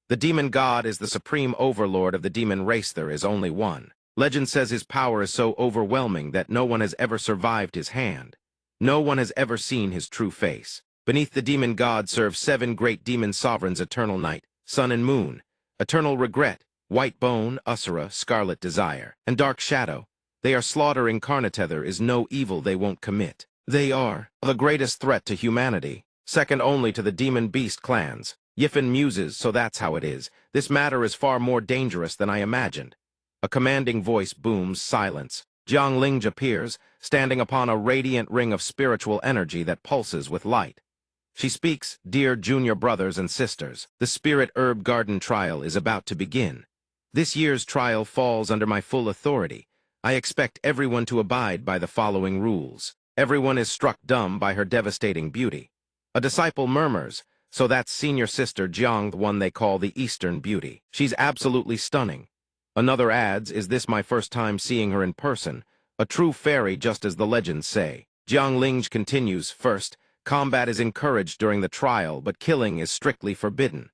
The demon god is the supreme overlord of the demon race. There is only one. Legend says his power is so overwhelming that no one has ever survived his hand. No one has ever seen his true face. Beneath the demon god serve 7 great demon sovereigns: Eternal Night, Sun and Moon, Eternal Regret, White Bone, Usura, Scarlet Desire, and Dark Shadow. They are slaughter incarnate. There is no evil they won't commit. They are the greatest threat to humanity, second only to the demon beast clans. Yifen muses, "So that's how it is. This matter is far more dangerous than I imagined." A commanding voice booms. Silence. Jiang Linge appears, standing upon a radiant ring of spiritual energy that pulses with light. She speaks, "Dear junior brothers and sisters, the Spirit Herb Garden trial is about to begin. This year's trial falls under my full authority. I expect everyone to abide by the following rules." Everyone is struck dumb by her devastating beauty. A disciple murmurs, "So that's senior sister Jiang, the one they call the Eastern Beauty. She's absolutely stunning." Another adds, "Is this my first time seeing her in person? A true fairy, just as the legends say." Jiang Linge continues, "First, combat is encouraged during the trial, but killing is strictly forbidden.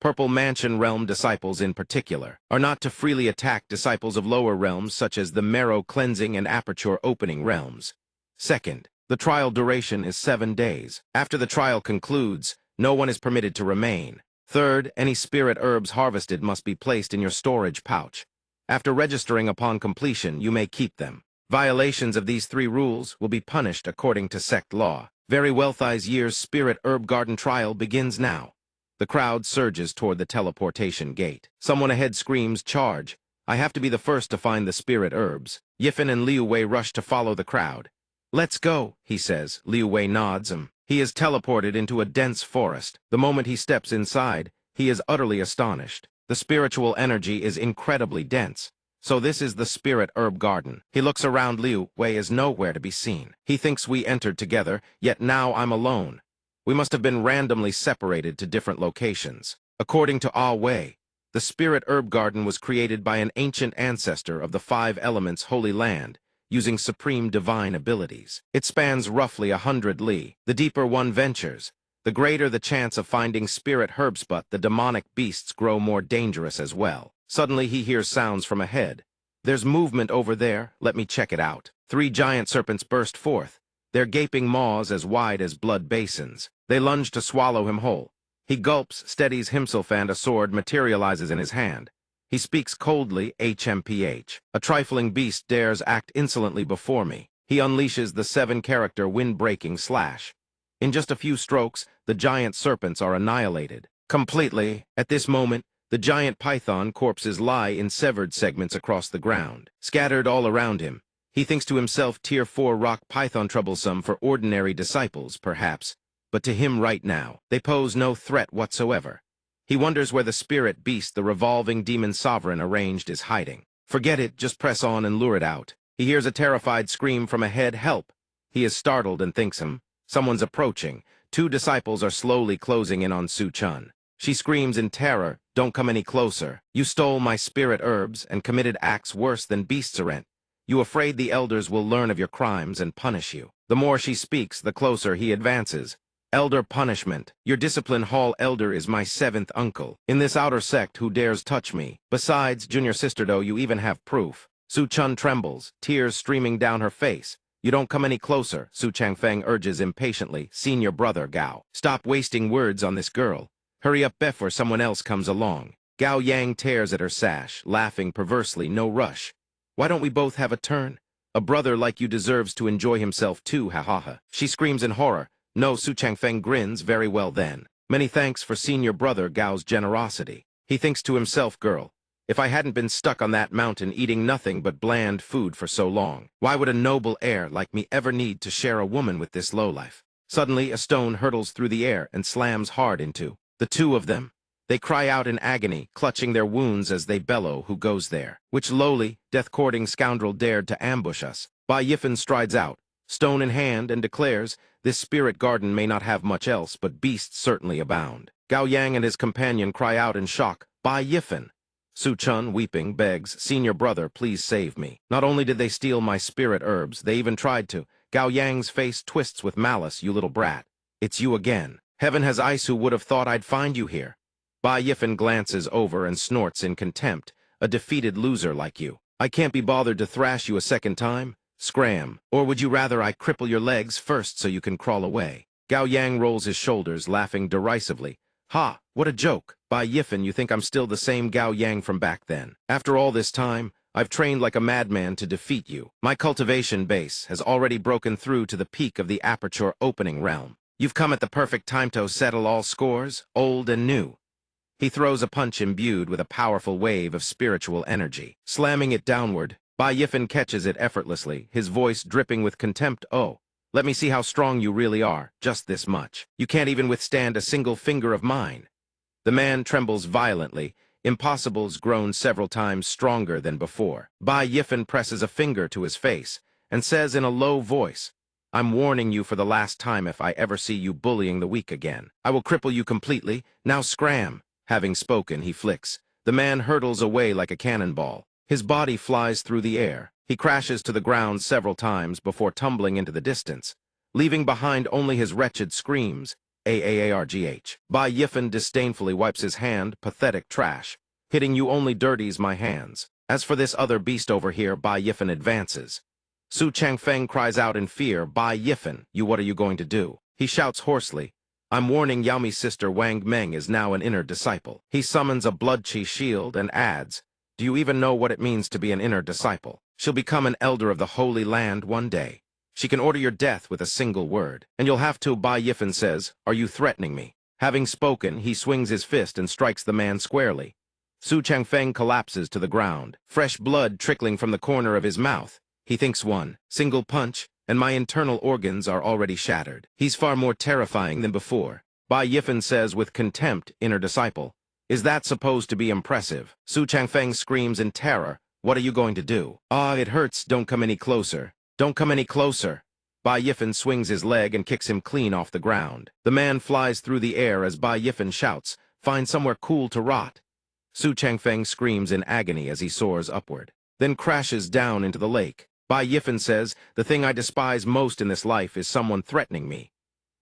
Purple Mansion Realm disciples in particular are not to freely attack disciples of lower realms such as the Marrow Cleansing and Aperture Opening realms. Second, the trial duration is 7 days. After the trial concludes, no one is permitted to remain. Third, any spirit herbs harvested must be placed in your storage pouch. After registering upon completion, you may keep them. Violations of these 3 rules will be punished according to sect law. Very well. This year's Spirit Herb Garden trial begins now. The crowd surges toward the teleportation gate. Someone ahead screams, "Charge! I have to be the first to find the spirit herbs." Yifen and Liu Wei rush to follow the crowd. "Let's go," he says. Liu Wei nods him. He is teleported into a dense forest. The moment he steps inside, he is utterly astonished. The spiritual energy is incredibly dense. So this is the Spirit Herb Garden. He looks around. Liu Wei is nowhere to be seen. He thinks we entered together, yet now I'm alone. We must have been randomly separated to different locations. According to Ah Wei, the spirit herb garden was created by an ancient ancestor of the five elements holy land, using supreme divine abilities. It spans roughly 100 li. The deeper one ventures, the greater the chance of finding spirit herbs, but the demonic beasts grow more dangerous as well. Suddenly he hears sounds from ahead. There's movement over there, let me check it out. 3 giant serpents burst forth, their gaping maws as wide as blood basins. They lunge to swallow him whole. He gulps, steadies himself, and a sword materializes in his hand. He speaks coldly, HMPH. A trifling beast dares act insolently before me. He unleashes the 7-character wind-breaking slash. In just a few strokes, the giant serpents are annihilated. Completely. At this moment, the giant python corpses lie in severed segments across the ground, scattered all around him. He thinks to himself, Tier 4 rock python troublesome for ordinary disciples, perhaps, but to him right now, they pose no threat whatsoever. He wonders where the spirit beast the revolving demon sovereign arranged is hiding. Forget it, just press on and lure it out. He hears a terrified scream from ahead, help. He is startled and thinks someone's approaching. 2 disciples are slowly closing in on Su-chun. She screams in terror, don't come any closer. You stole my spirit herbs and committed acts worse than beasts are. You afraid the elders will learn of your crimes and punish you. The more she speaks, the closer he advances. Elder punishment. Your discipline hall elder is my 7th uncle. In this outer sect, who dares touch me? Besides, junior sister, though, you even have proof. Su-chun trembles, tears streaming down her face. You don't come any closer, Su Changfeng urges impatiently. Senior brother Gao. Stop wasting words on this girl. Hurry up before someone else comes along. Gao Yang tears at her sash, laughing perversely. No rush. Why don't we both have a turn? A brother like you deserves to enjoy himself too, ha ha ha. She screams in horror. No, Su Changfeng grins. Very well then. Many thanks for senior brother Gao's generosity. He thinks to himself, girl, if I hadn't been stuck on that mountain eating nothing but bland food for so long, why would a noble heir like me ever need to share a woman with this lowlife? Suddenly, a stone hurtles through the air and slams hard into the 2 of them. They cry out in agony, clutching their wounds as they bellow, who goes there? Which lowly, death-courting scoundrel dared to ambush us? Bai Yifen strides out, stone in hand, and declares, this spirit garden may not have much else, but beasts certainly abound. Gao Yang and his companion cry out in shock, Bai Yifen. Su-chun, weeping, begs, senior brother, please save me. Not only did they steal my spirit herbs, they even tried to. Gao Yang's face twists with malice, you little brat. It's you again. Heaven has ice, who would have thought I'd find you here? Bai Yifen glances over and snorts in contempt, a defeated loser like you. I can't be bothered to thrash you a second time. Scram. Or would you rather I cripple your legs first so you can crawl away? Gao Yang rolls his shoulders, laughing derisively. Ha, what a joke. Bai Yifen, you think I'm still the same Gao Yang from back then? After all this time, I've trained like a madman to defeat you. My cultivation base has already broken through to the peak of the aperture opening realm. You've come at the perfect time to settle all scores, old and new. He throws a punch imbued with a powerful wave of spiritual energy. Slamming it downward, Bai Yifen catches it effortlessly, his voice dripping with contempt. Oh, let me see how strong you really are, just this much. You can't even withstand a single finger of mine. The man trembles violently, impossibles grown several times stronger than before. Bai Yifen presses a finger to his face and says in a low voice, I'm warning you for the last time, if I ever see you bullying the weak again, I will cripple you completely. Now scram. Having spoken, he flicks. The man hurtles away like a cannonball. His body flies through the air. He crashes to the ground several times before tumbling into the distance, leaving behind only his wretched screams. Aargh. Bai Yifen disdainfully wipes his hand. Pathetic trash. Hitting you only dirties my hands. As for this other beast over here, Bai Yifen advances. Su Changfeng cries out in fear. Bai Yifen, what are you going to do? He shouts hoarsely. I'm warning Yaomi's sister Wang Meng is now an inner disciple. He summons a blood-chi shield and adds, do you even know what it means to be an inner disciple? She'll become an elder of the Holy Land one day. She can order your death with a single word. And you'll have to, Bai Yifen says, are you threatening me? Having spoken, he swings his fist and strikes the man squarely. Su Changfeng collapses to the ground, fresh blood trickling from the corner of his mouth. He thinks one single punch, and my internal organs are already shattered. He's far more terrifying than before. Bai Yifen says with contempt, inner disciple, is that supposed to be impressive? Su Changfeng screams in terror, what are you going to do? Ah, it hurts, don't come any closer. Don't come any closer. Bai Yifen swings his leg and kicks him clean off the ground. The man flies through the air as Bai Yifen shouts, "Find somewhere cool to rot." Su Changfeng screams in agony as he soars upward, then crashes down into the lake. Bai Yifen says, "The thing I despise most in this life is someone threatening me."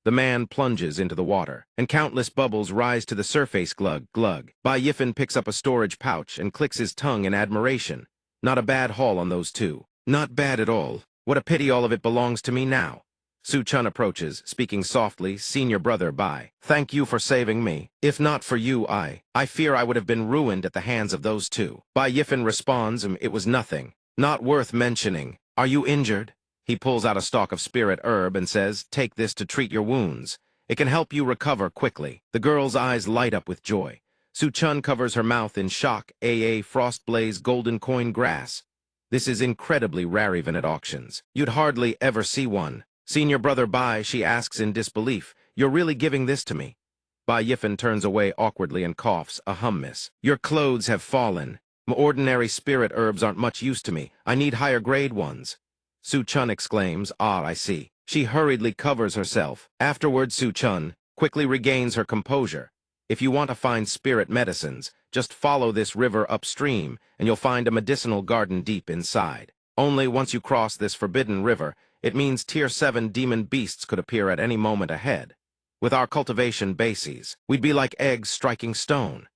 The man plunges into the water, and countless bubbles rise to the surface. Glug, glug. Bai Yifen picks up a storage pouch and clicks his tongue in admiration. Not a bad haul on those two. Not bad at all. What a pity all of it belongs to me now. Su Chun approaches, speaking softly, "Senior brother Bai, thank you for saving me. If not for you, I fear I would have been ruined at the hands of those two." Bai Yifen responds, "It was nothing. Not worth mentioning. Are you injured?" He pulls out a stalk of spirit herb and says, "Take this to treat your wounds. It can help you recover quickly." The girl's eyes light up with joy. Su Chun covers her mouth in shock. Frostblaze golden coin grass. This is incredibly rare even at auctions. You'd hardly ever see one. "Senior brother Bai," she asks in disbelief, "you're really giving this to me?" Bai Yifen turns away awkwardly and coughs, a hummus. "Your clothes have fallen. Ordinary spirit herbs aren't much use to me. I need higher grade ones." Su Chun exclaims, "Ah, I see." She hurriedly covers herself. Afterwards, Su Chun quickly regains her composure. "If you want to find spirit medicines, just follow this river upstream, and you'll find a medicinal garden deep inside. Only once you cross this forbidden river, it means Tier 7 demon beasts could appear at any moment ahead. With our cultivation bases, we'd be like eggs striking stone."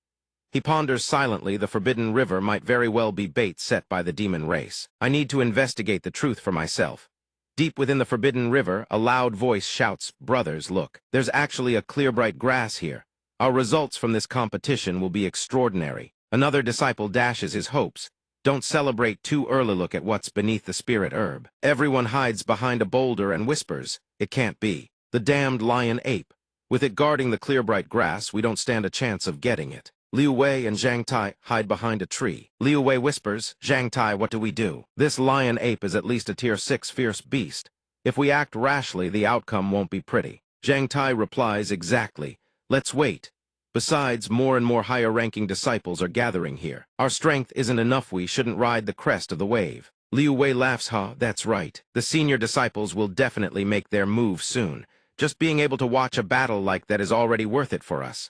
He ponders silently. The forbidden river might very well be bait set by the demon race. I need to investigate the truth for myself. Deep within the forbidden river, a loud voice shouts, "Brothers, look. There's actually a clear bright grass here. Our results from this competition will be extraordinary." Another disciple dashes his hopes. "Don't celebrate too early. Look at what's beneath the spirit herb." Everyone hides behind a boulder and whispers, "It can't be. The damned lion ape. With it guarding the clear bright grass, we don't stand a chance of getting it." Liu Wei and Zhang Tai hide behind a tree. Liu Wei whispers, "Zhang Tai, what do we do? This lion ape is at least a Tier 6 fierce beast. If we act rashly, the outcome won't be pretty." Zhang Tai replies, "Exactly. Let's wait. Besides, more and more higher-ranking disciples are gathering here. Our strength isn't enough. We shouldn't ride the crest of the wave." Liu Wei laughs, "Ha, that's right. The senior disciples will definitely make their move soon. Just being able to watch a battle like that is already worth it for us."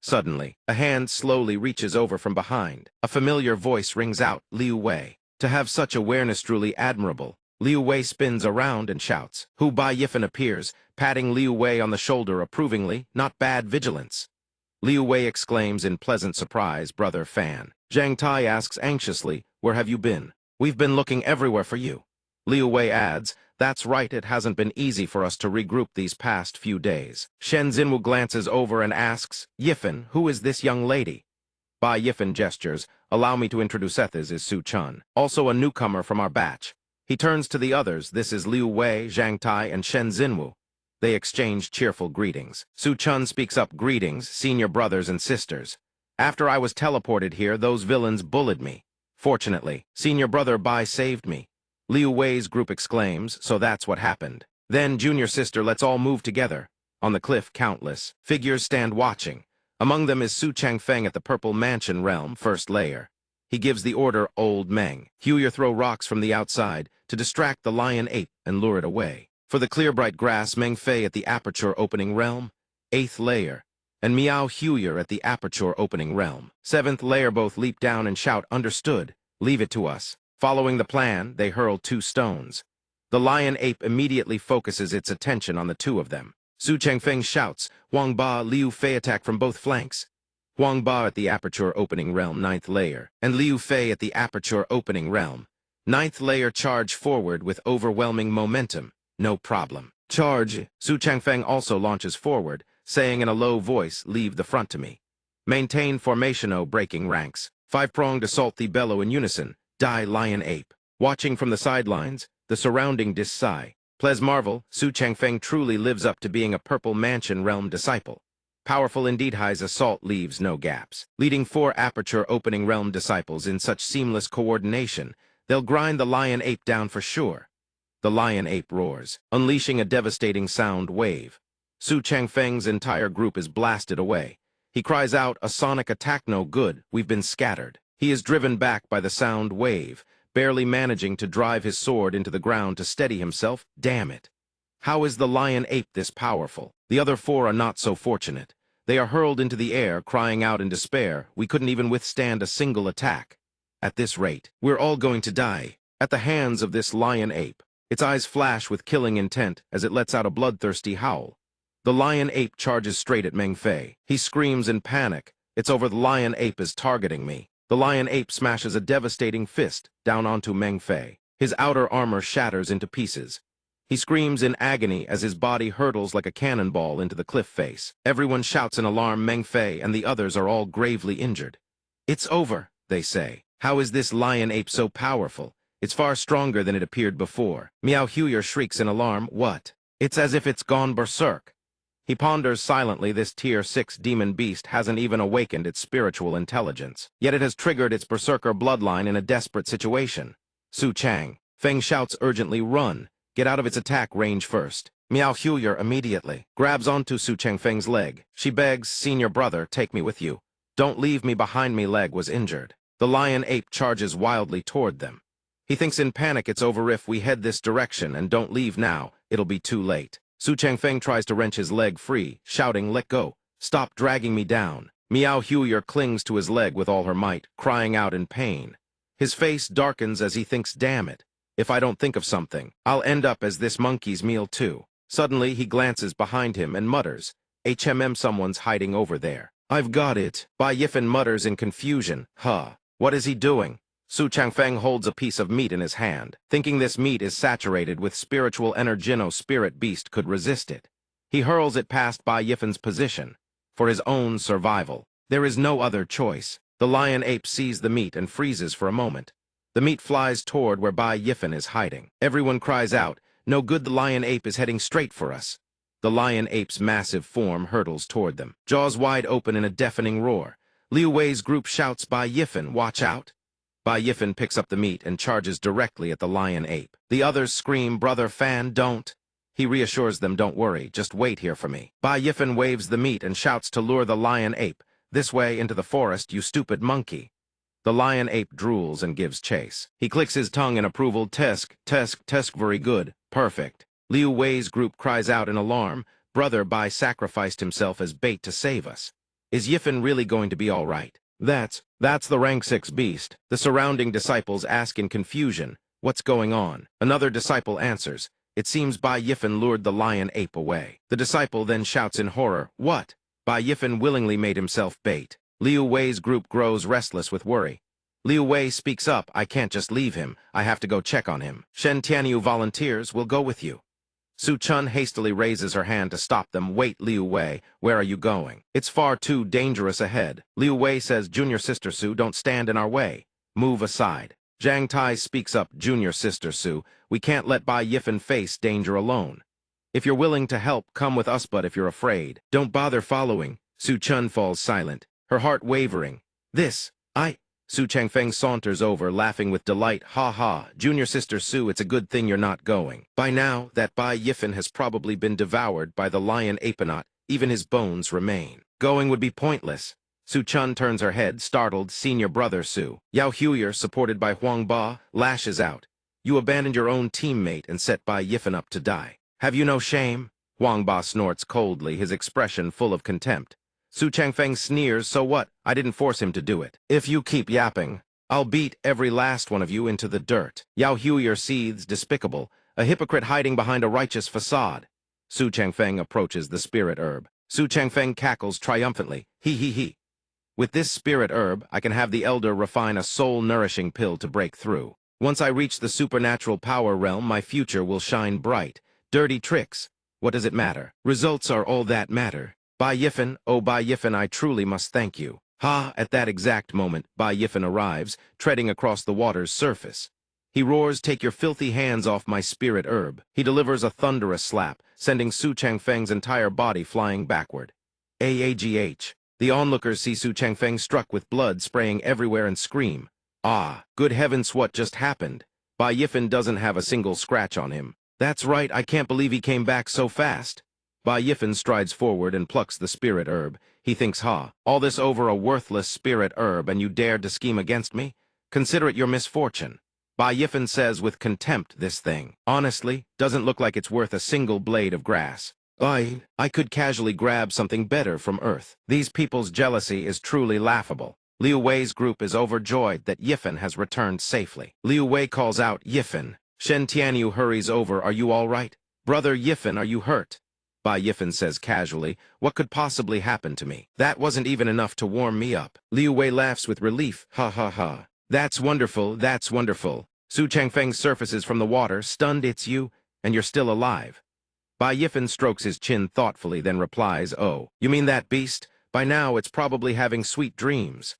Suddenly, a hand slowly reaches over from behind. A familiar voice rings out, "Liu Wei." To have such awareness truly admirable. Liu Wei spins around and shouts. Hu Bai Yifen appears, patting Liu Wei on the shoulder approvingly. "Not bad vigilance." Liu Wei exclaims in pleasant surprise, "Brother Fan." Zhang Tai asks anxiously, "Where have you been?" "We've been looking everywhere for you." Liu Wei adds, "That's right, it hasn't been easy for us to regroup these past few days." Shen Xinwu glances over and asks, "Yifen, who is this young lady?" Bai Yifen gestures, "Allow me to introduce Ethis is Su Chun, also a newcomer from our batch." He turns to the others. This is Liu Wei, Zhang Tai, and Shen Xinwu. They exchange cheerful greetings. Su Chun speaks up, "Greetings, senior brothers and sisters. After I was teleported here, those villains bullied me. Fortunately, senior brother Bai saved me." Liu Wei's group exclaims, "So that's what happened. Then, junior sister, let's all move together." On the cliff, countless figures stand watching. Among them is Su Changfeng at the Purple Mansion realm, first layer. He gives the order, "Old Meng. Huyer throw rocks from the outside to distract the lion ape and lure it away." For the clear bright grass, Meng Fei at the Aperture opening realm, 8th layer, and Miao Huyer at the Aperture opening realm, 7th layer. Both leap down and shout, "Understood. Leave it to us." Following the plan, they hurl 2 stones. The lion ape immediately focuses its attention on the 2 of them. Su Changfeng shouts, "Huang Ba, Liu Fei attack from both flanks." Huang Ba at the Aperture opening realm, 9th layer, and Liu Fei at the Aperture opening realm, 9th layer charge forward with overwhelming momentum. "No problem. Charge." Su Changfeng also launches forward, saying in a low voice, "Leave the front to me. Maintain formation. Breaking ranks. 5-pronged assault." The bellow in unison, "Die lion ape." Watching from the sidelines, the surrounding sigh. Ples marvel, Su Changfeng truly lives up to being a Purple Mansion realm disciple. Powerful indeed. His assault leaves no gaps. Leading 4 Aperture opening realm disciples in such seamless coordination, they'll grind the lion ape down for sure. The lion ape roars, unleashing a devastating sound wave. Su Changfeng's entire group is blasted away. He cries out, "A sonic attack, no good. We've been scattered." He is driven back by the sound wave, barely managing to drive his sword into the ground to steady himself. Damn it. How is the lion ape this powerful? The other four are not so fortunate. They are hurled into the air, crying out in despair. We couldn't even withstand a single attack. At this rate, we're all going to die at the hands of this lion ape. Its eyes flash with killing intent as it lets out a bloodthirsty howl. The lion ape charges straight at Meng Fei. He screams in panic. It's over. The lion ape is targeting me. The lion ape smashes a devastating fist down onto Meng Fei. His outer armor shatters into pieces. He screams in agony as his body hurtles like a cannonball into the cliff face. Everyone shouts in alarm. Meng Fei and the others are all gravely injured. It's over, they say. How is this lion ape so powerful? It's far stronger than it appeared before. Miao Huyer shrieks in alarm. What? It's as if it's gone berserk. He ponders silently. This Tier 6 demon beast hasn't even awakened its spiritual intelligence. Yet it has triggered its berserker bloodline in a desperate situation. Su Chang. Feng shouts urgently, run. Get out of its attack range first. Miao Huyer immediately grabs onto Su Changfeng's leg. She begs, senior brother, take me with you. Don't leave me behind. Me leg was injured. The lion ape charges wildly toward them. He thinks in panic it's over. If we head this direction and don't leave now, it'll be too late. Su Changfeng tries to wrench his leg free, shouting, let go. Stop dragging me down. Miao Huyer clings to his leg with all her might, crying out in pain. His face darkens as he thinks, damn it. If I don't think of something, I'll end up as this monkey's meal too. Suddenly, he glances behind him and mutters, someone's hiding over there. I've got it. Bai Yifan mutters in confusion. Huh. What is he doing? Su Changfeng holds a piece of meat in his hand, thinking this meat is saturated with spiritual energy. No spirit beast could resist it. He hurls it past Bai Yifan's position. For his own survival. There is no other choice. The lion ape sees the meat and freezes for a moment. The meat flies toward where Bai Yifan is hiding. Everyone cries out, no good. The lion ape is heading straight for us. The lion ape's massive form hurtles toward them, jaws wide open in a deafening roar. Liu Wei's group shouts, Bai Yifan, watch out. Bai Yifan picks up the meat and charges directly at the lion ape. The others scream, brother Fan, don't. He reassures them, don't worry, just wait here for me. Bai Yifan waves the meat and shouts to lure the lion ape. This way into the forest, you stupid monkey. The lion ape drools and gives chase. He clicks his tongue in approval. Tesk, very good, perfect. Liu Wei's group cries out in alarm. Brother Bai sacrificed himself as bait to save us. Is Yifan really going to be all right? That's the rank 6 beast. The surrounding disciples ask in confusion, what's going on? Another disciple answers, it seems Bai Yifan lured the lion ape away. The disciple then shouts in horror, what? Bai Yifan willingly made himself bait. Liu Wei's group grows restless with worry. Liu Wei speaks up, I can't just leave him. I have to go check on him. Shen Tianyu volunteers, we'll go with you. Su Chun hastily raises her hand to stop them. Wait, Liu Wei, where are you going? It's far too dangerous ahead. Liu Wei says, Junior Sister Su, don't stand in our way. Move aside. Zhang Tai speaks up, Junior Sister Su, we can't let Bai Yifan face danger alone. If you're willing to help, come with us, but if you're afraid, don't bother following. Su Chun falls silent, her heart wavering. Su Changfeng saunters over, laughing with delight. Ha ha, Junior Sister Su, it's a good thing you're not going. By now, that Bai Yifan has probably been devoured by the lion apenot. Even his bones remain. Going would be pointless. Su Chun turns her head, startled. Senior brother Su. Yao Huyer, supported by Huang Ba, lashes out. You abandoned your own teammate and set Bai Yifan up to die. Have you no shame? Huang Ba snorts coldly, his expression full of contempt. Su Changfeng sneers, so what? I didn't force him to do it. If you keep yapping, I'll beat every last one of you into the dirt. Yao Huyer seethes, despicable, a hypocrite hiding behind a righteous facade. Su Changfeng approaches the spirit herb. Su Changfeng cackles triumphantly, he. With this spirit herb, I can have the elder refine a soul-nourishing pill to break through. Once I reach the supernatural power realm, my future will shine bright. Dirty tricks. What does it matter? Results are all that matter. Bai Yifan, oh Bai Yifan, I truly must thank you. Ha! At that exact moment, Bai Yifan arrives, treading across the water's surface. He roars, take your filthy hands off my spirit herb. He delivers a thunderous slap, sending Su Changfeng's entire body flying backward. AAGH. The onlookers see Su Changfeng struck with blood spraying everywhere and scream. Ah, good heavens, what just happened? Bai Yifan doesn't have a single scratch on him. That's right, I can't believe he came back so fast. Bai Yifan strides forward and plucks the spirit herb. He thinks, all this over a worthless spirit herb, and you dared to scheme against me? Consider it your misfortune. Bai Yifan says with contempt this thing. Honestly, doesn't look like it's worth a single blade of grass. I could casually grab something better from Earth. These people's jealousy is truly laughable. Liu Wei's group is overjoyed that Yifan has returned safely. Liu Wei calls out, Yifan. Shen Tianyu hurries over, are you all right? Brother Yifan, are you hurt? Bai Yifan says casually, what could possibly happen to me? That wasn't even enough to warm me up. Liu Wei laughs with relief, ha ha ha. That's wonderful, that's wonderful. Su Changfeng surfaces from the water, stunned, it's you, and you're still alive. Bai Yifan strokes his chin thoughtfully, then replies, oh, you mean that beast? By now it's probably having sweet dreams.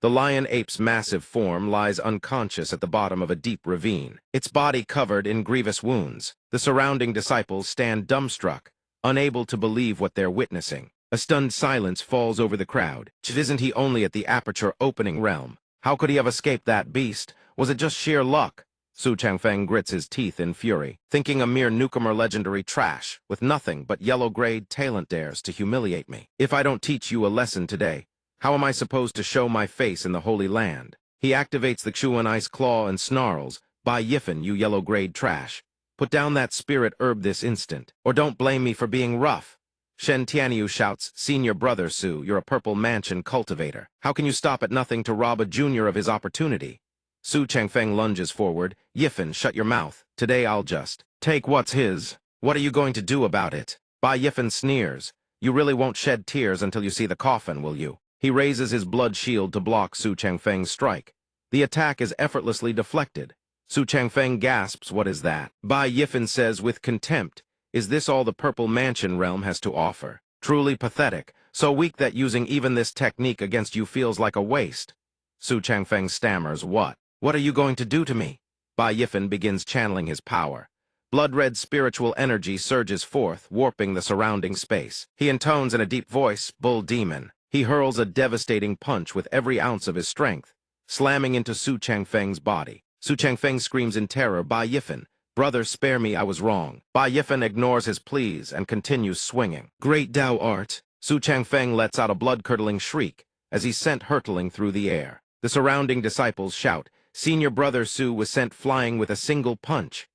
The lion ape's massive form lies unconscious at the bottom of a deep ravine, its body covered in grievous wounds. The surrounding disciples stand dumbstruck, unable to believe what they're witnessing. A stunned silence falls over the crowd. Isn't he only at the aperture opening realm? How could he have escaped that beast? Was it just sheer luck? Su Changfeng grits his teeth in fury, thinking a mere newcomer legendary trash, with nothing but yellow-grade talent dares to humiliate me. If I don't teach you a lesson today, how am I supposed to show my face in the Holy Land? He activates the Chuan Ice Claw and snarls, Bai Yifan, you yellow-grade trash. Put down that spirit herb this instant, or don't blame me for being rough. Shen Tianyu shouts, Senior brother Su, you're a purple mansion cultivator. How can you stop at nothing to rob a junior of his opportunity? Su Changfeng lunges forward, Yifan, shut your mouth. Today I'll just take what's his. What are you going to do about it? Bai Yifan sneers, you really won't shed tears until you see the coffin, will you? He raises his blood shield to block Su Changfeng's strike. The attack is effortlessly deflected. Su Changfeng gasps, what is that? Bai Yifan says with contempt, is this all the Purple Mansion realm has to offer? Truly pathetic, so weak that using even this technique against you feels like a waste. Su Changfeng stammers, what? What are you going to do to me? Bai Yifan begins channeling his power. Blood-red spiritual energy surges forth, warping the surrounding space. He intones in a deep voice, Bull Demon. He hurls a devastating punch with every ounce of his strength, slamming into Su Changfeng's body. Su Changfeng screams in terror, Bai Yifan, brother, spare me, I was wrong. Bai Yifan ignores his pleas and continues swinging. Great Tao art! Su Changfeng lets out a blood-curdling shriek as he's sent hurtling through the air. The surrounding disciples shout, Senior brother Su was sent flying with a single punch.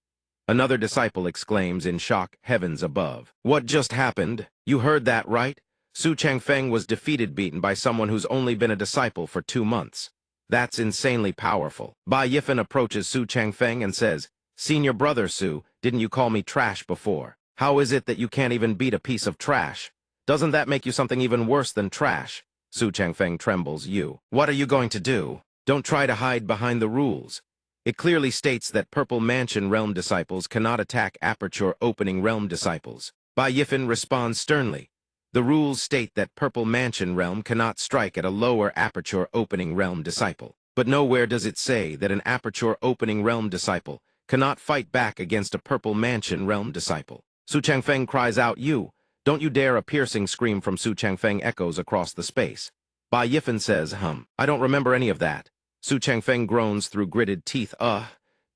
Another disciple exclaims in shock, heavens above. What just happened? You heard that right? Su Changfeng was beaten by someone who's only been a disciple for 2 months. That's insanely powerful. Bai Yifan approaches Su Changfeng and says, Senior brother Su, didn't you call me trash before? How is it that you can't even beat a piece of trash? Doesn't that make you something even worse than trash? Su Changfeng trembles, you. What are you going to do? Don't try to hide behind the rules. It clearly states that Purple Mansion Realm disciples cannot attack Aperture Opening Realm disciples. Bai Yifan responds sternly. The rules state that Purple Mansion Realm cannot strike at a lower Aperture Opening Realm disciple. But nowhere does it say that an Aperture Opening Realm disciple cannot fight back against a Purple Mansion Realm disciple. Su Changfeng cries out, you. Don't you dare! A piercing scream from Su Changfeng echoes across the space. Bai Yifan says, I don't remember any of that. Su Changfeng groans through gritted teeth,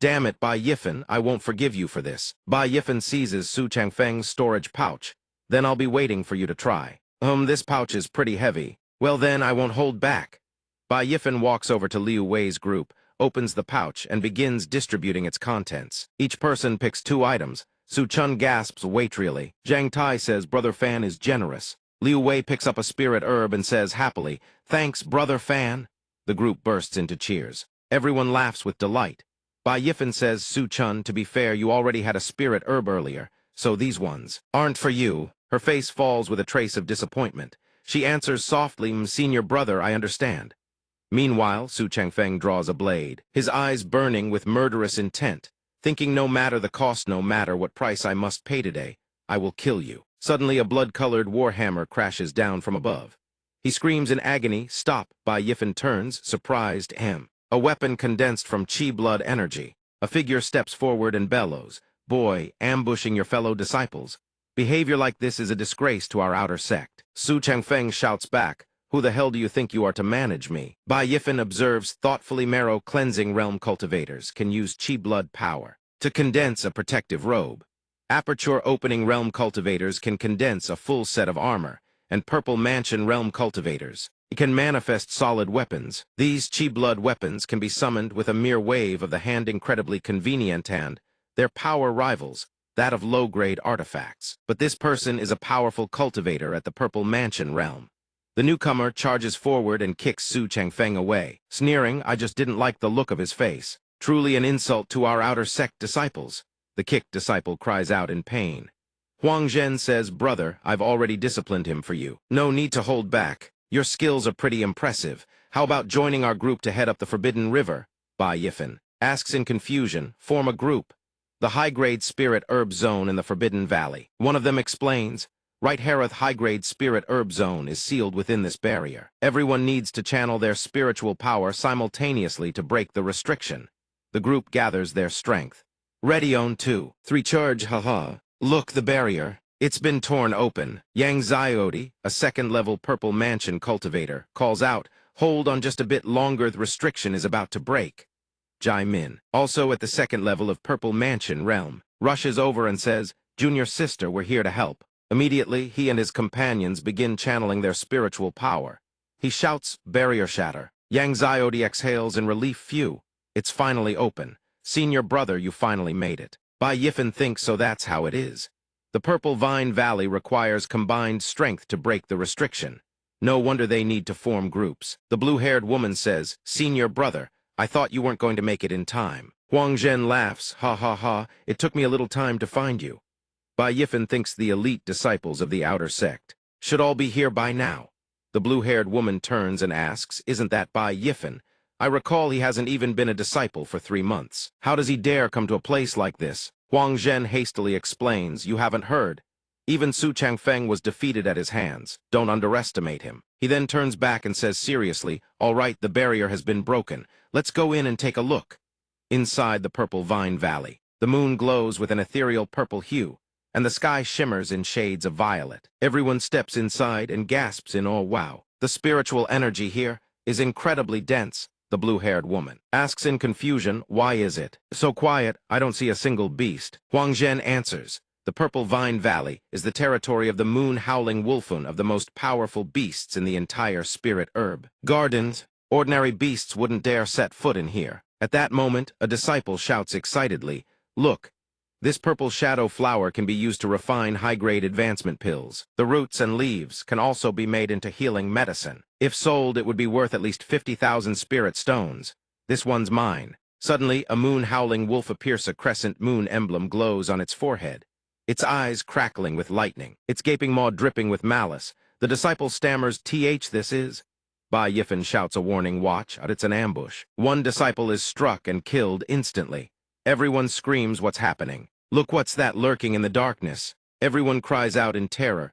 damn it, Bai Yifan, I won't forgive you for this. Bai Yifan seizes Su Changfeng's storage pouch. Then I'll be waiting for you to try. This pouch is pretty heavy. Well then, I won't hold back. Bai Yifan walks over to Liu Wei's group, opens the pouch, and begins distributing its contents. Each person picks 2 items. Su Chun gasps waitreally. Zhang Tai says Brother Fan is generous. Liu Wei picks up a spirit herb and says happily, Thanks, Brother Fan. The group bursts into cheers. Everyone laughs with delight. Bai Yifan says, Su Chun, to be fair, you already had a spirit herb earlier, so these ones aren't for you. Her face falls with a trace of disappointment. She answers softly, Senior brother, I understand. Meanwhile, Su Changfeng draws a blade, his eyes burning with murderous intent, thinking no matter the cost, no matter what price I must pay today, I will kill you. Suddenly a blood-colored warhammer crashes down from above. He screams in agony, stop. Bai Yifan turns, surprised, a weapon condensed from chi blood energy. A figure steps forward and bellows, boy, ambushing your fellow disciples. Behavior like this is a disgrace to our outer sect. Su Changfeng shouts back, who the hell do you think you are to manage me? Bai Yifan observes thoughtfully marrow cleansing realm cultivators can use chi blood power to condense a protective robe. Aperture opening realm cultivators can condense a full set of armor, and Purple Mansion Realm cultivators. It can manifest solid weapons. These chi-blood weapons can be summoned with a mere wave of the hand, incredibly convenient hand. Their power rivals that of low-grade artifacts. But this person is a powerful cultivator at the Purple Mansion Realm. The newcomer charges forward and kicks Su Changfeng away. Sneering, I just didn't like the look of his face. Truly an insult to our outer sect disciples. The kicked disciple cries out in pain. Huang Zhen says, brother, I've already disciplined him for you. No need to hold back. Your skills are pretty impressive. How about joining our group to head up the Forbidden River? Bai Yifan asks in confusion, form a group. The high-grade spirit herb zone in the Forbidden Valley. One of them explains, Right Hareth high-grade spirit herb zone is sealed within this barrier. Everyone needs to channel their spiritual power simultaneously to break the restriction. The group gathers their strength. Ready on 2, 3 charge, haha. Look, the barrier. It's been torn open. Yang Xiaodi, a second-level Purple Mansion cultivator, calls out, hold on just a bit longer, the restriction is about to break. Jai Min, also at the second level of Purple Mansion Realm, rushes over and says, Junior sister, we're here to help. Immediately, he and his companions begin channeling their spiritual power. He shouts, barrier shatter. Yang Xiaodi exhales in relief, phew. It's finally open. Senior brother, you finally made it. Bai Yifan thinks so that's how it is. The Purple Vine Valley requires combined strength to break the restriction. No wonder they need to form groups. The blue-haired woman says, Senior brother, I thought you weren't going to make it in time. Huang Zhen laughs, ha ha ha, it took me a little time to find you. Bai Yifan thinks the elite disciples of the outer sect should all be here by now. The blue-haired woman turns and asks, isn't that Bai Yifan? I recall he hasn't even been a disciple for 3 months. How does he dare come to a place like this? Huang Zhen hastily explains, you haven't heard. Even Su Changfeng was defeated at his hands. Don't underestimate him. He then turns back and says seriously, all right, the barrier has been broken. Let's go in and take a look. Inside the Purple Vine Valley, the moon glows with an ethereal purple hue, and the sky shimmers in shades of violet. Everyone steps inside and gasps in awe, wow. The spiritual energy here is incredibly dense. The blue-haired woman asks in confusion, why is it so quiet? I don't see a single beast. Huang Zhen answers, the Purple Vine Valley is the territory of the moon-howling wolfun of the most powerful beasts in the entire spirit herb gardens. Ordinary beasts wouldn't dare set foot in here. At that moment, a disciple shouts excitedly, look, this purple shadow flower can be used to refine high-grade advancement pills. The roots and leaves can also be made into healing medicine. If sold, it would be worth at least 50,000 spirit stones. This one's mine. Suddenly, a moon-howling wolf appears. A crescent moon emblem glows on its forehead, its eyes crackling with lightning, its gaping maw dripping with malice. The disciple stammers, this is... Bai Yifan shouts a warning, watch out, it's an ambush. One disciple is struck and killed instantly. Everyone screams, what's happening? Look, what's that lurking in the darkness? Everyone cries out in terror.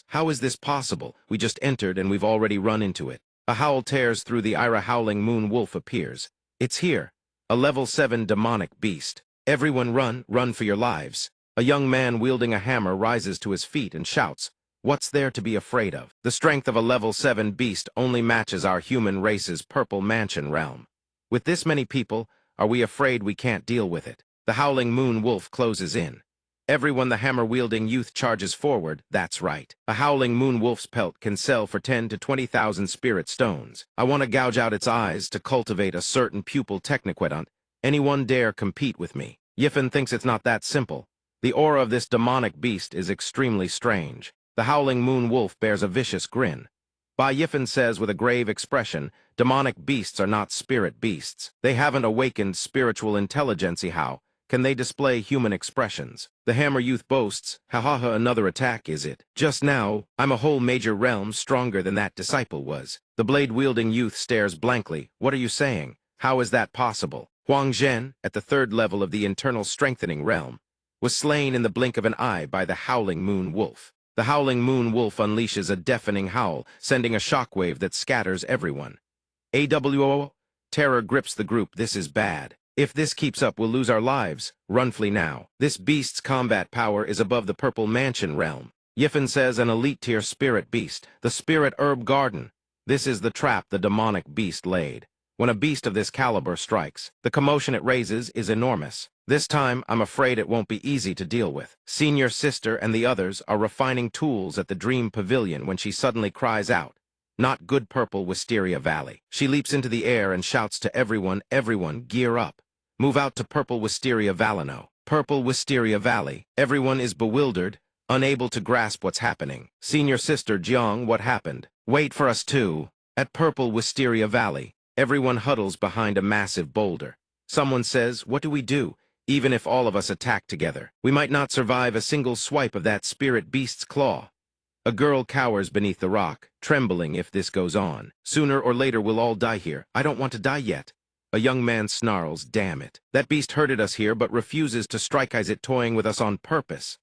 How is this possible? We just entered and we've already run into it. A howl tears through the Ira howling moon wolf appears. It's here. A level 7 demonic beast. Everyone run for your lives. A young man wielding a hammer rises to his feet and shouts, what's there to be afraid of? The strength of a level 7 beast only matches our human race's Purple Mansion realm. With this many people, are we afraid we can't deal with it? The howling moon wolf closes in. Everyone, the hammer-wielding youth charges forward. That's right. A howling moon wolf's pelt can sell for 10 to 20,000 spirit stones. I want to gouge out its eyes to cultivate a certain pupil techniquedant. Anyone dare compete with me? Yifan thinks it's not that simple. The aura of this demonic beast is extremely strange. The howling moon wolf bears a vicious grin. Bai Yifan says with a grave expression, demonic beasts are not spirit beasts. They haven't awakened spiritual intelligence. How can they display human expressions? The hammer youth boasts, ha ha ha, another attack is it? Just now, I'm a whole major realm stronger than that disciple was. The blade-wielding youth stares blankly. What are you saying? How is that possible? Huang Zhen, at the 3rd level of the internal strengthening realm, was slain in the blink of an eye by the howling moon wolf. The howling moon wolf unleashes a deafening howl, sending a shockwave that scatters everyone. AWO? Terror grips the group. This is bad. If this keeps up, we'll lose our lives. Run, flee now. This beast's combat power is above the Purple Mansion realm. Yifan says an elite-tier spirit beast, the spirit herb garden. This is the trap the demonic beast laid. When a beast of this caliber strikes, the commotion it raises is enormous. This time, I'm afraid it won't be easy to deal with. Senior sister and the others are refining tools at the Dream Pavilion when she suddenly cries out, "Not good, Purple Wisteria Valley." She leaps into the air and shouts to everyone, "Everyone, gear up. Move out to Purple Wisteria Valley." Purple Wisteria Valley. Everyone is bewildered, unable to grasp what's happening. Senior sister Jiang, what happened? Wait for us too. At Purple Wisteria Valley, everyone huddles behind a massive boulder. Someone says, "What do we do? Even if all of us attack together, we might not survive a single swipe of that spirit beast's claw." A girl cowers beneath the rock, trembling if this goes on. "Sooner or later we'll all die here. I don't want to die yet." A young man snarls, "Damn it. That beast herded us here but refuses to strike. Is it toying with us on purpose?"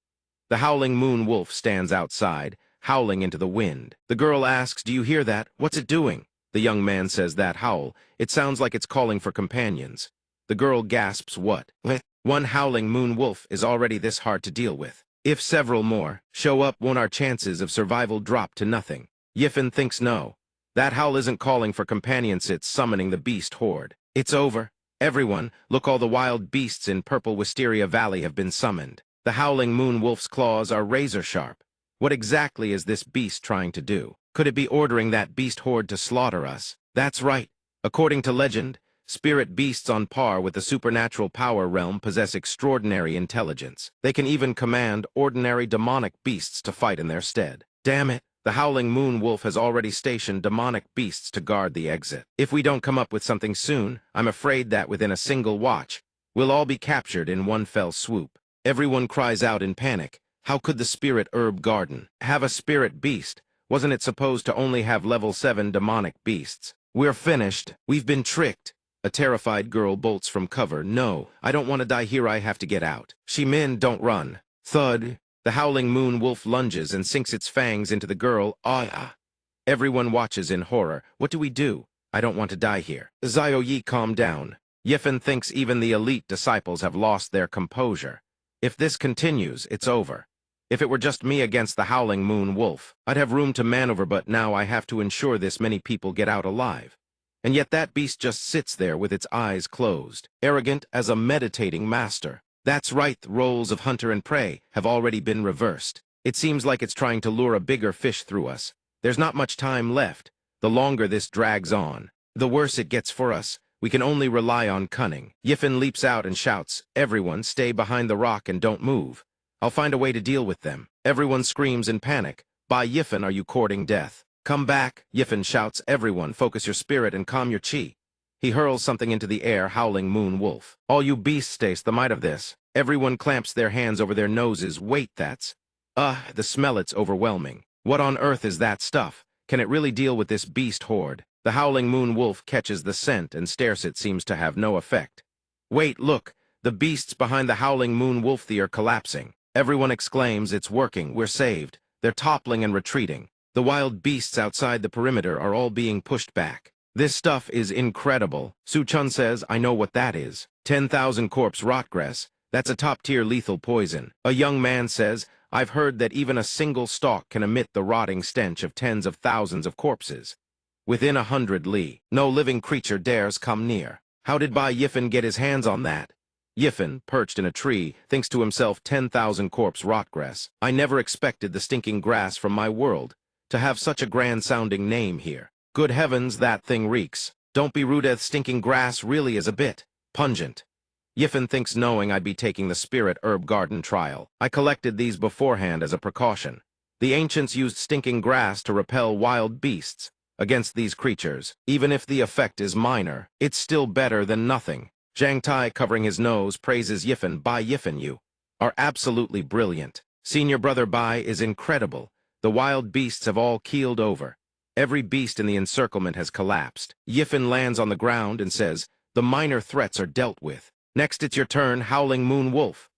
The howling moon wolf stands outside, howling into the wind. The girl asks, "Do you hear that? What's it doing?" The young man says, "That howl. It sounds like it's calling for companions." The girl gasps, "What? One howling moon wolf is already this hard to deal with. If several more show up, won't our chances of survival drop to nothing?" Yiffin thinks no. That howl isn't calling for companions, it's summoning the beast horde. It's over. Everyone, look, all the wild beasts in Purple Wisteria Valley have been summoned. The howling moon wolf's claws are razor sharp. What exactly is this beast trying to do? Could it be ordering that beast horde to slaughter us? That's right. According to legend, spirit beasts on par with the supernatural power realm possess extraordinary intelligence. They can even command ordinary demonic beasts to fight in their stead. Damn it, the howling moon wolf has already stationed demonic beasts to guard the exit. If we don't come up with something soon, I'm afraid that within a single watch, we'll all be captured in one fell swoop. Everyone cries out in panic. How could the spirit herb garden have a spirit beast? Wasn't it supposed to only have level 7 demonic beasts? We're finished. We've been tricked. A terrified girl bolts from cover. "No, I don't want to die here. I have to get out." "Shimin, don't run." Thud. The howling moon wolf lunges and sinks its fangs into the girl. Ah! Everyone watches in horror. What do we do? I don't want to die here. Zioyi, calm down. Yiffin thinks even the elite disciples have lost their composure. If this continues, it's over. If it were just me against the howling moon wolf, I'd have room to maneuver, but now I have to ensure this many people get out alive. And yet that beast just sits there with its eyes closed, arrogant as a meditating master. That's right, the roles of hunter and prey have already been reversed. It seems like it's trying to lure a bigger fish through us. There's not much time left. The longer this drags on, the worse it gets for us. We can only rely on cunning. Yiffin leaps out and shouts, "Everyone, stay behind the rock and don't move. I'll find a way to deal with them." Everyone screams in panic. "By Yiffin, are you courting death? Come back!" Yiffin shouts, "Everyone, focus your spirit and calm your chi." He hurls something into the air, howling moon wolf. "All you beasts, taste the might of this." Everyone clamps their hands over their noses. "Wait, that's... the smell, it's overwhelming. What on earth is that stuff? Can it really deal with this beast horde?" The howling moon wolf catches the scent and stares. It seems to have no effect. "Wait, look! The beasts behind the howling moon wolf are collapsing." Everyone exclaims, "It's working, we're saved." They're toppling and retreating. The wild beasts outside the perimeter are all being pushed back. "This stuff is incredible." Su Chun says, "I know what that is. 10,000 corpse rotgrass. That's a top-tier lethal poison." A young man says, "I've heard that even a single stalk can emit the rotting stench of tens of thousands of corpses. Within 100 li, no living creature dares come near." How did Bai Yiffin get his hands on that? Yiffin, perched in a tree, thinks to himself, 10,000 corpse rotgrass. I never expected the stinking grass from my world to have such a grand-sounding name here. Good heavens, that thing reeks. Don't be rude, stinking grass really is a bit pungent. Yiffin thinks, knowing I'd be taking the spirit herb garden trial. I collected these beforehand as a precaution. The ancients used stinking grass to repel wild beasts. Against these creatures, even if the effect is minor, it's still better than nothing. Zhang Tai, covering his nose, praises Yiffin. "Bai Yiffin, you are absolutely brilliant. Senior brother Bai is incredible. The wild beasts have all keeled over. Every beast in the encirclement has collapsed." Yiffin lands on the ground and says, "The minor threats are dealt with. Next it's your turn, howling moon wolf."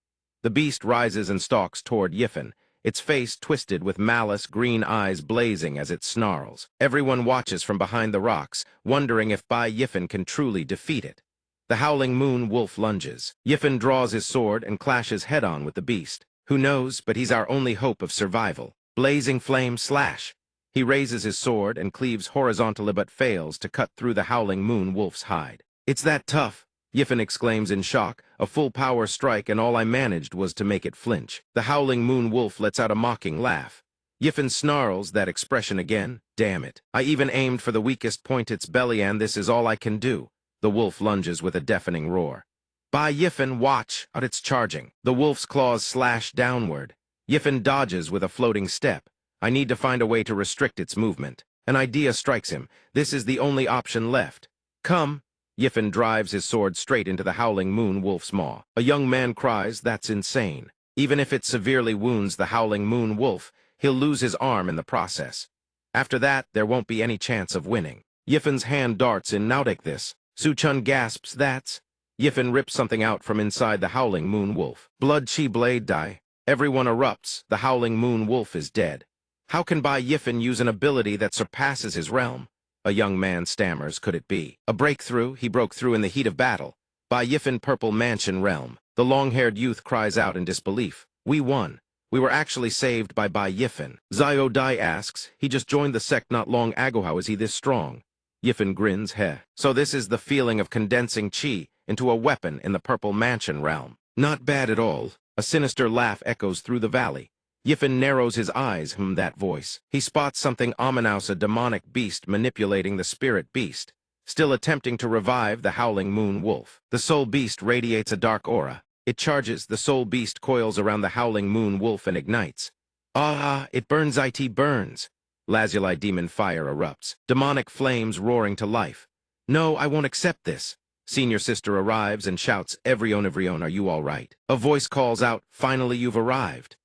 The beast rises and stalks toward Yiffin, its face twisted with malice, green eyes blazing as it snarls. Everyone watches from behind the rocks, wondering if Bai Yiffin can truly defeat it. The howling moon wolf lunges. Yiffin draws his sword and clashes head-on with the beast. Who knows, but he's our only hope of survival. Blazing flame slash. He raises his sword and cleaves horizontally but fails to cut through the howling moon wolf's hide. "It's that tough." Yifen exclaims in shock, a full power strike and all I managed was to make it flinch. The howling moon wolf lets out a mocking laugh. Yifen snarls that expression again. Damn it. I even aimed for the weakest point its belly and this is all I can do. The wolf lunges with a deafening roar. By Yifen, watch, out it's charging. The wolf's claws slash downward. Yifen dodges with a floating step. I need to find a way to restrict its movement. An idea strikes him. This is the only option left. Come. Yifen drives his sword straight into the howling moon wolf's maw. A young man cries, that's insane. Even if it severely wounds the howling moon wolf, he'll lose his arm in the process. After that, there won't be any chance of winning. Yifen's hand darts in, now take this. Su-chun gasps, that's... Yifen rips something out from inside the howling moon wolf. Blood chi blade die. Everyone erupts. The howling moon wolf is dead. How can Bai Yifen use an ability that surpasses his realm? A young man stammers, could it be? A breakthrough, he broke through in the heat of battle. Bai Yifen Purple Mansion realm. The long-haired youth cries out in disbelief. We won. We were actually saved by Bai Yifen. Zio Dai asks, he just joined the sect not long ago, how is he this strong? Yifen grins, heh. So this is the feeling of condensing chi into a weapon in the Purple Mansion realm. Not bad at all. A sinister laugh echoes through the valley. Yifen narrows his eyes, that voice. He spots something ominous, a demonic beast manipulating the spirit beast, still attempting to revive the howling moon wolf. The soul beast radiates a dark aura. It charges, the soul beast coils around the howling moon wolf and ignites. Ah, it burns, it burns. Lazuli demon fire erupts, demonic flames roaring to life. No, I won't accept this. Senior sister arrives and shouts, Everyone, are you all right? A voice calls out, finally you've arrived.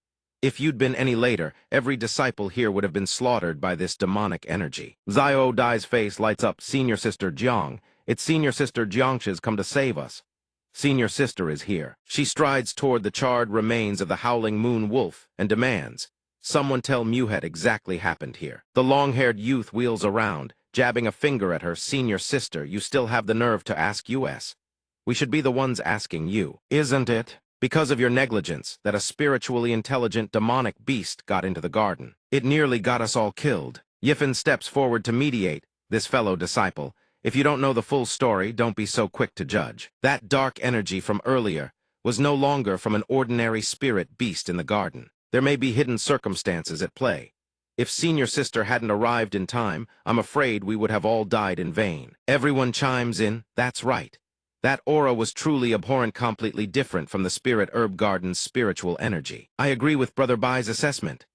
If you'd been any later, every disciple here would have been slaughtered by this demonic energy. Zio Dai's face lights up, Senior Sister Jiang. It's Senior Sister Jiang's come to save us. Senior Sister is here. She strides toward the charred remains of the howling moon wolf and demands, someone tell Muhet exactly happened here. The long-haired youth wheels around, jabbing a finger at her. Senior Sister, you still have the nerve to ask us? We should be the ones asking you, isn't it? Because of your negligence, that a spiritually intelligent demonic beast got into the garden. It nearly got us all killed. Yifen steps forward to mediate, this fellow disciple. If you don't know the full story, don't be so quick to judge. That dark energy from earlier was no longer from an ordinary spirit beast in the garden. There may be hidden circumstances at play. If Senior Sister hadn't arrived in time, I'm afraid we would have all died in vain. Everyone chimes in, that's right. That aura was truly abhorrent, completely different from the spirit herb garden's spiritual energy. I agree with Brother Bai's assessment.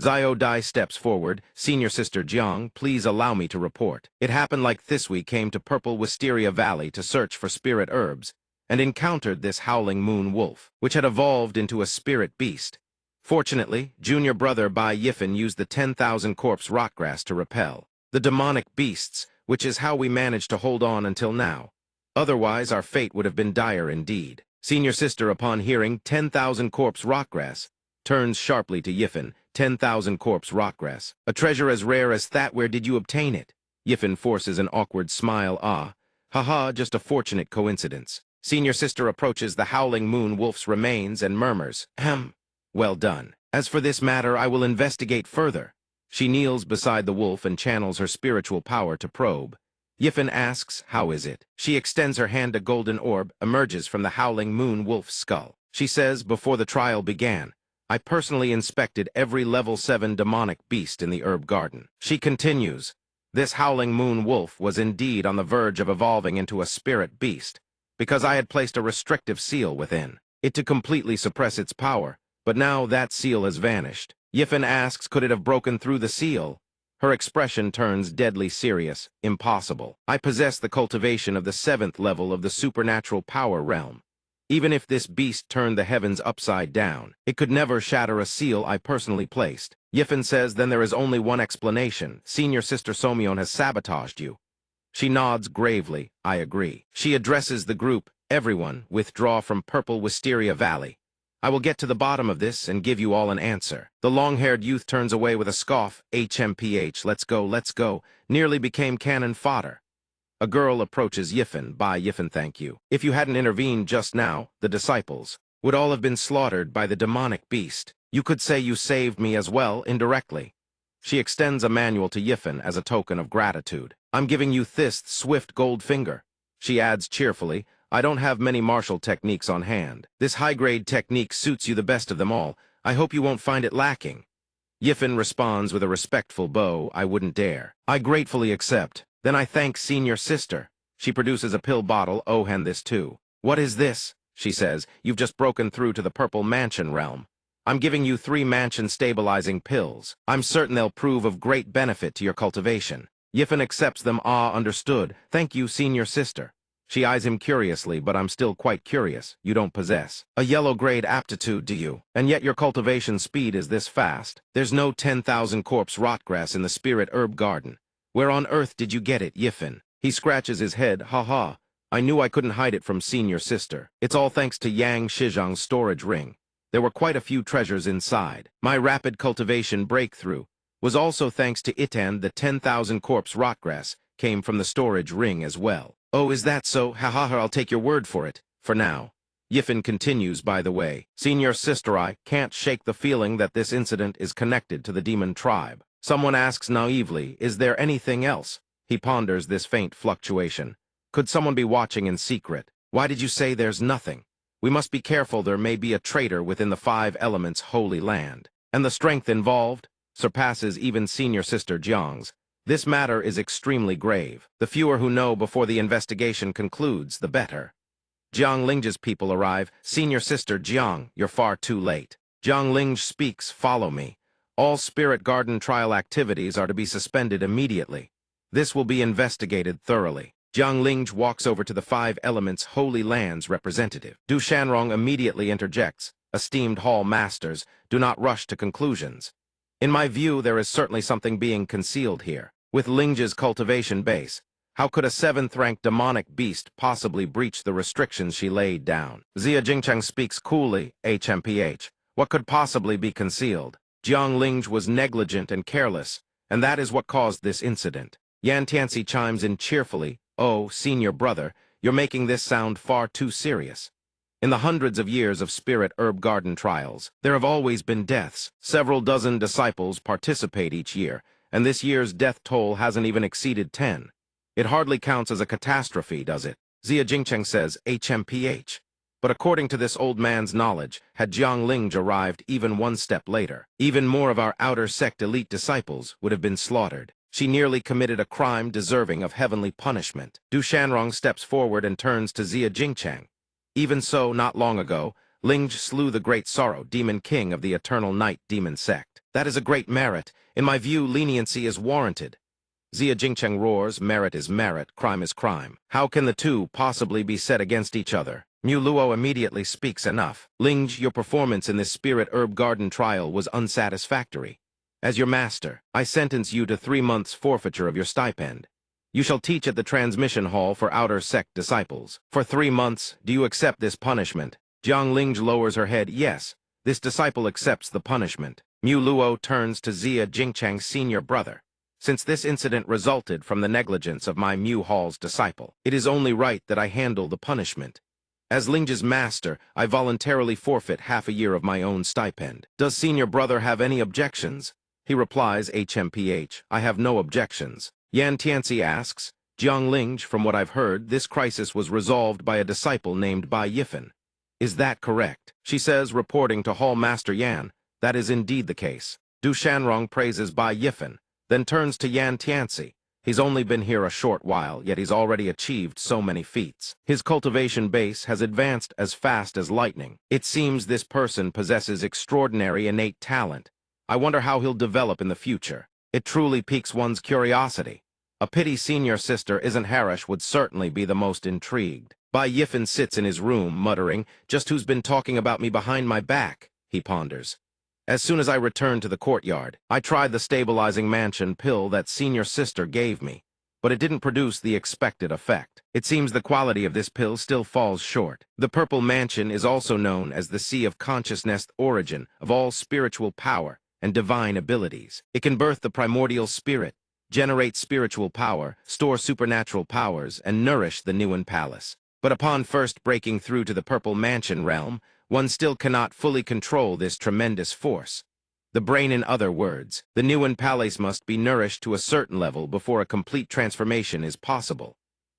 Zio Dai steps forward. Senior Sister Jiang, please allow me to report. It happened like this: we came to Purple Wisteria Valley to search for spirit herbs and encountered this howling moon wolf, which had evolved into a spirit beast. Fortunately, Junior Brother Bai Yifen used the 10,000 corpse rotgrass to repel the demonic beasts, which is how we managed to hold on until now. Otherwise, our fate would have been dire indeed. Senior Sister, upon hearing 10,000 corpse rotgrass, turns sharply to Yifen. 10,000 corpse rotgrass. A treasure as rare as that, where did you obtain it? Yifen forces an awkward smile. Ah, haha, just a fortunate coincidence. Senior Sister approaches the howling moon wolf's remains and murmurs, ahem. Well done. As for this matter, I will investigate further. She kneels beside the wolf and channels her spiritual power to probe. Yifen asks, how is it? She extends her hand. A golden orb emerges from the howling moon wolf's skull. She says, before the trial began, I personally inspected every level 7 demonic beast in the herb garden. She continues, this howling moon wolf was indeed on the verge of evolving into a spirit beast, because I had placed a restrictive seal within it to completely suppress its power, but now that seal has vanished. Yifen asks, could it have broken through the seal? Her expression turns deadly serious. Impossible. I possess the cultivation of the 7th level of the supernatural power realm. Even if this beast turned the heavens upside down, it could never shatter a seal I personally placed. Yifen says, then there is only one explanation. Senior Sister Somyeon has sabotaged you. She nods gravely. I agree. She addresses the group. Everyone, withdraw from Purple Wisteria Valley. I will get to the bottom of this and give you all an answer. The long-haired youth turns away with a scoff. HMPH, let's go, nearly became cannon fodder. A girl approaches Yifen. Bai Yifen, thank you. If you hadn't intervened just now, the disciples would all have been slaughtered by the demonic beast. You could say you saved me as well, indirectly. She extends a manual to Yifen as a token of gratitude. I'm giving you this swift gold finger. She adds cheerfully, I don't have many martial techniques on hand. This high-grade technique suits you the best of them all. I hope you won't find it lacking. Yiffin responds with a respectful bow. I wouldn't dare. I gratefully accept. Then I thank senior sister. She produces a pill bottle. Oh, and this too. What is this? She says. You've just broken through to the purple mansion realm. I'm giving you 3 mansion-stabilizing pills. I'm certain they'll prove of great benefit to your cultivation. Yiffin accepts them. Ah, understood. Thank you, senior sister. She eyes him curiously, but I'm still quite curious. You don't possess a yellow-grade aptitude, do you? And yet your cultivation speed is this fast. There's no 10,000 corpse rotgrass in the spirit herb garden. Where on earth did you get it, Yiffin? He scratches his head. Ha ha. I knew I couldn't hide it from senior sister. It's all thanks to Yang Shizhang's storage ring. There were quite a few treasures inside. My rapid cultivation breakthrough was also thanks to Itan. The 10,000 corpse rotgrass came from the storage ring as well. Oh, is that so? Ha ha ha, I'll take your word for it. For now. Yiffin continues, by the way. Senior sister, I can't shake the feeling that this incident is connected to the demon tribe. Someone asks naively, is there anything else? He ponders this faint fluctuation. Could someone be watching in secret? Why did you say there's nothing? We must be careful. There may be a traitor within the 5 elements holy land. And the strength involved surpasses even senior sister Jiang's. This matter is extremely grave. The fewer who know before the investigation concludes, the better. Jiang Ling's people arrive. Senior sister Jiang, you're far too late. Jiang Ling speaks, follow me. All spirit garden trial activities are to be suspended immediately. This will be investigated thoroughly. Jiang Ling walks over to the 5 elements holy lands representative. Du Shanrong immediately interjects. Esteemed hall masters, do not rush to conclusions. In my view, there is certainly something being concealed here. With Ling's cultivation base, how could a 7th-ranked demonic beast possibly breach the restrictions she laid down? Xia Jingcheng speaks coolly. HMPH. What could possibly be concealed? Jiang Ling was negligent and careless, and that is what caused this incident. Yan Tianxi chimes in cheerfully. Oh, senior brother, you're making this sound far too serious. In the hundreds of years of spirit herb garden trials, there have always been deaths. Several dozen disciples participate each year, and this year's death toll hasn't even exceeded 10. It hardly counts as a catastrophe, does it? Xia Jingcheng says, HMPH. But according to this old man's knowledge, had Jiang Ling arrived even one step later, even more of our outer sect elite disciples would have been slaughtered. She nearly committed a crime deserving of heavenly punishment. Du Shanrong steps forward and turns to Xia Jingcheng. Even so, not long ago, Ling slew the great sorrow, demon king of the eternal night demon sect. That is a great merit. In my view, leniency is warranted. Xia Jingcheng roars, merit is merit, crime is crime. How can the two possibly be set against each other? Mu Luo immediately speaks enough. Ling, your performance in this spirit herb garden trial was unsatisfactory. As your master, I sentence you to 3 months forfeiture of your stipend. You shall teach at the transmission hall for outer sect disciples. For 3 months, do you accept this punishment? Jiang Ling lowers her head. Yes, this disciple accepts the punishment. Mu Luo turns to Xia Jingcheng's senior brother. Since this incident resulted from the negligence of my Mu Hall's disciple, it is only right that I handle the punishment. As Ling's master, I voluntarily forfeit half a year of my own stipend. Does senior brother have any objections? He replies, HMPH, I have no objections. Yan Tianxi asks, Jiang Ling, from what I've heard, this crisis was resolved by a disciple named Bai Yiffin. Is that correct? She says, reporting to Hall Master Yan, that is indeed the case. Du Shanrong praises Bai Yiffin, then turns to Yan Tianxi. He's only been here a short while, yet he's already achieved so many feats. His cultivation base has advanced as fast as lightning. It seems this person possesses extraordinary innate talent. I wonder how he'll develop in the future. It truly piques one's curiosity. A pity senior sister isn't Harish would certainly be the most intrigued. Bai Yiffin sits in his room, muttering, just who's been talking about me behind my back, he ponders. As soon as I returned to the courtyard, I tried the stabilizing mansion pill that senior sister gave me, but it didn't produce the expected effect. It seems the quality of this pill still falls short. The purple mansion is also known as the sea of consciousness, origin of all spiritual power and divine abilities. It can birth the primordial spirit, generate spiritual power, store supernatural powers, and nourish the Neuen Palace. But upon first breaking through to the purple mansion realm, one still cannot fully control this tremendous force. The brain, in other words, the Neuen Palace must be nourished to a certain level before a complete transformation is possible.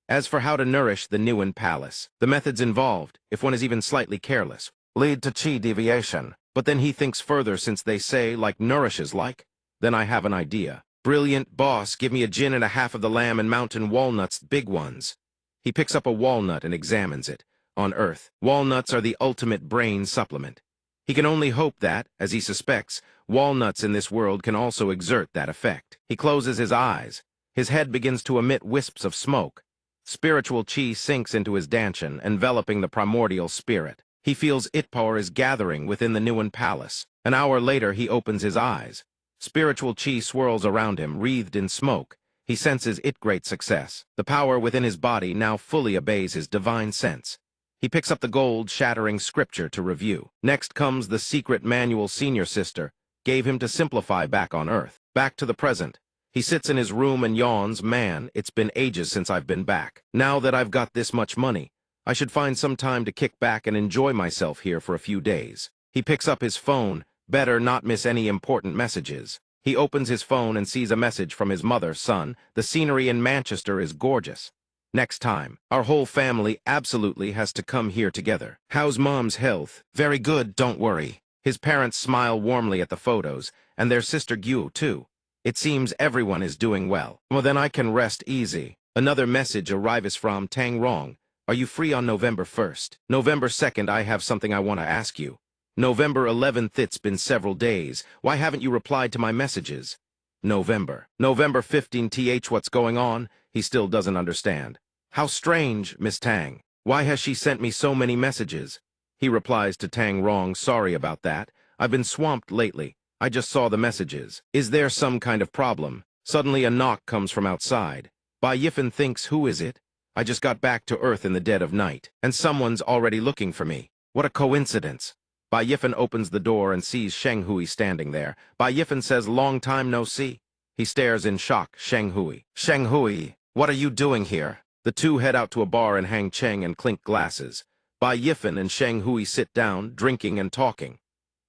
As for how to nourish the Newen palace, the methods involved, if one is even slightly careless, lead to chi deviation. But then he thinks further since they say, like nourishes like. Then I have an idea. Brilliant, boss, give me a gin and a half of the lamb and mountain walnuts, big ones. He picks up a walnut and examines it. On Earth, walnuts are the ultimate brain supplement. He can only hope that, as he suspects, walnuts in this world can also exert that effect. He closes his eyes. His head begins to emit wisps of smoke. Spiritual chi sinks into his dantian, enveloping the primordial spirit. He feels it power is gathering within the Newen palace. An hour later, he opens his eyes. Spiritual chi swirls around him, wreathed in smoke. He senses it great success. The power within his body now fully obeys his divine sense. He picks up the gold-shattering scripture to review. Next comes the secret manual senior sister gave him to simplify back on Earth. Back to the present. He sits in his room and yawns, man, it's been ages since I've been back. Now that I've got this much money, I should find some time to kick back and enjoy myself here for a few days. He picks up his phone, better not miss any important messages. He opens his phone and sees a message from his mother, son, the scenery in Manchester is gorgeous. Next time, our whole family absolutely has to come here together. How's mom's health? Very good, don't worry. His parents smile warmly at the photos, and their sister Gyu, too. It seems everyone is doing well. Well, then I can rest easy. Another message arrives from Tang Rong. Are you free on November 1st? November 2nd, I have something I want to ask you. November 11th, it's been several days. Why haven't you replied to my messages? November 15th, what's going on? He still doesn't understand. How strange, Miss Tang. Why has she sent me so many messages? He replies to Tang Rong, sorry about that. I've been swamped lately. I just saw the messages. Is there some kind of problem? Suddenly a knock comes from outside. Bai Yifan thinks, who is it? I just got back to Earth in the dead of night, and someone's already looking for me. What a coincidence. Bai Yifan opens the door and sees Sheng Hui standing there. Bai Yifan says, long time no see. He stares in shock, Sheng Hui. Sheng Hui, what are you doing here? The two head out to a bar in Hangcheng and clink glasses. Bai Yifan and Sheng Hui sit down, drinking and talking.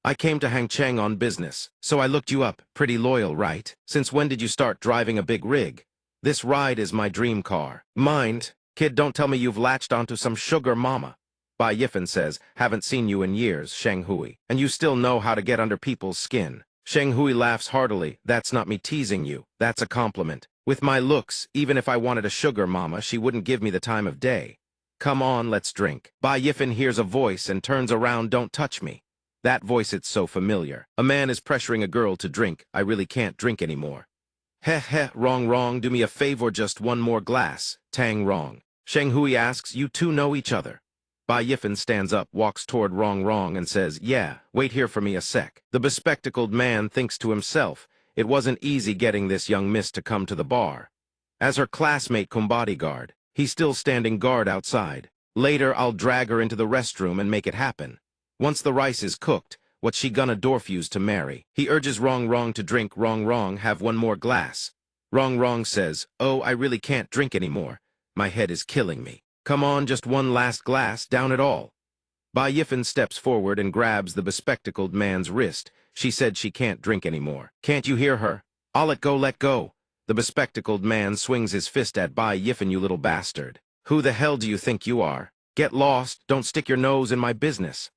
I came to Hangcheng on business, so I looked you up. Pretty loyal, right? Since when did you start driving a big rig? This ride is my dream car. Mind, kid, don't tell me you've latched onto some sugar mama. Bai Yifan says, haven't seen you in years, Sheng Hui, and you still know how to get under people's skin. Sheng Hui laughs heartily. That's not me teasing you. That's a compliment. With my looks, even if I wanted a sugar mama, she wouldn't give me the time of day. Come on, let's drink. Bai Yifan hears a voice and turns around, don't touch me. That voice, it's so familiar. A man is pressuring a girl to drink. I really can't drink anymore. Heh, wrong, do me a favor, just one more glass. Tang Rong. Sheng Hui asks, you two know each other? Bai Yifan stands up, walks toward Rong, and says, yeah, wait here for me a sec. The bespectacled man thinks to himself, it wasn't easy getting this young miss to come to the bar. As her classmate cum bodyguard, he's still standing guard outside. Later, I'll drag her into the restroom and make it happen. Once the rice is cooked, what's she gonna doorfuse to marry? He urges Rong to drink. Rong, have one more glass. Rong says, oh, I really can't drink anymore. My head is killing me. Come on, just one last glass, down it all. Bai Yifan steps forward and grabs the bespectacled man's wrist. She said she can't drink anymore. Can't you hear her? I'll let go. The bespectacled man swings his fist at Bai Yifan, you little bastard. Who the hell do you think you are? Get lost, don't stick your nose in my business.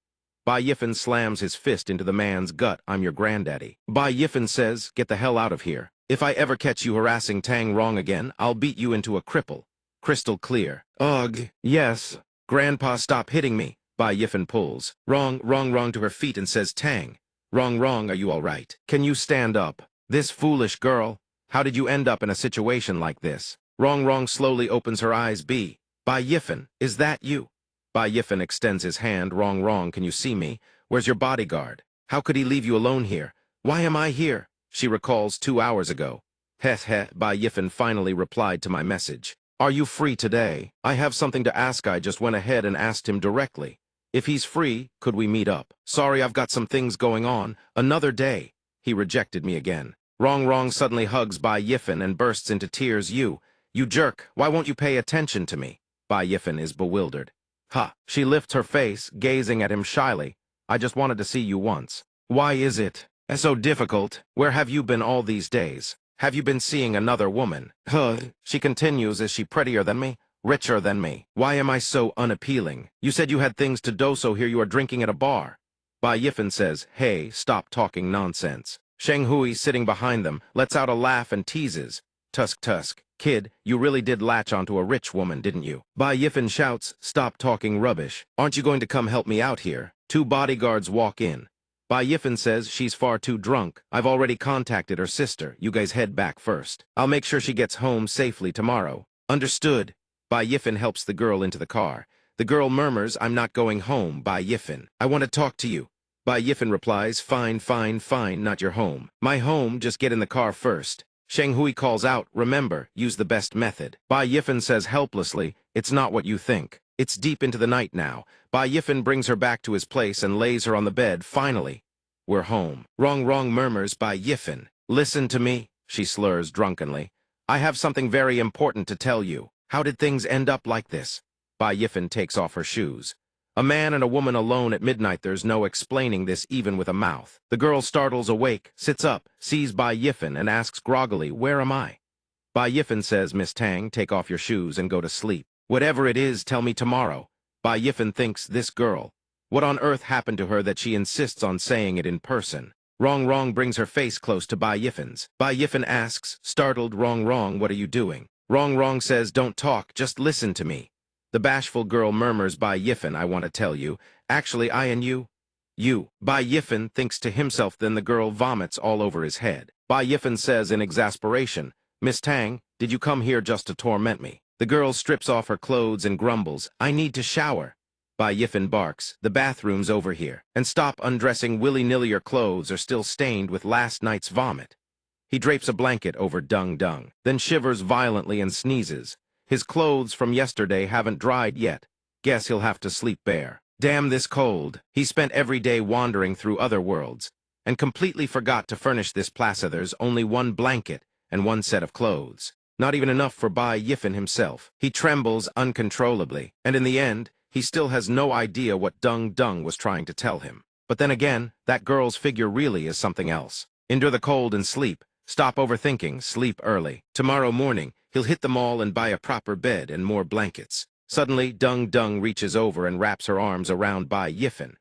Bai Yifan slams his fist into the man's gut. I'm your granddaddy. Bai Yifan says, get the hell out of here. If I ever catch you harassing Tang Rong again, I'll beat you into a cripple. Crystal clear. Ugh, yes. Grandpa, stop hitting me. Bai Yifan pulls Rong to her feet and says, Tang. Rong, are you all right? Can you stand up? This foolish girl. How did you end up in a situation like this? Rong slowly opens her eyes. Bai Yifan, is that you? Bai Yifan extends his hand. Rong, can you see me? Where's your bodyguard? How could he leave you alone here? Why am I here? She recalls 2 hours ago. Bai Yifan finally replied to my message. Are you free today? I have something to ask. I just went ahead and asked him directly. If he's free, could we meet up? Sorry, I've got some things going on. Another day. He rejected me again. Rong suddenly hugs Bai Yifan and bursts into tears. You jerk, why won't you pay attention to me? Bai Yifan is bewildered. She lifts her face, gazing at him shyly. I just wanted to see you once. Why is it so difficult? Where have you been all these days? Have you been seeing another woman? She continues, is she prettier than me? Richer than me. Why am I so unappealing? You said you had things to do, so here you are drinking at a bar. Bai Yifen says, hey, stop talking nonsense. Sheng Hui, sitting behind them, lets out a laugh and teases. Tusk, kid, you really did latch onto a rich woman, didn't you? Bai Yifen shouts, stop talking rubbish. Aren't you going to come help me out here? Two bodyguards walk in. Bai Yifen says she's far too drunk. I've already contacted her sister. You guys head back first. I'll make sure she gets home safely tomorrow. Understood. Bai Yifen helps the girl into the car. The girl murmurs, I'm not going home, Bai Yifen. I want to talk to you. Bai Yifen replies, fine, not your home. My home, just get in the car first. Sheng Hui calls out, remember, use the best method. Bai Yifen says helplessly, it's not what you think. It's deep into the night now. Bai Yifen brings her back to his place and lays her on the bed. Finally, we're home. Wrong, murmurs Bai Yifen. Listen to me, she slurs drunkenly. I have something very important to tell you. How did things end up like this? Bai Yifen takes off her shoes. A man and a woman alone at midnight, there's no explaining this even with a mouth. The girl startles awake, sits up, sees Bai Yifen and asks groggily, where am I? Bai Yifen says, Miss Tang, take off your shoes and go to sleep. Whatever it is, tell me tomorrow. Bai Yifen thinks, this girl. What on earth happened to her that she insists on saying it in person? Wrong brings her face close to Bai Yifen's. Bai Yifen asks, startled, Wrong, what are you doing? Wrong says, don't talk, just listen to me. The bashful girl murmurs, Bai Yifen, I want to tell you. Actually, I and you. You. Bai Yifen thinks to himself, then the girl vomits all over his head. Bai Yifen says in exasperation, Miss Tang, did you come here just to torment me? The girl strips off her clothes and grumbles, I need to shower. Bai Yifen barks, the bathroom's over here. And stop undressing willy-nilly, your clothes are still stained with last night's vomit. He drapes a blanket over Dung, then shivers violently and sneezes. His clothes from yesterday haven't dried yet. Guess he'll have to sleep bare. Damn this cold. He spent every day wandering through other worlds, and completely forgot to furnish this Placiders only one blanket and one set of clothes. Not even enough for Bai Yifen himself. He trembles uncontrollably, and in the end, he still has no idea what Dung was trying to tell him. But then again, that girl's figure really is something else. Endure the cold and sleep. Stop overthinking, sleep early. Tomorrow morning, he'll hit the mall and buy a proper bed and more blankets. Suddenly, Dung reaches over and wraps her arms around Bai Yifen.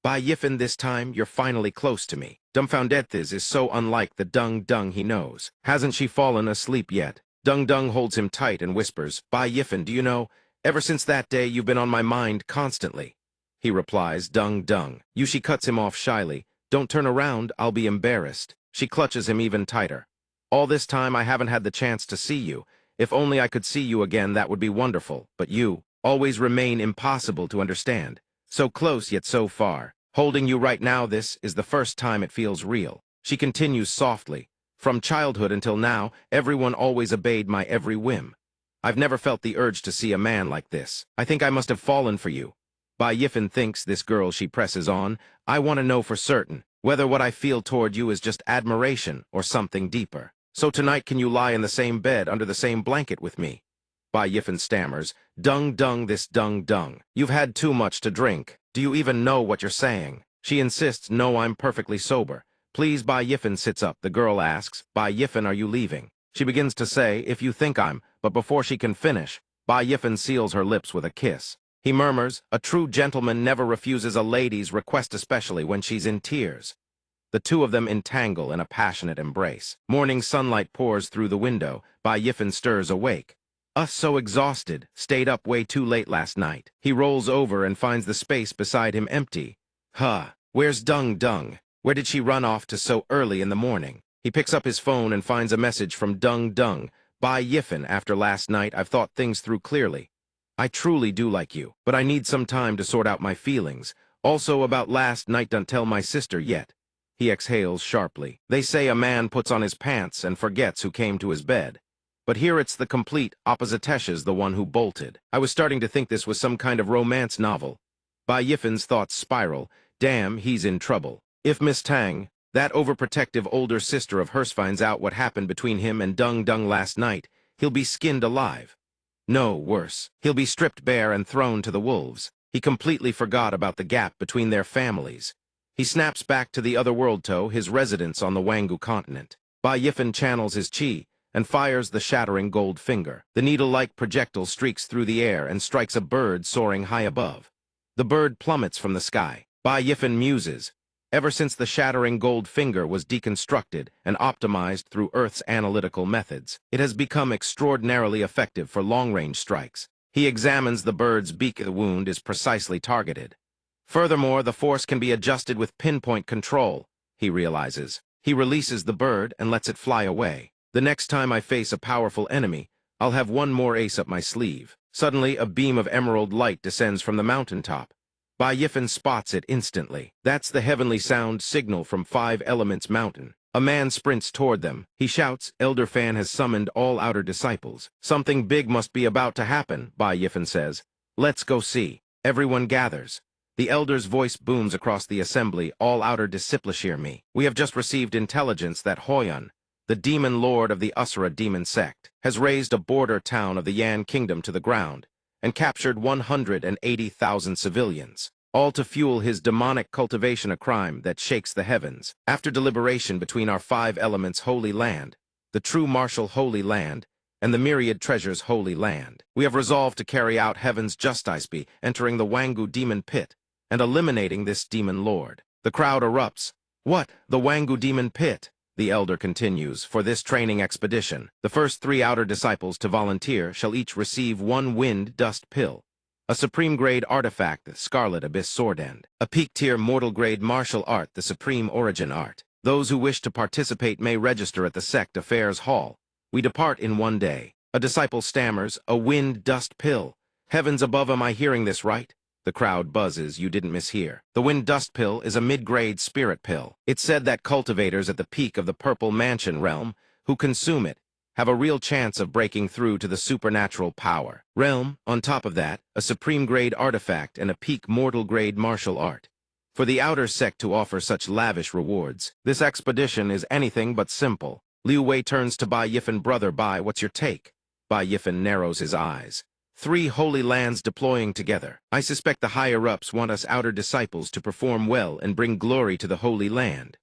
Bai Yifen, this time, you're finally close to me. Dumbfoundedthes is so unlike the Dung he knows. Hasn't she fallen asleep yet? Dung holds him tight and whispers, Bai Yifen, do you know, ever since that day you've been on my mind constantly. He replies, Dung. She cuts him off shyly. Don't turn around, I'll be embarrassed. She clutches him even tighter. All this time I haven't had the chance to see you. If only I could see you again, that would be wonderful. But you always remain impossible to understand. So close yet so far. Holding you right now, this is the first time it feels real. She continues softly. From childhood until now, everyone always obeyed my every whim. I've never felt the urge to see a man like this. I think I must have fallen for you. Bai Yifen thinks, this girl, she presses on. I want to know for certain whether what I feel toward you is just admiration or something deeper. So tonight can you lie in the same bed under the same blanket with me? Bai Yifen stammers, Dung, this Dung. You've had too much to drink. Do you even know what you're saying? She insists, no, I'm perfectly sober. Please, Bai Yifen sits up. The girl asks, Bai Yifen, are you leaving? She begins to say, if you think I'm, but before she can finish, Bai Yifen seals her lips with a kiss. He murmurs, a true gentleman never refuses a lady's request, especially when she's in tears. The two of them entangle in a passionate embrace. Morning sunlight pours through the window. Bai Yifen stirs awake. So exhausted, stayed up way too late last night. He rolls over and finds the space beside him empty. Where's Dung? Where did she run off to so early in the morning? He picks up his phone and finds a message from Dung. Bai Yifen, after last night, I've thought things through clearly. I truly do like you, but I need some time to sort out my feelings. Also about last night, don't tell my sister yet. He exhales sharply. They say a man puts on his pants and forgets who came to his bed. But here it's the complete opposite. Tesha's the one who bolted. I was starting to think this was some kind of romance novel. Bai Yifen's thoughts spiral. Damn, he's in trouble. If Miss Tang, that overprotective older sister of hers, finds out what happened between him and Dung last night, he'll be skinned alive. No, worse. He'll be stripped bare and thrown to the wolves. He completely forgot about the gap between their families. He snaps back to the other world, his residence on the Wangu continent. Bai Yifen channels his chi, and fires the shattering gold finger. The needle-like projectile streaks through the air and strikes a bird soaring high above. The bird plummets from the sky. Bai Yifen muses. Ever since the shattering gold finger was deconstructed and optimized through Earth's analytical methods, it has become extraordinarily effective for long-range strikes. He examines the bird's beak. The wound is precisely targeted. Furthermore, the force can be adjusted with pinpoint control, he realizes. He releases the bird and lets it fly away. The next time I face a powerful enemy, I'll have one more ace up my sleeve. Suddenly, a beam of emerald light descends from the mountaintop. Bai Yifen spots it instantly. That's the heavenly sound signal from Five Elements Mountain. A man sprints toward them. He shouts, Elder Fan has summoned all outer disciples. Something big must be about to happen, Bai Yifen says. Let's go see. Everyone gathers. The elder's voice booms across the assembly. All outer disciples hear me. We have just received intelligence that Hoyun, the demon lord of the Usura demon sect, has razed a border town of the Yan kingdom to the ground and captured 180,000 civilians, all to fuel his demonic cultivation, a crime that shakes the heavens. After deliberation between our 5 elements holy land, the true martial holy land, and the myriad treasures holy land, we have resolved to carry out heaven's justice by entering the Wangu demon pit and eliminating this demon lord. The crowd erupts. What? The Wangu demon pit? The elder continues. For this training expedition, the first 3 outer disciples to volunteer shall each receive 1 wind dust pill, a supreme-grade artifact, the Scarlet Abyss Swordend, a peak-tier mortal-grade martial art, the Supreme Origin Art. Those who wish to participate may register at the Sect Affairs Hall. We depart in 1 day. A disciple stammers, a wind dust pill. Heavens above, am I hearing this right? The crowd buzzes. You didn't mishear. The wind dust pill is a mid-grade spirit pill. It's said that cultivators at the peak of the Purple Mansion realm who consume it have a real chance of breaking through to the supernatural power realm. On top of that, a supreme-grade artifact and a peak mortal-grade martial art. For the outer sect to offer such lavish rewards, this expedition is anything but simple. Liu Wei turns to Bai Yifen. Brother Bai, what's your take? Bai Yifen narrows his eyes. 3 holy lands deploying together. I suspect the higher-ups want us outer disciples to perform well and bring glory to the holy land.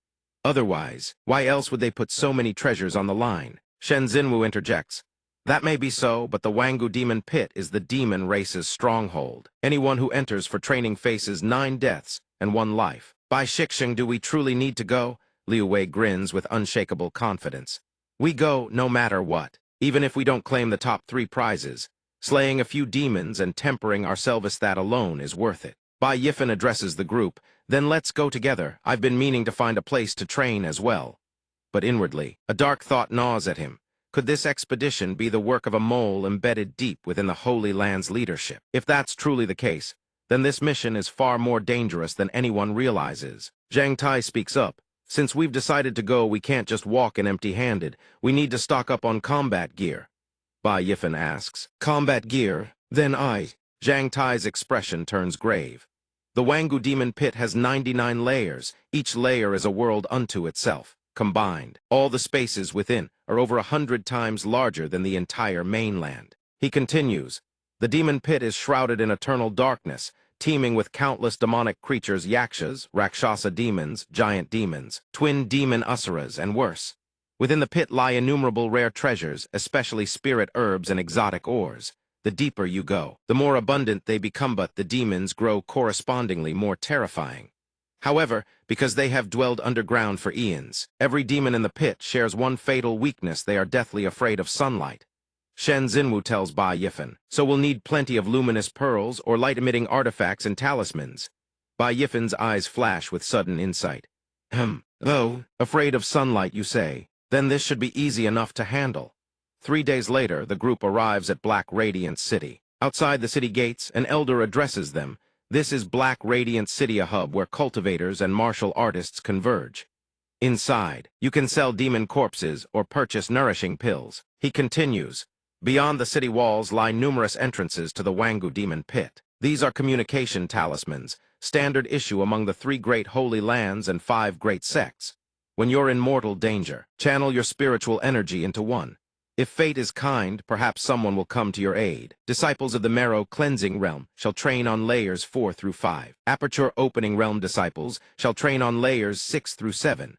Otherwise, why else would they put so many treasures on the line? Shen Xinwu interjects. That may be so, but the Wangu demon pit is the demon race's stronghold. Anyone who enters for training faces 9 deaths and 1 life. By Shixing, do we truly need to go? Liu Wei grins with unshakable confidence. We go no matter what, even if we don't claim the top 3 prizes. Slaying a few demons and tempering ourselves, that alone is worth it. Bai Yifen addresses the group. Then let's go together. I've been meaning to find a place to train as well. But inwardly, a dark thought gnaws at him. Could this expedition be the work of a mole embedded deep within the Holy Land's leadership? If that's truly the case, then this mission is far more dangerous than anyone realizes. Zhang Tai speaks up. Since we've decided to go, we can't just walk in empty-handed. We need to stock up on combat gear. Bai Yifen asks, combat gear? Then Zhang Tai's expression turns grave. The Wangu demon pit has 99 layers. Each layer is a world unto itself. Combined, all the spaces within are over 100 times larger than the entire mainland. He continues, the demon pit is shrouded in eternal darkness, teeming with countless demonic creatures, yakshas, rakshasa demons, giant demons, twin demon usuras, and worse. Within the pit lie innumerable rare treasures, especially spirit herbs and exotic ores. The deeper you go, the more abundant they become, but the demons grow correspondingly more terrifying. However, because they have dwelled underground for eons, every demon in the pit shares one fatal weakness: they are deathly afraid of sunlight. Shen Xinwu tells Bai Yifen, so we'll need plenty of luminous pearls or light-emitting artifacts and talismans. Bai Yifen's eyes flash with sudden insight. Oh, afraid of sunlight, you say? Then this should be easy enough to handle. 3 days later, the group arrives at Black Radiant City. Outside the city gates, an elder addresses them. This is Black Radiant City, a hub where cultivators and martial artists converge. Inside, you can sell demon corpses or purchase nourishing pills. He continues, beyond the city walls lie numerous entrances to the Wangu demon pit. These are communication talismans, standard issue among the 3 great holy lands and 5 great sects. When you're in mortal danger, channel your spiritual energy into one. If fate is kind, perhaps someone will come to your aid. Disciples of the Marrow Cleansing Realm shall train on layers 4 through 5. Aperture Opening Realm disciples shall train on layers 6 through 7.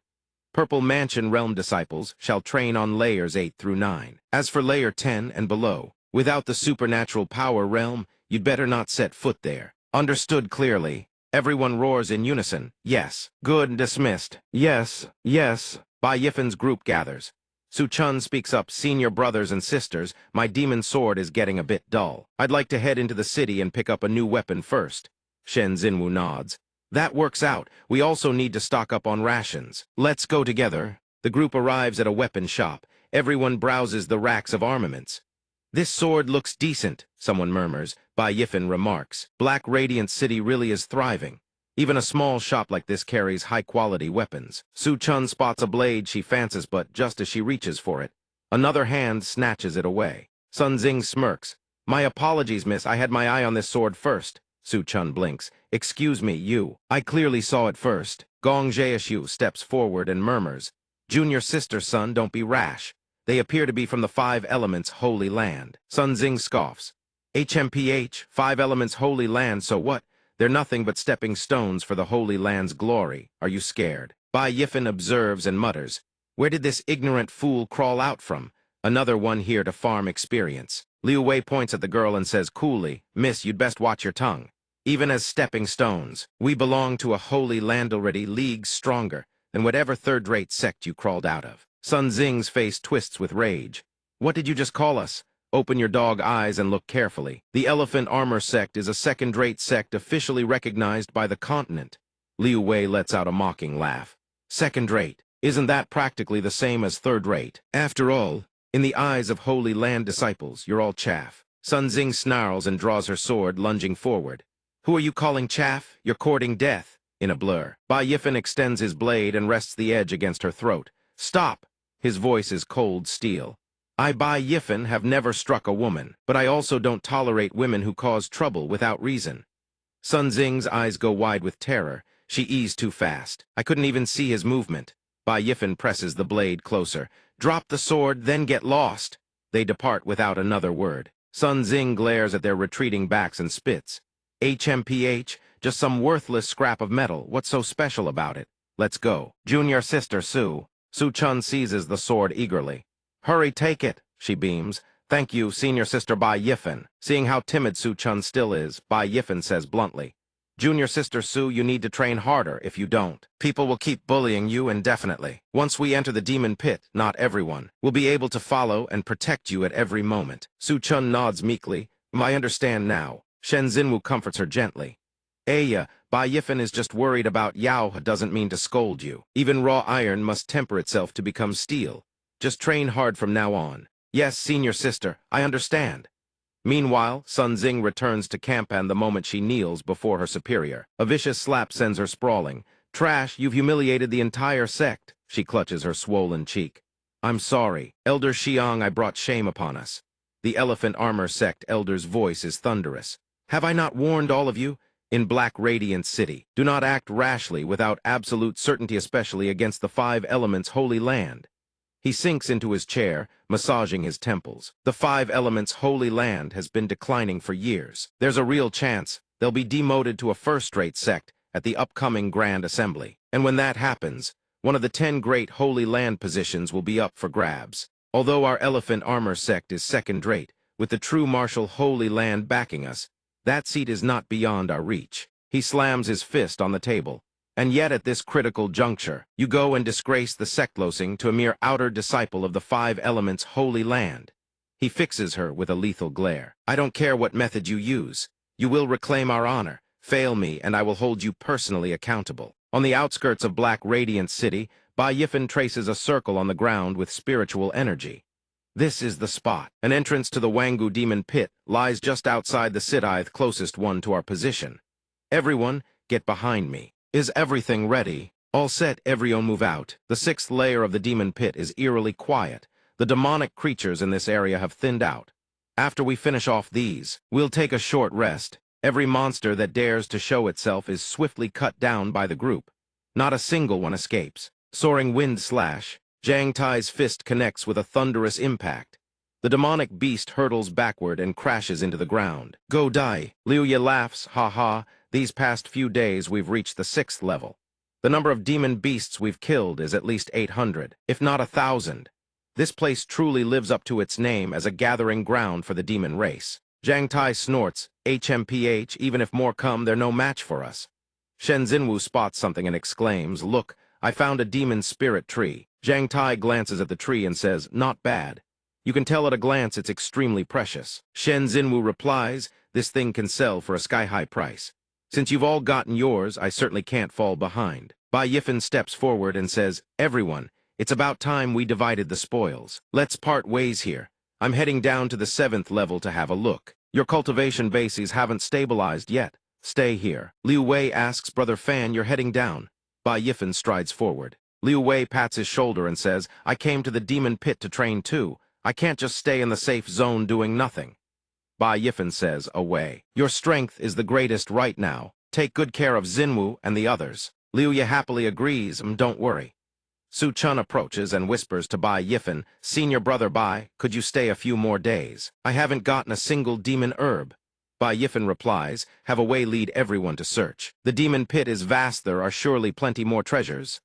Purple Mansion Realm disciples shall train on layers 8 through 9. As for layer 10 and below, without the supernatural power realm, you'd better not set foot there. Understood clearly. Everyone roars in unison. Yes. Good. Dismissed. Yes. Yes. Bai Yifen's group gathers. Su Chun speaks up. Senior brothers and sisters, my demon sword is getting a bit dull. I'd like to head into the city and pick up a new weapon first. Shen Xinwu nods. That works out. We also need to stock up on rations. Let's go together. The group arrives at a weapon shop. Everyone browses the racks of armaments. This sword looks decent, someone murmurs. Bai Yifen remarks. Black Radiant City really is thriving. Even a small shop like this carries high-quality weapons. Su Chun spots a blade she fancies, but just as she reaches for it, another hand snatches it away. Sun Xing smirks. My apologies, miss. I had my eye on this sword first. Su Chun blinks. Excuse me, you. I clearly saw it first. Gong Jieshu steps forward and murmurs. Junior sister, son, don't be rash. They appear to be from the 5 Elements Holy Land. Sun Xing scoffs. HMPH, 5 Elements Holy Land, so what? They're nothing but stepping stones for the Holy Land's glory. Are you scared? Bai Yifen observes and mutters. Where did this ignorant fool crawl out from? Another one here to farm experience. Liu Wei points at the girl and says coolly, Miss, you'd best watch your tongue. Even as stepping stones, we belong to a Holy Land already leagues stronger than whatever third-rate sect you crawled out of. Sun Xing's face twists with rage. What did you just call us? Open your dog eyes and look carefully. The Elephant Armor Sect is a second-rate sect officially recognized by the continent. Liu Wei lets out a mocking laugh. Second-rate? Isn't that practically the same as third-rate? After all, in the eyes of Holy Land disciples, you're all chaff. Sun Xing snarls and draws her sword, lunging forward. Who are you calling chaff? You're courting death. In a blur, Bai Yifen extends his blade and rests the edge against her throat. Stop! His voice is cold steel. I, Bai Yifen, have never struck a woman, but I also don't tolerate women who cause trouble without reason. Sun Xing's eyes go wide with terror. She eased too fast. I couldn't even see his movement. Bai Yifen presses the blade closer. Drop the sword, then get lost. They depart without another word. Sun Xing glares at their retreating backs and spits. HMPH, just some worthless scrap of metal. What's so special about it? Let's go. Junior sister Su. Su Chun seizes the sword eagerly. Hurry, take it, she beams. Thank you, senior sister Bai Yifen. Seeing how timid Su Chun still is, Bai Yifen says bluntly. Junior sister Su, you need to train harder. If you don't, people will keep bullying you indefinitely. Once we enter the demon pit, not everyone will be able to follow and protect you at every moment. Su Chun nods meekly. I understand now. Shen Xinwu comforts her gently. Aya, Bai Yifen is just worried about Yao doesn't mean to scold you. Even raw iron must temper itself to become steel. Just train hard from now on. Yes, senior sister, I understand. Meanwhile, Sun Xing returns to Campan the moment she kneels before her superior. A vicious slap sends her sprawling. Trash, you've humiliated the entire sect. She clutches her swollen cheek. I'm sorry. Elder Xiang, I brought shame upon us. The Elephant Armor Sect elder's voice is thunderous. Have I not warned all of you? In Black Radiant City, do not act rashly without absolute certainty, especially against the 5 Elements Holy Land. He sinks into his chair, massaging his temples. The 5 Elements Holy Land has been declining for years. There's a real chance they'll be demoted to a first-rate sect at the upcoming Grand Assembly. And when that happens, one of the 10 great Holy Land positions will be up for grabs. Although our Elephant Armor Sect is second-rate, with the true martial Holy Land backing us, that seat is not beyond our reach. He slams his fist on the table. And yet at this critical juncture, you go and disgrace the sectlosing to a mere outer disciple of the 5 Elements Holy Land. He fixes her with a lethal glare. I don't care what method you use. You will reclaim our honor. Fail me, and I will hold you personally accountable. On the outskirts of Black Radiant City, Bai Yifen traces a circle on the ground with spiritual energy. This is the spot. An entrance to the Wangu Demon Pit lies just outside the sithe closest one to our position. Everyone, get behind me. Is everything ready? All set, everyone move out. The 6th layer of the demon pit is eerily quiet. The demonic creatures in this area have thinned out. After we finish off these, we'll take a short rest. Every monster that dares to show itself is swiftly cut down by the group. Not a single one escapes. Soaring wind slash, Zhang Tai's fist connects with a thunderous impact. The demonic beast hurtles backward and crashes into the ground. Go die. Liu Ye laughs, ha ha. These past few days we've reached the 6th level. The number of demon beasts we've killed is at least 800, if not 1,000. This place truly lives up to its name as a gathering ground for the demon race. Zhang Tai snorts, HMPH, even if more come, they're no match for us. Shen Xinwu spots something and exclaims, look, I found a demon spirit tree. Zhang Tai glances at the tree and says, not bad. You can tell at a glance it's extremely precious. Shen Xinwu replies, this thing can sell for a sky-high price. Since you've all gotten yours, I certainly can't fall behind. Bai Yifan steps forward and says, everyone, it's about time we divided the spoils. Let's part ways here. I'm heading down to the 7th level to have a look. Your cultivation bases haven't stabilized yet. Stay here. Liu Wei asks Brother Fan, you're heading down. Bai Yifan strides forward. Liu Wei pats his shoulder and says, I came to the demon pit to train too. I can't just stay in the safe zone doing nothing. Bai Yifan says, away. Your strength is the greatest right now. Take good care of Xinwu and the others. Liu Ye happily agrees, don't worry. Su Chun approaches and whispers to Bai Yifan, Senior Brother Bai, could you stay a few more days? I haven't gotten a single demon herb. Bai Yifan replies, have a way lead everyone to search. The demon pit is vast, there are surely plenty more treasures.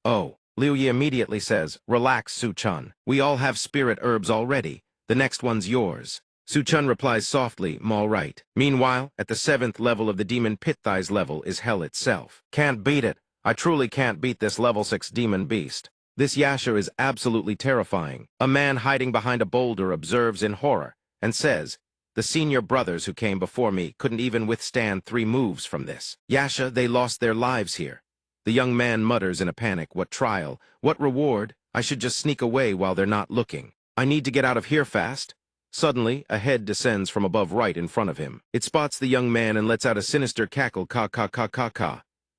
Oh, Liu Ye immediately says, relax Su Chun. We all have spirit herbs already. The next one's yours. Su Chun replies softly, all right. Meanwhile, at the 7th level of the demon pit, Thai's level is hell itself. Can't beat it. I truly can't beat this level 6 demon beast. This Yasha is absolutely terrifying. A man hiding behind a boulder observes in horror and says, the senior brothers who came before me couldn't even withstand 3 moves from this. Yasha, they lost their lives here. The young man mutters in a panic, what trial, what reward? I should just sneak away while they're not looking. I need to get out of here fast. Suddenly, a head descends from above right in front of him. It spots the young man and lets out a sinister cackle, ka.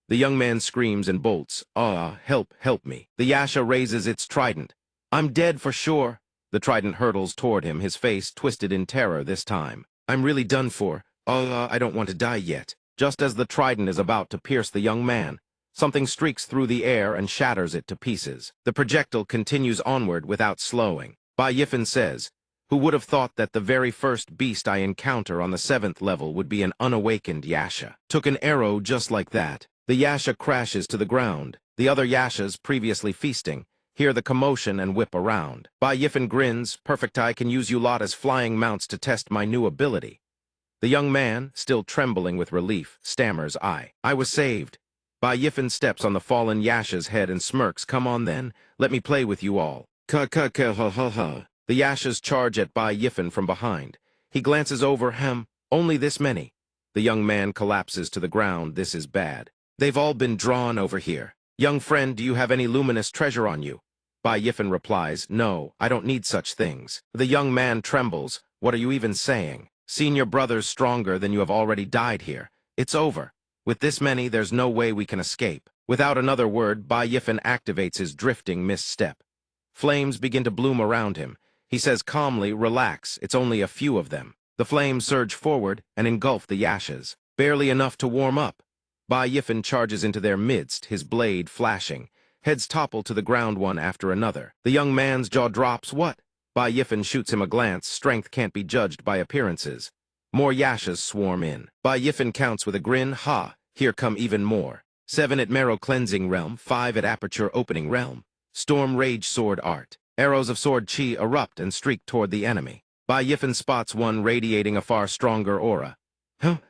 The young man screams and bolts, help me. The Yasha raises its trident. I'm dead for sure. The trident hurtles toward him, his face twisted in terror this time. I'm really done for. I don't want to die yet. Just as the trident is about to pierce the young man, something streaks through the air and shatters it to pieces. The projectile continues onward without slowing. Bai Yifan says, who would have thought that the very first beast I encounter on the 7th level would be an unawakened Yasha? Took an arrow just like that. The Yasha crashes to the ground. The other Yashas, previously feasting, hear the commotion and whip around. Bai Yifan grins, perfect, I can use you lot as flying mounts to test my new ability. The young man, still trembling with relief, stammers, I was saved. Bai Yifan steps on the fallen Yasha's head and smirks, come on then, let me play with you all. Ha. The Yashas charge at Bai Yifan from behind. He glances over him, only this many. The young man collapses to the ground, this is bad. They've all been drawn over here. Young friend, do you have any luminous treasure on you? Bai Yifan replies, no, I don't need such things. The young man trembles, what are you even saying? Senior brother's stronger than you have already died here. It's over. With this many, there's no way we can escape. Without another word, Bai Yifan activates his drifting misstep. Flames begin to bloom around him. He says calmly, relax, it's only a few of them. The flames surge forward and engulf the Yashas. Barely enough to warm up. Bai Yifan charges into their midst, his blade flashing. Heads topple to the ground one after another. The young man's jaw drops, what? Bai Yifan shoots him a glance, strength can't be judged by appearances. More Yashas swarm in. Bai Yifan counts with a grin, ha, here come even more. 7 at Marrow Cleansing Realm, 5 at Aperture Opening Realm. Storm Rage Sword Art. Arrows of sword chi erupt and streak toward the enemy. Bai Yifan spots one radiating a far stronger aura.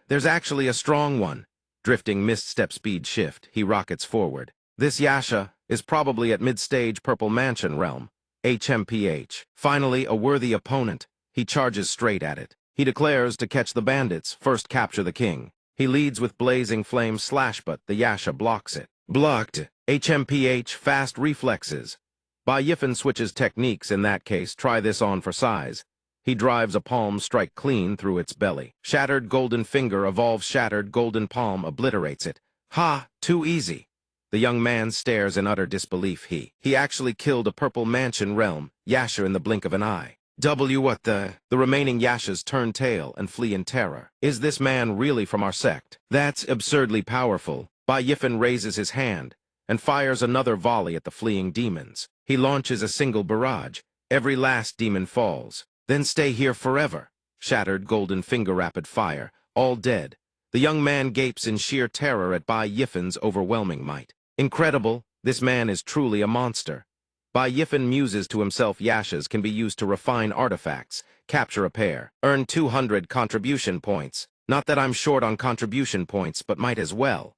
There's actually a strong one. Drifting mist-step speed shift, he rockets forward. This Yasha is probably at mid-stage Purple Mansion realm. HMPH. Finally, a worthy opponent. He charges straight at it. He declares to catch the bandits, first capture the king. He leads with blazing flame slash, but the Yasha blocks it. Blocked. HMPH, fast reflexes. Bai Yifan switches techniques in that case, try this on for size. He drives a palm strike clean through its belly. Shattered golden finger evolves shattered golden palm, obliterates it. Ha, too easy. The young man stares in utter disbelief. He actually killed a Purple Mansion realm, Yasha in the blink of an eye. What the remaining Yashas turn tail and flee in terror. Is this man really from our sect? That's absurdly powerful. Bai Yifan raises his hand and fires another volley at the fleeing demons. He launches a single barrage. Every last demon falls. Then stay here forever. Shattered golden finger rapid fire, all dead. The young man gapes in sheer terror at Bai Yifan's overwhelming might. Incredible, this man is truly a monster. Bai Yifen muses to himself yashas can be used to refine artifacts, capture a pair, earn 200 contribution points. Not that I'm short on contribution points, but might as well.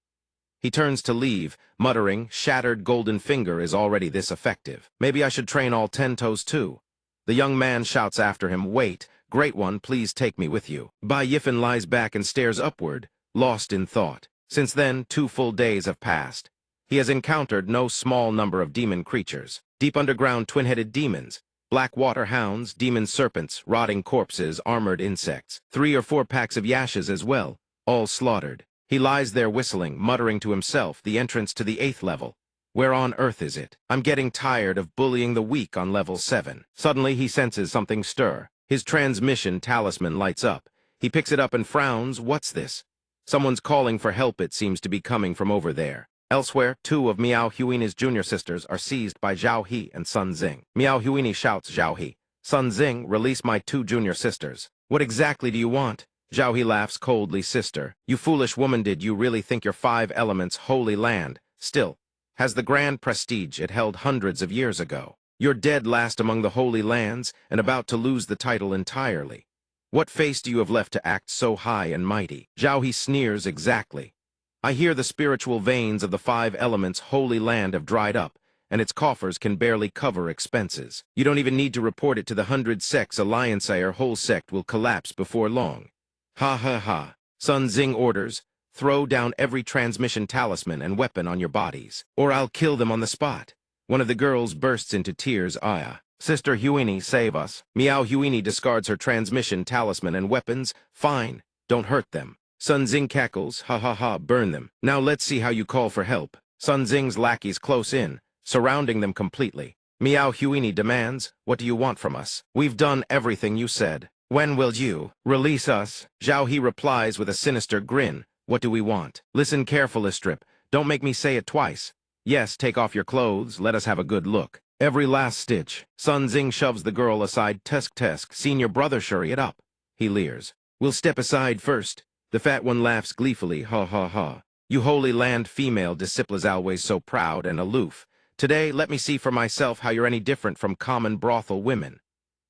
He turns to leave, muttering, shattered golden finger is already this effective. Maybe I should train all 10 toes too. The young man shouts after him, wait, great one, please take me with you. Bai Yifen lies back and stares upward, lost in thought. Since then, 2 full days have passed. He has encountered no small number of demon creatures. Deep underground twin-headed demons, black water hounds, demon serpents, rotting corpses, armored insects. 3 or 4 packs of yashas as well, all slaughtered. He lies there whistling, muttering to himself, the entrance to the 8th level. Where on earth is it? I'm getting tired of bullying the weak on level 7. Suddenly he senses something stir. His transmission talisman lights up. He picks it up and frowns. What's this? Someone's calling for help. It seems to be coming from over there. Elsewhere, 2 of Miao Huini's junior sisters are seized by Zhao He and Sun Xing. Miao Huini shouts Zhao He. Sun Xing, release my 2 junior sisters. What exactly do you want? Zhao He laughs coldly, sister. You foolish woman, did you really think your 5 elements holy land still has the grand prestige it held hundreds of years ago? You're dead last among the holy lands and about to lose the title entirely. What face do you have left to act so high and mighty? Zhao He sneers exactly. I hear the spiritual veins of the 5 elements holy land have dried up, and its coffers can barely cover expenses. You don't even need to report it to the 100 sects alliance, or whole sect will collapse before long. Ha ha ha. Sun Xing orders, throw down every transmission talisman and weapon on your bodies, or I'll kill them on the spot. One of the girls bursts into tears. Aya. Sister Huini, save us. Miao Huini discards her transmission talisman and weapons. Fine, don't hurt them. Sun Xing cackles, ha ha ha, burn them. Now let's see how you call for help. Sun Xing's lackeys close in, surrounding them completely. Miao Huini demands, what do you want from us? We've done everything you said. When will you release us? Zhao He replies with a sinister grin. What do we want? Listen carefully, Strip. Don't make me say it twice. Yes, take off your clothes. Let us have a good look. Every last stitch. Sun Xing shoves the girl aside. Tusk, senior brother, hurry it up. He leers. We'll step aside first. The fat one laughs gleefully. Ha ha ha. You holy land female disciples always so proud and aloof. Today, let me see for myself how you're any different from common brothel women.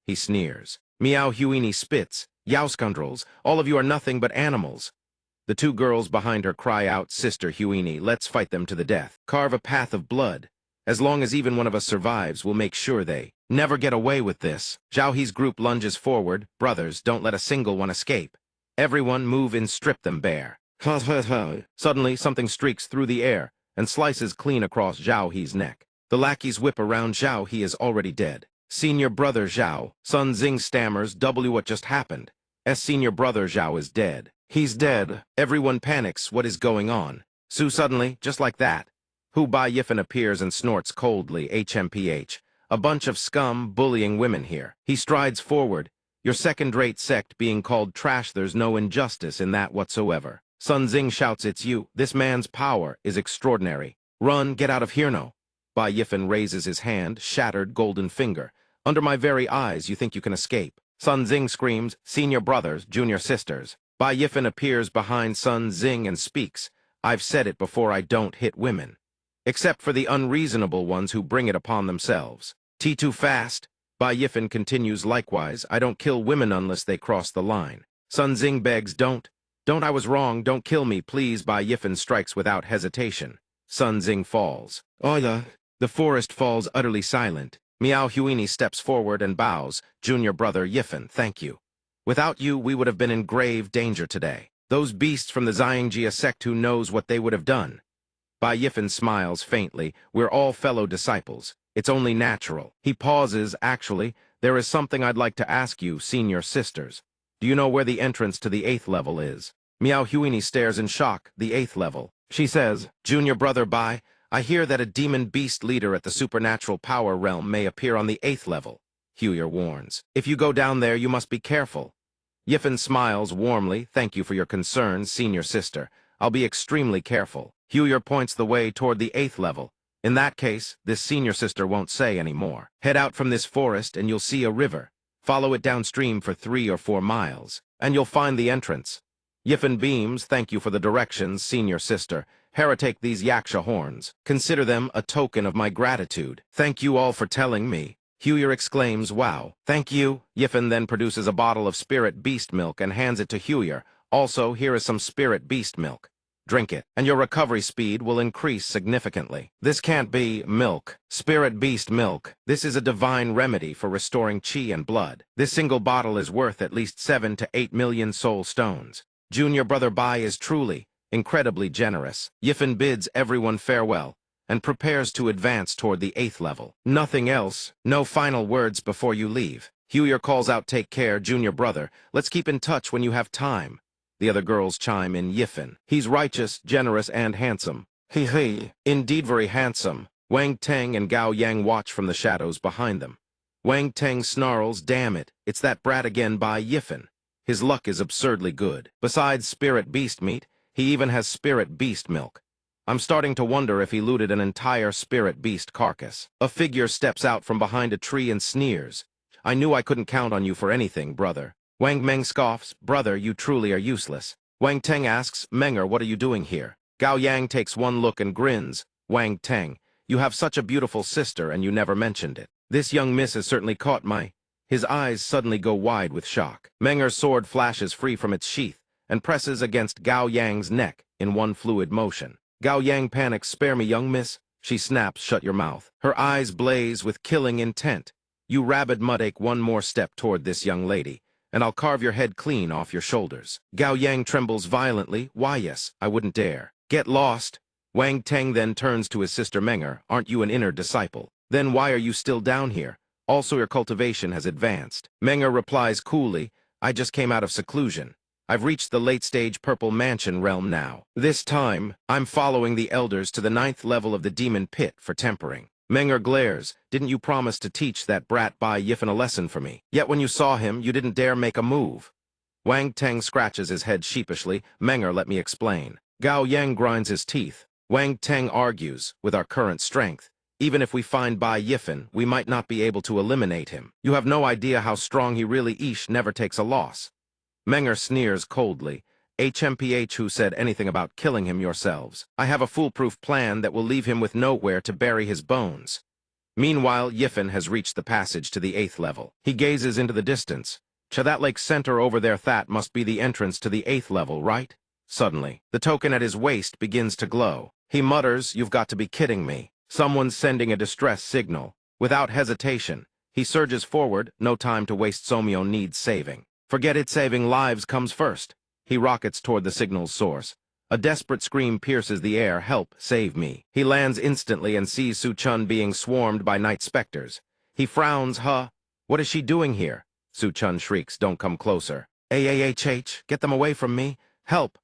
He sneers. Miao Huini spits. Yao scoundrels, all of you are nothing but animals. The 2 girls behind her cry out, Sister Huini, let's fight them to the death. Carve a path of blood. As long as even one of us survives, we'll make sure they never get away with this. Zhao He's group lunges forward. Brothers, don't let a single one escape. Everyone move and strip them bare. Ha ha ha. Suddenly, something streaks through the air and slices clean across Zhao He's neck. The lackeys whip around. Zhao He is already dead. Senior brother Zhao. Sun Xing stammers, what just happened? Senior brother Zhao is dead. He's dead. Everyone panics. What is going on? Sue suddenly, just like that. Hu Bai Yifen appears and snorts coldly. HMPH. A bunch of scum bullying women here. He strides forward. Your second-rate sect being called trash, there's no injustice in that whatsoever. Sun Xing shouts, it's you. This man's power is extraordinary. Run, get out of here now. Bai Yifen raises his hand, shattered golden finger. Under my very eyes, you think you can escape. Sun Xing screams, senior brothers, junior sisters. Bai Yifen appears behind Sun Xing and speaks. I've said it before, I don't hit women. Except for the unreasonable ones who bring it upon themselves. Too fast. Bai Yifen continues likewise, I don't kill women unless they cross the line. Sun Xing begs, don't, I was wrong, don't kill me, please. Bai Yifen strikes without hesitation. Sun Xing falls. Oya. The forest falls utterly silent. Miao Huini steps forward and bows. Junior brother Yifen, thank you. Without you, we would have been in grave danger today. Those beasts from the Xiangjia sect, who knows what they would have done. Bai Yifen smiles faintly. We're all fellow disciples. It's only natural. He pauses. Actually, there is something I'd like to ask you, senior sisters. Do you know where the entrance to the 8th level is? Miao Huini stares in shock. The 8th level. She says, Junior brother Bai, I hear that a demon beast leader at the supernatural power realm may appear on the 8th level. Huyer warns. If you go down there, you must be careful. Yifen smiles warmly. Thank you for your concern, senior sister. I'll be extremely careful. Huyer points the way toward the 8th level. In that case, this senior sister won't say any more. Head out from this forest and you'll see a river. Follow it downstream for 3 or 4 miles, and you'll find the entrance. Yifen beams, thank you for the directions, senior sister. Hera, take these yaksha horns. Consider them a token of my gratitude. Thank you all for telling me. Huyer exclaims, wow. Thank you. Yiffin then produces a bottle of spirit beast milk and hands it to Huyer. Also, here is some spirit beast milk. Drink it, and your recovery speed will increase significantly. This can't be milk. Spirit beast milk. This is a divine remedy for restoring chi and blood. This single bottle is worth at least 7 to 8 million soul stones. Junior brother Bai is truly, incredibly generous. Yiffin bids everyone farewell and prepares to advance toward the 8th level. Nothing else. No final words before you leave. Huyer calls out, take care, junior brother. Let's keep in touch when you have time. The other girls chime in, Yiffin. He's righteous, generous, and handsome. He. Indeed very handsome. Wang Teng and Gao Yang watch from the shadows behind them. Wang Teng snarls, damn it, it's that brat again by Yiffin. His luck is absurdly good. Besides spirit beast meat, he even has spirit beast milk. I'm starting to wonder if he looted an entire spirit beast carcass. A figure steps out from behind a tree and sneers. I knew I couldn't count on you for anything, brother. Wang Meng scoffs, brother, you truly are useless. Wang Teng asks, Menger, what are you doing here? Gao Yang takes one look and grins. Wang Teng, you have such a beautiful sister and you never mentioned it. This young miss has certainly caught my... His eyes suddenly go wide with shock. Menger's sword flashes free from its sheath and presses against Gao Yang's neck in one fluid motion. Gao Yang panics, spare me, young miss. She snaps, shut your mouth. Her eyes blaze with killing intent. You rabid muttache, one more step toward this young lady, and I'll carve your head clean off your shoulders. Gao Yang trembles violently. Why, yes, I wouldn't dare. Get lost. Wang Teng then turns to his sister Menger. Aren't you an inner disciple? Then why are you still down here? Also, your cultivation has advanced. Menger replies coolly, I just came out of seclusion. I've reached the late-stage Purple Mansion realm now. This time, I'm following the elders to the 9th level of the Demon Pit for tempering. Menger glares, didn't you promise to teach that brat Bai Yiffin a lesson for me? Yet when you saw him, you didn't dare make a move. Wang Teng scratches his head sheepishly. Menger, let me explain. Gao Yang grinds his teeth. Wang Teng argues, with our current strength, even if we find Bai Yiffin, we might not be able to eliminate him. You have no idea how strong he really is, never takes a loss. Menger sneers coldly. HMPH, who said anything about killing him yourselves? I have a foolproof plan that will leave him with nowhere to bury his bones. Meanwhile, Yiffin has reached the passage to the 8th level. He gazes into the distance. That lake center over there, that must be the entrance to the 8th level, right? Suddenly, the token at his waist begins to glow. He mutters, you've got to be kidding me. Someone's sending a distress signal. Without hesitation, he surges forward. No time to waste, Somyo needs saving. Forget it, saving lives comes first. He rockets toward the signal's source. A desperate scream pierces the air, help, save me. He lands instantly and sees Su-chun being swarmed by night specters. He frowns, what is she doing here? Su-chun shrieks, don't come closer. AAHH, get them away from me, help.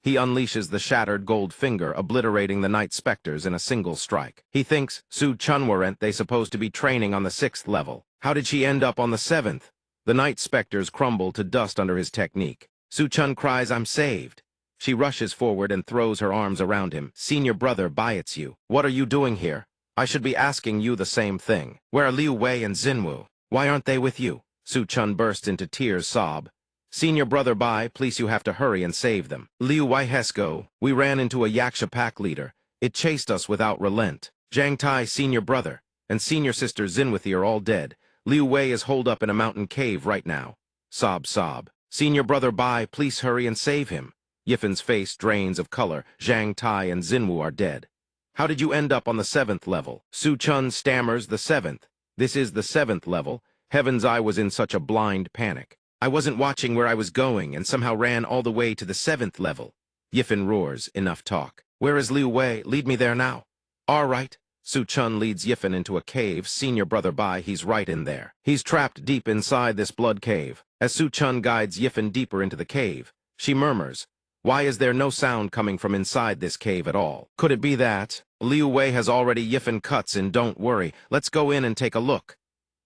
He unleashes the shattered gold finger, obliterating the night specters in a single strike. He thinks, Su-chun weren't they supposed to be training on the 6th level? How did she end up on the 7th? The night specters crumble to dust under his technique. Su-chun cries, I'm saved. She rushes forward and throws her arms around him. Senior brother, Bai, it's you. What are you doing here? I should be asking you the same thing. Where are Liu Wei and Xinwu? Why aren't they with you? Su-chun bursts into tears, sob. Senior brother Bai, please, you have to hurry and save them. Liu Wei has go. We ran into a Yaksha pack leader. It chased us without relent. Zhang Tai, senior brother, and senior sister Xinwu are all dead. Liu Wei is holed up in a mountain cave right now. Sob, sob. Senior brother Bai, please hurry and save him. Yiffin's face drains of color. Zhang Tai and Xinwu are dead. How did you end up on the 7th level? Su-chun stammers, the 7th. This is the 7th level. Heavens, I was in such a blind panic. I wasn't watching where I was going and somehow ran all the way to the 7th level. Yiffin roars, enough talk. Where is Liu Wei? Lead me there now. All right. Su-chun leads Yiffin into a cave. Senior brother Bai, he's right in there. He's trapped deep inside this blood cave. As Su-chun guides Yiffin deeper into the cave, she murmurs, why is there no sound coming from inside this cave at all? Could it be that Liu Wei has already Yiffin cuts in? Don't worry, let's go in and take a look.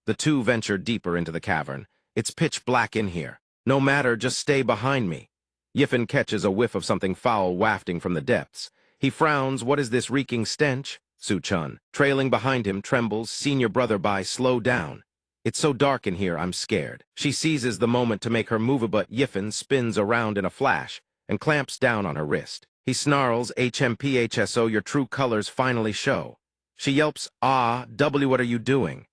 The two venture deeper into the cavern. It's pitch black in here. No matter, just stay behind me. Yiffin catches a whiff of something foul wafting from the depths. He frowns, what is this reeking stench? Su-chun, trailing behind him, trembles. Senior brother Bai, slow down. It's so dark in here, I'm scared. She seizes the moment to make her move, but Yiffin spins around in a flash and clamps down on her wrist. He snarls, HMPHSO, your true colors finally show. She yelps, ah, W, what are you doing?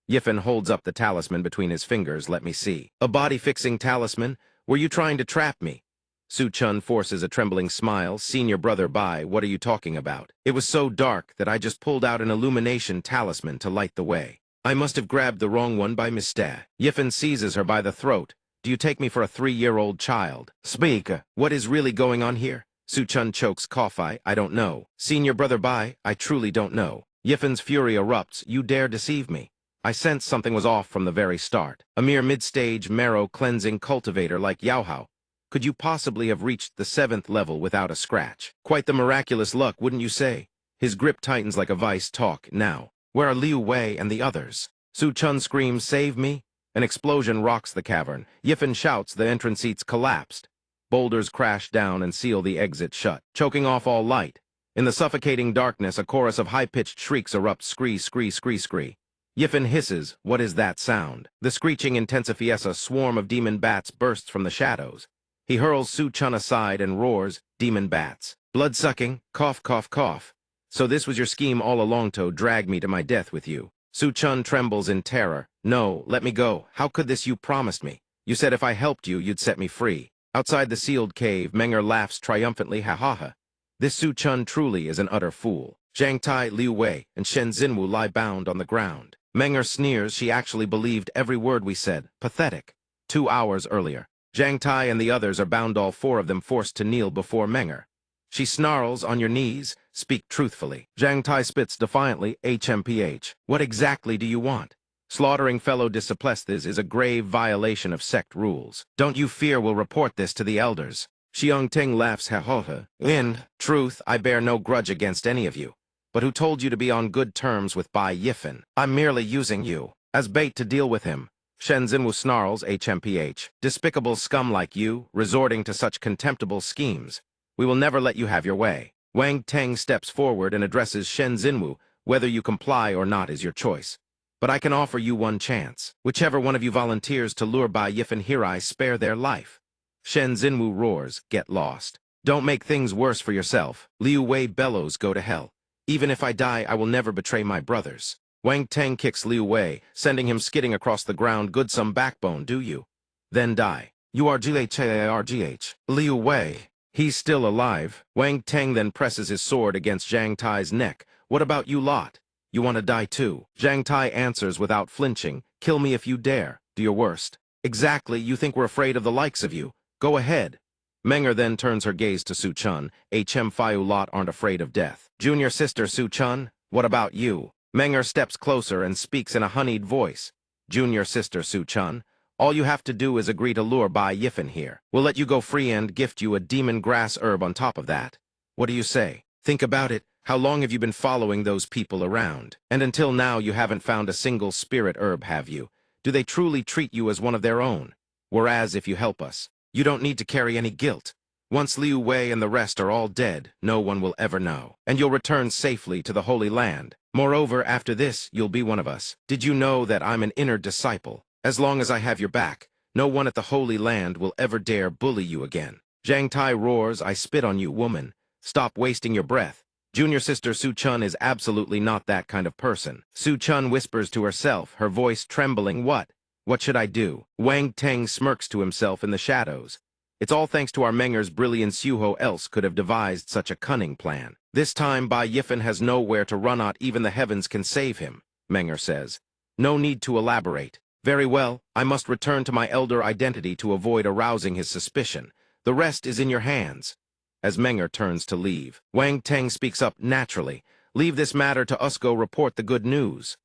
Yiffin holds up the talisman between his fingers, let me see. A body-fixing talisman? Were you trying to trap me? Su-chun forces a trembling smile. Senior brother Bai, what are you talking about? It was so dark that I just pulled out an illumination talisman to light the way. I must have grabbed the wrong one by mistake. Yiffin seizes her by the throat. Do you take me for a 3-year-old child? Speak. What is really going on here? Su-chun chokes, cough, I don't know. Senior brother Bai, I truly don't know. Yiffin's fury erupts. You dare deceive me. I sensed something was off from the very start. A mere mid-stage, marrow-cleansing cultivator like Yaohao. Could you possibly have reached the 7th level without a scratch? Quite the miraculous luck, wouldn't you say? His grip tightens like a vice. Talk, now. Where are Liu Wei and the others? Su-chun screams, save me. An explosion rocks the cavern. Yiffin shouts, the entrance seats collapsed. Boulders crash down and seal the exit shut, choking off all light. In the suffocating darkness, a chorus of high-pitched shrieks erupts. Scree, scree, scree, scree. Yiffin hisses, what is that sound? The screeching intensifies. A swarm of demon bats bursts from the shadows. He hurls Su-chun aside and roars, demon bats. Blood-sucking, cough, cough, cough. So this was your scheme all along, to drag me to my death with you. Su-chun trembles in terror. No, let me go. How could this? You promised me. You said if I helped you, you'd set me free. Outside the sealed cave, Menger laughs triumphantly, ha ha ha. This Su-chun truly is an utter fool. Zhang Tai, Liu Wei, and Shen Xinwu lie bound on the ground. Menger sneers. She actually believed every word we said. Pathetic. 2 hours earlier. Zhang Tai and the others are bound, all 4 of them forced to kneel before Menger. She snarls, on your knees, speak truthfully. Zhang Tai spits defiantly, HMPH. What exactly do you want? Slaughtering fellow disciples is a grave violation of sect rules. Don't you fear we'll report this to the elders? Xiang Ting laughs, ha ha ha. In truth, I bear no grudge against any of you. But who told you to be on good terms with Bai Yiffin? I'm merely using you as bait to deal with him. Shen Xinwu snarls, HMPH. Despicable scum like you, resorting to such contemptible schemes. We will never let you have your way. Wang Teng steps forward and addresses Shen Xinwu. Whether you comply or not is your choice. But I can offer you one chance. Whichever one of you volunteers to lure Bai Yiffin here, I spare their life. Shen Xinwu roars, get lost. Don't make things worse for yourself. Liu Wei bellows, go to hell. Even if I die, I will never betray my brothers. Wang Teng kicks Liu Wei, sending him skidding across the ground. Good, some backbone, do you? Then die. You are GHARGH. Liu Wei. He's still alive. Wang Teng then presses his sword against Zhang Tai's neck. What about you lot? You want to die too? Zhang Tai answers without flinching. Kill me if you dare. Do your worst. Exactly, you think we're afraid of the likes of you. Go ahead. Menger then turns her gaze to Su-chun. HM Fiu lot aren't afraid of death. Junior sister Su-chun, what about you? Menger steps closer and speaks in a honeyed voice. Junior sister Su-chun, all you have to do is agree to lure Bai Yiffin here. We'll let you go free and gift you a demon grass herb on top of that. What do you say? Think about it. How long have you been following those people around? And until now you haven't found a single spirit herb, have you? Do they truly treat you as one of their own? Whereas if you help us, you don't need to carry any guilt. Once Liu Wei and the rest are all dead, no one will ever know. And you'll return safely to the Holy Land. Moreover, after this, you'll be one of us. Did you know that I'm an inner disciple? As long as I have your back, no one at the Holy Land will ever dare bully you again. Zhang Tai roars, I spit on you, woman. Stop wasting your breath. Junior sister Su-chun is absolutely not that kind of person. Su-chun whispers to herself, her voice trembling, what? What should I do? Wang Teng smirks to himself in the shadows. It's all thanks to our Menger's brilliance. Who else could have devised such a cunning plan? This time, Bai Yiffin has nowhere to run. Not even the heavens can save him, Menger says. No need to elaborate. Very well, I must return to my elder identity to avoid arousing his suspicion. The rest is in your hands. As Menger turns to leave, Wang Teng speaks up naturally. Leave this matter to us, go report the good news.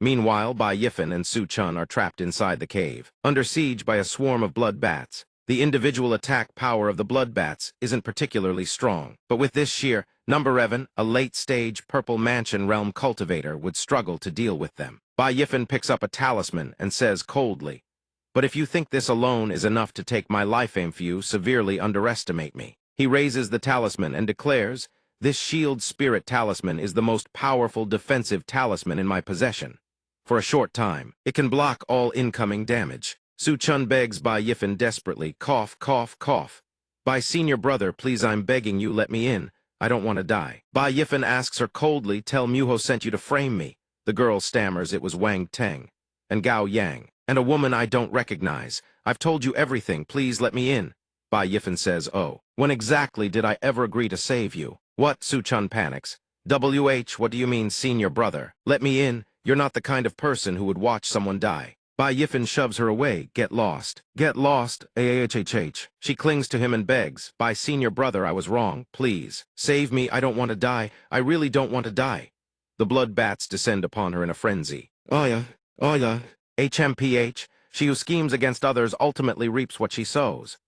Meanwhile, Bai Yiffin and Su-chun are trapped inside the cave, under siege by a swarm of blood bats. The individual attack power of the blood bats isn't particularly strong, but with this sheer number, even a late-stage purple mansion realm cultivator would struggle to deal with them. Bai Yiffin picks up a talisman and says coldly, but if you think this alone is enough to take my life, aim for you severely underestimate me. He raises the talisman and declares, this shield spirit talisman is the most powerful defensive talisman in my possession. For a short time, it can block all incoming damage. Su-chun begs Bai Yiffin desperately, cough, cough, cough. By senior brother, please, I'm begging you, let me in. I don't want to die. Ba Yifan asks her coldly, tell Muho sent you to frame me. The girl stammers it was Wang Teng and Gao Yang, and a woman I don't recognize. I've told you everything, please let me in. Ba Yifan says, oh, when exactly did I ever agree to save you? What? Su Chun panics. What do you mean, senior brother? Let me in. You're not the kind of person who would watch someone die. Ba Yifan shoves her away. Get lost. Get lost. AHHH. She clings to him and begs. By senior brother, I was wrong. Please. Save me. I don't want to die. I really don't want to die. The blood bats descend upon her in a frenzy. Oh yeah. HMPH. She who schemes against others ultimately reaps what she sows.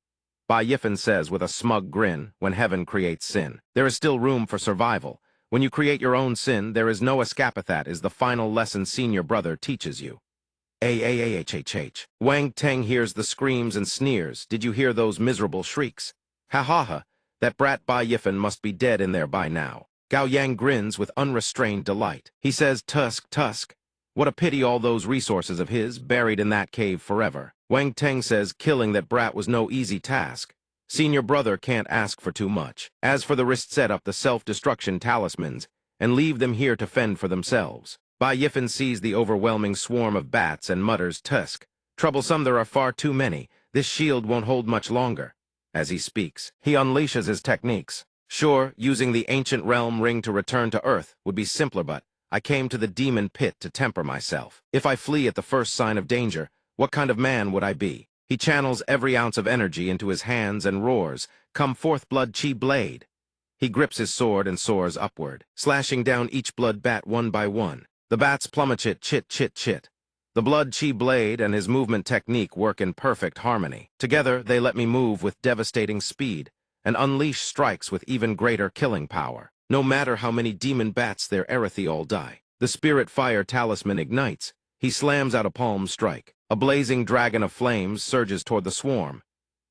Ba Yifan says with a smug grin, when heaven creates sin, there is still room for survival. When you create your own sin, there is no escape. That is the final lesson senior brother teaches you. AAAHHH. Wang Teng hears the screams and sneers. Did you hear those miserable shrieks? Ha ha ha. That brat Ba Yifan must be dead in there by now. Gao Yang grins with unrestrained delight. He says, Tusk. What a pity all those resources of his buried in that cave forever. Wang Teng says killing that brat was no easy task. Senior brother can't ask for too much. As for the wrist, set up the self-destruction talismans and leave them here to fend for themselves. Ba Yifan sees the overwhelming swarm of bats and mutters, Tusk. Troublesome, there are far too many. This shield won't hold much longer. As he speaks, he unleashes his techniques. Sure, using the ancient realm ring to return to Earth would be simpler, but I came to the demon pit to temper myself. If I flee at the first sign of danger, what kind of man would I be? He channels every ounce of energy into his hands and roars, come forth blood chi blade. He grips his sword and soars upward, slashing down each blood bat one by one. The bats plummet chit. The blood chi blade and his movement technique work in perfect harmony. Together, they let me move with devastating speed and unleash strikes with even greater killing power. No matter how many demon bats there all die. The spirit fire talisman ignites. He slams out a palm strike. A blazing dragon of flames surges toward the swarm.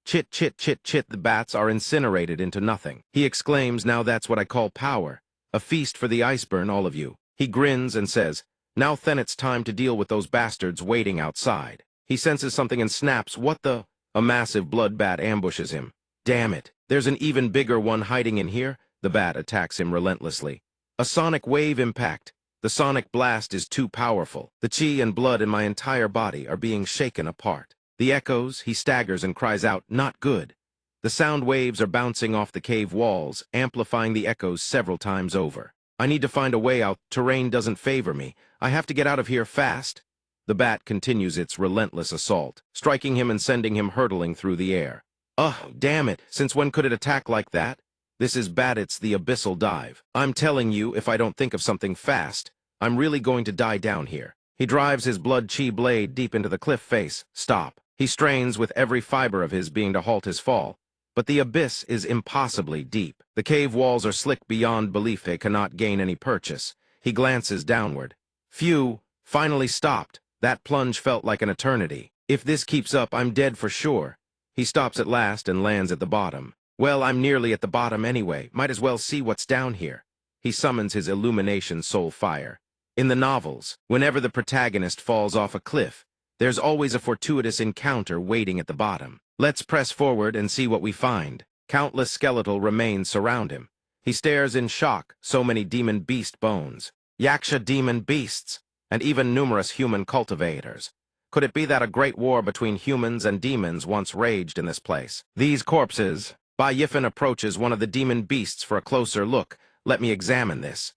Chit, the bats are incinerated into nothing. He exclaims, now that's what I call power. A feast for the iceburn, all of you. He grins and says, now then it's time to deal with those bastards waiting outside. He senses something and snaps, what the? A massive blood bat ambushes him. Damn it, there's an even bigger one hiding in here. The bat attacks him relentlessly. A sonic wave impact. The sonic blast is too powerful. The chi and blood in my entire body are being shaken apart. The echoes, he staggers and cries out, not good. The sound waves are bouncing off the cave walls, amplifying the echoes several times over. I need to find a way out. Terrain doesn't favor me. I have to get out of here fast. The bat continues its relentless assault, striking him and sending him hurtling through the air. Ugh, damn it. Since when could it attack like that? This is bad. It's the abyssal dive. I'm telling you, if I don't think of something fast, I'm really going to die down here. He drives his blood chi blade deep into the cliff face. Stop. He strains with every fiber of his being to halt his fall. But the abyss is impossibly deep. The cave walls are slick beyond belief. They cannot gain any purchase. He glances downward. Phew, finally stopped. That plunge felt like an eternity. If this keeps up, I'm dead for sure. He stops at last and lands at the bottom. Well, I'm nearly at the bottom anyway. Might as well see what's down here. He summons his illumination soul fire. In the novels, whenever the protagonist falls off a cliff, there's always a fortuitous encounter waiting at the bottom. Let's press forward and see what we find. Countless skeletal remains surround him. He stares in shock. So many demon beast bones. Yaksha demon beasts, and even numerous human cultivators. Could it be that a great war between humans and demons once raged in this place? These corpses. Ba Yifan approaches one of the demon beasts for a closer look. Let me examine this.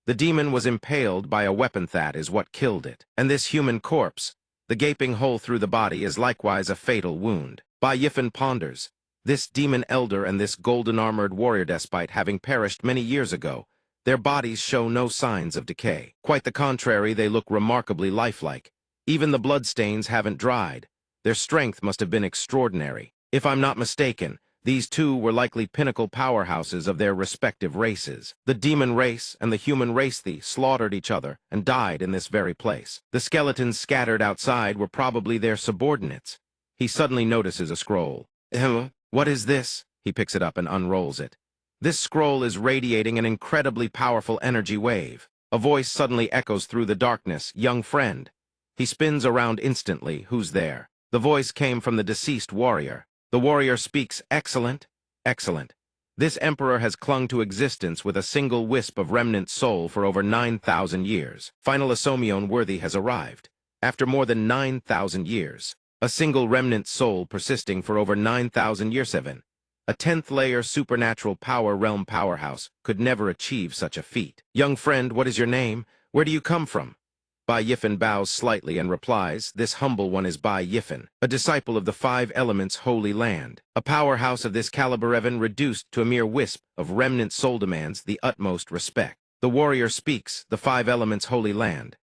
The demon was impaled by a weapon. That is what killed it. And this human corpse, the gaping hole through the body, is likewise a fatal wound. Ba Yifan ponders. This demon elder and this golden-armored warrior, despite having perished many years ago, their bodies show no signs of decay. Quite the contrary, they look remarkably lifelike. Even the bloodstains haven't dried. Their strength must have been extraordinary. If I'm not mistaken, these two were likely pinnacle powerhouses of their respective races. The demon race and the human race slaughtered each other and died in this very place. The skeletons scattered outside were probably their subordinates. He suddenly notices a scroll. What is this? He picks it up and unrolls it. This scroll is radiating an incredibly powerful energy wave. A voice suddenly echoes through the darkness, young friend. He spins around instantly. Who's there? The voice came from the deceased warrior. The warrior speaks, excellent. Excellent. This emperor has clung to existence with a single wisp of remnant soul for over 9,000 years. Final Asomion worthy has arrived. After more than 9,000 years. A single remnant soul persisting for over 9,000 years. 7. A 10th layer supernatural power realm powerhouse could never achieve such a feat. Young friend, what is your name? Where do you come from? Bai Yifen bows slightly and replies, this humble one is Bai Yifen, a disciple of the five elements holy land. A powerhouse of this caliber even reduced to a mere wisp of remnant soul demands the utmost respect. The warrior speaks, the five elements holy land.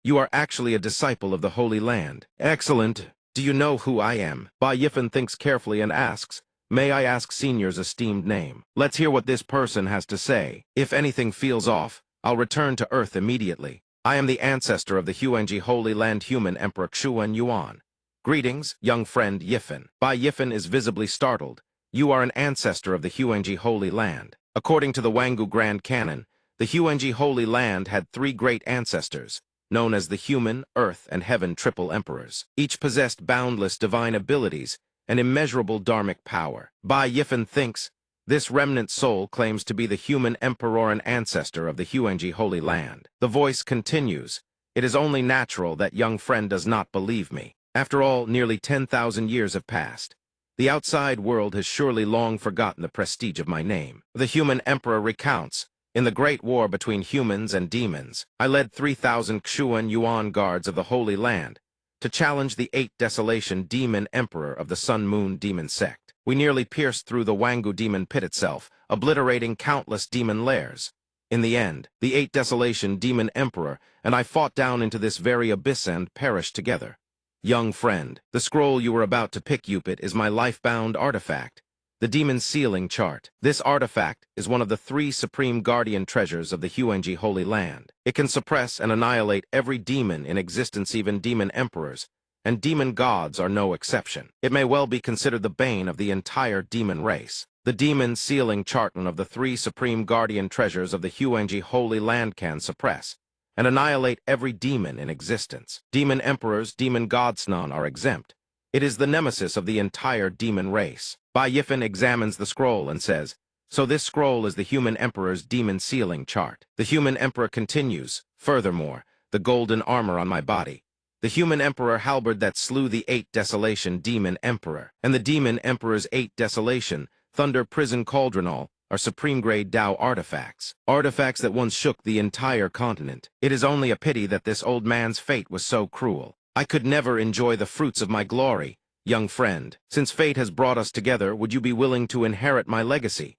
You are actually a disciple of the holy land. Excellent. Do you know who I am? Bai Yifen thinks carefully and asks, may I ask Senior's esteemed name? Let's hear what this person has to say. If anything feels off, I'll return to Earth immediately. I am the ancestor of the Huanji Holy Land human Emperor Xuan Yuan. Greetings, young friend Yifen. Bai Yifen is visibly startled. You are an ancestor of the Huanji Holy Land. According to the Wangu Grand Canon, the Huanji Holy Land had three great ancestors, known as the human, earth, and heaven triple emperors. Each possessed boundless divine abilities and immeasurable dharmic power. Bai Yifen thinks, this remnant soul claims to be the human emperor and ancestor of the Huanji Holy Land. The voice continues, it is only natural that young friend does not believe me. After all, nearly 10,000 years have passed. The outside world has surely long forgotten the prestige of my name. The human emperor recounts, in the great war between humans and demons, I led 3,000 Xuan Yuan guards of the Holy Land to challenge the 8 Desolation demon emperor of the Sun-Moon demon sect. We nearly pierced through the Wangu demon pit itself, obliterating countless demon lairs. In the end, the 8 Desolation demon emperor and I fought down into this very abyss and perished together. Young friend, the scroll you were about to pick, Upit, is my life-bound artifact, the demon sealing chart. This artifact is one of the 3 supreme guardian treasures of the Huanji Holy Land. It can suppress and annihilate every demon in existence, even demon emperors, and demon gods are no exception. It may well be considered the bane of the entire demon race. The demon sealing chart, one of the 3 supreme guardian treasures of the Huanji Holy Land, can suppress and annihilate every demon in existence. Demon emperors, demon gods, none are exempt. It is the nemesis of the entire demon race. Bai Yifen examines the scroll and says, so this scroll is the human emperor's demon sealing chart. The human emperor continues, furthermore, the golden armor on my body, the human emperor halberd that slew the 8 Desolation demon emperor, and the demon emperor's 8 Desolation thunder prison cauldronal are supreme-grade Dao artifacts. Artifacts that once shook the entire continent. It is only a pity that this old man's fate was so cruel. I could never enjoy the fruits of my glory. Young friend, since fate has brought us together, would you be willing to inherit my legacy?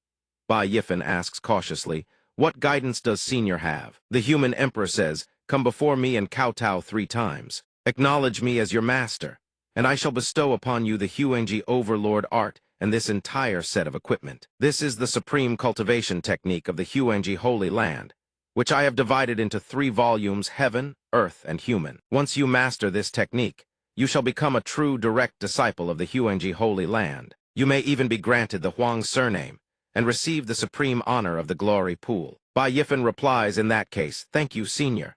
Bai Yifen asks cautiously, what guidance does Senior have? The human emperor says, come before me and kowtow 3 times. Acknowledge me as your master, and I shall bestow upon you the Huanji Overlord art and this entire set of equipment. This is the supreme cultivation technique of the Huanji Holy Land, which I have divided into 3 volumes, heaven, earth, and human. Once you master this technique, you shall become a true direct disciple of the Huanji Holy Land. You may even be granted the Huang surname and receive the supreme honor of the glory pool. Bai Yifen replies, in that case, thank you, Senior.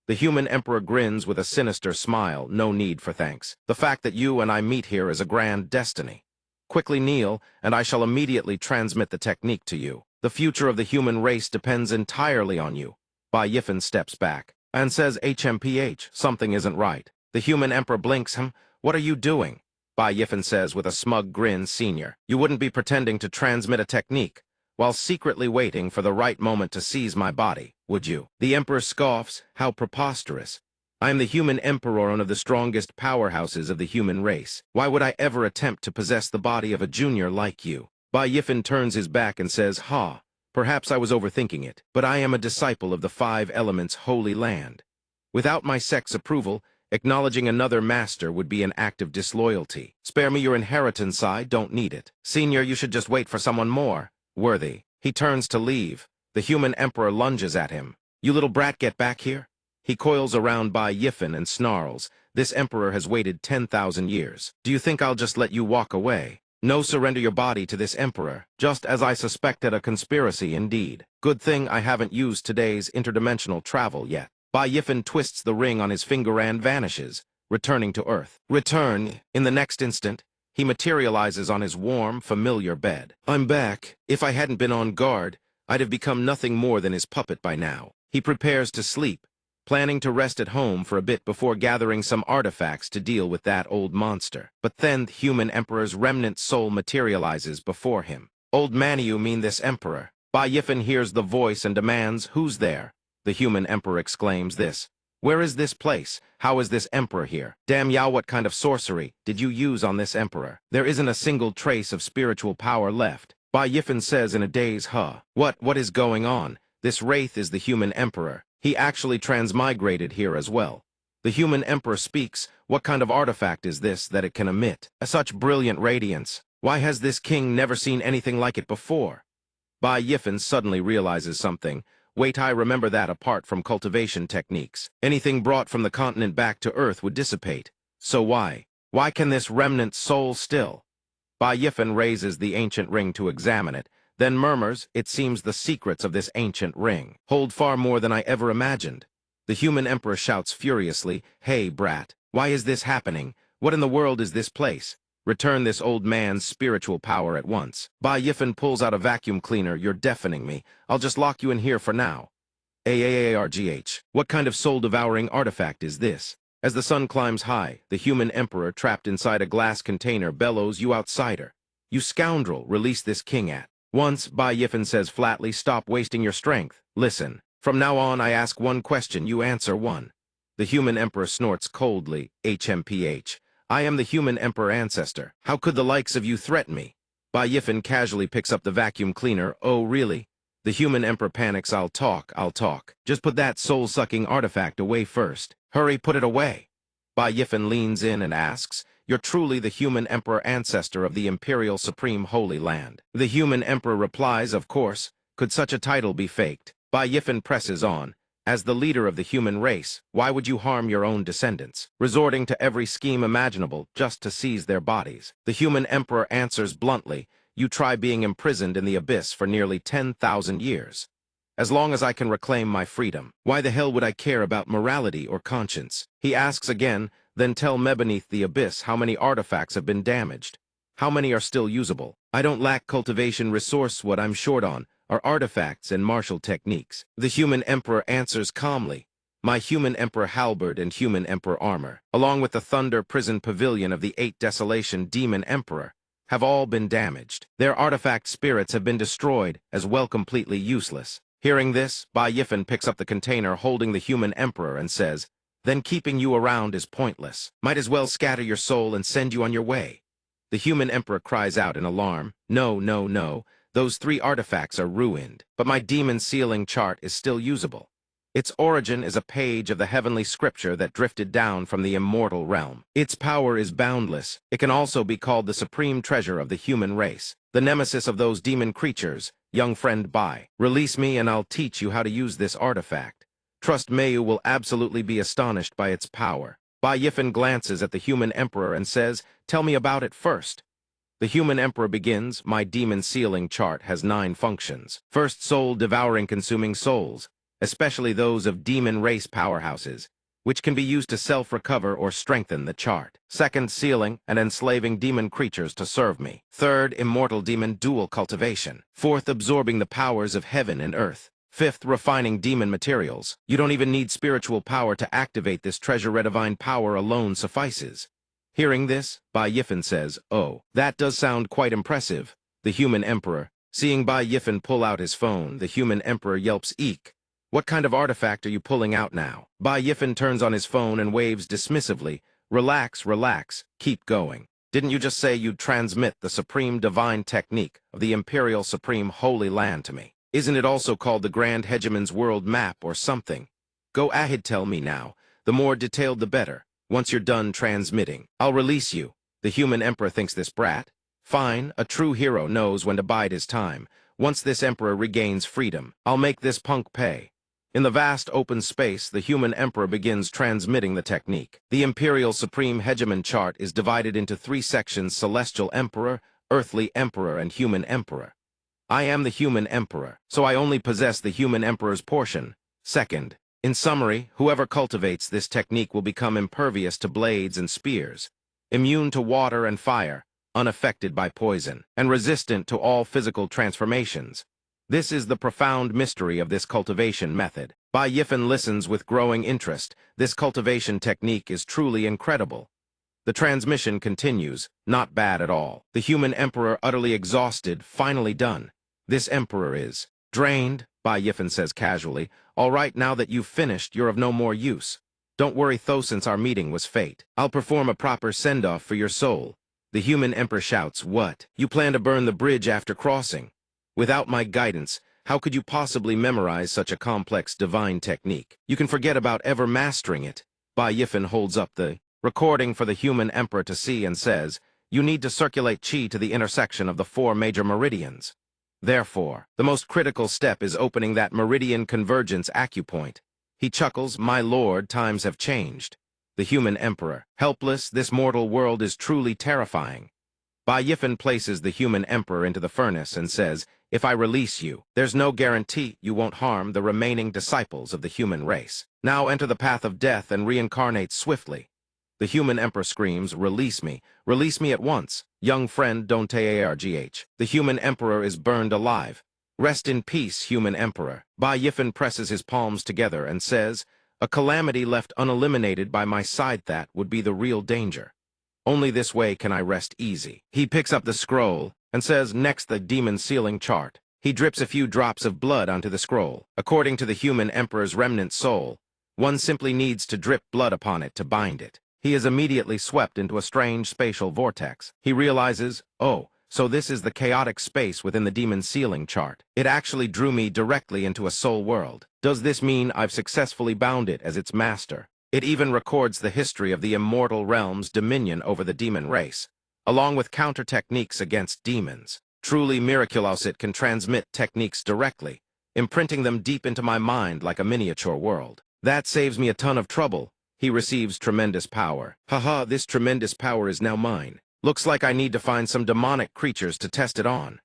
The human emperor grins with a sinister smile, no need for thanks. The fact that you and I meet here is a grand destiny. Quickly kneel, and I shall immediately transmit the technique to you. The future of the human race depends entirely on you. Bai Yifen steps back and says, HMPH, something isn't right. The human emperor blinks him. What are you doing? Bai Yifen says with a smug grin, Senior. You wouldn't be pretending to transmit a technique while secretly waiting for the right moment to seize my body, would you? The emperor scoffs. How preposterous. I am the human emperor, one of the strongest powerhouses of the human race. Why would I ever attempt to possess the body of a junior like you? Bai Yifen turns his back and says, ha, perhaps I was overthinking it, but I am a disciple of the 5 elements holy land. Without my sect's approval, acknowledging another master would be an act of disloyalty. Spare me your inheritance, I don't need it. Senior, you should just wait for someone more worthy. He turns to leave. The human emperor lunges at him. You little brat, get back here. He coils around Bai Yifen and snarls. This emperor has waited 10,000 years. Do you think I'll just let you walk away? No, surrender your body to this emperor, just as I suspected, a conspiracy indeed. Good thing I haven't used today's interdimensional travel yet. Bai Yifen twists the ring on his finger and vanishes, returning to Earth. Return. In the next instant, he materializes on his warm, familiar bed. I'm back. If I hadn't been on guard, I'd have become nothing more than his puppet by now. He prepares to sleep, planning to rest at home for a bit before gathering some artifacts to deal with that old monster. But then the human emperor's remnant soul materializes before him. Old man, you mean this emperor? Bai Yifen hears the voice and demands, "Who's there?" The human emperor exclaims this. "Where is this place? How is this emperor here? Damn Yao, what kind of sorcery did you use on this emperor? There isn't a single trace of spiritual power left." Bai Yifen says in a daze, What is going on? This wraith is the human emperor. He actually transmigrated here as well. The human emperor speaks. What kind of artifact is this that it can emit such brilliant radiance? Why has this king never seen anything like it before? Bai Yifen suddenly realizes something. Wait, I remember that apart from cultivation techniques, anything brought from the continent back to Earth would dissipate. So why? Why can this remnant soul still? Bai Yifen raises the ancient ring to examine it, then murmurs, "It seems the secrets of this ancient ring hold far more than I ever imagined." The human emperor shouts furiously, "Hey, brat, why is this happening? What in the world is this place? Return this old man's spiritual power at once." Bai Yifen pulls out a vacuum cleaner. "You're deafening me. I'll just lock you in here for now." AAARGH. What kind of soul-devouring artifact is this? As the sun climbs high, the human emperor trapped inside a glass container bellows, "You outsider! You scoundrel! Release this king at once." Bai Yifen says flatly, "Stop wasting your strength. Listen, from now on I ask one question, you answer one." The human emperor snorts coldly, "HMPH. I am the human emperor ancestor. How could the likes of you threaten me?" Bai Yifen casually picks up the vacuum cleaner. "Oh, really?" The human emperor panics. I'll talk. Just put that soul-sucking artifact away first. Hurry, put it away." Bai Yifen leans in and asks, "You're truly the human emperor ancestor of the Imperial Supreme Holy Land?" The human emperor replies, "Of course. Could such a title be faked?" Bai Yifen presses on. "As the leader of the human race, why would you harm your own descendants, resorting to every scheme imaginable just to seize their bodies?" The human emperor answers bluntly, "You try being imprisoned in the abyss for nearly 10,000 years. As long as I can reclaim my freedom, why the hell would I care about morality or conscience?" He asks again, "Then tell me beneath the abyss how many artifacts have been damaged. How many are still usable? I don't lack cultivation resource. What I'm short on are artifacts and martial techniques." The human emperor answers calmly, "My human emperor halberd and human emperor armor, along with the thunder prison pavilion of the 8 desolation demon emperor, have all been damaged. Their artifact spirits have been destroyed, as well completely useless." Hearing this, Bai Yifen picks up the container holding the human emperor and says, "Then keeping you around is pointless. Might as well scatter your soul and send you on your way." The human emperor cries out in alarm, "No, no, no. Those 3 artifacts are ruined, but my demon sealing chart is still usable. Its origin is a page of the heavenly scripture that drifted down from the immortal realm. Its power is boundless. It can also be called the supreme treasure of the human race, the nemesis of those demon creatures. Young friend Bai, release me and I'll teach you how to use this artifact. Trust me, you will absolutely be astonished by its power." Bai Yifen glances at the human emperor and says, "Tell me about it first." The human emperor begins, "My demon sealing chart has 9 functions. First, soul devouring consuming souls, especially those of demon race powerhouses, which can be used to self-recover or strengthen the chart. Second, sealing and enslaving demon creatures to serve me. Third, immortal demon dual cultivation. Fourth, absorbing the powers of heaven and earth. Fifth, refining demon materials. You don't even need spiritual power to activate this treasure. Redivine power alone suffices." Hearing this, Bai Yifen says, "Oh, that does sound quite impressive." The human emperor, seeing Bai Yifen pull out his phone, the human emperor yelps, "Eek! What kind of artifact are you pulling out now?" Bai Yifen turns on his phone and waves dismissively, "Relax, keep going. Didn't you just say you'd transmit the supreme divine technique of the Imperial Supreme Holy Land to me? Isn't it also called the Grand Hegemon's World Map or something? Go ahead, tell me now. The more detailed the better. Once you're done transmitting, I'll release you." The human emperor thinks this brat. Fine, a true hero knows when to bide his time. Once this emperor regains freedom, I'll make this punk pay. In the vast open space, the human emperor begins transmitting the technique. The Imperial Supreme Hegemon chart is divided into 3 sections: Celestial Emperor, Earthly Emperor, and Human Emperor. I am the human emperor, so I only possess the human emperor's portion. Second, in summary, whoever cultivates this technique will become impervious to blades and spears, immune to water and fire, unaffected by poison, and resistant to all physical transformations. This is the profound mystery of this cultivation method. Bai Yifen listens with growing interest. This cultivation technique is truly incredible. The transmission continues, not bad at all. The human emperor, utterly exhausted, finally done. This emperor is drained, Bai Yifen says casually. All right, now that you've finished, you're of no more use. Don't worry, though, since our meeting was fate. I'll perform a proper send-off for your soul. The human emperor shouts, what? You plan to burn the bridge after crossing? Without my guidance, how could you possibly memorize such a complex divine technique? You can forget about ever mastering it. Bai Yifen holds up the recording for the human emperor to see and says, you need to circulate qi to the intersection of the 4 major meridians. Therefore, the most critical step is opening that meridian convergence acupoint. He chuckles, my lord, times have changed. The human emperor, helpless, this mortal world is truly terrifying. Bai Yifen places the human emperor into the furnace and says, if I release you, there's no guarantee you won't harm the remaining disciples of the human race. Now enter the path of death and reincarnate swiftly. The human emperor screams, release me at once. Young friend, don't argh. The human emperor is burned alive. Rest in peace, human emperor. Bai Yifen presses his palms together and says, a calamity left uneliminated by my side that would be the real danger. Only this way can I rest easy. He picks up the scroll and says, next the demon sealing chart. He drips a few drops of blood onto the scroll. According to the human emperor's remnant soul, one simply needs to drip blood upon it to bind it. He is immediately swept into a strange spatial vortex. He realizes, oh, so this is the chaotic space within the demon sealing chart. It actually drew me directly into a soul world. Does this mean I've successfully bound it as its master? It even records the history of the immortal realm's dominion over the demon race, along with counter techniques against demons. Truly miraculous, it can transmit techniques directly, imprinting them deep into my mind like a miniature world. That saves me a ton of trouble. He receives tremendous power. Haha, this tremendous power is now mine. Looks like I need to find some demonic creatures to test it on.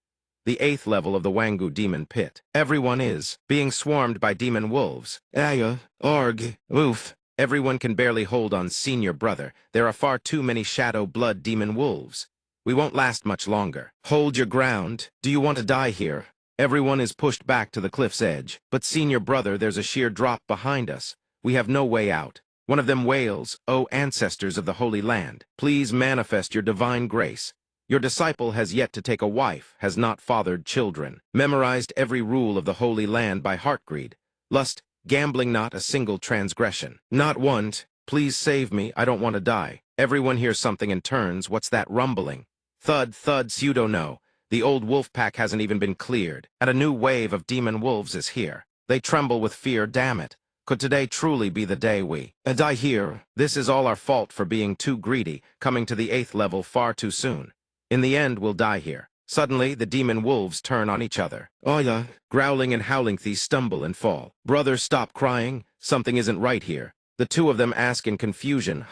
The 8th level of the Wangu demon pit. Everyone is being swarmed by demon wolves. Aya, arg, oof. Everyone can barely hold on senior brother. There are far too many shadow blood demon wolves. We won't last much longer. Hold your ground. Do you want to die here? Everyone is pushed back to the cliff's edge. But senior brother, there's a sheer drop behind us. We have no way out. One of them wails, O ancestors of the Holy Land, please manifest your divine grace. Your disciple has yet to take a wife, has not fathered children, memorized every rule of the Holy Land by heart greed, lust, gambling, not a single transgression. Not one. Please save me, I don't want to die. Everyone hears something and turns. What's that rumbling? Thud, thud, pseudo-no. The old wolf pack hasn't even been cleared, and a new wave of demon wolves is here. They tremble with fear, damn it. Could today truly be the day we die here? This is all our fault for being too greedy, coming to the 8th level far too soon. In the end, we'll die here. Suddenly, the demon wolves turn on each other. Oh yeah, growling and howling, these stumble and fall. Brother, stop crying. Something isn't right here. The two of them ask in confusion,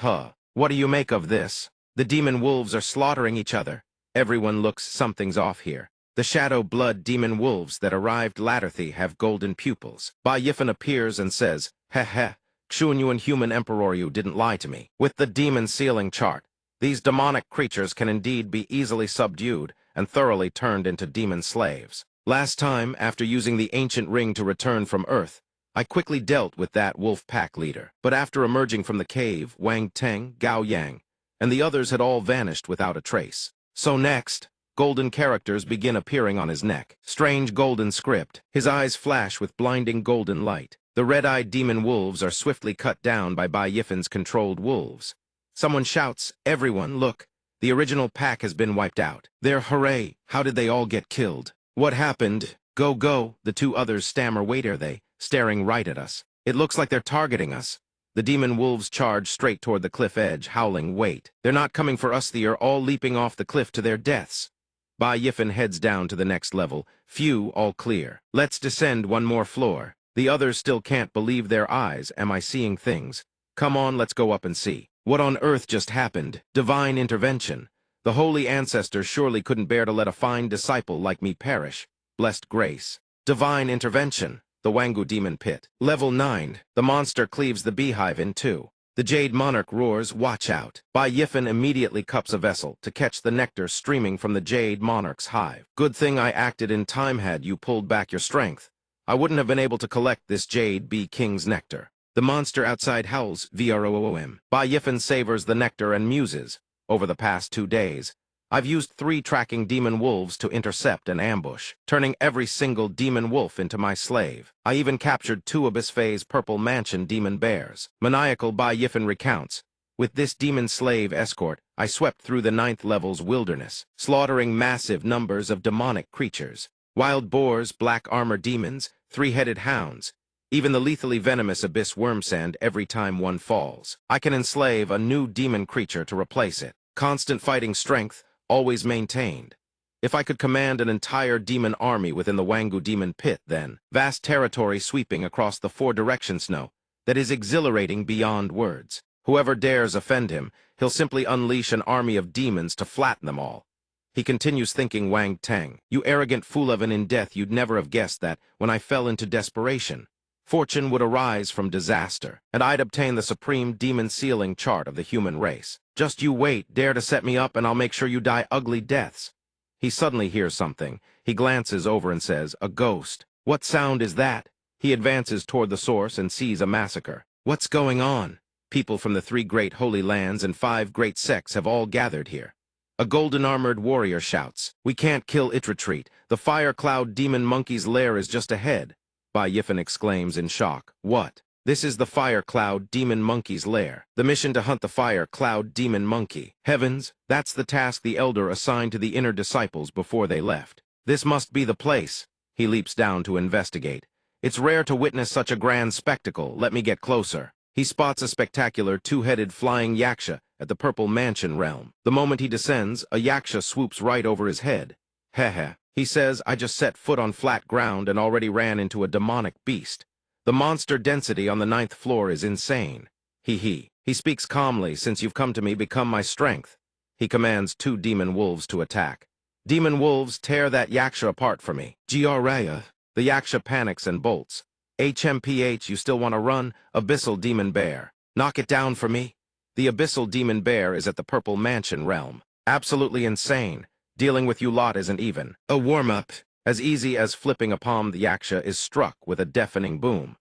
what do you make of this? The demon wolves are slaughtering each other. Everyone looks, something's off here. The shadow blood demon wolves that arrived latterly have golden pupils. Bai Yifen appears and says, heh, Xunyu and human emperor, you didn't lie to me. With the demon sealing chart, these demonic creatures can indeed be easily subdued and thoroughly turned into demon slaves. Last time, after using the ancient ring to return from Earth, I quickly dealt with that wolf pack leader. But after emerging from the cave, Wang Teng, Gao Yang, and the others had all vanished without a trace. So next, golden characters begin appearing on his neck. Strange golden script. His eyes flash with blinding golden light. The red-eyed demon wolves are swiftly cut down by Bai Yifen's controlled wolves. Someone shouts, everyone, look. The original pack has been wiped out. They're hooray. How did they all get killed? What happened? Go. The two others stammer, wait, are they? Staring right at us. It looks like they're targeting us. The demon wolves charge straight toward the cliff edge, howling, wait. They're not coming for us, they are all leaping off the cliff to their deaths. Bai Yifen heads down to the next level. Phew, all clear. Let's descend one more floor. The others still can't believe their eyes. Am I seeing things? Come on, let's go up and see. What on earth just happened? Divine intervention. The holy ancestor surely couldn't bear to let a fine disciple like me perish. Blessed grace. Divine intervention. The Wangu demon pit. Level 9. The monster cleaves the beehive in two. The Jade Monarch roars, "Watch out!" Bai Yifen immediately cups a vessel to catch the nectar streaming from the Jade Monarch's hive. Good thing I acted in time. Had you pulled back your strength, I wouldn't have been able to collect this Jade Bee King's nectar. The monster outside howls, vroom. Bai Yifen savors the nectar and muses. Over the past 2 days, I've used 3 tracking demon wolves to intercept and ambush, turning every single demon wolf into my slave. I even captured 2 Abyss Phase Purple Mansion demon bears. Maniacal Bai Yifen recounts, with this demon slave escort, I swept through the 9th level's wilderness, slaughtering massive numbers of demonic creatures. Wild boars, black armor demons, 3-headed hounds, even the lethally venomous abyss wormsand every time one falls. I can enslave a new demon creature to replace it. Constant fighting strength, always maintained. If I could command an entire demon army within the Wangu demon pit, then vast territory sweeping across the 4 directions snow, that is exhilarating beyond words. Whoever dares offend him, he'll simply unleash an army of demons to flatten them all. He continues thinking, Wang Tang, you arrogant fool of an in death, you'd never have guessed that, when I fell into desperation, fortune would arise from disaster, and I'd obtain the supreme demon sealing chart of the human race. Just you wait, dare to set me up, and I'll make sure you die ugly deaths. He suddenly hears something. He glances over and says, a ghost. What sound is that? He advances toward the source and sees a massacre. What's going on? People from the 3 great holy lands and 5 great sects have all gathered here. A golden-armored warrior shouts, we can't kill it, retreat. The fire cloud demon monkey's lair is just ahead. Bai Yifen exclaims in shock, what? This is the Fire Cloud Demon Monkey's lair. The mission to hunt the Fire Cloud Demon Monkey. Heavens, that's the task the Elder assigned to the inner disciples before they left. This must be the place. He leaps down to investigate. It's rare to witness such a grand spectacle. Let me get closer. He spots a spectacular 2-headed flying yaksha at the Purple Mansion realm. The moment he descends, a yaksha swoops right over his head. Heh. He says, I just set foot on flat ground and already ran into a demonic beast. The monster density on the 9th floor is insane. He speaks calmly, since you've come to me, become my strength. He commands 2 demon wolves to attack. Demon wolves, tear that yaksha apart for me. Giaraya. The yaksha panics and bolts. HMPH, you still want to run? Abyssal demon bear. Knock it down for me. The abyssal demon bear is at the Purple Mansion realm. Absolutely insane. Dealing with you lot isn't even a warm-up. As easy as flipping a palm, the yaksha is struck with a deafening boom.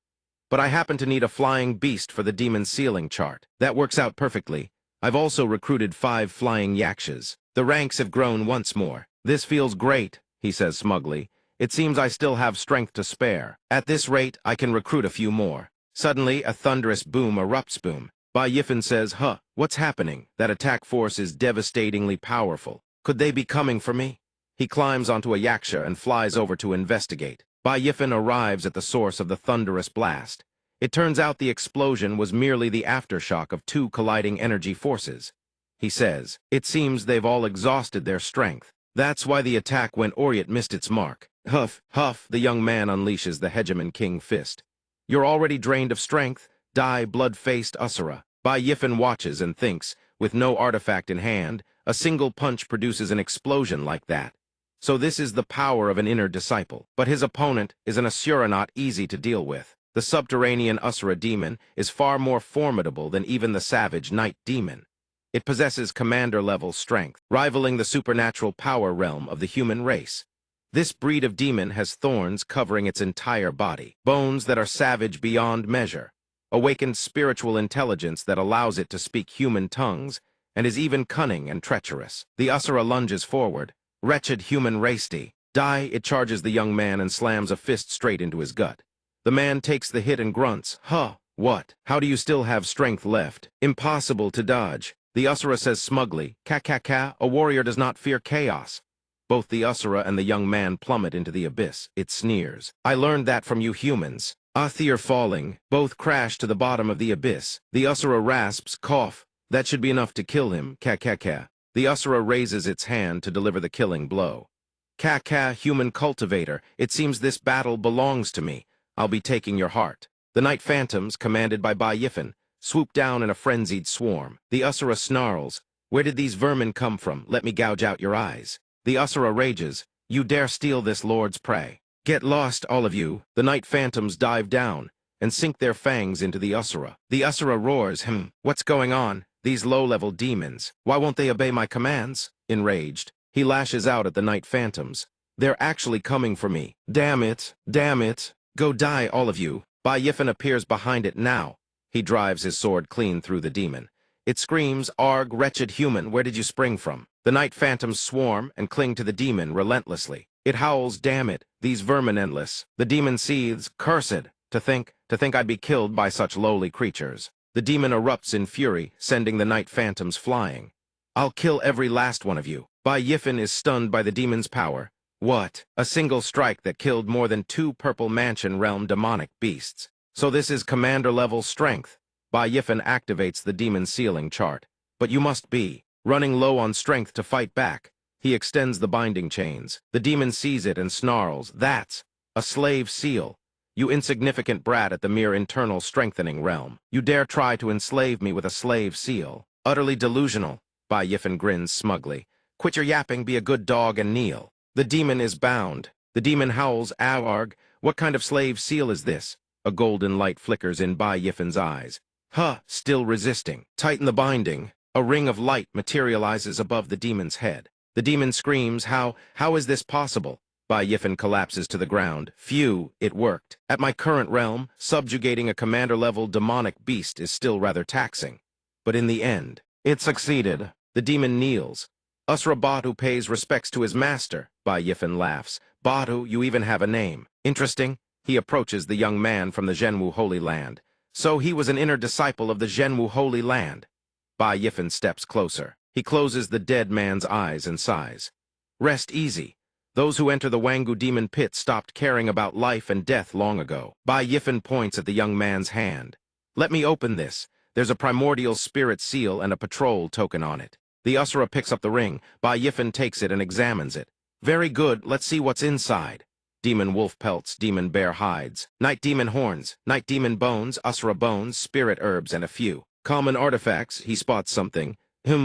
But I happen to need a flying beast for the demon sealing chart. That works out perfectly. I've also recruited 5 flying yakshas. The ranks have grown once more. This feels great, he says smugly. It seems I still have strength to spare. At this rate, I can recruit a few more. Suddenly, a thunderous boom erupts. Boom. Bai Yifen says, what's happening? That attack force is devastatingly powerful. Could they be coming for me? He climbs onto a yaksha and flies over to investigate. Bai Yifen arrives at the source of the thunderous blast. It turns out the explosion was merely the aftershock of 2 colliding energy forces. He says, it seems they've all exhausted their strength. That's why the attack went or it missed its mark. Huff, the young man unleashes the Hegemon King fist. You're already drained of strength. Die, blood-faced Usura. Bai Yifen watches and thinks, with no artifact in hand, a single punch produces an explosion like that. So this is the power of an inner disciple. But his opponent is an Asura not easy to deal with. The subterranean Asura demon is far more formidable than even the savage night demon. It possesses commander-level strength, rivaling the supernatural power realm of the human race. This breed of demon has thorns covering its entire body, bones that are savage beyond measure, awakened spiritual intelligence that allows it to speak human tongues, and is even cunning and treacherous. The Asura lunges forward. Wretched human race, die! It charges the young man and slams a fist straight into his gut. The man takes the hit and grunts. What? How do you still have strength left? Impossible to dodge. The Asura says smugly, Ka, a warrior does not fear chaos. Both the Asura and the young man plummet into the abyss. It sneers. I learned that from you humans. Athir falling, both crash to the bottom of the abyss. The Asura rasps, cough. That should be enough to kill him, Ka. The Asura raises its hand to deliver the killing blow. Ka, human cultivator, it seems this battle belongs to me. I'll be taking your heart. The Night Phantoms, commanded by Bai Yifen, swoop down in a frenzied swarm. The Asura snarls, where did these vermin come from? Let me gouge out your eyes. The Asura rages, you dare steal this lord's prey. Get lost, all of you. The Night Phantoms dive down, and sink their fangs into the Asura. The Asura roars, what's going on? These low-level demons. Why won't they obey my commands? Enraged, he lashes out at the night phantoms. They're actually coming for me. Damn it, damn it. Go die, all of you. Yifen appears behind it now. He drives his sword clean through the demon. It screams, "Arg, wretched human, where did you spring from?" The night phantoms swarm and cling to the demon relentlessly. It howls, "Damn it, these vermin endless." The demon seethes, "Cursed, to think I'd be killed by such lowly creatures." The demon erupts in fury, sending the night phantoms flying. "I'll kill every last one of you." Yifen is stunned by the demon's power. What? A single strike that killed more than 2 Purple Mansion realm demonic beasts. So this is commander-level strength. Yifen activates the demon's ceiling chart. But you must be running low on strength to fight back. He extends the binding chains. The demon sees it and snarls, "That's a slave seal. You insignificant brat at the mere internal strengthening realm. You dare try to enslave me with a slave seal. Utterly delusional." Yifen grins smugly. "Quit your yapping, be a good dog and kneel." The demon is bound. The demon howls, "Awarg, what kind of slave seal is this?" A golden light flickers in Yifen's eyes. Still resisting. Tighten the binding. A ring of light materializes above the demon's head. The demon screams, How is this possible?" Yifen collapses to the ground. "Phew, it worked. At my current realm, subjugating a commander-level demonic beast is still rather taxing. But in the end, it succeeded." The demon kneels. "Usra Batu pays respects to his master." Yifen laughs. "Batu, you even have a name. Interesting." He approaches the young man from the Zhenwu Holy Land. "So he was an inner disciple of the Zhenwu Holy Land." Yifen steps closer. He closes the dead man's eyes and sighs. "Rest easy. Those who enter the Wangu demon pit stopped caring about life and death long ago." Yifen points at the young man's hand. "Let me open this. There's a primordial spirit seal and a patrol token on it." The Asura picks up the ring. Yifen takes it and examines it. "Very good, let's see what's inside." Demon wolf pelts, demon bear hides, night demon horns, night demon bones, Asura bones, spirit herbs, and a few common artifacts. He spots something.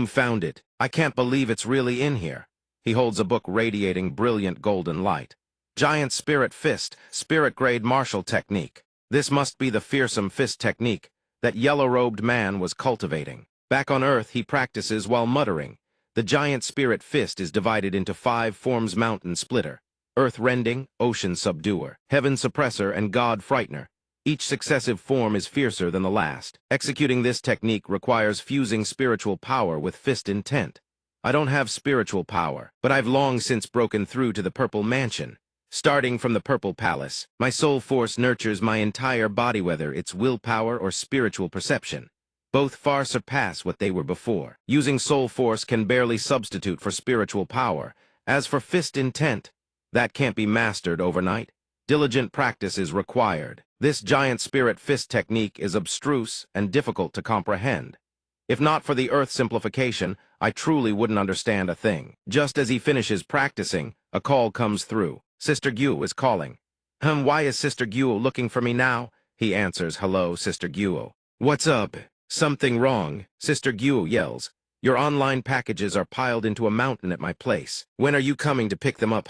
Found it. I can't believe it's really in here." He holds a book radiating brilliant golden light. "Giant spirit fist, spirit-grade martial technique. This must be the fearsome fist technique that yellow-robed man was cultivating. Back on Earth, he practices while muttering. The giant spirit fist is divided into 5 forms: mountain splitter, earth-rending, ocean subduer, heaven suppressor, and god frightener. Each successive form is fiercer than the last. Executing this technique requires fusing spiritual power with fist intent. I don't have spiritual power, but I've long since broken through to the Purple Mansion. Starting from the Purple Palace, my soul force nurtures my entire body, whether it's willpower or spiritual perception. Both far surpass what they were before. Using soul force can barely substitute for spiritual power. As for fist intent, that can't be mastered overnight. Diligent practice is required. This giant spirit fist technique is abstruse and difficult to comprehend. If not for the earth simplification, I truly wouldn't understand a thing." Just as he finishes practicing, a call comes through. Sister Guo is calling. Why is Sister Guo looking for me now?" He answers, "Hello, Sister Guo." "What's up?" "Something wrong," Sister Guo yells. "Your online packages are piled into a mountain at my place. When are you coming to pick them up,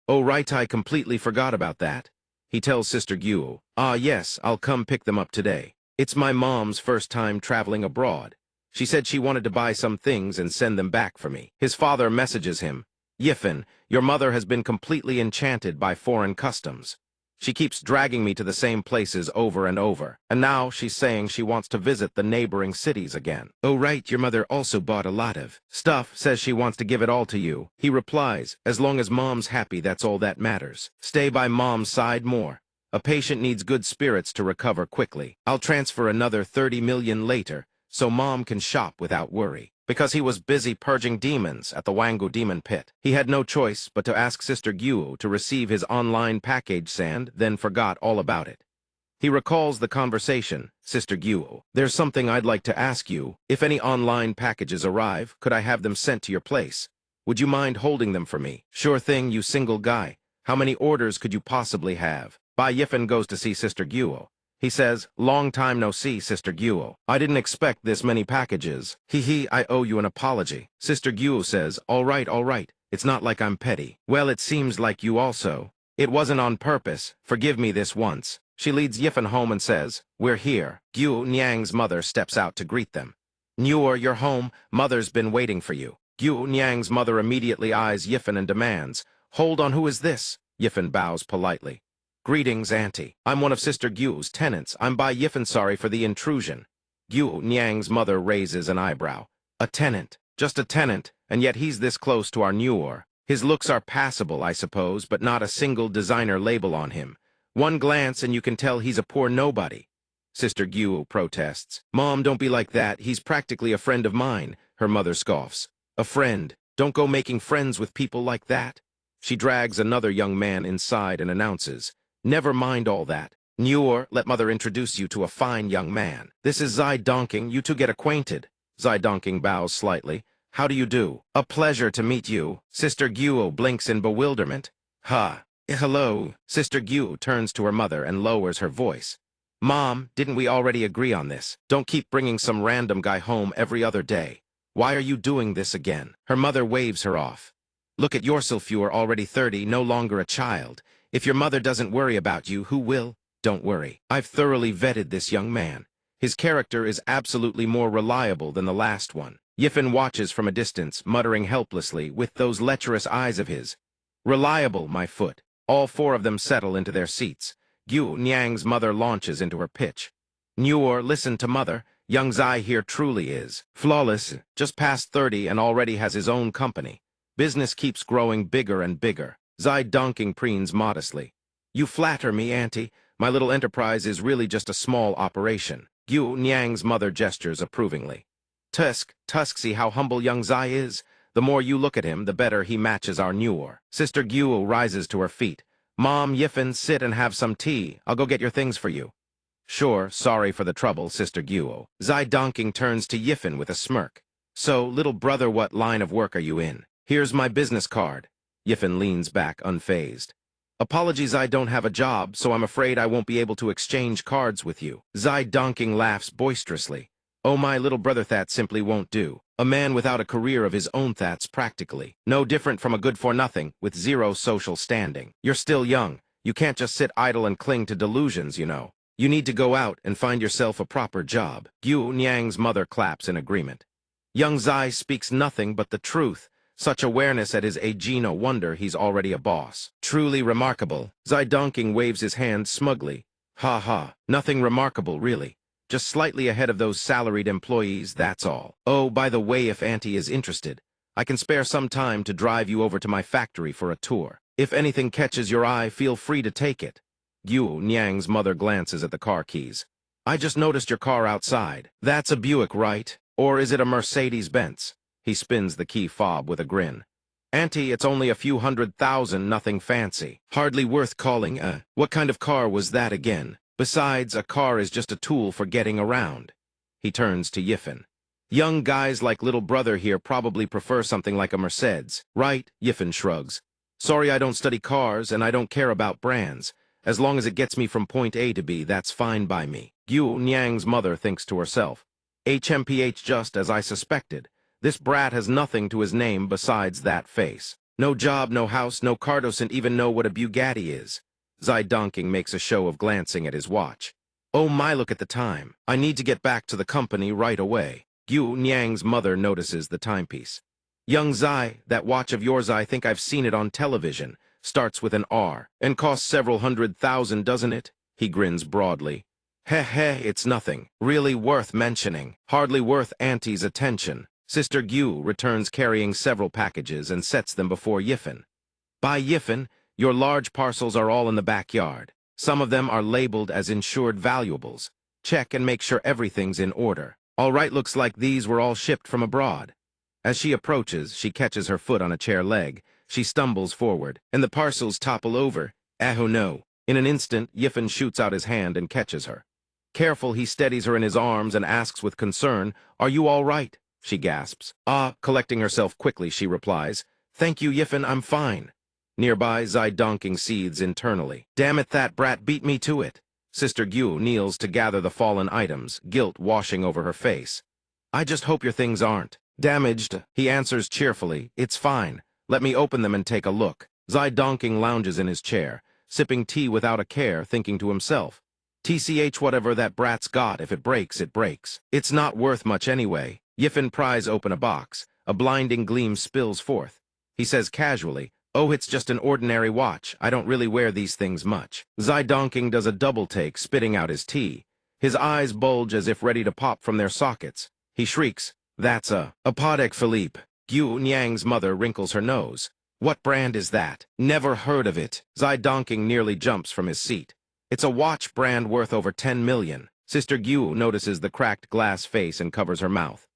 "Oh right, I completely forgot about that." He tells Sister Guo, "Yes, I'll come pick them up today. It's my mom's first time traveling abroad. She said she wanted to buy some things and send them back for me." His father messages him, "Yifen, your mother has been completely enchanted by foreign customs. She keeps dragging me to the same places over and over, and now she's saying she wants to visit the neighboring cities again." "Oh right, your mother also bought a lot of stuff, says she wants to give it all to you." He replies, "As long as mom's happy, that's all that matters. Stay by mom's side more. A patient needs good spirits to recover quickly. I'll transfer another 30 million later, so mom can shop without worry." Because he was busy purging demons at the Wangu demon pit, he had no choice but to ask Sister Guo to receive his online package sand, then forgot all about it. He recalls the conversation. "Sister Guo, there's something I'd like to ask you. If any online packages arrive, could I have them sent to your place? Would you mind holding them for me?" "Sure thing, you single guy. How many orders could you possibly have?" Yifen goes to see Sister Guo. He says, "Long time no see, Sister Guo. I didn't expect this many packages. I owe you an apology." Sister Guo says, all right. It's not like I'm petty." "Well, it seems like you also. It wasn't on purpose. Forgive me this once." She leads Yifen home and says, "We're here." Gyu Nyang's mother steps out to greet them. "Nuor, you're home. Mother's been waiting for you." Gyu Nyang's mother immediately eyes Yifen and demands, "Hold on, who is this?" Yifen bows politely. "Greetings, Auntie. I'm one of Sister Gyu's tenants. I'm by Yifen, sorry for the intrusion." Gyu Nyang's mother raises an eyebrow. "A tenant. Just a tenant, and yet he's this close to our Nuor. His looks are passable, I suppose, but not a single designer label on him. One glance and you can tell he's a poor nobody." Sister Gyu protests. "Mom, don't be like that. He's practically a friend of mine." Her mother scoffs. "A friend? Don't go making friends with people like that." She drags another young man inside and announces, "Never mind all that. Nuor, let mother introduce you to a fine young man. This is Zai Donking. You two get acquainted." Zai Donking bows slightly. "How do you do?" "A pleasure to meet you." Sister Gyu blinks in bewilderment. "Ha. Hello." Sister Gyu turns to her mother and lowers her voice. "Mom, didn't we already agree on this? Don't keep bringing some random guy home every other day. Why are you doing this again?" Her mother waves her off. "Look at yourself, you're already 30, no longer a child. If your mother doesn't worry about you, who will?" "Don't worry. I've thoroughly vetted this young man. His character is absolutely more reliable than the last one." Yifen watches from a distance, muttering helplessly, with those lecherous eyes of his. "Reliable, my foot." All four of them settle into their seats. Gyu Nyang's mother launches into her pitch. "Nuor, listen to mother. Young Zai here truly is flawless, just past 30 and already has his own company. Business keeps growing bigger and bigger." Zai Donking preens modestly. "You flatter me, Auntie. My little enterprise is really just a small operation." Gyu Nyang's mother gestures approvingly. Tusk, see how humble young Zai is? The more you look at him, the better he matches our Nuor." Sister Gyu rises to her feet. "Mom, Yifen, sit and have some tea. I'll go get your things for you." "Sure, sorry for the trouble, Sister Gyu." Zai Donking turns to Yifen with a smirk. "So, little brother, what line of work are you in?" "Here's my business card." Yifen leans back, unfazed. "Apologies, I don't have a job, so I'm afraid I won't be able to exchange cards with you." Zai Donking laughs boisterously. "Oh, my little brother, that simply won't do. A man without a career of his own, that's practically no different from a good-for-nothing with zero social standing. You're still young. You can't just sit idle and cling to delusions, you know. You need to go out and find yourself a proper job." Gyu Nyang's mother claps in agreement. Young Zai speaks nothing but the truth. Such awareness at his age, no wonder he's already a boss. Truly remarkable. Zai Donking waves his hand smugly. "Ha ha, nothing remarkable, really. Just slightly ahead of those salaried employees, that's all. Oh, by the way, if Auntie is interested, I can spare some time to drive you over to my factory for a tour. If anything catches your eye, feel free to take it." Gyu Nyang's mother glances at the car keys. "I just noticed your car outside. That's a Buick, right? Or is it a Mercedes-Benz?" He spins the key fob with a grin. "Auntie, it's only a few 100,000, nothing fancy. Hardly worth calling a... What kind of car was that again? Besides, a car is just a tool for getting around." He turns to Yifen. "Young guys like little brother here probably prefer something like a Mercedes, right?" Yifen shrugs. "Sorry, I don't study cars, and I don't care about brands. As long as it gets me from point A to B, that's fine by me." Gyu Nyang's mother thinks to herself. HMPH, just as I suspected. This brat has nothing to his name besides that face. No job, no house, no car, doesn't even know what a Bugatti is. Zai Donking makes a show of glancing at his watch. "Oh my, look at the time. I need to get back to the company right away." Gyu Nyang's mother notices the timepiece. "Young Zai, that watch of yours, I think I've seen it on television. Starts with an R, and costs several 100,000, doesn't it?" He grins broadly. Heh, it's nothing. Really worth mentioning. Hardly worth Auntie's attention." Sister Gyu returns carrying several packages and sets them before Yifen. "By Yifen, your large parcels are all in the backyard. Some of them are labeled as insured valuables. Check and make sure everything's in order. All right, looks like these were all shipped from abroad." As she approaches, she catches her foot on a chair leg. She stumbles forward, and the parcels topple over. Oh no. In an instant, Yifen shoots out his hand and catches her. Careful, he steadies her in his arms and asks with concern, "Are you all right?" She gasps. Collecting herself quickly, she replies, "Thank you, Yifen, I'm fine." Nearby, Zai Donking seethes internally. "Damn it, that brat beat me to it." Sister Gyu kneels to gather the fallen items, guilt washing over her face. "I just hope your things aren't damaged." He answers cheerfully, "It's fine. Let me open them and take a look." Zai Donking lounges in his chair, sipping tea without a care, thinking to himself, TCH whatever that brat's got, if it breaks, it breaks. It's not worth much anyway. Yiffin pries open a box. A blinding gleam spills forth. He says casually, "Oh, it's just an ordinary watch. I don't really wear these things much." Zai Donking does a double take, spitting out his tea. His eyes bulge as if ready to pop from their sockets. He shrieks, "That's a Patek Philippe." Gu Nyang's mother wrinkles her nose. "What brand is that?" "Never heard of it." Zai Donking nearly jumps from his seat. "It's a watch brand worth over 10 million. Sister Gu notices the cracked glass face and covers her mouth.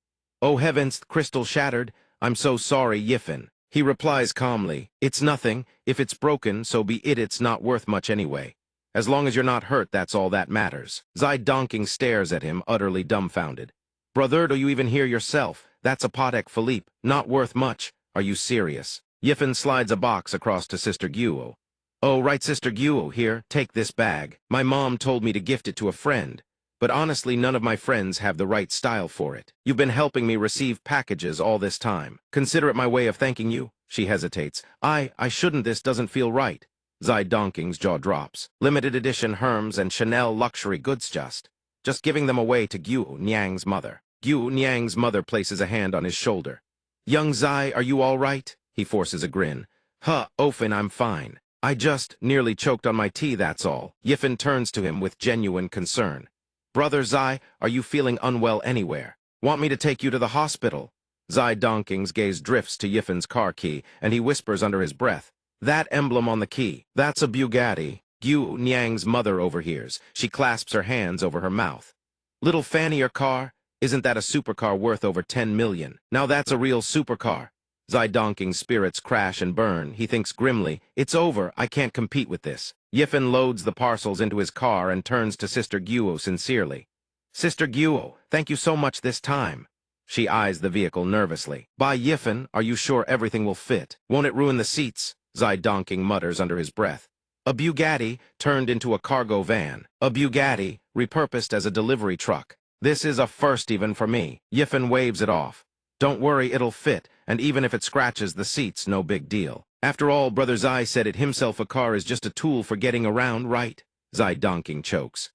"Oh heavens, crystal shattered. I'm so sorry, Yiffin." He replies calmly, "It's nothing. If it's broken, so be it. It's not worth much anyway. As long as you're not hurt, that's all that matters." Zai Donking stares at him, utterly dumbfounded. "Brother, do you even hear yourself? That's a Patek Philippe. Not worth much. Are you serious?" Yiffin slides a box across to Sister Guo. "Oh, right, Sister Guo, here, take this bag. My mom told me to gift it to a friend. But honestly, none of my friends have the right style for it. You've been helping me receive packages all this time. Consider it my way of thanking you." She hesitates. I shouldn't. This doesn't feel right." Zai Donking's jaw drops. Limited edition Hermes and Chanel luxury goods just giving them away to Gu Nyang's mother. Gu Nyang's mother places a hand on his shoulder. "Young Zai, are you all right?" He forces a grin. "Huh, Ofen, I'm fine. I just nearly choked on my tea, that's all." Yiffin turns to him with genuine concern. "Brother Zai, are you feeling unwell anywhere? Want me to take you to the hospital?" Zai Donking's gaze drifts to Yiffin's car key, and he whispers under his breath, "That emblem on the key, that's a Bugatti." Gu Nyang's mother overhears. She clasps her hands over her mouth. "Little Fanny, your car? Isn't that a supercar worth over 10 million? Now that's a real supercar." Zai Donking's spirits crash and burn. He thinks grimly, "It's over. I can't compete with this." Yiffin loads the parcels into his car and turns to Sister Guo sincerely. "Sister Guo, thank you so much this time." She eyes the vehicle nervously. "By Yiffin, are you sure everything will fit? Won't it ruin the seats?" Zai Donking mutters under his breath. A Bugatti turned into a cargo van. A Bugatti repurposed as a delivery truck. This is a first even for me. Yiffin waves it off. "Don't worry, it'll fit, and even if it scratches the seats, no big deal. After all, Brother Zai said it himself, a car is just a tool for getting around, right?" Zai Donking chokes.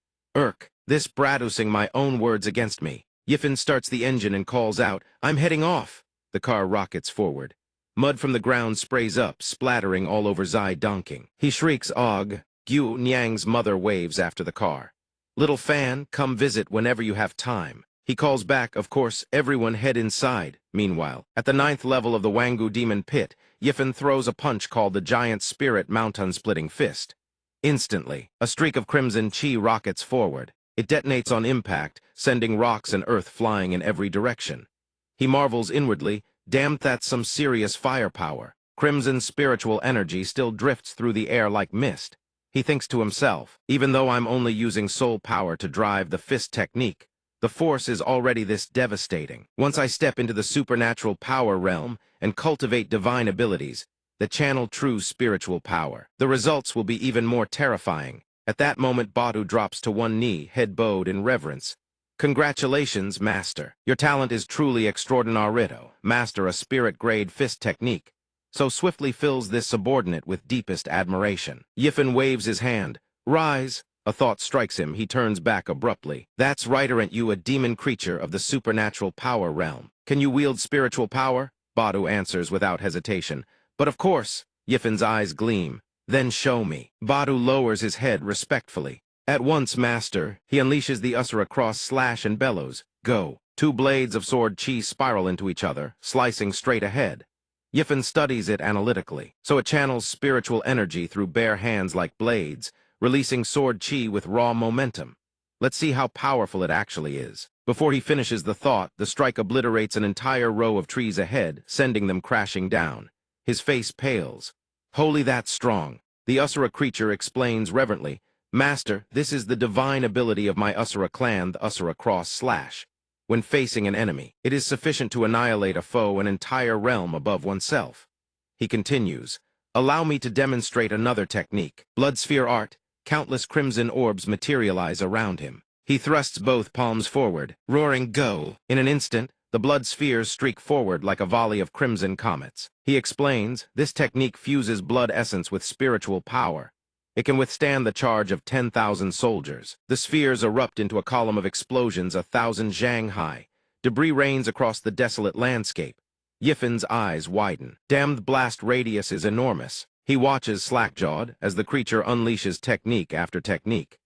This brat using my own words against me." Yiffin starts the engine and calls out, "I'm heading off." The car rockets forward. Mud from the ground sprays up, splattering all over Zai Donking. He shrieks, "Og!" Gu Nyang's mother waves after the car. "Little Fan, come visit whenever you have time." He calls back, "Of course, everyone head inside." Meanwhile, at the 9th level of the Wangu Demon Pit, Yiffin throws a punch called the Giant Spirit Mountain-Splitting Fist. Instantly, a streak of crimson chi rockets forward. It detonates on impact, sending rocks and earth flying in every direction. He marvels inwardly, "Damn, that's some serious firepower." Crimson spiritual energy still drifts through the air like mist. He thinks to himself, "Even though I'm only using soul power to drive the fist technique, the force is already this devastating. Once I step into the supernatural power realm and cultivate divine abilities, that channel true spiritual power, the results will be even more terrifying." At that moment, Badu drops to one knee, head bowed in reverence. "Congratulations, Master. Your talent is truly extraordinarito. Master a spirit-grade fist technique." So swiftly fills this subordinate with deepest admiration. Yiffin waves his hand. "Rise." A thought strikes him. He turns back abruptly. "That's right, aren't you a demon creature of the supernatural power realm? Can you wield spiritual power?" Badu answers without hesitation. "But of course." Yiffin's eyes gleam. "Then show me." Badu lowers his head respectfully. "At once, Master." He unleashes the Usura cross slash and bellows. "Go." Two blades of sword chi spiral into each other, slicing straight ahead. Yiffin studies it analytically, so it channels spiritual energy through bare hands like blades, releasing sword chi with raw momentum. Let's see how powerful it actually is. Before he finishes the thought, the strike obliterates an entire row of trees ahead, sending them crashing down. His face pales. "Holy, that's strong." The Usura creature explains reverently, "Master, this is the divine ability of my Usura clan, the Usura cross slash. When facing an enemy, it is sufficient to annihilate a foe an entire realm above oneself." He continues, "Allow me to demonstrate another technique. Blood sphere art." Countless crimson orbs materialize around him. He thrusts both palms forward, roaring, "Go!" In an instant, the blood spheres streak forward like a volley of crimson comets. He explains, "This technique fuses blood essence with spiritual power. It can withstand the charge of 10,000 soldiers. The spheres erupt into a column of explosions 1,000 zhang high. Debris rains across the desolate landscape. Yifen's eyes widen. Damned blast radius is enormous. He watches slack-jawed as the creature unleashes technique after technique.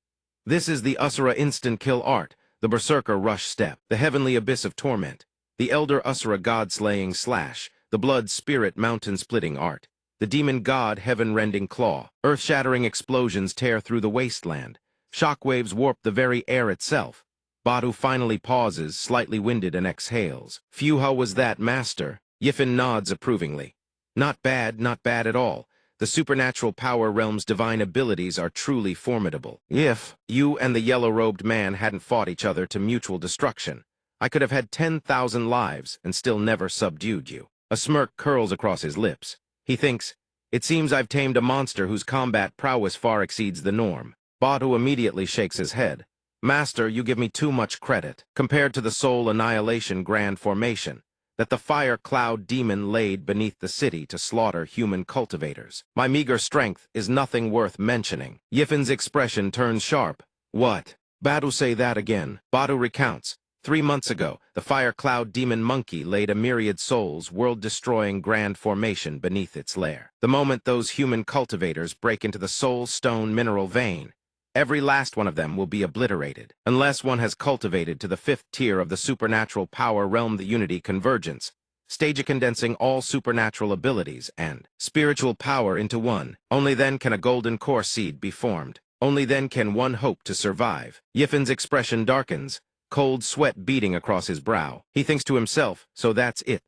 This is the Usura instant kill art, the Berserker rush step, the heavenly abyss of torment, the Elder Usura god-slaying slash, the blood spirit mountain-splitting art, the demon god heaven-rending claw. Earth-shattering explosions tear through the wasteland. Shockwaves warp the very air itself. Badu finally pauses, slightly winded, and exhales. Phew, how was that, master? Yifen nods approvingly. Not bad at all. The supernatural power realm's divine abilities are truly formidable. If you and the yellow-robed man hadn't fought each other to mutual destruction, I could have had 10,000 lives and still never subdued you. A smirk curls across his lips. He thinks, it seems I've tamed a monster whose combat prowess far exceeds the norm. Badu immediately shakes his head. Master, you give me too much credit, compared to the soul annihilation grand formation that the fire cloud demon laid beneath the city to slaughter human cultivators. My meager strength is nothing worth mentioning. Yifen's expression turns sharp. What? Badu, say that again. Badu recounts. 3 months ago, the fire cloud demon monkey laid a myriad souls, world-destroying grand formation beneath its lair. The moment those human cultivators break into the soul stone mineral vein, every last one of them will be obliterated, unless one has cultivated to the 5th tier of the supernatural power realm, the unity convergence, stage condensing all supernatural abilities and spiritual power into one. Only then can a golden core seed be formed. Only then can one hope to survive. Yifen's expression darkens, cold sweat beating across his brow. He thinks to himself, so that's it.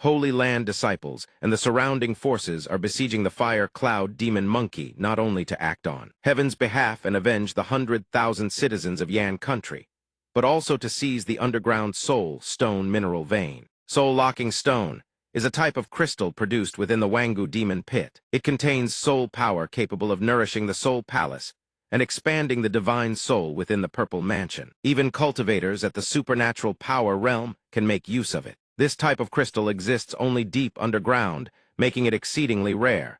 Holy Land disciples and the surrounding forces are besieging the fire cloud demon monkey not only to act on heaven's behalf and avenge the 100,000 citizens of Yan country, but also to seize the underground soul stone mineral vein. Soul-locking stone is a type of crystal produced within the Wangu demon pit. It contains soul power capable of nourishing the soul palace and expanding the divine soul within the purple mansion. Even cultivators at the supernatural power realm can make use of it. This type of crystal exists only deep underground, making it exceedingly rare.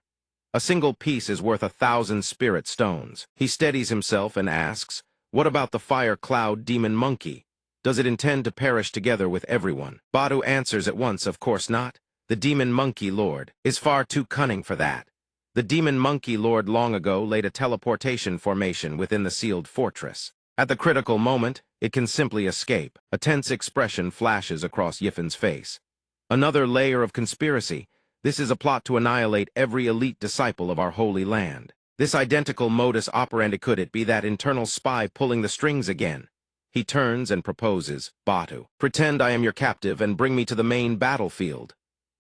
A single piece is worth 1,000 spirit stones. He steadies himself and asks, what about the fire cloud demon monkey? Does it intend to perish together with everyone? Badu answers at once, of course not. The demon monkey lord is far too cunning for that. The demon monkey lord long ago laid a teleportation formation within the sealed fortress. At the critical moment, it can simply escape. A tense expression flashes across Yifen's face. Another layer of conspiracy. This is a plot to annihilate every elite disciple of our holy land. This identical modus operandi, could it be that internal spy pulling the strings again? He turns and proposes, Badu, pretend I am your captive and bring me to the main battlefield.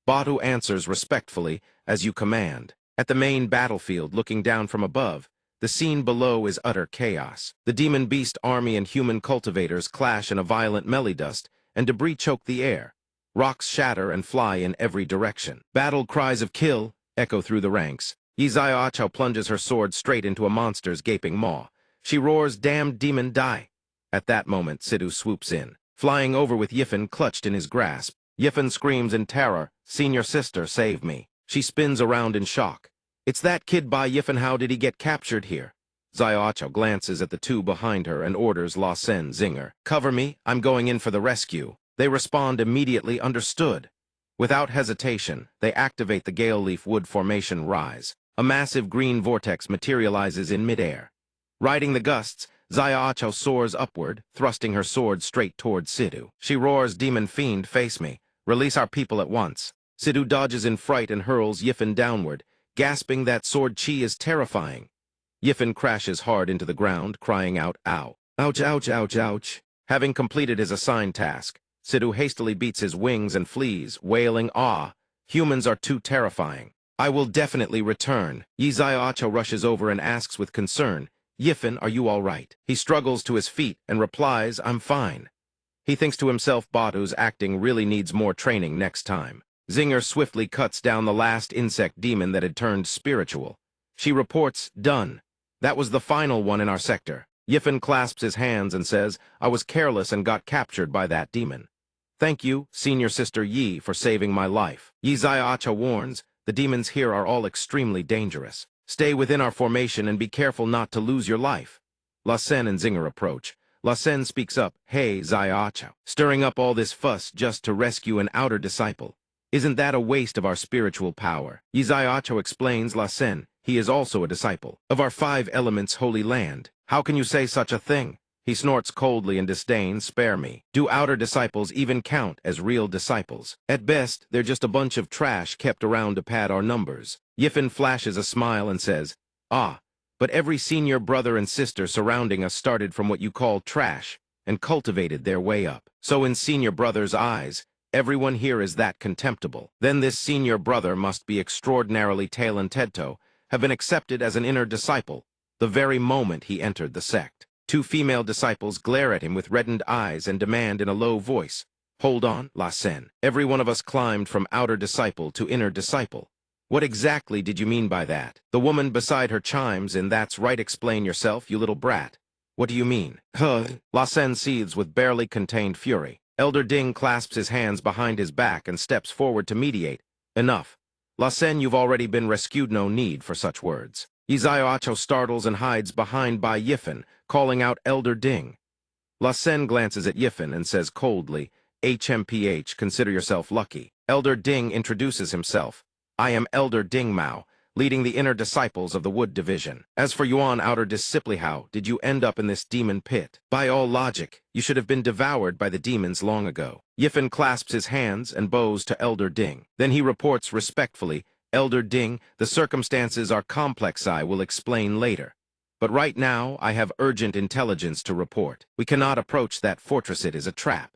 Badu answers respectfully, as you command. At the main battlefield, looking down from above, the scene below is utter chaos. The demon beast army and human cultivators clash in a violent melee dust, and debris choke the air. Rocks shatter and fly in every direction. Battle cries of kill echo through the ranks. Yizayacho plunges her sword straight into a monster's gaping maw. She roars, damned demon, die! At that moment, Sidhu swoops in, flying over with Yifen clutched in his grasp. Yifen screams in terror, Senior sister, save me. She spins around in shock. It's that kid by Yifen, how did he get captured here? Zayacho glances at the two behind her and orders La Sen Zinger, cover me, I'm going in for the rescue. They respond immediately, understood. Without hesitation, they activate the Gale Leaf Wood Formation Rise. A massive green vortex materializes in midair. Riding the gusts, Zayacho soars upward, thrusting her sword straight toward Sidhu. She roars, demon fiend, face me. Release our people at once. Sidhu dodges in fright and hurls Yifen downward, gasping that sword chi is terrifying. Yifen crashes hard into the ground, crying out, ow. Ouch, ouch, ouch, ouch. Having completed his assigned task, Sidhu hastily beats his wings and flees, wailing, ah, humans are too terrifying. I will definitely return. Yizayacho rushes over and asks with concern, Yifen, are you all right? He struggles to his feet and replies, I'm fine. He thinks to himself, Badu's acting really needs more training next time. Zinger swiftly cuts down the last insect demon that had turned spiritual. She reports, done. That was the final one in our sector. Yifen clasps his hands and says, I was careless and got captured by that demon. Thank you, Senior Sister Yi, for saving my life. Yizayacha warns, the demons here are all extremely dangerous. Stay within our formation and be careful not to lose your life. La Sen and Zinger approach. La Sen speaks up, "Hey, Zaiacho, stirring up all this fuss just to rescue an outer disciple. Isn't that a waste of our spiritual power?" Zaiacho explains La Sen. He is also a disciple of our 5 elements holy land. How can you say such a thing? He snorts coldly in disdain. Spare me. Do outer disciples even count as real disciples? At best, they're just a bunch of trash kept around to pad our numbers. Yiffin flashes a smile and says, "Ah, but every senior brother and sister surrounding us started from what you call trash and cultivated their way up. So in senior brother's eyes, everyone here is that contemptible. Then this senior brother must be extraordinarily talented, have been accepted as an inner disciple the very moment he entered the sect." 2 female disciples glare at him with reddened eyes and demand in a low voice, "Hold on, La Sen. Every one of us climbed from outer disciple to inner disciple. What exactly did you mean by that?" The woman beside her chimes in, "That's right, explain yourself, you little brat." "What do you mean?" La Sen seethes with barely contained fury. Elder Ding clasps his hands behind his back and steps forward to mediate. "Enough. La Sen, you've already been rescued, no need for such words." Zaiacho startles and hides behind by Yiffin, calling out Elder Ding. La Sen glances at Yiffin and says coldly, "HMPH, consider yourself lucky." Elder Ding introduces himself. "I am Elder Ding Mao, leading the inner disciples of the Wood Division. As for Yuan outer discipli, how did you end up in this demon pit? By all logic, you should have been devoured by the demons long ago." Yiffin clasps his hands and bows to Elder Ding. Then he reports respectfully, "Elder Ding, the circumstances are complex. I will explain later. But right now, I have urgent intelligence to report. We cannot approach that fortress. It is a trap.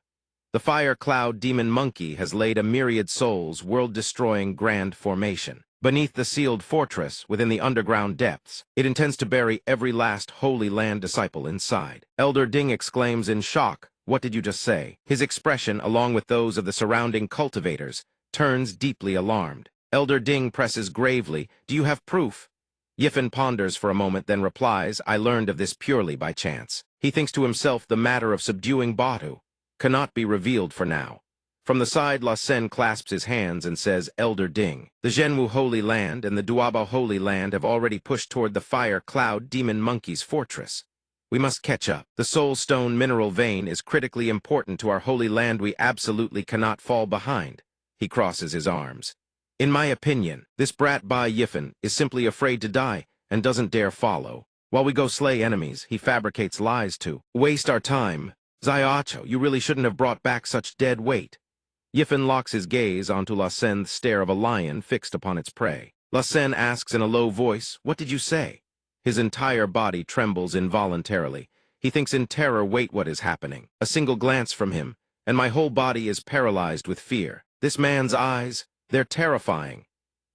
The fire cloud demon monkey has laid a myriad souls world-destroying grand formation beneath the sealed fortress within the underground depths. It intends to bury every last Holy Land disciple inside." Elder Ding exclaims in shock, "What did you just say?" His expression, along with those of the surrounding cultivators, turns deeply alarmed. Elder Ding presses gravely, "Do you have proof?" Yiffin ponders for a moment, then replies, "I learned of this purely by chance." He thinks to himself, the matter of subduing Batu cannot be revealed for now. From the side, La Sen clasps his hands and says, "Elder Ding, the Zhenwu Holy Land and the Duabo Holy Land have already pushed toward the fire cloud demon monkey's fortress. We must catch up. The soul stone mineral vein is critically important to our Holy Land. We absolutely cannot fall behind." He crosses his arms. "In my opinion, this brat Bai Yiffin is simply afraid to die and doesn't dare follow. While we go slay enemies, he fabricates lies to waste our time. Zaiacho, you really shouldn't have brought back such dead weight." Yiffin locks his gaze onto La Sen's stare of a lion fixed upon its prey. La Sen asks in a low voice, "What did you say?" His entire body trembles involuntarily. He thinks in terror, "Wait, what is happening?" A single glance from him, and my whole body is paralyzed with fear. This man's eyes, they're terrifying.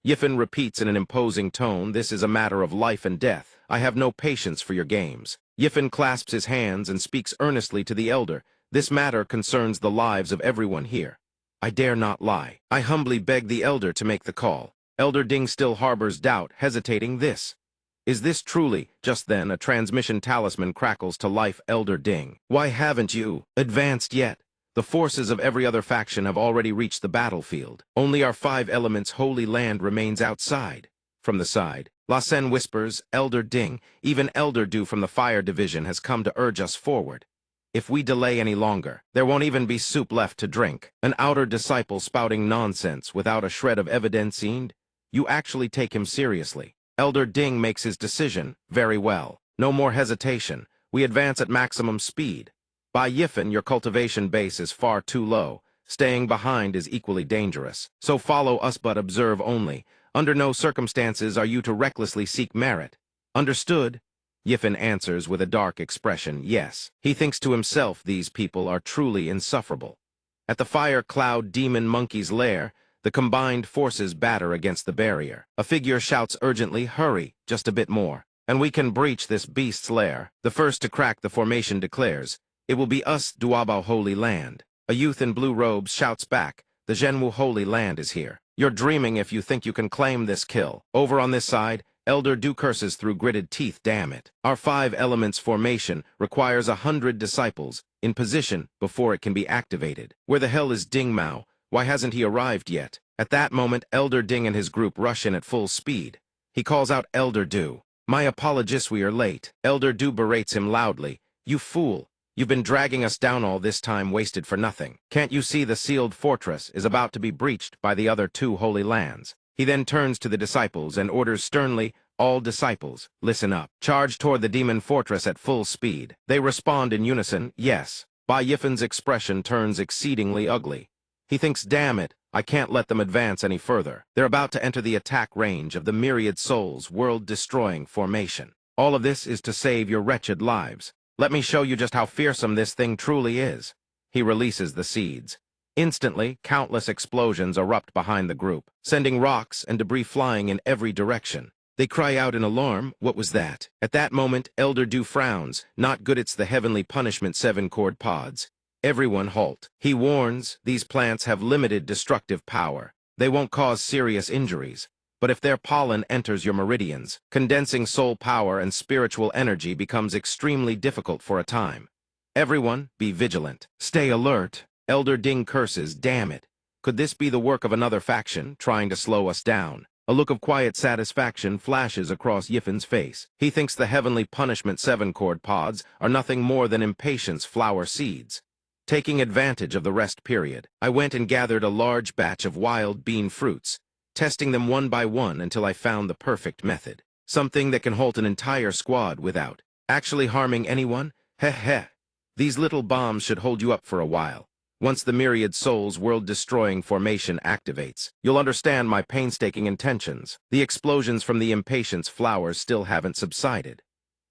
Yiffin repeats in an imposing tone, "This is a matter of life and death. I have no patience for your games." Yiffin clasps his hands and speaks earnestly to the elder. "This matter concerns the lives of everyone here. I dare not lie. I humbly beg the elder to make the call." Elder Ding still harbors doubt, hesitating. Is this truly?" Just then, a transmission talisman crackles to life. "Elder Ding, why haven't you advanced yet? The forces of every other faction have already reached the battlefield. Only our 5 elements holy land remains outside." From the side, La Sen whispers, "Elder Ding, even Elder Du from the Fire Division has come to urge us forward. If we delay any longer, there won't even be soup left to drink." An outer disciple spouting nonsense without a shred of evidence. You actually take him seriously. Elder Ding makes his decision. "Very well. No more hesitation. We advance at maximum speed. By Yiffin, your cultivation base is far too low. Staying behind is equally dangerous. So follow us but observe only. Under no circumstances are you to recklessly seek merit. Understood?" Yiffin answers with a dark expression, "Yes." He thinks to himself, these people are truly insufferable. At the fire cloud demon monkey's lair, the combined forces batter against the barrier. A figure shouts urgently, "Hurry, just a bit more, and we can breach this beast's lair." The first to crack the formation declares, "It will be us, Duabo Holy Land." A youth in blue robes shouts back, "The Zhenwu Holy Land is here. You're dreaming if you think you can claim this kill." Over on this side, Elder Du curses through gritted teeth, "Damn it. Our 5 elements formation requires 100 disciples in position before it can be activated. Where the hell is Ding Mao? Why hasn't he arrived yet?" At that moment, Elder Ding and his group rush in at full speed. He calls out Elder Du. My apologies, we are late. Elder Du berates him loudly. You fool. You've been dragging us down all this time wasted for nothing. Can't you see the sealed fortress is about to be breached by the other two holy lands? He then turns to the disciples and orders sternly, all disciples, listen up. Charge toward the demon fortress at full speed. They respond in unison, yes. Bai Yifen's expression turns exceedingly ugly. He thinks, damn it, I can't let them advance any further. They're about to enter the attack range of the myriad souls world-destroying formation. All of this is to save your wretched lives. Let me show you just how fearsome this thing truly is. He releases the seeds. Instantly, countless explosions erupt behind the group, sending rocks and debris flying in every direction. They cry out in alarm, what was that? At that moment, Elder Du frowns, not good it's the heavenly punishment 7-cord pods. Everyone halt. He warns, these plants have limited destructive power. They won't cause serious injuries. But if their pollen enters your meridians, condensing soul power and spiritual energy becomes extremely difficult for a time. Everyone, be vigilant. Stay alert. Elder Ding curses, damn it. Could this be the work of another faction, trying to slow us down? A look of quiet satisfaction flashes across Yifen's face. He thinks the heavenly punishment 7-cord pods are nothing more than impatience flower seeds. Taking advantage of the rest period, I went and gathered a large batch of wild bean fruits, testing them one by one until I found the perfect method. Something that can halt an entire squad without actually harming anyone? Heh heh. These little bombs should hold you up for a while. Once the myriad souls world-destroying formation activates, you'll understand my painstaking intentions. The explosions from the impatience flowers still haven't subsided.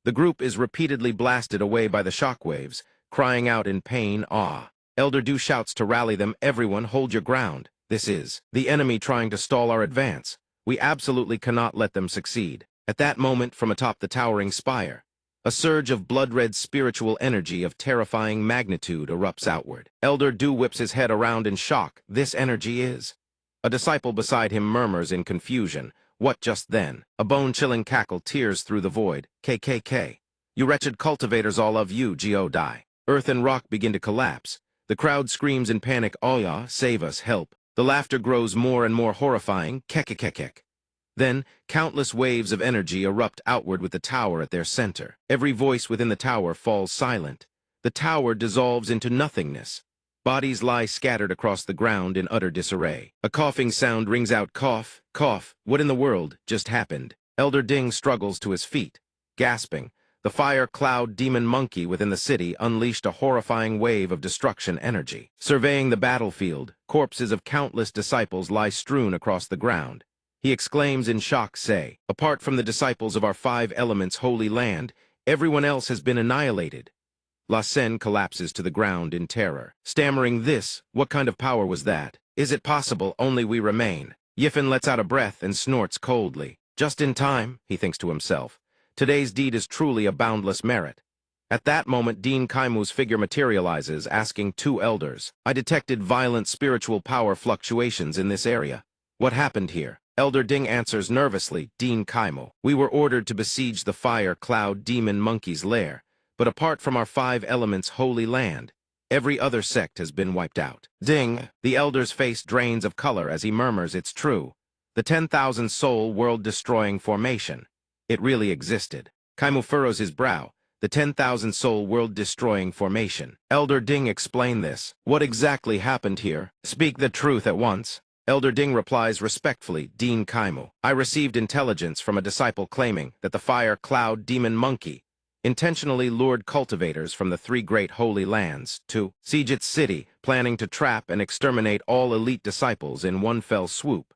The group is repeatedly blasted away by the shockwaves, crying out in pain, ah. Elder Du shouts to rally them, everyone hold your ground. This is the enemy trying to stall our advance. We absolutely cannot let them succeed. At that moment, from atop the towering spire, a surge of blood-red spiritual energy of terrifying magnitude erupts outward. Elder Du whips his head around in shock. This energy is... A disciple beside him murmurs in confusion. What just then? A bone-chilling cackle tears through the void. KKK. You wretched cultivators, all of you, Geodai. Earth and rock begin to collapse. The crowd screams in panic, Oya, save us, help. The laughter grows more and more horrifying, kekekekek. Then, countless waves of energy erupt outward with the tower at their center. Every voice within the tower falls silent. The tower dissolves into nothingness. Bodies lie scattered across the ground in utter disarray. A coughing sound rings out, cough, cough. What in the world just happened? Elder Ding struggles to his feet, gasping. The fire cloud demon monkey within the city unleashed a horrifying wave of destruction energy. Surveying the battlefield, corpses of countless disciples lie strewn across the ground. He exclaims in shock, say, apart from the disciples of our 5 elements holy land, everyone else has been annihilated. La Sen collapses to the ground in terror. Stammering this, what kind of power was that? Is it possible only we remain? Yifen lets out a breath and snorts coldly. Just in time, he thinks to himself. Today's deed is truly a boundless merit. At that moment, Dean Kaimu's figure materializes, asking 2 elders. I detected violent spiritual power fluctuations in this area. What happened here? Elder Ding answers nervously, Dean Kaimu. We were ordered to besiege the fire cloud demon monkey's lair, but apart from our 5 elements holy land, every other sect has been wiped out. Ding, the elder's face drains of color as he murmurs, it's true. The 10,000 soul world-destroying formation. It really existed. Kaimu furrows his brow. The 10,000 soul world-destroying formation. Elder Ding explained this. What exactly happened here? Speak the truth at once. Elder Ding replies respectfully, Dean Kaimu. I received intelligence from a disciple claiming that the fire cloud demon monkey intentionally lured cultivators from the 3 great holy lands to siege its city, planning to trap and exterminate all elite disciples in one fell swoop.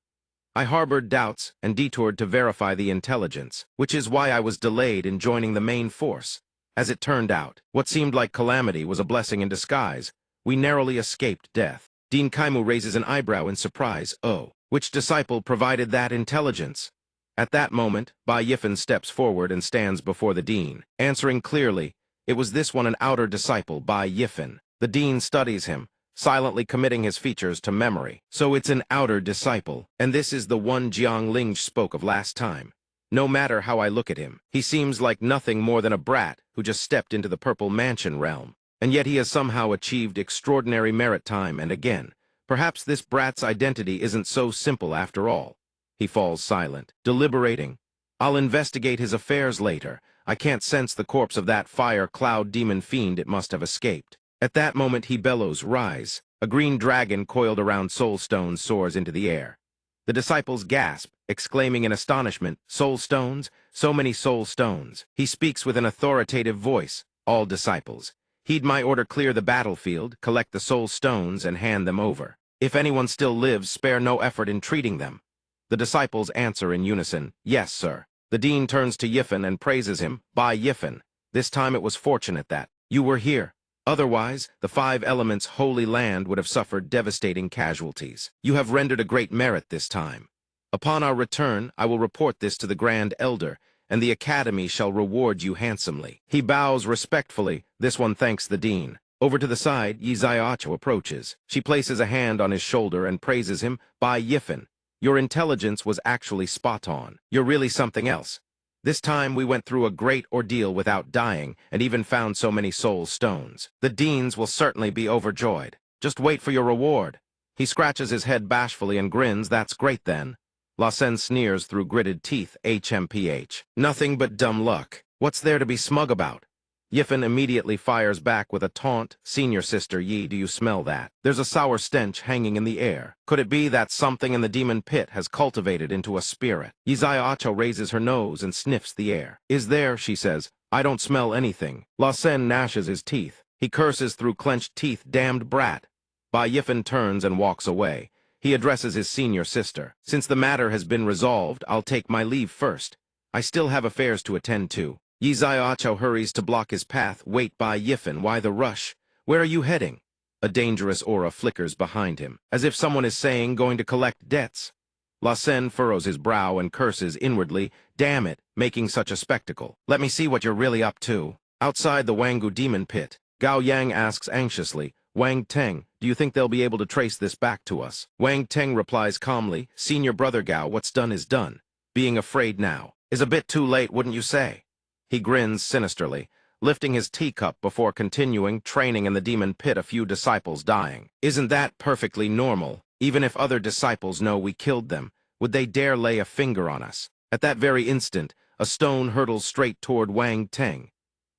I harbored doubts and detoured to verify the intelligence, which is why I was delayed in joining the main force. As it turned out, what seemed like calamity was a blessing in disguise. We narrowly escaped death. Dean Kaimu raises an eyebrow in surprise. Oh, which disciple provided that intelligence? At that moment, Bai Yifen steps forward and stands before the dean, answering clearly, it was this one, an outer disciple, Bai Yifen. The dean studies him, silently committing his features to memory. So it's an outer disciple, and this is the one Jiang Ling spoke of last time. No matter how I look at him, he seems like nothing more than a brat who just stepped into the Purple Mansion realm. And yet he has somehow achieved extraordinary merit time and again. Perhaps this brat's identity isn't so simple after all. He falls silent, deliberating. I'll investigate his affairs later. I can't sense the corpse of that fire cloud demon fiend. It must have escaped. At that moment he bellows, "Rise!" A green dragon coiled around soul stones soars into the air. The disciples gasp, exclaiming in astonishment, "Soul stones? So many soul stones." He speaks with an authoritative voice. "All disciples, heed my order, clear the battlefield, collect the soul stones, and hand them over. If anyone still lives, spare no effort in treating them." The disciples answer in unison, "Yes, sir." The dean turns to Yifen and praises him. "By Yifen, this time it was fortunate that you were here. Otherwise, the 5 elements' holy land would have suffered devastating casualties. You have rendered a great merit this time. Upon our return, I will report this to the Grand Elder, and the Academy shall reward you handsomely." He bows respectfully. This one thanks the dean. Over to the side, Yi Zaiacho approaches. She places a hand on his shoulder and praises him. "By Yifen, your intelligence was actually spot on. You're really something else. This time we went through a great ordeal without dying, and even found so many soul stones. The deans will certainly be overjoyed. Just wait for your reward." He scratches his head bashfully and grins. "That's great then." Lassen sneers through gritted teeth. "HMPH. Nothing but dumb luck. What's there to be smug about?" Yifen immediately fires back with a taunt. "Senior sister Yi, do you smell that? There's a sour stench hanging in the air. Could it be that something in the demon pit has cultivated into a spirit?" Yi Zaiacho raises her nose and sniffs the air. "Is there?" she says. "I don't smell anything." Lassen gnashes his teeth. He curses through clenched teeth. "Damned brat." Bai Yifen turns and walks away. He addresses his senior sister. "Since the matter has been resolved, I'll take my leave first. I still have affairs to attend to." Yi Zaiacho hurries to block his path. "Wait, Bai Yifen, why the rush? Where are you heading?" A dangerous aura flickers behind him, as if someone is saying, "Going to collect debts." Lassen furrows his brow and curses inwardly. "Damn it, making such a spectacle. Let me see what you're really up to." Outside the Wangu demon pit, Gao Yang asks anxiously, "Wang Teng, do you think they'll be able to trace this back to us?" Wang Teng replies calmly, "Senior brother Gao, what's done is done. Being afraid now is a bit too late, wouldn't you say?" He grins sinisterly, lifting his teacup before continuing. "Training in the demon pit, a few disciples dying. Isn't that perfectly normal? Even if other disciples know we killed them, would they dare lay a finger on us?" At that very instant, a stone hurtles straight toward Wang Teng.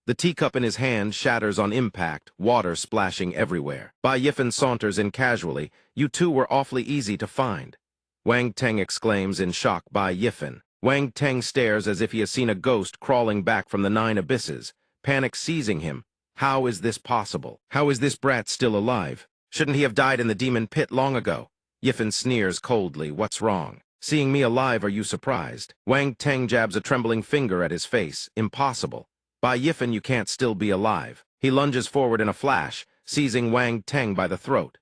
The teacup in his hand shatters on impact, water splashing everywhere. Bai Yifen saunters in casually. "You two were awfully easy to find." Wang Teng exclaims in shock. Bai Yifen. Wang Teng stares as if he has seen a ghost crawling back from the 9 abysses, panic seizing him. How is this possible? How is this brat still alive? Shouldn't he have died in the demon pit long ago? Yifen sneers coldly. "What's wrong? Seeing me alive, are you surprised?" Wang Teng jabs a trembling finger at his face. "Impossible. By Yifen, you can't still be alive." He lunges forward in a flash, seizing Wang Teng by the throat.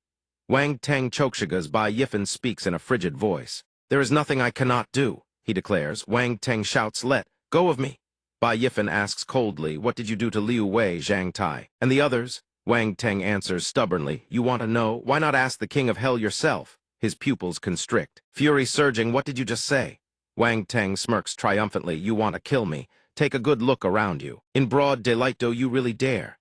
Wang Teng chokeshigas. Bai Yifen speaks in a frigid voice. "There is nothing I cannot do," he declares. Wang Teng shouts, "Let go of me." Bai Yifen asks coldly, "What did you do to Liu Wei, Zhang Tai, and the others?" Wang Teng answers stubbornly, "You want to know? Why not ask the king of hell yourself?" His pupils constrict, fury surging. "What did you just say?" Wang Teng smirks triumphantly. "You want to kill me? Take a good look around you. In broad daylight, do you really dare?"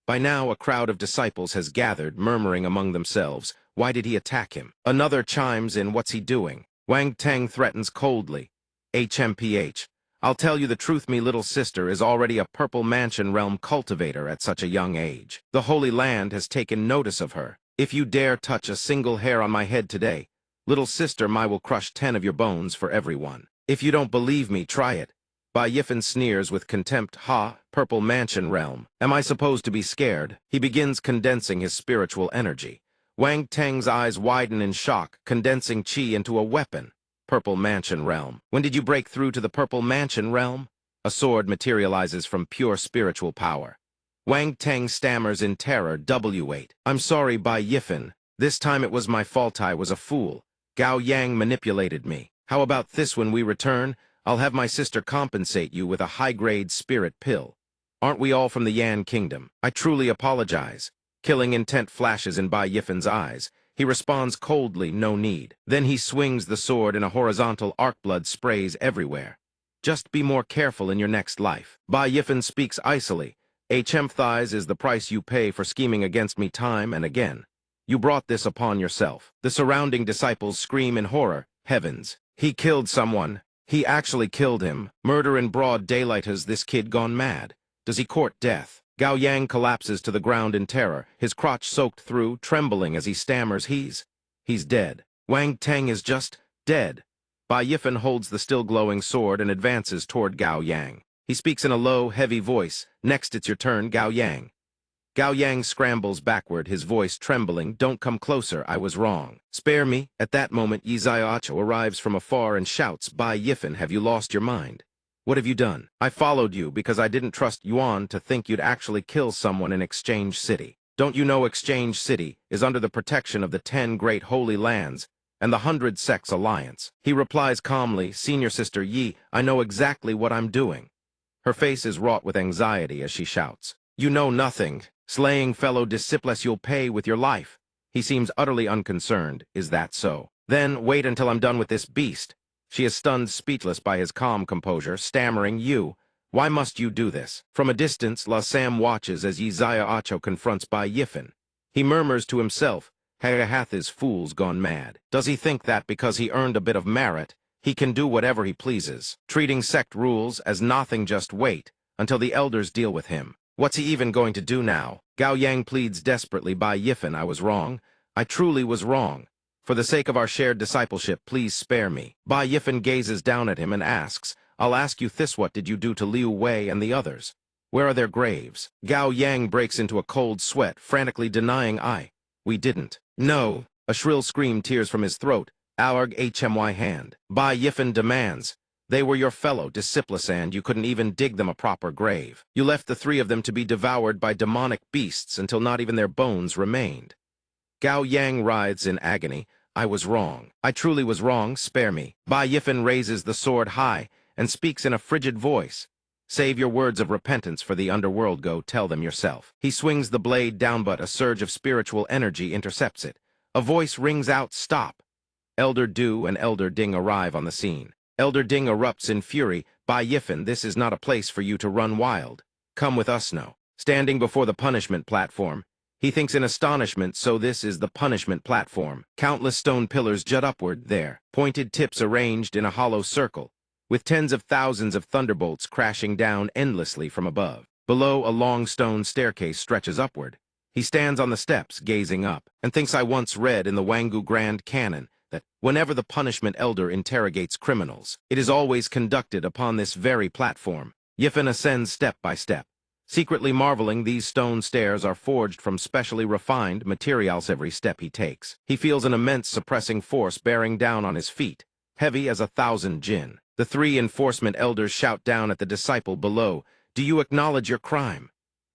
By now, a crowd of disciples has gathered, murmuring among themselves, "Why did he attack him?" Another chimes in, "What's he doing?" Wang Teng threatens coldly, "HMPH, I'll tell you the truth, me little sister is already a Purple Mansion realm cultivator at such a young age. The Holy Land has taken notice of her. If you dare touch a single hair on my head today, little sister, I will crush 10 of your bones for everyone. If you don't believe me, try it." Bai Yifen sneers with contempt. "Ha, Purple Mansion realm. Am I supposed to be scared?" He begins condensing his spiritual energy. Wang Teng's eyes widen in shock, condensing chi into a weapon. Purple Mansion realm. When did you break through to the Purple Mansion realm? A sword materializes from pure spiritual power. Wang Teng stammers in terror. "W8. I'm sorry, Bai Yifen. This time it was my fault. I was a fool. Gao Yang manipulated me. How about this? When we return, I'll have my sister compensate you with a high-grade spirit pill. Aren't we all from the Yan Kingdom? I truly apologize." Killing intent flashes in Bai Yifen's eyes. He responds coldly, "No need." Then he swings the sword in a horizontal arc. Blood sprays everywhere. "Just be more careful in your next life." Bai Yifen speaks icily. "HMPhize is the price you pay for scheming against me time and again. You brought this upon yourself." The surrounding disciples scream in horror. "Heavens, he killed someone." He actually killed him. Murder in broad daylight. Has this kid gone mad? Does he court death? Gao Yang collapses to the ground in terror, his crotch soaked through, trembling as he stammers, He's dead. Wang Teng is just dead. Bai Yifan holds the still glowing sword and advances toward Gao Yang. He speaks in a low, heavy voice. Next, it's your turn, Gao Yang. Gao Yang scrambles backward, his voice trembling. Don't come closer, I was wrong. Spare me. At that moment, Yi Zaiacho arrives from afar and shouts, Bai Yifan, have you lost your mind? What have you done? I followed you because I didn't trust Yuan to think you'd actually kill someone in Exchange City. Don't you know Exchange City is under the protection of the 10 Great Holy Lands and the 100 Sects Alliance? He replies calmly, Senior Sister Yi, I know exactly what I'm doing. Her face is wrought with anxiety as she shouts, You know nothing. Slaying fellow disciples you'll pay with your life. He seems utterly unconcerned. Is that so? Then wait until I'm done with this beast. She is stunned speechless by his calm composure, stammering, You, why must you do this? From a distance, La Sam watches as Yi Zaiacho confronts Bai Yifan. He murmurs to himself, hath his fool's gone mad. Does he think that because he earned a bit of merit, he can do whatever he pleases, treating sect rules as nothing? Just wait until the elders deal with him. What's he even going to do now? Gao Yang pleads desperately, Bai Yifan, I was wrong. I truly was wrong. For the sake of our shared discipleship, please spare me. Bai Yifan gazes down at him and asks, I'll ask you this, what did you do to Liu Wei and the others? Where are their graves? Gao Yang breaks into a cold sweat, frantically denying, We didn't. No. A shrill scream tears from his throat. Alarg HMY hand. Bai Yifan demands, They were your fellow disciples and you couldn't even dig them a proper grave. You left the 3 of them to be devoured by demonic beasts until not even their bones remained. Gao Yang writhes in agony. I was wrong. I truly was wrong. Spare me. Bai Yifan raises the sword high and speaks in a frigid voice. Save your words of repentance for the underworld. Go tell them yourself. He swings the blade down, but a surge of spiritual energy intercepts it. A voice rings out, Stop. Elder Du and Elder Ding arrive on the scene. Elder Ding erupts in fury. Bai Yifan, this is not a place for you to run wild. Come with us now. Standing before the punishment platform, he thinks in astonishment, so this is the punishment platform. Countless stone pillars jut upward there, pointed tips arranged in a hollow circle, with tens of thousands of thunderbolts crashing down endlessly from above. Below, a long stone staircase stretches upward. He stands on the steps, gazing up, and thinks I once read in the Wangu Grand Canon that whenever the punishment elder interrogates criminals, it is always conducted upon this very platform. Yifan ascends step by step, secretly marveling these stone stairs are forged from specially refined materials. Every step he takes, he feels an immense suppressing force bearing down on his feet, heavy as 1,000 jinn. The 3 enforcement elders shout down at the disciple below, Do you acknowledge your crime?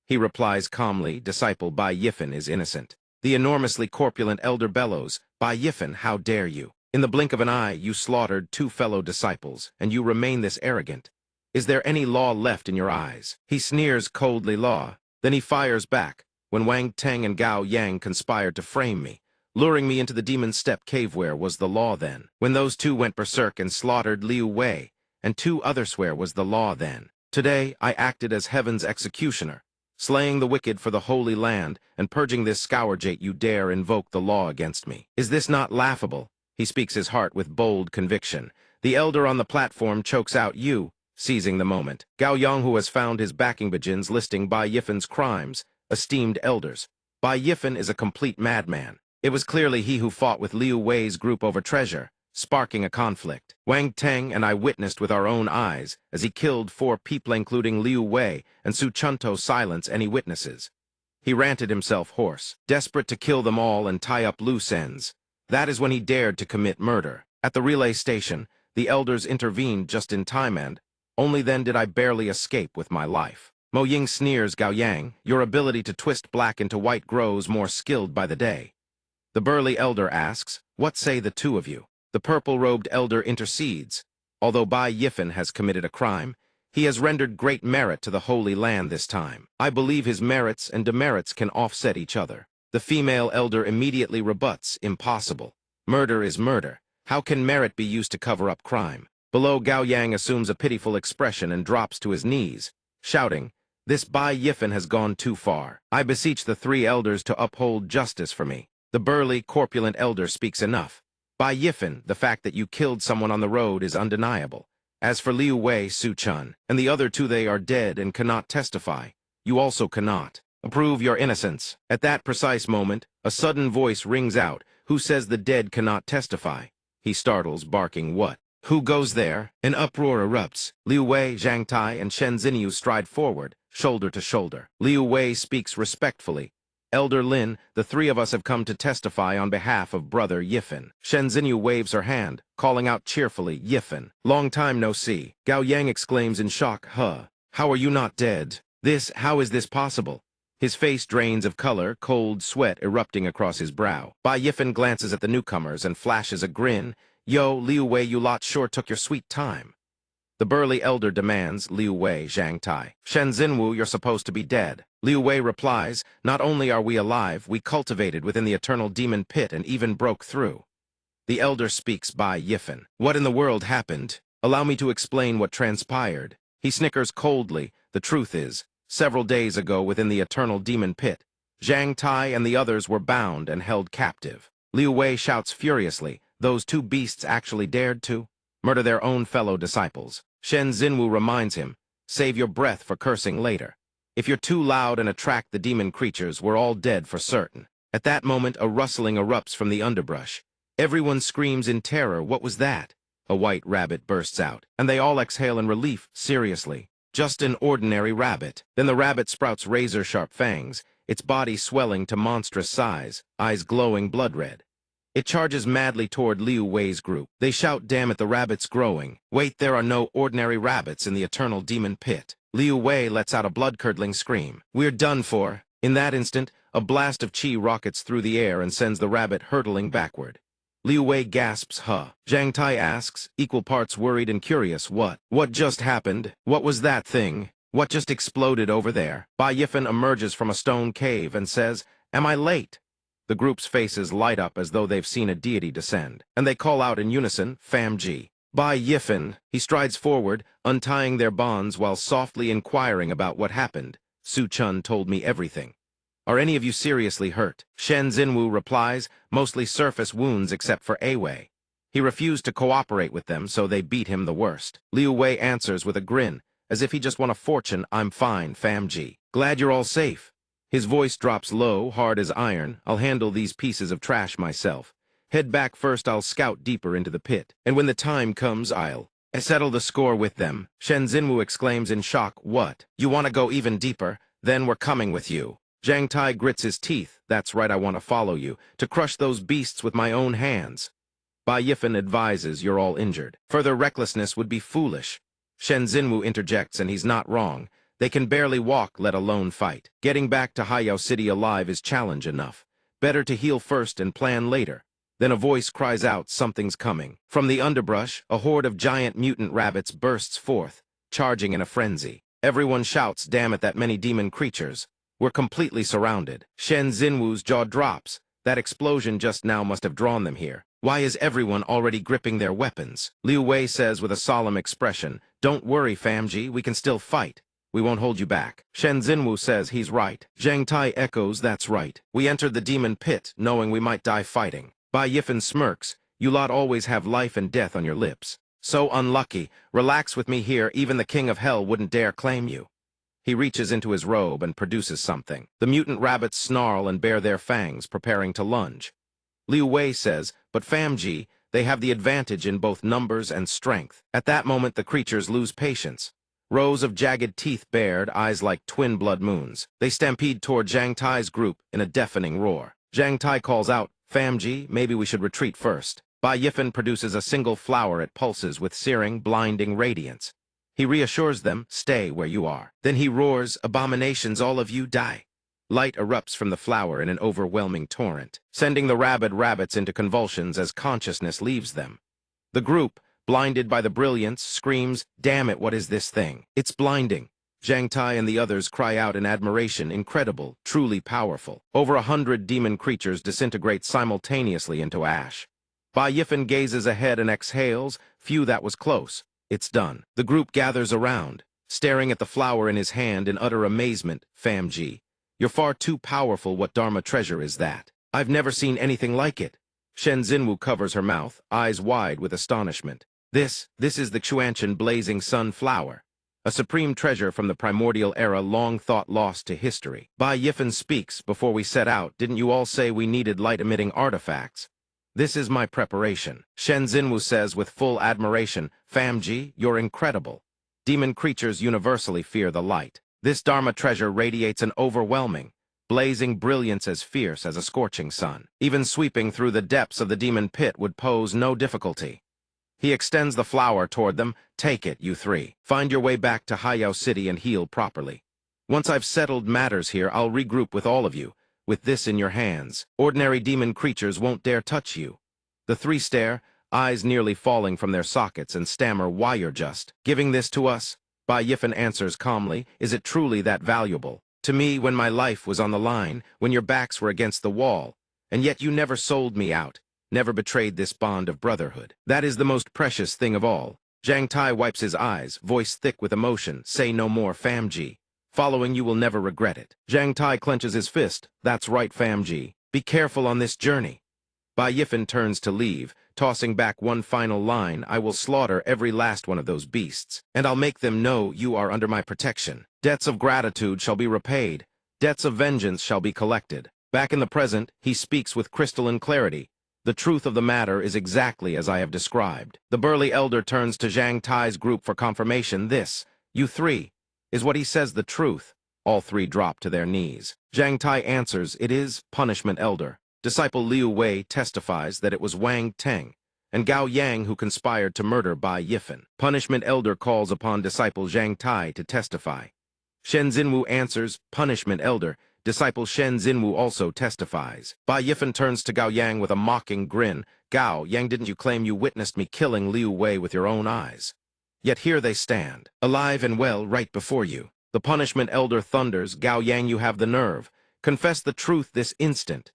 He replies calmly, Disciple Bai Yifan is innocent. The enormously corpulent elder bellows, Bai Yifan, how dare you? In the blink of an eye, you slaughtered 2 fellow disciples, and you remain this arrogant. Is there any law left in your eyes? He sneers coldly, Law. Then he fires back, when Wang Teng and Gao Yang conspired to frame me, luring me into the Demon's Step cave. Where was the law then? When those 2 went berserk and slaughtered Liu Wei, and 2 others, where was the law then? Today, I acted as heaven's executioner, slaying the wicked for the Holy Land, and purging this scourgate. You dare invoke the law against me. Is this not laughable? He speaks his heart with bold conviction. The elder on the platform chokes out, You, seizing the moment. Gao Yang, who has found his backing, begins listing Bai Yifan's crimes. Esteemed elders, Bai Yifan is a complete madman. It was clearly he who fought with Liu Wei's group over treasure, sparking a conflict. Wang Teng and I witnessed with our own eyes as he killed 4 people, including Liu Wei, and Su Chunto silence any witnesses. He ranted himself hoarse, desperate to kill them all and tie up loose ends. That is when he dared to commit murder. At the relay station, the elders intervened just in time, and only then did I barely escape with my life. Mo Ying sneers, Gao Yang, your ability to twist black into white grows more skilled by the day. The burly elder asks, What say the 2 of you? The purple-robed elder intercedes. Although Bai Yifan has committed a crime, he has rendered great merit to the Holy Land this time. I believe his merits and demerits can offset each other. The female elder immediately rebuts, Impossible. Murder is murder. How can merit be used to cover up crime? Below, Gao Yang assumes a pitiful expression and drops to his knees, shouting, This Bai Yifan has gone too far. I beseech the 3 elders to uphold justice for me. The burly, corpulent elder speaks enough. Bai Yifan, the fact that you killed someone on the road is undeniable. As for Liu Wei, Su Chun, and the other two, they are dead and cannot testify. You also cannot. Prove your innocence. At that precise moment, a sudden voice rings out. Who says the dead cannot testify? He startles, barking, what? Who goes there? An uproar erupts. Liu Wei, Zhang Tai, and Shen Xinyu stride forward, shoulder to shoulder. Liu Wei speaks respectfully. Elder Lin, the three of us have come to testify on behalf of Brother Yifan. Shen Xinyu waves her hand, calling out cheerfully, Yifan. Long time no see. Gao Yang exclaims in shock, huh? How are you not dead? How is this possible? His face drains of color, cold sweat erupting across his brow. Bai Yifan glances at the newcomers and flashes a grin. Yo, Liu Wei, you lot sure took your sweet time. The burly elder demands, Liu Wei, Zhang Tai. Shen Xinyu, you're supposed to be dead. Liu Wei replies, not only are we alive, we cultivated within the eternal demon pit and even broke through. The elder speaks Bai Yifan. What in the world happened? Allow me to explain what transpired. He snickers coldly. The truth is, several days ago within the eternal demon pit, Zhang Tai and the others were bound and held captive. Liu Wei shouts furiously, those two beasts actually dared to murder their own fellow disciples. Shen Xinyu reminds him, save your breath for cursing later. If you're too loud and attract the demon creatures, we're all dead for certain. At that moment, a rustling erupts from the underbrush. Everyone screams in terror. What was that? A white rabbit bursts out, and they all exhale in relief. Seriously, just an ordinary rabbit. Then the rabbit sprouts razor-sharp fangs, its body swelling to monstrous size, eyes glowing blood red. It charges madly toward Liu Wei's group. They shout, damn it, the rabbit's growing. Wait, there are no ordinary rabbits in the eternal demon pit. Liu Wei lets out a blood-curdling scream. We're done for. In that instant, a blast of chi rockets through the air and sends the rabbit hurtling backward. Liu Wei gasps, huh? Zhang Tai asks, equal parts worried and curious, what? What just happened? What was that thing? What just exploded over there? Bai Yifan emerges from a stone cave and says, am I late? The group's faces light up as though they've seen a deity descend, and they call out in unison, Fam Ji. Bai Yifan, he strides forward, untying their bonds while softly inquiring about what happened. Su Chun told me everything. Are any of you seriously hurt? Shen Xinyu replies, mostly surface wounds except for Wei. He refused to cooperate with them, so they beat him the worst. Liu Wei answers with a grin, as if he just won a fortune. I'm fine, Fam Ji. Glad you're all safe. His voice drops low, hard as iron. I'll handle these pieces of trash myself. Head back first, I'll scout deeper into the pit. And when the time comes, I'll settle the score with them. Shen Xinyu exclaims in shock, what? You want to go even deeper? Then we're coming with you. Zhang Tai grits his teeth. That's right, I want to follow you, to crush those beasts with my own hands. Bai Yifan advises you're all injured. Further recklessness would be foolish. Shen Xinyu interjects, and he's not wrong. They can barely walk, let alone fight. Getting back to Haiyao City alive is challenge enough. Better to heal first and plan later. Then a voice cries out, something's coming. From the underbrush, a horde of giant mutant rabbits bursts forth, charging in a frenzy. Everyone shouts, damn it, that many demon creatures. We're completely surrounded. Shen Xinyu's jaw drops. That explosion just now must have drawn them here. Why is everyone already gripping their weapons? Liu Wei says with a solemn expression, don't worry, Famji, we can still fight. We won't hold you back. Shen Xinyu says he's right. Zhang Tai echoes, that's right. We entered the demon pit, knowing we might die fighting. Bai Yifan smirks, you lot always have life and death on your lips. So unlucky. Relax with me here, even the king of hell wouldn't dare claim you. He reaches into his robe and produces something. The mutant rabbits snarl and bare their fangs, preparing to lunge. Liu Wei says, but Famji, they have the advantage in both numbers and strength. At that moment, the creatures lose patience. Rows of jagged teeth bared, eyes like twin blood moons. They stampede toward Zhang Tai's group in a deafening roar. Zhang Tai calls out, Famji, maybe we should retreat first. Bai Yifan produces a single flower it pulses with searing, blinding radiance. He reassures them, stay where you are. Then he roars, abominations, all of you die. Light erupts from the flower in an overwhelming torrent, sending the rabid rabbits into convulsions as consciousness leaves them. The group, blinded by the brilliance, screams, damn it, what is this thing? It's blinding. Zhang Tai and the others cry out in admiration, incredible, truly powerful. Over 100 demon creatures disintegrate simultaneously into ash. Bai Yifan gazes ahead and exhales, phew, that was close. It's done. The group gathers around, staring at the flower in his hand in utter amazement. Famji, you're far too powerful. What Dharma treasure is that? I've never seen anything like it. Shen Xinyu covers her mouth, eyes wide with astonishment. This is the Xuantian blazing sunflower, a supreme treasure from the primordial era long thought lost to history. Bai Yifan speaks, before we set out, didn't you all say we needed light-emitting artifacts? This is my preparation. Shen Xinwu says with full admiration, Famji, you're incredible. Demon creatures universally fear the light. This Dharma treasure radiates an overwhelming, blazing brilliance as fierce as a scorching sun. Even sweeping through the depths of the demon pit would pose no difficulty. He extends the flower toward them. Take it, you three. Find your way back to Haiyao City and heal properly. Once I've settled matters here, I'll regroup with all of you. With this in your hands, ordinary demon creatures won't dare touch you. The three stare, eyes nearly falling from their sockets, and stammer, why you're just giving this to us? Bai Yifan answers calmly, is it truly that valuable? To me, when my life was on the line, when your backs were against the wall, and yet you never sold me out, never betrayed this bond of brotherhood. That is the most precious thing of all. Zhang Tai wipes his eyes, voice thick with emotion, say no more, Famji. Following you will never regret it. Zhang Tai clenches his fist. That's right, Famji. Be careful on this journey. Bai Yifan turns to leave, tossing back one final line, I will slaughter every last one of those beasts, and I'll make them know you are under my protection. Debts of gratitude shall be repaid. Debts of vengeance shall be collected. Back in the present, he speaks with crystalline clarity. The truth of the matter is exactly as I have described. The burly elder turns to Zhang Tai's group for confirmation. This, you three, is what he says the truth. All three drop to their knees. Zhang Tai answers, it is, punishment elder. Disciple Liu Wei testifies that it was Wang Teng and Gao Yang who conspired to murder Bai Yifan. Punishment elder calls upon disciple Zhang Tai to testify. Shen Xinwu answers, punishment elder. Disciple Shen Xinwu also testifies. Bai Yifan turns to Gao Yang with a mocking grin. Gao Yang, didn't you claim you witnessed me killing Liu Wei with your own eyes? Yet here they stand, alive and well right before you. The punishment elder thunders, Gao Yang, you have the nerve. Confess the truth this instant.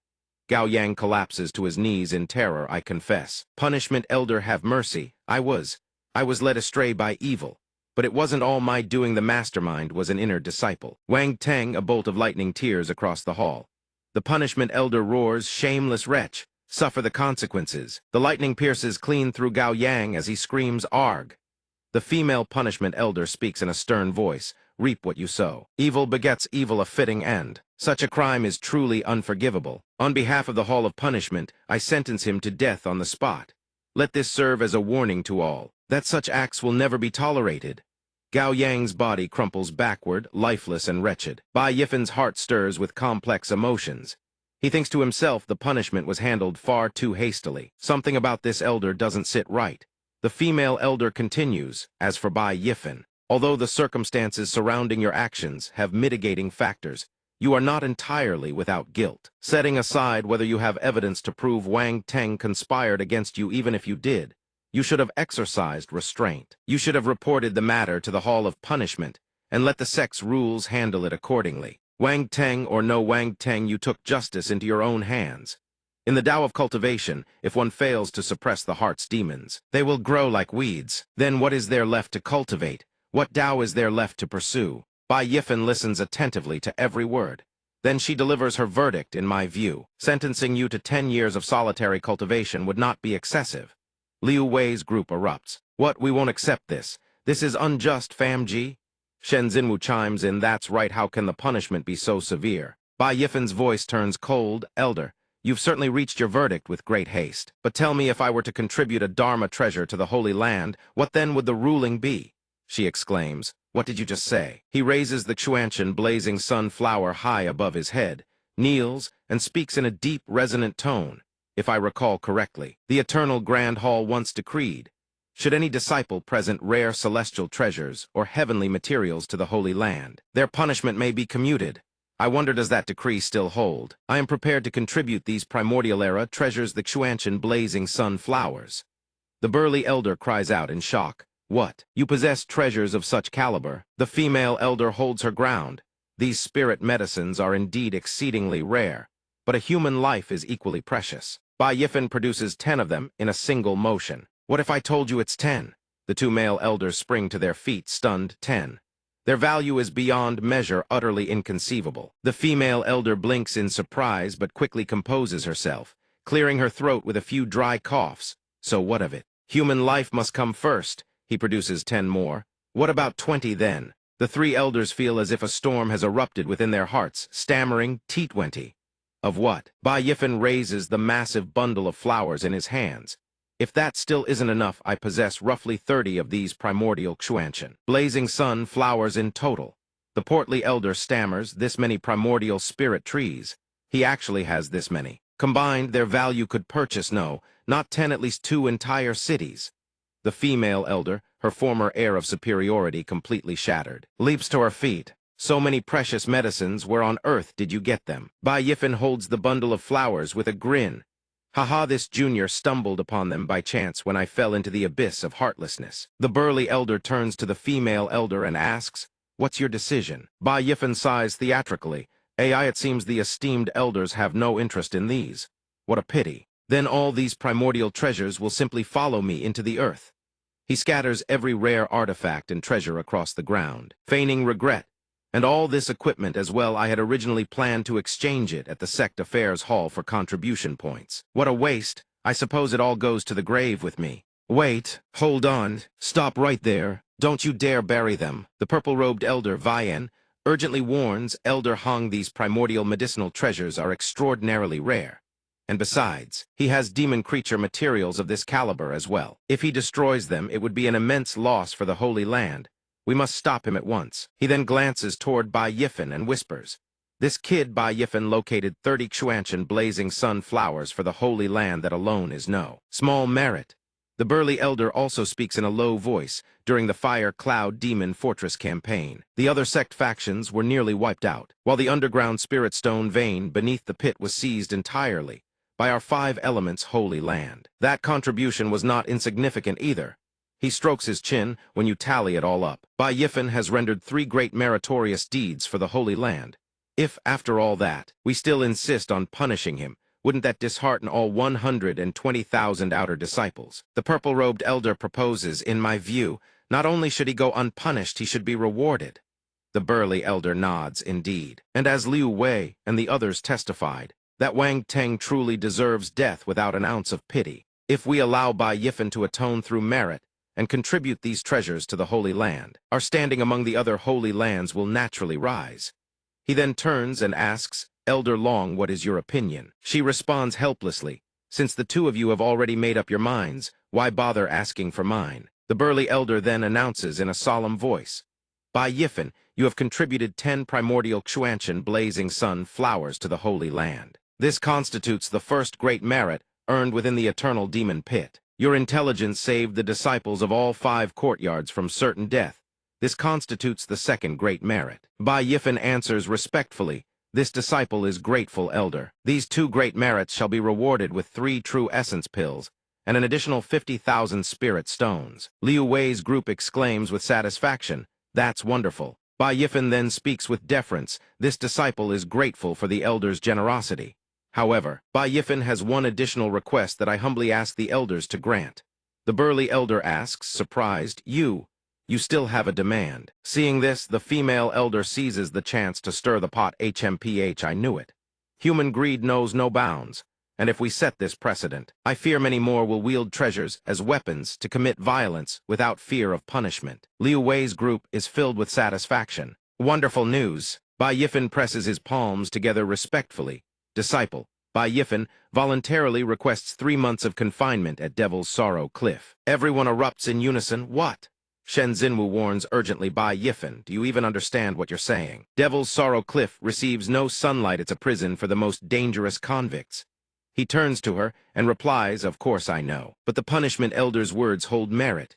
Gao Yang collapses to his knees in terror, I confess. Punishment elder, have mercy. I was led astray by evil. But it wasn't all my doing, the mastermind was an inner disciple. Wang Teng, a bolt of lightning tears across the hall. The punishment elder roars, shameless wretch, suffer the consequences. The lightning pierces clean through Gao Yang as he screams, arg. The female punishment elder speaks in a stern voice, reap what you sow. Evil begets evil, a fitting end. Such a crime is truly unforgivable. On behalf of the Hall of Punishment, I sentence him to death on the spot. Let this serve as a warning to all, that such acts will never be tolerated. Gao Yang's body crumples backward, lifeless and wretched. Bai Yifan's heart stirs with complex emotions. He thinks to himself the punishment was handled far too hastily. Something about this elder doesn't sit right. The female elder continues, as for Bai Yifan, although the circumstances surrounding your actions have mitigating factors, you are not entirely without guilt. Setting aside whether you have evidence to prove Wang Teng conspired against you, even if you did, you should have exercised restraint. You should have reported the matter to the Hall of Punishment and let the sex rules handle it accordingly. Wang Teng or no Wang Teng, you took justice into your own hands. In the Tao of Cultivation, if one fails to suppress the heart's demons, they will grow like weeds. Then what is there left to cultivate? What Tao is there left to pursue? Bai Yifan listens attentively to every word. Then she delivers her verdict, in my view. Sentencing you to 10 years of solitary cultivation would not be excessive. Liu Wei's group erupts. What, we won't accept this. This is unjust, Famji. Shen Xinwu chimes in, that's right, how can the punishment be so severe? Bai Yifan's voice turns cold, elder. You've certainly reached your verdict with great haste. But tell me, if I were to contribute a Dharma treasure to the Holy Land, what then would the ruling be? She exclaims. What did you just say? He raises the Xuantian blazing sunflower high above his head, kneels, and speaks in a deep, resonant tone. If I recall correctly, the Eternal Grand Hall once decreed, should any disciple present rare celestial treasures or heavenly materials to the Holy Land, their punishment may be commuted. I wonder, does that decree still hold? I am prepared to contribute these primordial era treasures, the Xuantian blazing sunflowers. The burly elder cries out in shock. What? You possess treasures of such caliber? The female elder holds her ground. These spirit medicines are indeed exceedingly rare, but a human life is equally precious. Bai Yifan produces 10 of them in a single motion. What if I told you it's 10? The two male elders spring to their feet, stunned. 10. Their value is beyond measure, utterly inconceivable. The female elder blinks in surprise, but quickly composes herself, clearing her throat with a few dry coughs. So what of it? Human life must come first. He produces 10 more. What about 20 then? The three elders feel as if a storm has erupted within their hearts, stammering, T20. Of what? Bai Yifen raises the massive bundle of flowers in his hands. If that still isn't enough, I possess roughly 30 of these primordial Xuantian. Blazing sun flowers in total. The portly elder stammers, this many primordial spirit trees. He actually has this many. Combined, their value could purchase not 10, at least 2 entire cities. The female elder, her former air of superiority completely shattered, leaps to her feet. So many precious medicines, where on earth did you get them? Bai Yifen holds the bundle of flowers with a grin. Haha, this junior stumbled upon them by chance when I fell into the abyss of heartlessness. The burly elder turns to the female elder and asks, "What's your decision?" Bai Yifen sighs theatrically. "AI, it seems the esteemed elders have no interest in these. What a pity. Then all these primordial treasures will simply follow me into the earth." He scatters every rare artifact and treasure across the ground, feigning regret. And all this equipment as well, I had originally planned to exchange it at the Sect Affairs Hall for contribution points. What a waste. I suppose it all goes to the grave with me. Wait, hold on, stop right there. Don't you dare bury them. The purple-robed elder, Vian, urgently warns Elder Hong these primordial medicinal treasures are extraordinarily rare. And besides, he has demon creature materials of this caliber as well. If he destroys them, it would be an immense loss for the Holy Land. We must stop him at once. He then glances toward Bai Yifen and whispers, "This kid Bai Yifen located 30 Xuantian blazing sun flowers for the Holy Land that alone is no small merit." The burly elder also speaks in a low voice during the Fire Cloud Demon Fortress campaign. The other sect factions were nearly wiped out, while the underground spirit stone vein beneath the pit was seized entirely by our 5 elements Holy Land. That contribution was not insignificant either. He strokes his chin when you tally it all up. Bai Yifen has rendered 3 great meritorious deeds for the Holy Land. If, after all that, we still insist on punishing him, wouldn't that dishearten all 120,000 outer disciples? The purple-robed elder proposes, in my view, not only should he go unpunished, he should be rewarded. The burly elder nods, indeed. And as Liu Wei and the others testified, that Wang Teng truly deserves death without an ounce of pity. If we allow Bai Yifen to atone through merit and contribute these treasures to the Holy Land, our standing among the other Holy Lands will naturally rise. He then turns and asks, "Elder Long, what is your opinion?" She responds helplessly, "Since the 2 of you have already made up your minds, why bother asking for mine?" The burly elder then announces in a solemn voice, "Bai Yifen, you have contributed 10 primordial Xuantian blazing sun flowers to the Holy Land. This constitutes the first great merit earned within the eternal demon pit. Your intelligence saved the disciples of all 5 courtyards from certain death. This constitutes the second great merit." Bai Yifen answers respectfully, "This disciple is grateful, elder. These 2 great merits shall be rewarded with 3 true essence pills and an additional 50,000 spirit stones." Liu Wei's group exclaims with satisfaction, "That's wonderful." Bai Yifen then speaks with deference, "This disciple is grateful for the elder's generosity. However, Bai Yifen has one additional request that I humbly ask the elders to grant." The burly elder asks, surprised, You still have a demand." Seeing this, the female elder seizes the chance to stir the pot. HMPH, I knew it. Human greed knows no bounds, and if we set this precedent, I fear many more will wield treasures as weapons to commit violence without fear of punishment. Liu Wei's group is filled with satisfaction. Wonderful news. Bai Yifen presses his palms together respectfully. Disciple, Bai Yifen, voluntarily requests 3 months of confinement at Devil's Sorrow Cliff. Everyone erupts in unison. What? Shen Xinwu warns urgently, Bai Yifen, do you even understand what you're saying? Devil's Sorrow Cliff receives no sunlight. It's a prison for the most dangerous convicts. He turns to her and replies, "Of course I know, but the punishment elder's words hold merit.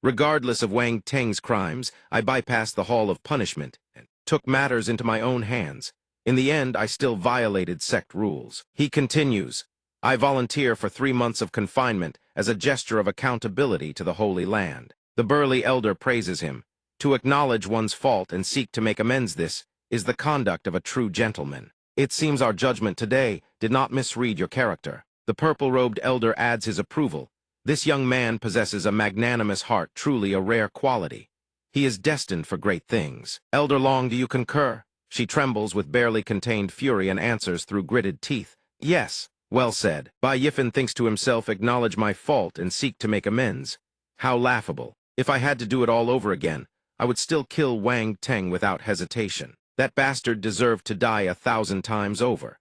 Regardless of Wang Teng's crimes, I bypassed the Hall of Punishment and took matters into my own hands. In the end, I still violated sect rules." He continues, "I volunteer for 3 months of confinement as a gesture of accountability to the Holy Land." The burly elder praises him. "To acknowledge one's fault and seek to make amends, this is the conduct of a true gentleman. It seems our judgment today did not misread your character." The purple-robed elder adds his approval. "This young man possesses a magnanimous heart, truly a rare quality. He is destined for great things. Elder Long, do you concur?" She trembles with barely contained fury and answers through gritted teeth, "Yes." Well said. Bai Yifen thinks to himself, acknowledge my fault and seek to make amends. How laughable. If I had to do it all over again, I would still kill Wang Teng without hesitation. That bastard deserved to die 1,000 times over.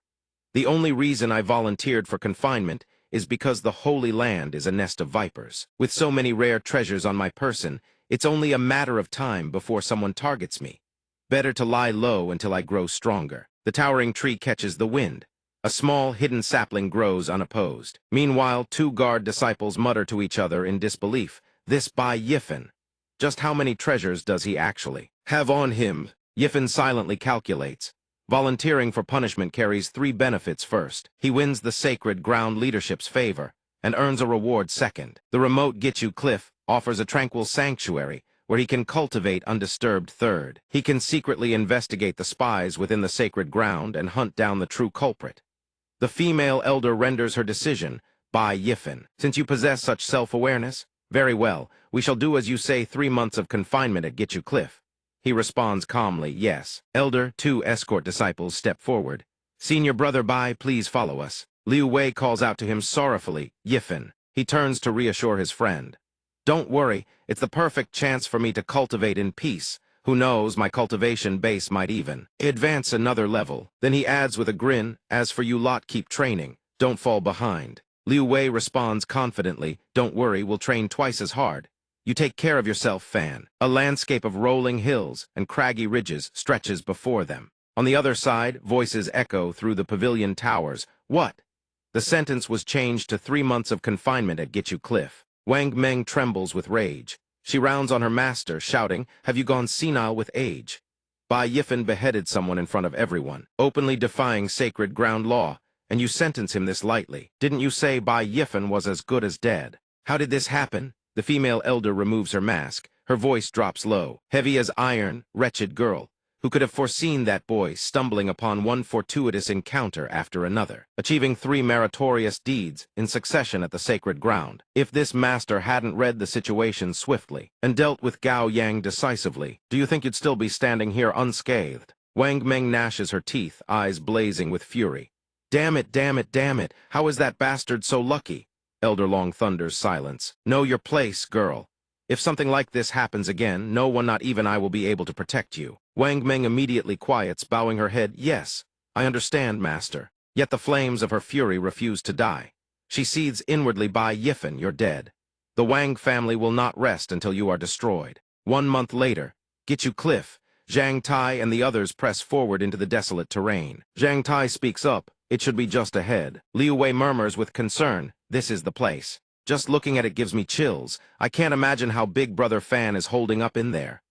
The only reason I volunteered for confinement is because the Holy Land is a nest of vipers. With so many rare treasures on my person, it's only a matter of time before someone targets me. Better to lie low until I grow stronger. The towering tree catches the wind. A small, hidden sapling grows unopposed. Meanwhile, 2 guard disciples mutter to each other in disbelief. This Bai Yifen. Just how many treasures does he actually have on him? Yifen silently calculates. Volunteering for punishment carries 3 benefits. First, he wins the sacred ground leadership's favor and earns a reward. Second, the remote Gitchu Cliff offers a tranquil sanctuary where he can cultivate undisturbed. Third, he can secretly investigate the spies within the sacred ground and hunt down the true culprit. The female elder renders her decision. Bai Yifen, since you possess such self-awareness, very well, we shall do as you say. 3 months of confinement at Gitchu Cliff. He responds calmly, yes. Elder, 2 escort disciples step forward. Senior brother Bai, please follow us. Liu Wei calls out to him sorrowfully, Yifen. He turns to reassure his friend. Don't worry, it's the perfect chance for me to cultivate in peace. Who knows, my cultivation base might even advance another level. Then he adds with a grin, as for you lot, keep training. Don't fall behind. Liu Wei responds confidently, don't worry, we'll train twice as hard. You take care of yourself, Fan. A landscape of rolling hills and craggy ridges stretches before them. On the other side, voices echo through the pavilion towers. What? The sentence was changed to 3 months of confinement at Gitchu Cliff. Wang Meng trembles with rage. She rounds on her master, shouting, have you gone senile with age? Bai Yifen beheaded someone in front of everyone, openly defying sacred ground law, and you sentence him this lightly. Didn't you say Bai Yifen was as good as dead? How did this happen? The female elder removes her mask. Her voice drops low. Heavy as iron, wretched girl. Who could have foreseen that boy stumbling upon one fortuitous encounter after another, achieving 3 meritorious deeds in succession at the sacred ground? If this master hadn't read the situation swiftly and dealt with Gao Yang decisively, do you think you'd still be standing here unscathed? Wang Meng gnashes her teeth, eyes blazing with fury. Damn it, damn it, damn it! How is that bastard so lucky? Elder Long thunders silence. Know your place, girl. If something like this happens again, no one, not even I, will be able to protect you. Wang Meng immediately quiets, bowing her head. Yes, I understand, master. Yet the flames of her fury refuse to die. She seethes inwardly. Bai Yifen, you're dead. The Wang family will not rest until you are destroyed. 1 month later, Gitchu Cliff, Zhang Tai and the others press forward into the desolate terrain. Zhang Tai speaks up. It should be just ahead. Liu Wei murmurs with concern. This is the place. Just looking at it gives me chills. I can't imagine how Big Brother Fan is holding up in there.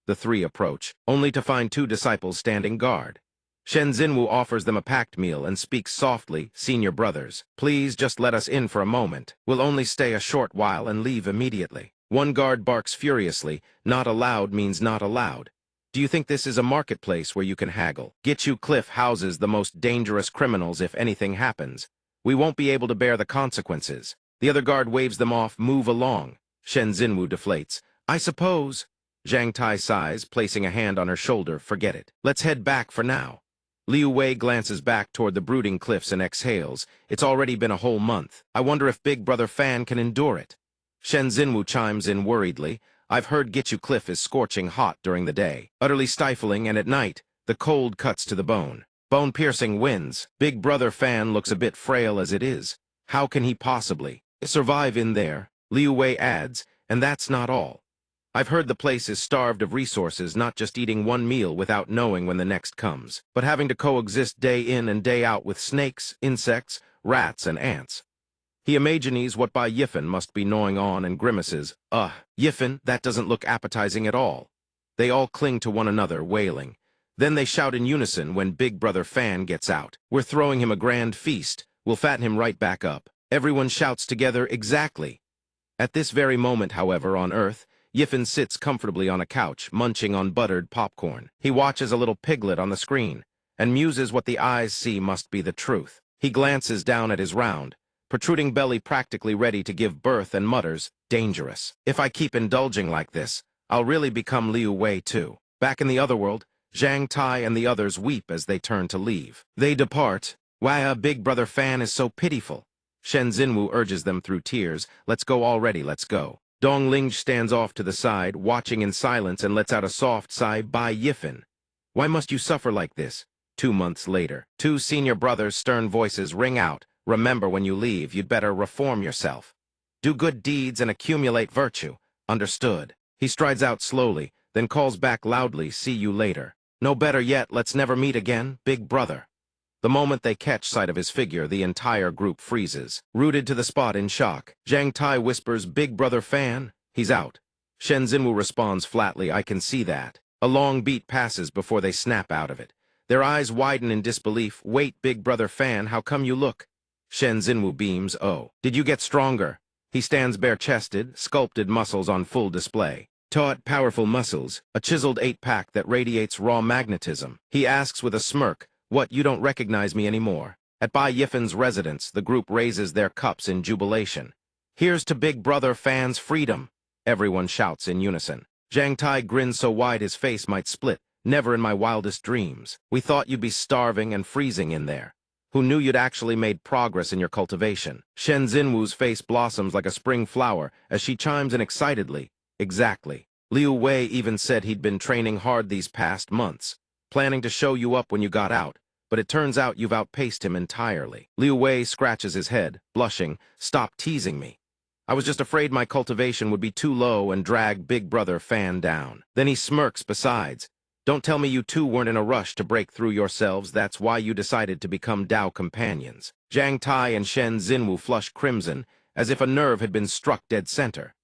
The 3 approach, only to find 2 disciples standing guard. Shen Xinwu offers them a packed meal and speaks softly, Senior brothers, please just let us in for a moment. We'll only stay a short while and leave immediately. One guard barks furiously, not allowed means not allowed. Do you think this is a marketplace where you can haggle? Gitchu Cliff houses the most dangerous criminals if anything happens. We won't be able to bear the consequences. The other guard waves them off, move along. Shen Xinwu deflates. I suppose. Zhang Tai sighs, placing a hand on her shoulder. Forget it. Let's head back for now. Liu Wei glances back toward the brooding cliffs and exhales. It's already been a whole month. I wonder if Big Brother Fan can endure it. Shen Xinwu chimes in worriedly. I've heard Gitchu Cliff is scorching hot during the day, utterly stifling, and at night, the cold cuts to the bone. Bone-piercing winds. Big Brother Fan looks a bit frail as it is. How can he possibly survive in there? Liu Wei adds, and that's not all. I've heard the place is starved of resources, not just eating one meal without knowing when the next comes, but having to coexist day in and day out with snakes, insects, rats, and ants. He imagines what Bai Yifen must be gnawing on and grimaces. Yifen, that doesn't look appetizing at all. They all cling to one another, wailing. Then they shout in unison when Big Brother Fan gets out. We're throwing him a grand feast. We'll fatten him right back up. Everyone shouts together, exactly. At this very moment, however, on Earth, Yifen sits comfortably on a couch, munching on buttered popcorn. He watches a little piglet on the screen, and muses what the eyes see must be the truth. He glances down at his round, protruding belly practically ready to give birth, and mutters, dangerous. If I keep indulging like this, I'll really become Liu Wei too. Back in the other world, Zhang Tai and the others weep as they turn to leave. They depart, Why a big brother fan is so pitiful. Shen Xinwu urges them through tears. Let's go already, let's go. Dong Ling stands off to the side, watching in silence and lets out a soft sigh. By Yifan. Why must you suffer like this? 2 months later, two senior brothers' stern voices ring out. Remember, when you leave, you'd better reform yourself. Do good deeds and accumulate virtue. Understood. He strides out slowly, then calls back loudly, see you later. No, better yet, let's never meet again, big brother. The moment they catch sight of his figure, the entire group freezes, rooted to the spot in shock. Zhang Tai whispers, big brother fan? He's out. Shen Xinwu responds flatly, I can see that. A long beat passes before they snap out of it. Their eyes widen in disbelief. Wait, big brother fan, how come you look? Shen Xinwu beams, oh, did you get stronger? He stands bare-chested, sculpted muscles on full display. Taut, powerful muscles, a chiseled 8-pack that radiates raw magnetism. He asks with a smirk, what, you don't recognize me anymore? At Bai Yifan's residence, the group raises their cups in jubilation. Here's to big brother fan's freedom! Everyone shouts in unison. Zhang Tai grins so wide his face might split. Never in my wildest dreams. We thought you'd be starving and freezing in there. Who knew you'd actually made progress in your cultivation? Shen Xinwu's face blossoms like a spring flower as she chimes in excitedly. Exactly. Liu Wei even said he'd been training hard these past months, planning to show you up when you got out, but it turns out you've outpaced him entirely. Liu Wei scratches his head, blushing. Stop teasing me. I was just afraid my cultivation would be too low and drag big brother fan down. Then he smirks besides. Don't tell me you two weren't in a rush to break through yourselves. That's why you decided to become Dao companions. Zhang Tai and Shen Xinwu flush crimson, as if a nerve had been struck dead center.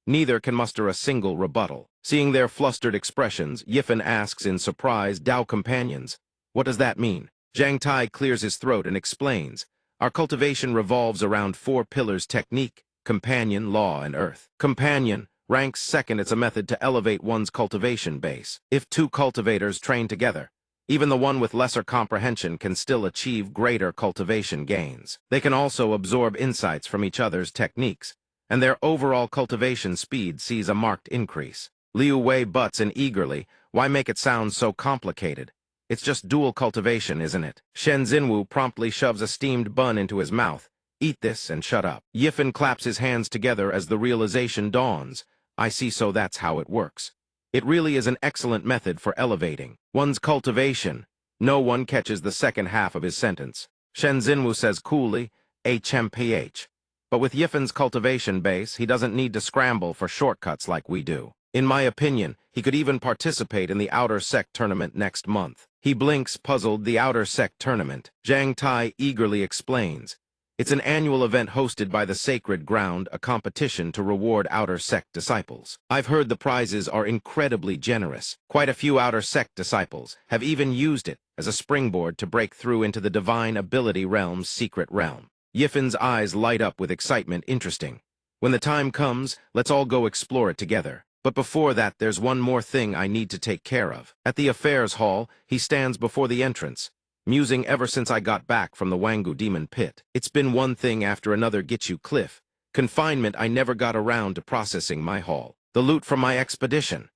Neither can muster a single rebuttal. Seeing their flustered expressions, Yifan asks in surprise, Dao companions? What does that mean? Zhang Tai clears his throat and explains. Our cultivation revolves around 4 pillars: technique, companion, law, and earth. Companion ranks second. It's a method to elevate one's cultivation base. If 2 cultivators train together, even the one with lesser comprehension can still achieve greater cultivation gains. They can also absorb insights from each other's techniques, and their overall cultivation speed sees a marked increase. Liu Wei butts in eagerly. Why make it sound so complicated? It's just dual cultivation, isn't it? Shen Xinwu promptly shoves a steamed bun into his mouth. Eat this and shut up. Yifan claps his hands together as the realization dawns. I see, so that's how it works. It really is an excellent method for elevating one's cultivation. No one catches the second half of his sentence. Shen Xinwu says coolly, HMPH. But with Yifan's cultivation base, he doesn't need to scramble for shortcuts like we do. In my opinion, he could even participate in the Outer Sect tournament next month. He blinks, puzzled. The Outer Sect tournament. Zhang Tai eagerly explains. It's an annual event hosted by the Sacred Ground, a competition to reward Outer Sect disciples. I've heard the prizes are incredibly generous. Quite a few Outer Sect disciples have even used it as a springboard to break through into the Divine Ability Realm's secret realm. Yifan's eyes light up with excitement. Interesting. When the time comes, let's all go explore it together. But before that, there's one more thing I need to take care of. At the affairs hall, he stands before the entrance, musing. Ever since I got back from the Wangu Demon Pit, it's been one thing after another. Gitchu Cliff. Confinement. I never got around to processing my haul. The loot from my expedition.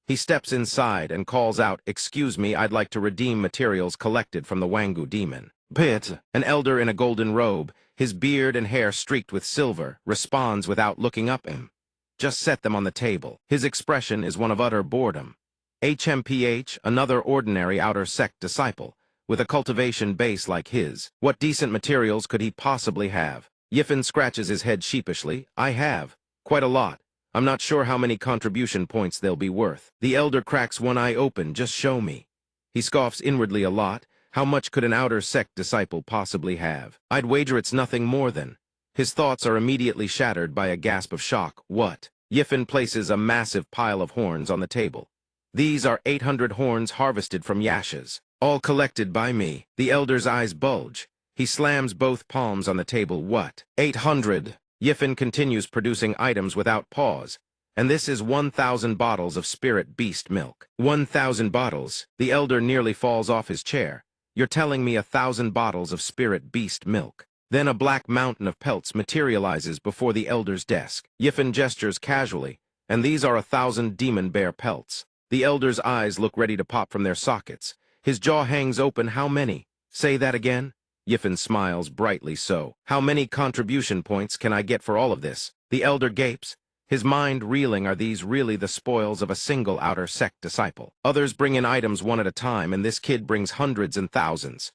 He steps inside and calls out, excuse me, I'd like to redeem materials collected from the Wangu Demon Pit. An elder in a golden robe, his beard and hair streaked with silver, responds without looking up at him. Just set them on the table. His expression is one of utter boredom. HMPH, another ordinary Outer Sect disciple, with a cultivation base like his. What decent materials could he possibly have? Yifan scratches his head sheepishly. I have. Quite a lot. I'm not sure how many contribution points they'll be worth. The elder cracks one eye open. Just show me. He scoffs inwardly. A lot? How much could an Outer Sect disciple possibly have? I'd wager it's nothing more than... His thoughts are immediately shattered by a gasp of shock. What? Yifan places a massive pile of horns on the table. These are 800 horns harvested from Yashes, all collected by me. The elder's eyes bulge. He slams both palms on the table. What? 800? Yifan continues producing items without pause. And this is 1,000 bottles of spirit beast milk. 1,000 bottles? The elder nearly falls off his chair. You're telling me 1,000 bottles of spirit beast milk? Then a black mountain of pelts materializes before the elder's desk. Yifan gestures casually, and these are 1,000 demon bear pelts. The elder's eyes look ready to pop from their sockets. His jaw hangs open. How many? Say that again? Yifen smiles brightly so. How many contribution points can I get for all of this? The elder gapes, his mind reeling. Are these really the spoils of a single outer sect disciple? Others bring in items one at a time, and this kid brings hundreds and thousands.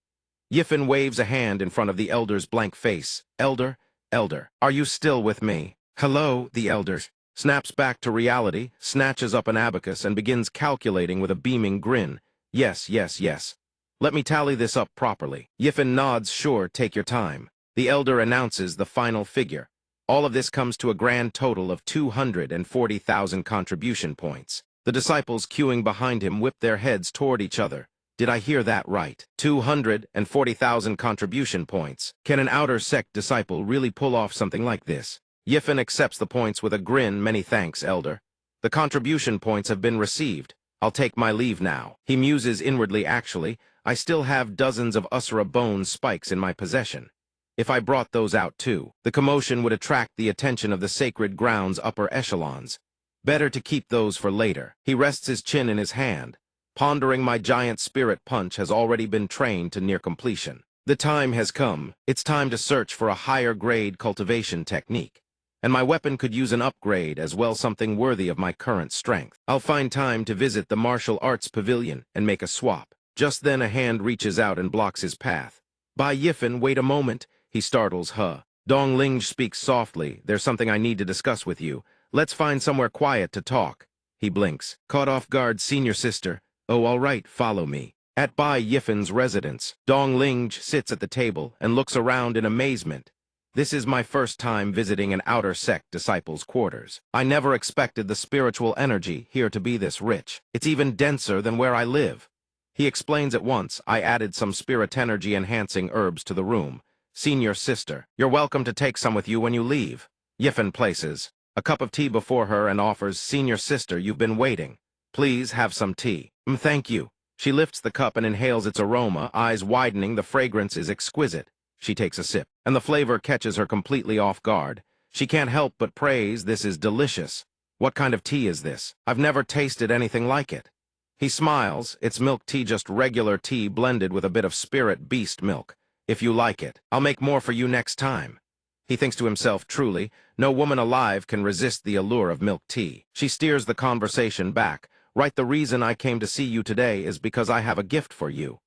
Yifen waves a hand in front of the elder's blank face. Elder, elder, are you still with me? Hello, the elder snaps back to reality, snatches up an abacus, and begins calculating with a beaming grin. Yes, yes, yes. Let me tally this up properly. Yifen nods. Sure, take your time. The elder announces the final figure. All of this comes to a grand total of 240,000 contribution points. The disciples queuing behind him whip their heads toward each other. Did I hear that right? 240,000 contribution points. Can an outer sect disciple really pull off something like this? Yifen accepts the points with a grin. Many thanks, elder. The contribution points have been received. I'll take my leave now. He muses inwardly. Actually, I still have dozens of Usura bone spikes in my possession. If I brought those out too, the commotion would attract the attention of the sacred ground's upper echelons. Better to keep those for later. He rests his chin in his hand, pondering. My giant spirit punch has already been trained to near completion. The time has come. It's time to search for a higher grade cultivation technique. And my weapon could use an upgrade as well, something worthy of my current strength. I'll find time to visit the martial arts pavilion and make a swap. Just then a hand reaches out and blocks his path. By Yifen, wait a moment, he startles her. Dongling speaks softly. There's something I need to discuss with you. Let's find somewhere quiet to talk. He blinks. Caught off guard, senior sister. Oh, all right, follow me. At Bai Yifen's residence, Dongling sits at the table and looks around in amazement. This is my first time visiting an outer sect disciple's quarters. I never expected the spiritual energy here to be this rich. It's even denser than where I live. He explains at once. I added some spirit energy enhancing herbs to the room. Senior sister, you're welcome to take some with you when you leave. Yifen places a cup of tea before her and offers. Senior sister, you've been waiting. Please have some tea. Thank you. She lifts the cup and inhales its aroma, eyes widening. The fragrance is exquisite. She takes a sip, and the flavor catches her completely off guard. She can't help but praise. This is delicious. What kind of tea is this? I've never tasted anything like it. He smiles. It's milk tea, just regular tea blended with a bit of spirit beast milk. If you like it, I'll make more for you next time. He thinks to himself, truly, no woman alive can resist the allure of milk tea. She steers the conversation back. Right, the reason I came to see you today is because I have a gift for you.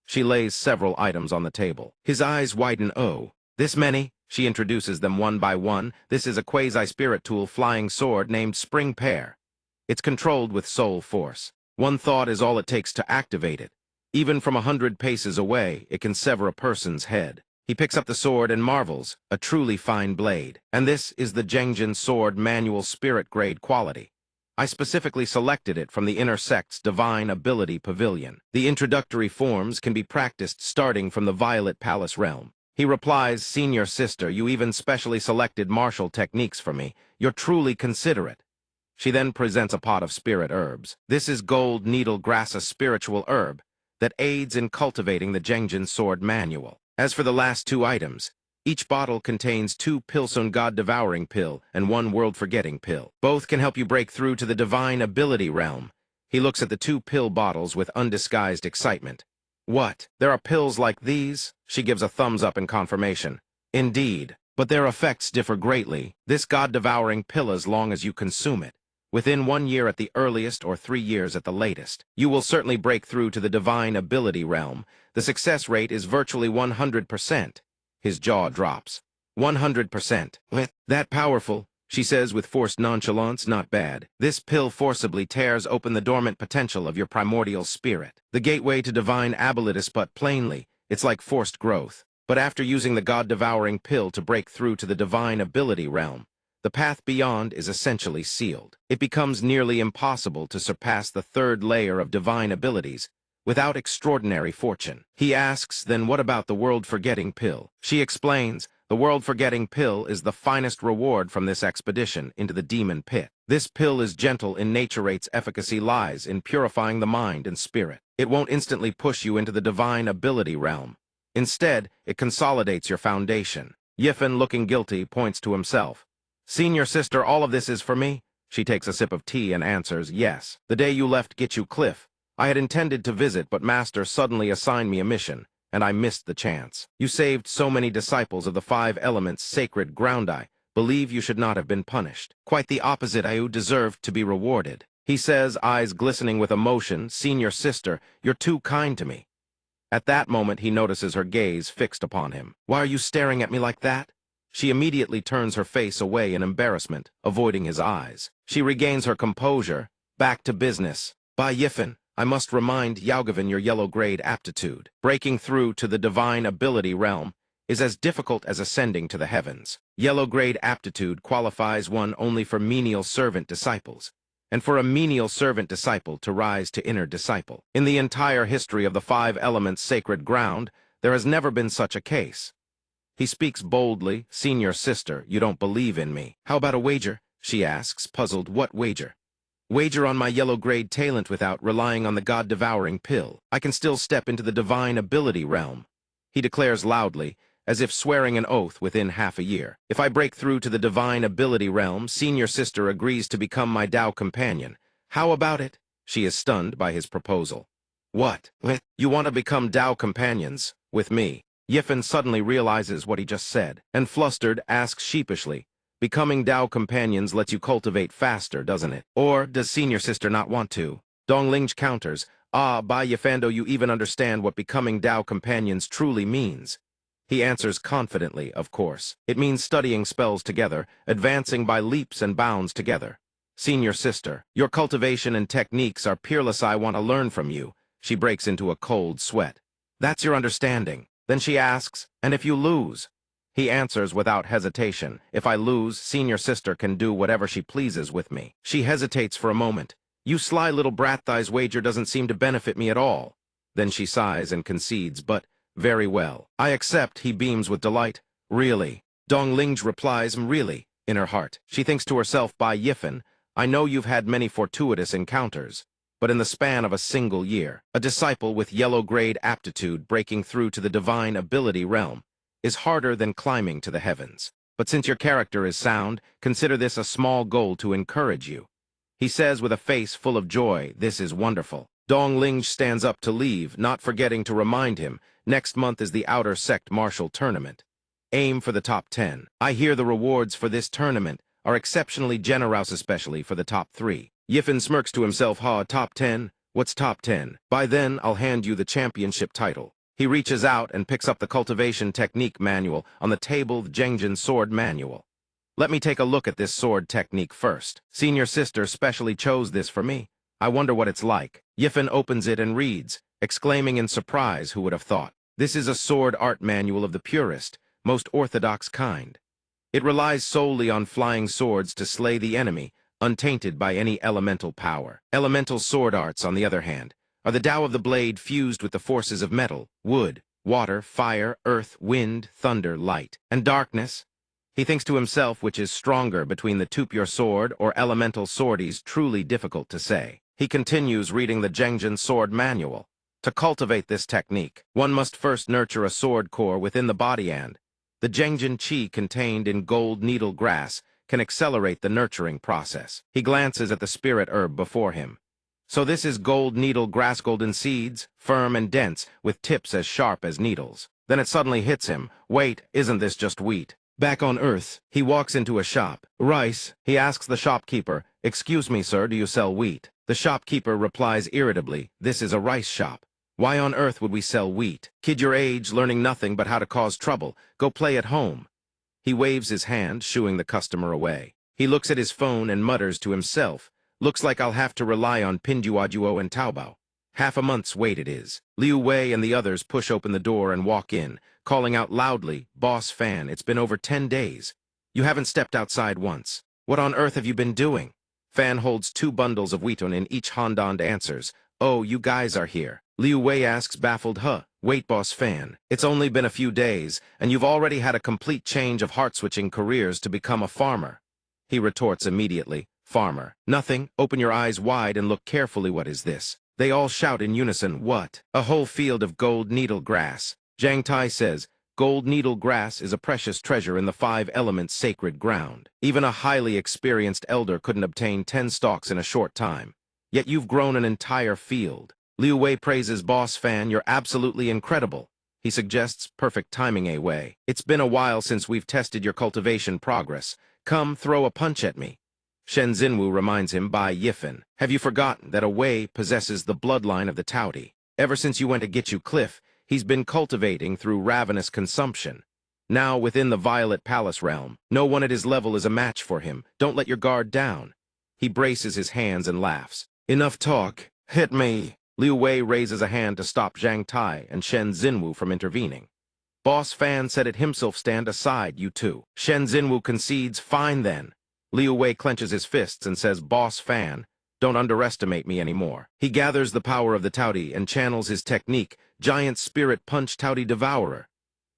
She lays several items on the table. His eyes widen. Oh, this many? She introduces them one by one. This is a quasi-spirit tool flying sword named Spring Pear. It's controlled with soul force. One thought is all it takes to activate it. Even from 100 paces away, it can sever a person's head. He picks up the sword and marvels, a truly fine blade. And this is the Jengjin sword, manual spirit grade quality. I specifically selected it from the Inner Sect's Divine Ability Pavilion. The introductory forms can be practiced starting from the Violet Palace realm. He replies, senior sister, you even specially selected martial techniques for me. You're truly considerate. She then presents a pot of spirit herbs. This is gold needle grass, a spiritual herb that aids in cultivating the Jengjin sword manual. As for the last two items, each bottle contains 2 Pilsun God-devouring pill and 1 world-forgetting pill. Both can help you break through to the divine ability realm. He looks at the 2 pill bottles with undisguised excitement. What? There are pills like these? She gives a thumbs up in confirmation. Indeed, but their effects differ greatly. This God-devouring pill, as long as you consume it, within 1 year at the earliest or 3 years at the latest, you will certainly break through to the divine ability realm. The success rate is virtually 100%. His jaw drops. 100%. With that powerful, she says with forced nonchalance. Not bad. This pill forcibly tears open the dormant potential of your primordial spirit. The gateway to divine abilities, but plainly, it's like forced growth. But after using the God-devouring pill to break through to the divine ability realm, the path beyond is essentially sealed. It becomes nearly impossible to surpass the 3rd layer of divine abilities without extraordinary fortune. He asks, then what about the world-forgetting pill? She explains, the world-forgetting pill is the finest reward from this expedition into the demon pit. This pill is gentle in nature. Its efficacy lies in purifying the mind and spirit. It won't instantly push you into the divine ability realm. Instead, it consolidates your foundation. Yifen, looking guilty, points to himself. Senior sister, all of this is for me? She takes a sip of tea and answers, yes. The day you left Gitchu Cliff, I had intended to visit, but Master suddenly assigned me a mission, and I missed the chance. You saved so many disciples of the 5 elements sacred ground. I believe you should not have been punished. Quite the opposite, you deserved to be rewarded. He says, eyes glistening with emotion, Senior sister, you're too kind to me. At that moment, he notices her gaze fixed upon him. Why are you staring at me like that? She immediately turns her face away in embarrassment, avoiding his eyes. She regains her composure. Back to business. By Yifen, I must remind Yaugavin your yellow grade aptitude. Breaking through to the divine ability realm is as difficult as ascending to the heavens. Yellow grade aptitude qualifies one only for menial servant disciples, and for a menial servant disciple to rise to inner disciple. In the entire history of the 5 elements sacred ground, there has never been such a case. He speaks boldly. Senior sister, you don't believe in me. How about a wager? She asks, puzzled. What wager? Wager on my yellow grade talent without relying on the god-devouring pill. I can still step into the divine ability realm. He declares loudly, as if swearing an oath within half a year. If I break through to the divine ability realm, Senior sister agrees to become my Tao companion. How about it? She is stunned by his proposal. What? You want to become Tao companions with me? Yifen suddenly realizes what he just said, and flustered asks sheepishly, becoming Tao companions lets you cultivate faster, doesn't it? Or does Senior sister not want to? Donglingj counters, by Yifando you even understand what becoming Tao companions truly means. He answers confidently, of course. It means studying spells together, advancing by leaps and bounds together. Senior sister, your cultivation and techniques are peerless. I want to learn from you. She breaks into a cold sweat. That's your understanding. Then she asks, and if you lose? He answers without hesitation. If I lose, Senior sister can do whatever she pleases with me. She hesitates for a moment. You sly little brat, thy's wager doesn't seem to benefit me at all. Then she sighs and concedes, but very well. I accept, he beams with delight. Really? Donglingj replies, really, in her heart. She thinks to herself, by Yifen, I know you've had many fortuitous encounters, but in the span of a single year, a disciple with yellow grade aptitude breaking through to the divine ability realm is harder than climbing to the heavens. But since your character is sound, consider this a small goal to encourage you. He says with a face full of joy, this is wonderful. Donglingj stands up to leave, not forgetting to remind him, next month is the Outer Sect Martial Tournament. Aim for the top 10. I hear the rewards for this tournament are exceptionally generous, especially for the top 3. Yifen smirks to himself, top 10? What's top 10? By then, I'll hand you the championship title. He reaches out and picks up the cultivation technique manual on the table, the Jengjin sword manual. Let me take a look at this sword technique first. Senior sister specially chose this for me. I wonder what it's like. Yifen opens it and reads, exclaiming in surprise, who would have thought? This is a sword art manual of the purest, most orthodox kind. It relies solely on flying swords to slay the enemy, untainted by any elemental power. Elemental sword arts, on the other hand, are the Tao of the blade fused with the forces of metal, wood, water, fire, earth, wind, thunder, light, and darkness. He thinks to himself which is stronger between the two, pure sword or elemental swordies, truly difficult to say. He continues reading the Jengjin sword manual. To cultivate this technique, one must first nurture a sword core within the body, and the Jengjin chi contained in gold needle grass can accelerate the nurturing process. He glances at the spirit herb before him. So this is gold needle grass, golden seeds, firm and dense, with tips as sharp as needles. Then it suddenly hits him. Wait, isn't this just wheat? Back on Earth, he walks into a shop. Rice, he asks the shopkeeper, excuse me, sir, do you sell wheat? The shopkeeper replies irritably, this is a rice shop. Why on earth would we sell wheat? Kid your age, learning nothing but how to cause trouble. Go play at home. He waves his hand, shooing the customer away. He looks at his phone and mutters to himself, looks like I'll have to rely on Pinduoduo and Taobao. Half a month's wait it is. Liu Wei and the others push open the door and walk in, calling out loudly, Boss Fan, it's been over 10 days. You haven't stepped outside once. What on earth have you been doing? Fan holds 2 bundles of wheat in each hand and answers, oh, you guys are here. Liu Wei asks, baffled, wait, Boss Fan, it's only been a few days, and you've already had a complete change of heart-switching careers to become a farmer. He retorts immediately, farmer, nothing, open your eyes wide and look carefully, what is this? They all shout in unison, what? A whole field of gold needle grass. Zhang Tai says, gold needle grass is a precious treasure in the 5 elements sacred ground. Even a highly experienced elder couldn't obtain 10 stalks in a short time. Yet you've grown an entire field. Liu Wei praises Boss Fan, you're absolutely incredible. He suggests, perfect timing Wei. It's been a while since we've tested your cultivation progress. Come, throw a punch at me. Shen Xinwu reminds him by Yifan. Have you forgotten that Wei possesses the bloodline of the Taudi? Ever since you went to Gichu Cliff, he's been cultivating through ravenous consumption. Now, within the Violet Palace realm, no one at his level is a match for him. Don't let your guard down. He braces his hands and laughs. Enough talk. Hit me. Liu Wei raises a hand to stop Zhang Tai and Shen Xinwu from intervening. Boss Fan said it himself, stand aside, you two. Shen Xinwu concedes, fine then. Liu Wei clenches his fists and says, Boss Fan, don't underestimate me anymore. He gathers the power of the Taudi and channels his technique, Giant Spirit Punch Taudi Devourer.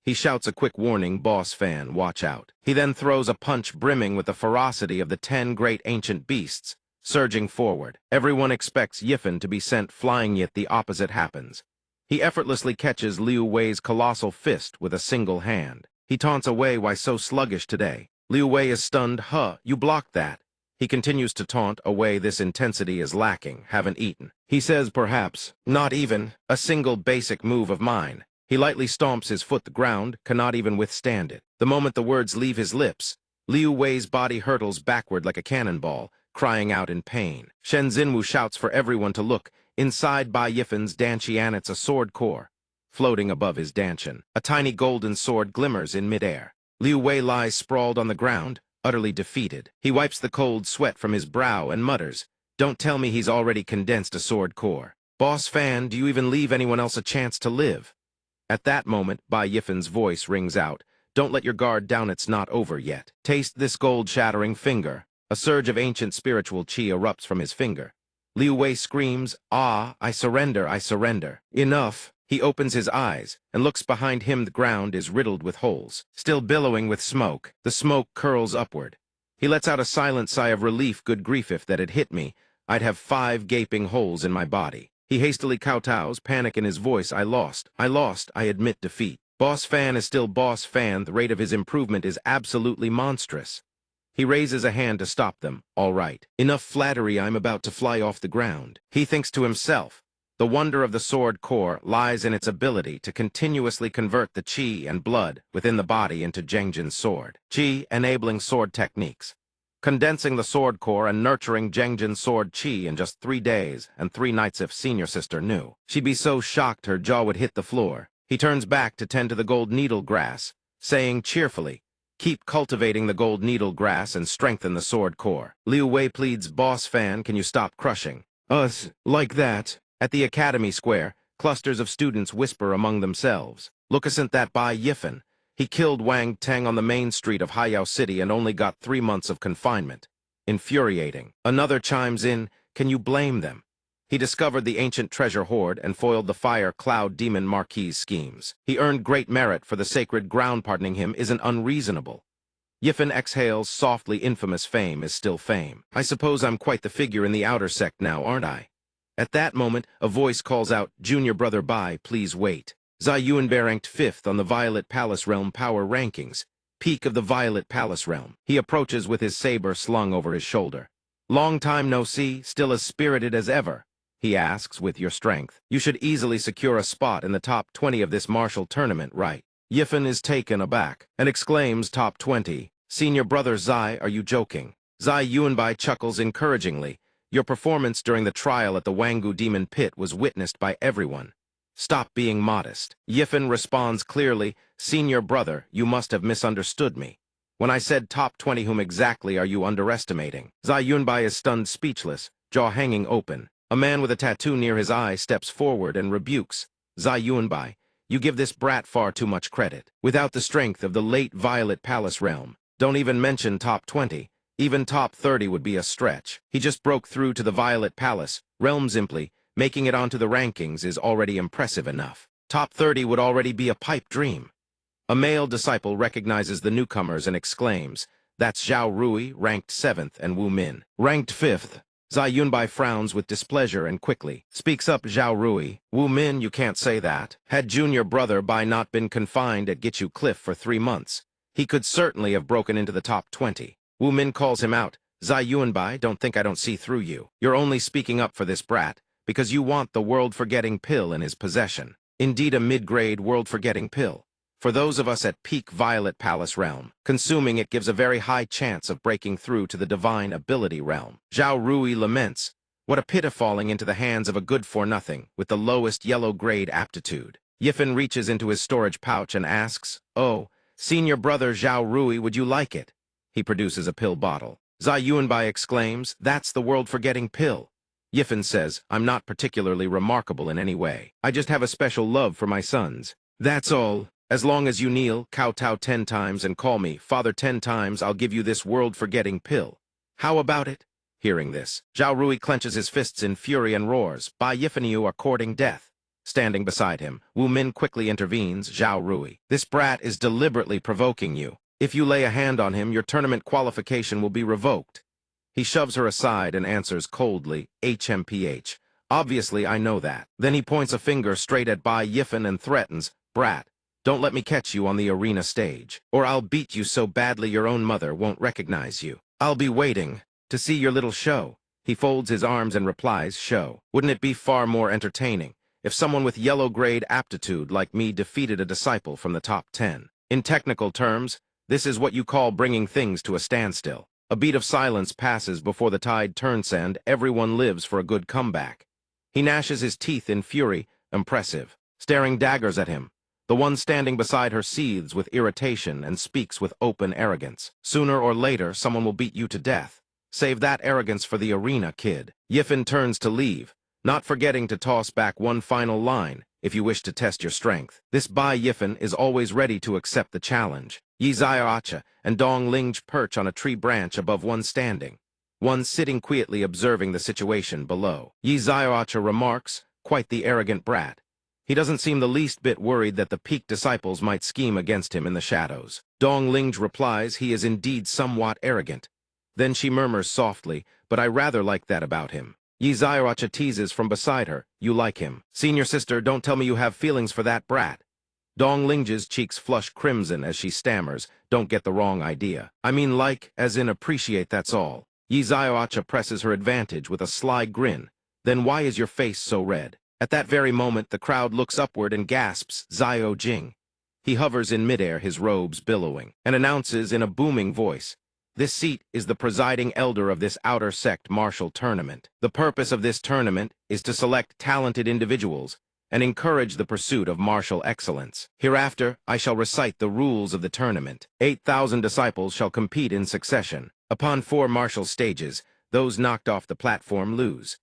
He shouts a quick warning, Boss Fan, watch out. He then throws a punch brimming with the ferocity of the 10 great ancient beasts, surging forward. Everyone expects Yifan to be sent flying, yet the opposite happens. He effortlessly catches Liu Wei's colossal fist with a single hand. He taunts Wei, why so sluggish today? Liu Wei is stunned, you blocked that. He continues to taunt Wei, this intensity is lacking, haven't eaten. He says perhaps, not even, a single basic move of mine. He lightly stomps his foot the ground, cannot even withstand it. The moment the words leave his lips, Liu Wei's body hurtles backward like a cannonball, crying out in pain. Shen Xinwu shouts for everyone to look. Inside Bai Yifan's Dantianet's a sword core. Floating above his Danchan, a tiny golden sword glimmers in midair. Liu Wei lies sprawled on the ground, utterly defeated. He wipes the cold sweat from his brow and mutters, don't tell me he's already condensed a sword core. Boss Fan, do you even leave anyone else a chance to live? At that moment, Bai Yifan's voice rings out, don't let your guard down, it's not over yet. Taste this gold-shattering finger. A surge of ancient spiritual chi erupts from his finger. Liu Wei screams, ah, I surrender, I surrender. Enough. He opens his eyes, and looks behind him. The ground is riddled with holes, still billowing with smoke. The smoke curls upward. He lets out a silent sigh of relief. Good grief, if that had hit me, I'd have 5 gaping holes in my body. He hastily kowtows, panic in his voice. I lost, I admit defeat. Boss Fan is still Boss Fan. The rate of his improvement is absolutely monstrous. He raises a hand to stop them. All right. Enough flattery, I'm about to fly off the ground. He thinks to himself, the wonder of the sword core lies in its ability to continuously convert the chi and blood within the body into Zhengjin's sword. Chi enabling sword techniques. Condensing the sword core and nurturing Zhengjin's sword chi in just 3 days and 3 nights. If senior sister knew, she'd be so shocked her jaw would hit the floor. He turns back to tend to the gold needle grass, saying cheerfully, keep cultivating the gold needle grass and strengthen the sword core. Liu Wei pleads, Boss Fan, can you stop crushing us like that? At the Academy Square, clusters of students whisper among themselves. Look, isn't that Bai Yifan? He killed Wang Teng on the main street of Haiyao City and only got 3 months of confinement. Infuriating. Another chimes in, can you blame them? He discovered the ancient treasure hoard and foiled the fire cloud demon Marquis' schemes. He earned great merit for the sacred ground. Pardoning him isn't unreasonable. Yifan exhales softly. Infamous fame is still fame. I suppose I'm quite the figure in the outer sect now, aren't I? At that moment, a voice calls out, Junior Brother Bai, please wait. Zai Yuanbai ranked 5th on the Violet Palace Realm Power Rankings. Peak of the Violet Palace Realm. He approaches with his saber slung over his shoulder. Long time no see, still as spirited as ever. He asks, with your strength, you should easily secure a spot in the top 20 of this martial tournament, right? Yifan is taken aback and exclaims, top 20. Senior Brother Zai, are you joking? Zai Yuanbai chuckles encouragingly. Your performance during the trial at the Wangu Demon Pit was witnessed by everyone. Stop being modest. Yifan responds clearly, Senior Brother, you must have misunderstood me. When I said top 20, whom exactly are you underestimating? Zai Yuanbai is stunned speechless, jaw hanging open. A man with a tattoo near his eye steps forward and rebukes. Zai Yuanbai, you give this brat far too much credit. Without the strength of the late Violet Palace realm, don't even mention top 20. Even top 30 would be a stretch. He just broke through to the Violet Palace realm. Simply making it onto the rankings is already impressive enough. Top 30 would already be a pipe dream. A male disciple recognizes the newcomers and exclaims, that's Zhao Rui, ranked 7th, and Wu Min, ranked 5th. Zai Yuanbai frowns with displeasure and quickly speaks up, Zhao Rui. Wu Min, you can't say that. Had Junior Brother Bai not been confined at Gichu Cliff for 3 months, he could certainly have broken into the top 20. Wu Min calls him out. Zai Yuanbai, don't think I don't see through you. You're only speaking up for this brat because you want the world-forgetting pill in his possession. Indeed a mid-grade world-forgetting pill. For those of us at peak Violet Palace realm, consuming it gives a very high chance of breaking through to the divine ability realm. Zhao Rui laments, what a pity falling into the hands of a good-for-nothing with the lowest yellow-grade aptitude. Yifen reaches into his storage pouch and asks, "Oh, senior brother Zhao Rui, would you like it?" He produces a pill bottle. Zai Yuanbai exclaims, "That's the world-forgetting pill." Yifen says, "I'm not particularly remarkable in any way. I just have a special love for my sons. That's all. As long as you kneel, kowtow 10 times, and call me Father 10 times, I'll give you this world-forgetting pill. How about it?" Hearing this, Zhao Rui clenches his fists in fury and roars, "Bai Yifen and you are courting death." Standing beside him, Wu Min quickly intervenes, "Zhao Rui, this brat is deliberately provoking you. If you lay a hand on him, your tournament qualification will be revoked." He shoves her aside and answers coldly, "HMPH. Obviously, I know that." Then he points a finger straight at Bai Yifen and threatens, "Brat, don't let me catch you on the arena stage, or I'll beat you so badly your own mother won't recognize you. I'll be waiting to see your little show." He folds his arms and replies, "Show. Wouldn't it be far more entertaining if someone with yellow-grade aptitude like me defeated a disciple from the top 10? In technical terms, this is what you call bringing things to a standstill." A beat of silence passes before the tide turns and everyone lives for a good comeback. He gnashes his teeth in fury, impressive, staring daggers at him. The one standing beside her seethes with irritation and speaks with open arrogance. "Sooner or later, someone will beat you to death. Save that arrogance for the arena, kid." Yifen turns to leave, not forgetting to toss back one final line, "If you wish to test your strength." This Bai Yifen is always ready to accept the challenge. Yi Zaiacha and Dong Linge perch on a tree branch above one standing, one sitting quietly observing the situation below. Yi Zaiacha remarks, "Quite the arrogant brat." He doesn't seem the least bit worried that the peak disciples might scheme against him in the shadows. Dong Linge replies he is indeed somewhat arrogant. Then she murmurs softly, "But I rather like that about him." Yi Zaiacha teases from beside her, "You like him. Senior sister, don't tell me you have feelings for that brat." Dong Linge's cheeks flush crimson as she stammers, "Don't get the wrong idea. I mean like, as in appreciate, that's all." Yi Zaiacha presses her advantage with a sly grin. "Then why is your face so red?" At that very moment, the crowd looks upward and gasps, "Zio Jing." He hovers in midair, his robes billowing, and announces in a booming voice, "This seat is the presiding elder of this outer sect martial tournament. The purpose of this tournament is to select talented individuals and encourage the pursuit of martial excellence. Hereafter, I shall recite the rules of the tournament. 8,000 disciples shall compete in succession. Upon 4 martial stages, those knocked off the platform lose.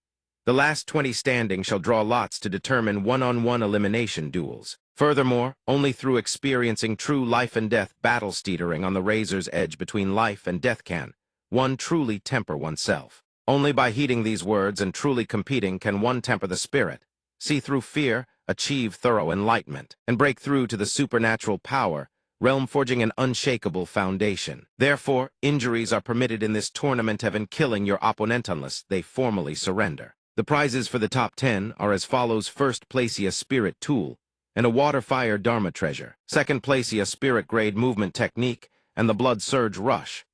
The last 20 standing shall draw lots to determine one-on-one elimination duels. Furthermore, only through experiencing true life-and-death battle steetering on the razor's edge between life and death can one truly temper oneself. Only by heeding these words and truly competing can one temper the spirit, see through fear, achieve thorough enlightenment, and break through to the supernatural power, realm forging an unshakable foundation. Therefore, injuries are permitted in this tournament even killing your opponent unless they formally surrender. The prizes for the top 10 are as follows: first place a spirit tool and a water-fire dharma treasure. Second place a spirit grade movement technique and the blood surge rush.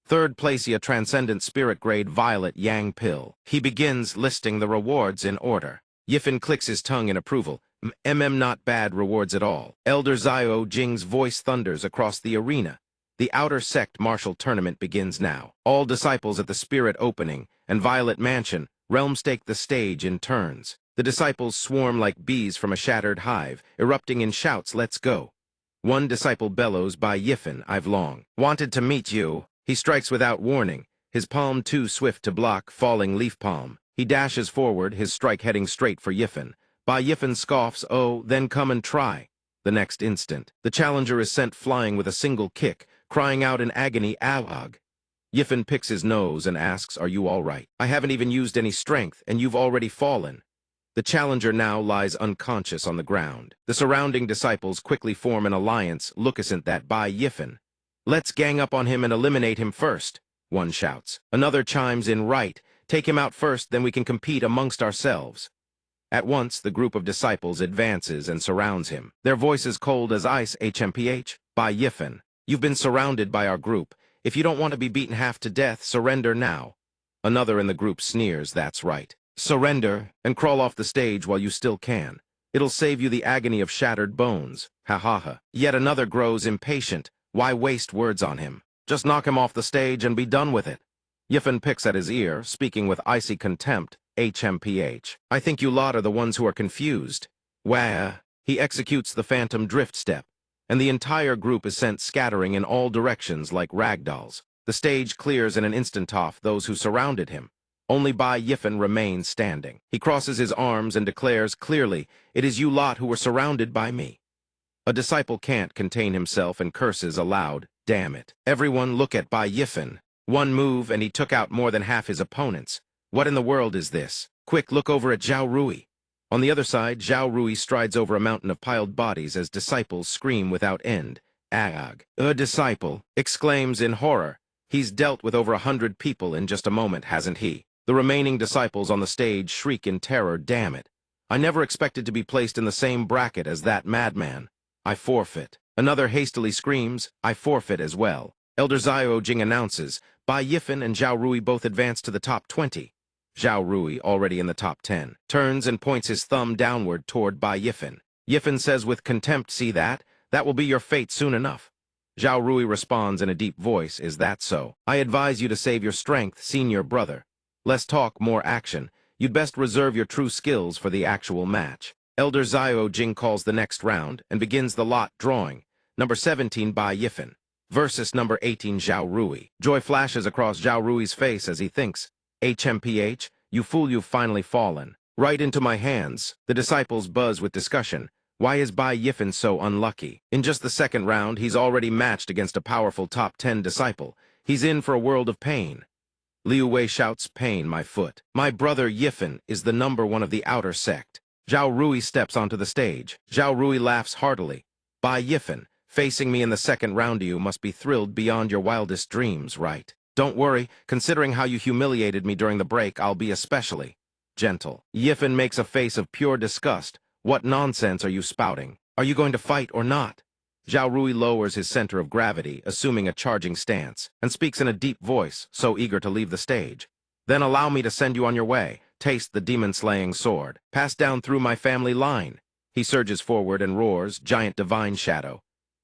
Third place a transcendent spirit grade violet yang pill. He begins listing the rewards in order. Yifen clicks his tongue in approval. Not bad rewards at all. Elder Zio Jing's voice thunders across the arena. The outer sect martial tournament begins now. All disciples at the spirit opening and Violet Mansion realm stake the stage in turns. The disciples swarm like bees from a shattered hive, erupting in shouts, "Let's go." One disciple bellows, "By Yifen, I've long wanted to meet you." He strikes without warning, his palm too swift to block falling leaf palm. He dashes forward, his strike heading straight for Yifen. Bai Yifen scoffs, "Oh, then come and try." The next instant, the challenger is sent flying with a single kick, crying out in agony, "Awag." Yifen picks his nose and asks, "Are you all right? I haven't even used any strength, and you've already fallen." The challenger now lies unconscious on the ground. The surrounding disciples quickly form an alliance, lookisant that Bai Yifen. "Let's gang up on him and eliminate him first," one shouts. Another chimes in, "Right. Take him out first, then we can compete amongst ourselves." At once, the group of disciples advances and surrounds him. Their voices cold as ice, "HMPH, Bai Yifen, you've been surrounded by our group. If you don't want to be beaten half to death, surrender now." Another in the group sneers, "That's right. Surrender and crawl off the stage while you still can." It'll save you the agony of shattered bones. Ha ha ha. Yet another grows impatient. Why waste words on him? Just knock him off the stage and be done with it. Yiffen picks at his ear, speaking with icy contempt. HMPH. I think you lot are the ones who are confused. Wah. He executes the phantom drift step, and the entire group is sent scattering in all directions like ragdolls. The stage clears in an instant off those who surrounded him. Only Bai Yiffen remains standing. He crosses his arms and declares clearly, "It is you lot who were surrounded by me." A disciple can't contain himself and curses aloud. Damn it. Everyone look at Bai Yiffen. One move and he took out more than half his opponents. What in the world is this? Quick, look over at Zhao Rui. On the other side, Zhao Rui strides over a mountain of piled bodies as disciples scream without end. Ag. A disciple, exclaims in horror. He's dealt with over 100 people in just a moment, hasn't he? The remaining disciples on the stage shriek in terror. Damn it. I never expected to be placed in the same bracket as that madman. I forfeit. Another hastily screams, I forfeit as well. Elder Xiao Jing announces, Bai Yiffen and Zhao Rui both advance to the top 20. Zhao Rui, already in the top 10, turns and points his thumb downward toward Bai Yiffen. Yiffen says with contempt, see that? That will be your fate soon enough. Zhao Rui responds in a deep voice, is that so? I advise you to save your strength, senior brother. Less talk, more action. You'd best reserve your true skills for the actual match. Elder Xiao Jing calls the next round and begins the lot drawing. Number 17 Bai Yiffen versus number 18 Zhao Rui. Joy flashes across Zhao Rui's face as he thinks, HMPH, you fool, you've finally fallen. Right into my hands. The disciples buzz with discussion. Why is Bai Yiffen so unlucky? In just the second round, he's already matched against a powerful top 10 disciple. He's in for a world of pain. Liu Wei shouts, pain, my foot. My brother Yiffen is the number one of the outer sect. Zhao Rui steps onto the stage. Zhao Rui laughs heartily. Bai Yiffen, facing me in the second round, you must be thrilled beyond your wildest dreams, right? Don't worry, considering how you humiliated me during the break, I'll be especially gentle. Yiffen makes a face of pure disgust. What nonsense are you spouting? Are you going to fight or not? Zhao Rui lowers his center of gravity, assuming a charging stance, and speaks in a deep voice, so eager to leave the stage. Then allow me to send you on your way. Taste the demon-slaying sword. Passed down through my family line. He surges forward and roars, giant divine shadow.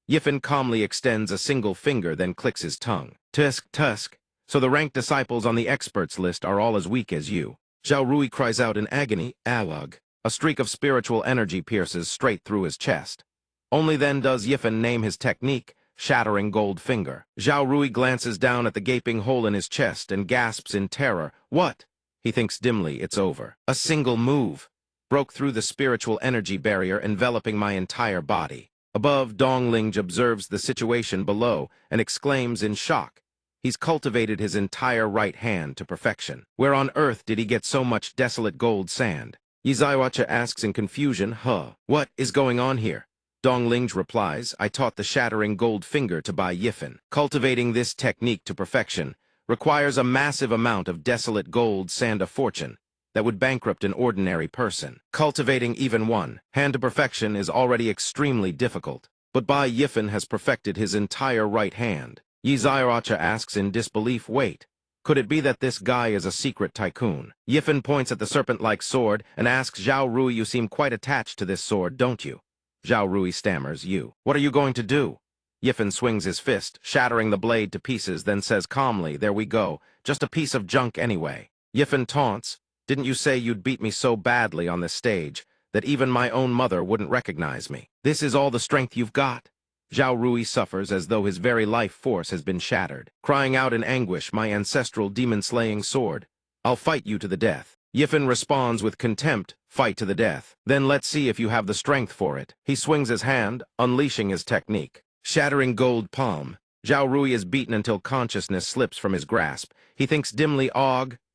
Yiffen calmly extends a single finger, then clicks his tongue. Tusk, tusk. So the ranked disciples on the experts list are all as weak as you. Zhao Rui cries out in agony, Alug. A streak of spiritual energy pierces straight through his chest. Only then does Yiffen name his technique, shattering gold finger. Zhao Rui glances down at the gaping hole in his chest and gasps in terror. What? He thinks dimly, it's over. A single move broke through the spiritual energy barrier enveloping my entire body. Above, Dongling observes the situation below and exclaims in shock. He's cultivated his entire right hand to perfection. Where on earth did he get so much desolate gold sand? Yizaiwacha asks in confusion, what is going on here? Dongling replies, I taught the shattering gold finger to Bai Yiffen. Cultivating this technique to perfection requires a massive amount of desolate gold sand, a fortune that would bankrupt an ordinary person. Cultivating even one hand to perfection is already extremely difficult, but Bai Yiffen has perfected his entire right hand. Yizaiwacha asks in disbelief, wait, could it be that this guy is a secret tycoon? Yiffen points at the serpent-like sword and asks Zhao Rui, you seem quite attached to this sword, don't you? Zhao Rui stammers, you. What are you going to do? Yiffen swings his fist, shattering the blade to pieces, then says calmly, there we go, just a piece of junk anyway. Yiffen taunts, didn't you say you'd beat me so badly on this stage that even my own mother wouldn't recognize me? This is all the strength you've got? Zhao Rui suffers as though his very life force has been shattered, crying out in anguish, my ancestral demon-slaying sword. I'll fight you to the death. Yiffen responds with contempt, fight to the death. Then let's see if you have the strength for it. He swings his hand, unleashing his technique. Shattering gold palm. Zhao Rui is beaten until consciousness slips from his grasp. He thinks dimly,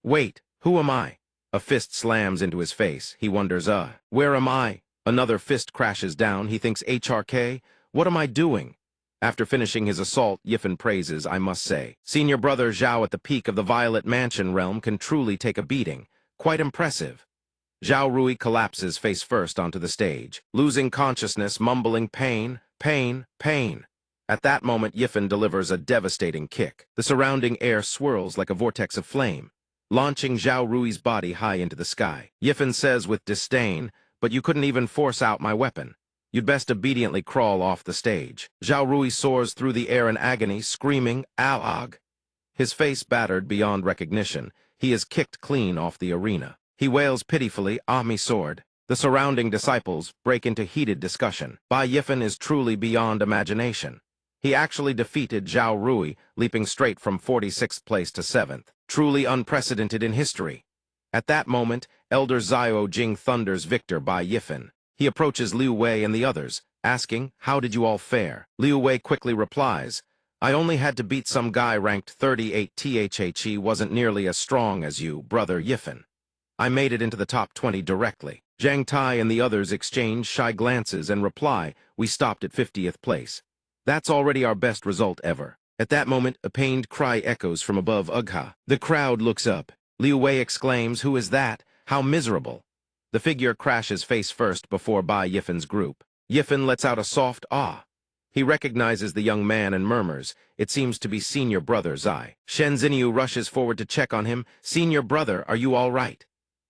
wait, who am I? A fist slams into his face. He wonders, where am I? Another fist crashes down. He thinks, HRK? What am I doing? After finishing his assault, Yiffen praises, I must say. Senior brother Zhao at the peak of the Violet Mansion realm can truly take a beating. Quite impressive. Zhao Rui collapses face first onto the stage, losing consciousness, mumbling pain, pain, pain. At that moment, Yiffen delivers a devastating kick. The surrounding air swirls like a vortex of flame, launching Zhao Rui's body high into the sky. Yiffen says with disdain, but you couldn't even force out my weapon. You'd best obediently crawl off the stage. Zhao Rui soars through the air in agony, screaming, "Alag!" His face battered beyond recognition, he is kicked clean off the arena. He wails pitifully, "Ah, me sword." The surrounding disciples break into heated discussion. Bai Yifen is truly beyond imagination. He actually defeated Zhao Rui, leaping straight from 46th place to 7th. Truly unprecedented in history. At that moment, Elder Xiao Jing thunders victor Bai Yifen. He approaches Liu Wei and the others, asking, "How did you all fare?" Liu Wei quickly replies, "I only had to beat some guy ranked 38 THHE wasn't nearly as strong as you, Brother Yifen. I made it into the top 20 directly." Zhang Tai and the others exchange shy glances and reply, "We stopped at 50th place. That's already our best result ever." At that moment, a pained cry echoes from above Ugha. The crowd looks up. Liu Wei exclaims, "Who is that? How miserable." The figure crashes face first before Bai Yifen's group. Yifen lets out a soft "ah." He recognizes the young man and murmurs, "It seems to be senior brother Zai." Shen Xinyu rushes forward to check on him. "Senior brother, are you all right?"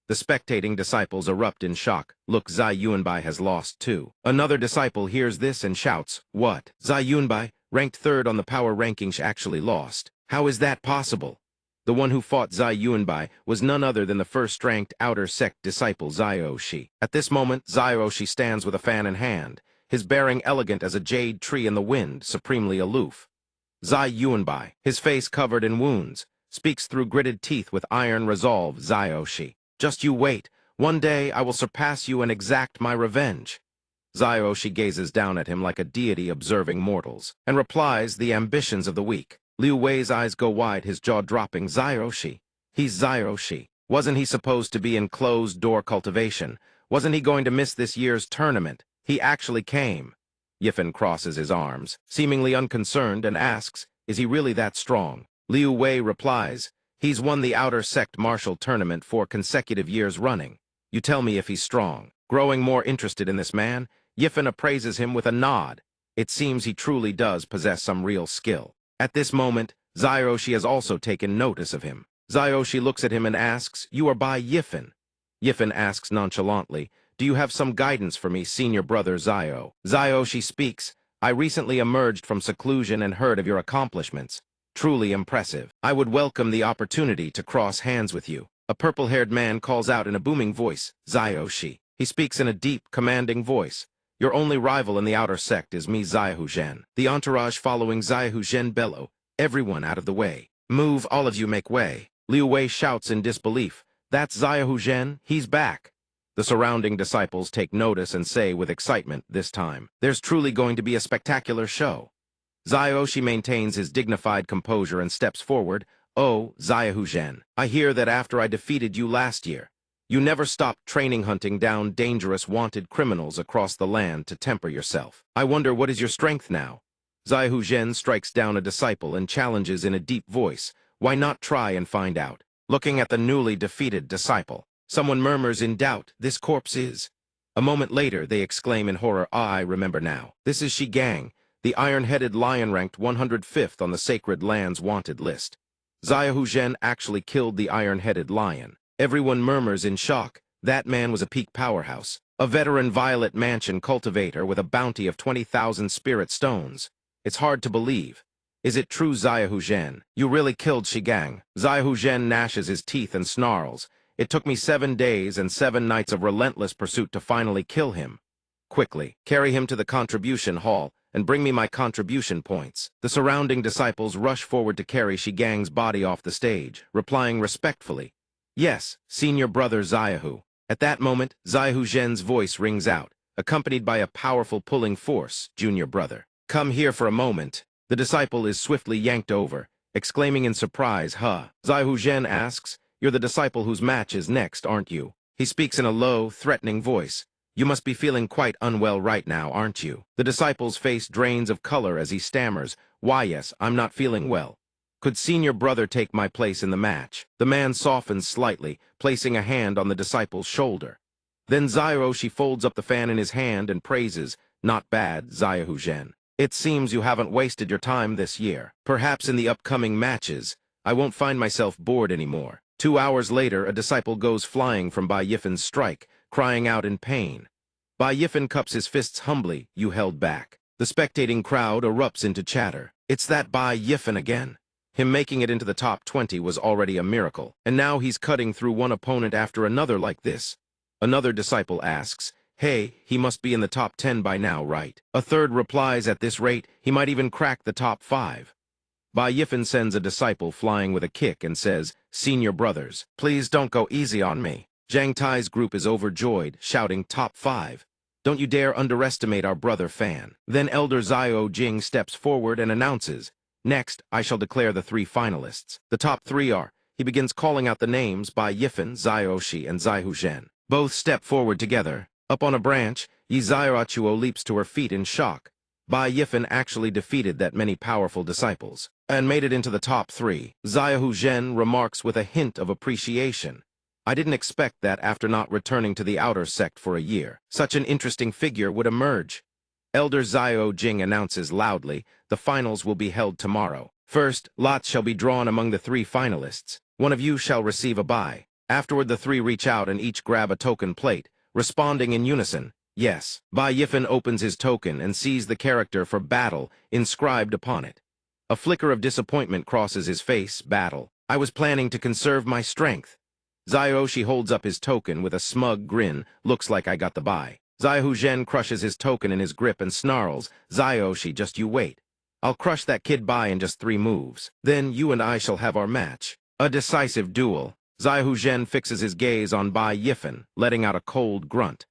The spectating disciples erupt in shock. Look, Zai Yunbai has lost too. Another disciple hears this and shouts, "What? Zai Yunbai, ranked 3rd on the power rankings, actually lost? How is that possible?" The one who fought Zai Yunbai was none other than the first-ranked outer sect disciple Zioshi. At this moment, Zioshi stands with a fan in hand, his bearing elegant as a jade tree in the wind, supremely aloof. Zai Yunbai, his face covered in wounds, speaks through gritted teeth with iron resolve. "Zioshi, just you wait. One day I will surpass you and exact my revenge." Zioshi gazes down at him like a deity observing mortals, and replies, "The ambitions of the weak." Liu Wei's eyes go wide, his jaw dropping. "Zioshi? He's Zioshi. Wasn't he supposed to be in closed-door cultivation? Wasn't he going to miss this year's tournament? He actually came." Yifen crosses his arms, seemingly unconcerned, and asks, "Is he really that strong?" Liu Wei replies, "He's won the outer sect martial tournament 4 consecutive years running. You tell me if he's strong." Growing more interested in this man, Yifen appraises him with a nod. It seems he truly does possess some real skill. At this moment, Zioshi has also taken notice of him. Zioshi looks at him and asks, "You are Bai Yifen?" Yifen asks nonchalantly, "Do you have some guidance for me, senior brother Zio?" Zioshi speaks, "I recently emerged from seclusion and heard of your accomplishments. Truly impressive. I would welcome the opportunity to cross hands with you." A purple-haired man calls out in a booming voice, "Zioshi." He speaks in a deep, commanding voice. "Your only rival in the outer sect is me, Zaihu Zhen." The entourage following Zaihu Zhen bellow, "Everyone out of the way. Move, all of you make way." Liu Wei shouts in disbelief, "That's Zaihu Zhen, he's back." The surrounding disciples take notice and say with excitement this time, "There's truly going to be a spectacular show." Zioshi maintains his dignified composure and steps forward. "Oh, Zaihu Zhen, I hear that after I defeated you last year, you never stopped training hunting down dangerous wanted criminals across the land to temper yourself. I wonder what is your strength now?" Zaihu Zhen strikes down a disciple and challenges in a deep voice, "Why not try and find out?" Looking at the newly defeated disciple, someone murmurs in doubt, "This corpse is..." A moment later, they exclaim in horror, "I remember now. This is Shi Gang, the iron-headed lion ranked 105th on the Sacred Lands wanted list." Zaihu Zhen actually killed the iron-headed lion. Everyone murmurs in shock. That man was a peak powerhouse, a veteran Violet Mansion cultivator with a bounty of 20,000 spirit stones. It's hard to believe. Is it true, Zaihu Zhen? You really killed Shigang? Zaihu Zhen gnashes his teeth and snarls. "It took me 7 days and 7 nights of relentless pursuit to finally kill him. Quickly, carry him to the contribution hall and bring me my contribution points." The surrounding disciples rush forward to carry Shigang's body off the stage, replying respectfully, "Yes, senior brother Zaihu." At that moment, Zaihu Zhen's voice rings out, accompanied by a powerful pulling force, "Junior brother, come here for a moment." The disciple is swiftly yanked over, exclaiming in surprise, "Huh?" Zaihu Zhen asks, "You're the disciple whose match is next, aren't you?" He speaks in a low, threatening voice. "You must be feeling quite unwell right now, aren't you?" The disciple's face drains of color as he stammers, "Why, yes, I'm not feeling well. Could senior brother take my place in the match?" The man softens slightly, placing a hand on the disciple's shoulder. Then Zairoshi folds up the fan in his hand and praises, "Not bad, Zaihu Zhen. It seems you haven't wasted your time this year. Perhaps in the upcoming matches, I won't find myself bored anymore." 2 hours later, a disciple goes flying from Bai Yifen's strike, crying out in pain. Bai Yifen cups his fists humbly, you held back. The spectating crowd erupts into chatter. It's that Bai Yifen again. Him making it into the top 20 was already a miracle, and now he's cutting through one opponent after another like this. Another disciple asks, hey, he must be in the top 10 by now, right? A third replies, at this rate, he might even crack the top 5. Bai Yifen sends a disciple flying with a kick and says, senior brothers, please don't go easy on me. Zhang Tai's group is overjoyed, shouting top 5. Don't you dare underestimate our brother Fan. Then Elder Xiao Jing steps forward and announces, next, I shall declare the 3 finalists. The top 3 are, he begins calling out the names Bai Yifen, Xiaoxi, and Zaihu Zhen. Both step forward together. Up on a branch, Yi Xiaochuo leaps to her feet in shock. Bai Yifen actually defeated that many powerful disciples, and made it into the top 3. Zaihu Zhen remarks with a hint of appreciation. I didn't expect that after not returning to the outer sect for a year. Such an interesting figure would emerge. Elder Xiao Jing announces loudly, the finals will be held tomorrow. First, lots shall be drawn among the 3 finalists. One of you shall receive a bai. Afterward, the 3 reach out and each grab a token plate, responding in unison, yes. Bai Yifen opens his token and sees the character for battle inscribed upon it. A flicker of disappointment crosses his face, battle. I was planning to conserve my strength. Xiaoxi holds up his token with a smug grin, looks like I got the bai. Zaihu Zhen crushes his token in his grip and snarls, Xiaoxi, just you wait. I'll crush that kid bai in just 3 moves. Then you and I shall have our match. A decisive duel. Zaihu Zhen fixes his gaze on Bai Yifen, letting out a cold grunt.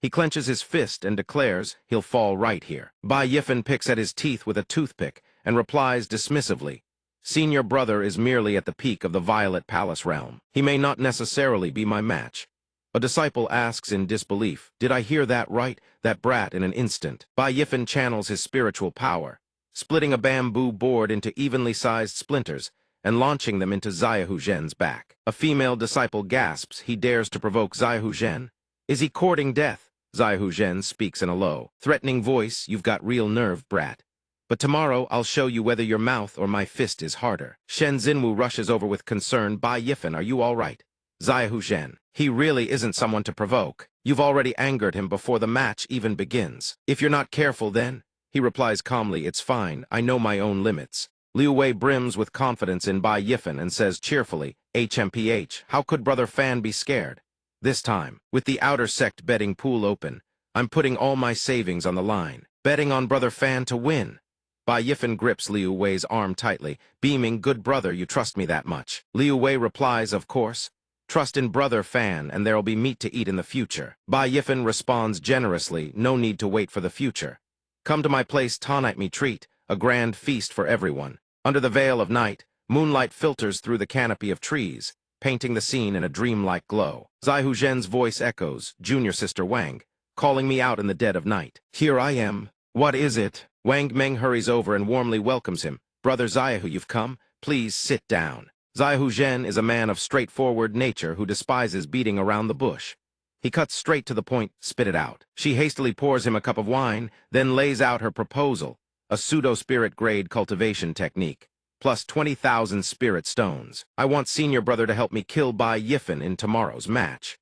He clenches his fist and declares he'll fall right here. Bai Yifen picks at his teeth with a toothpick and replies dismissively, senior brother is merely at the peak of the Violet Palace realm. He may not necessarily be my match. A disciple asks in disbelief, did I hear that right? That brat in an instant. Bai Yifen channels his spiritual power, splitting a bamboo board into evenly sized splinters and launching them into Xiaohu Zhen's back. A female disciple gasps he dares to provoke Xiaohu Zhen. Is he courting death? Xiaohu Zhen speaks in a low, threatening voice, you've got real nerve, brat. But tomorrow I'll show you whether your mouth or my fist is harder. Shen Xinwu rushes over with concern, Bai Yifen, are you all right? Xiaohu Zhen, he really isn't someone to provoke. You've already angered him before the match even begins. If you're not careful then, he replies calmly, it's fine, I know my own limits. Liu Wei brims with confidence in Bai Yifen and says cheerfully, HMPH, how could Brother Fan be scared? This time, with the outer sect betting pool open, I'm putting all my savings on the line, betting on Brother Fan to win. Bai Yifen grips Liu Wei's arm tightly, beaming, good brother, you trust me that much. Liu Wei replies, of course. Trust in Brother Fan and there'll be meat to eat in the future. Bai Yifen responds generously, no need to wait for the future. Come to my place tonight me treat, a grand feast for everyone. Under the veil of night, moonlight filters through the canopy of trees, painting the scene in a dreamlike glow. Xiaohu Zhen's voice echoes, Junior Sister Wang, calling me out in the dead of night. Here I am. What is it? Wang Meng hurries over and warmly welcomes him. Brother Xiaohu, you've come? Please sit down. Xiaohu Zhen is a man of straightforward nature who despises beating around the bush. He cuts straight to the point, spit it out. She hastily pours him a cup of wine, then lays out her proposal. A pseudo-spirit grade cultivation technique, plus 20,000 spirit stones. I want senior brother to help me kill Bai Yifen in tomorrow's match.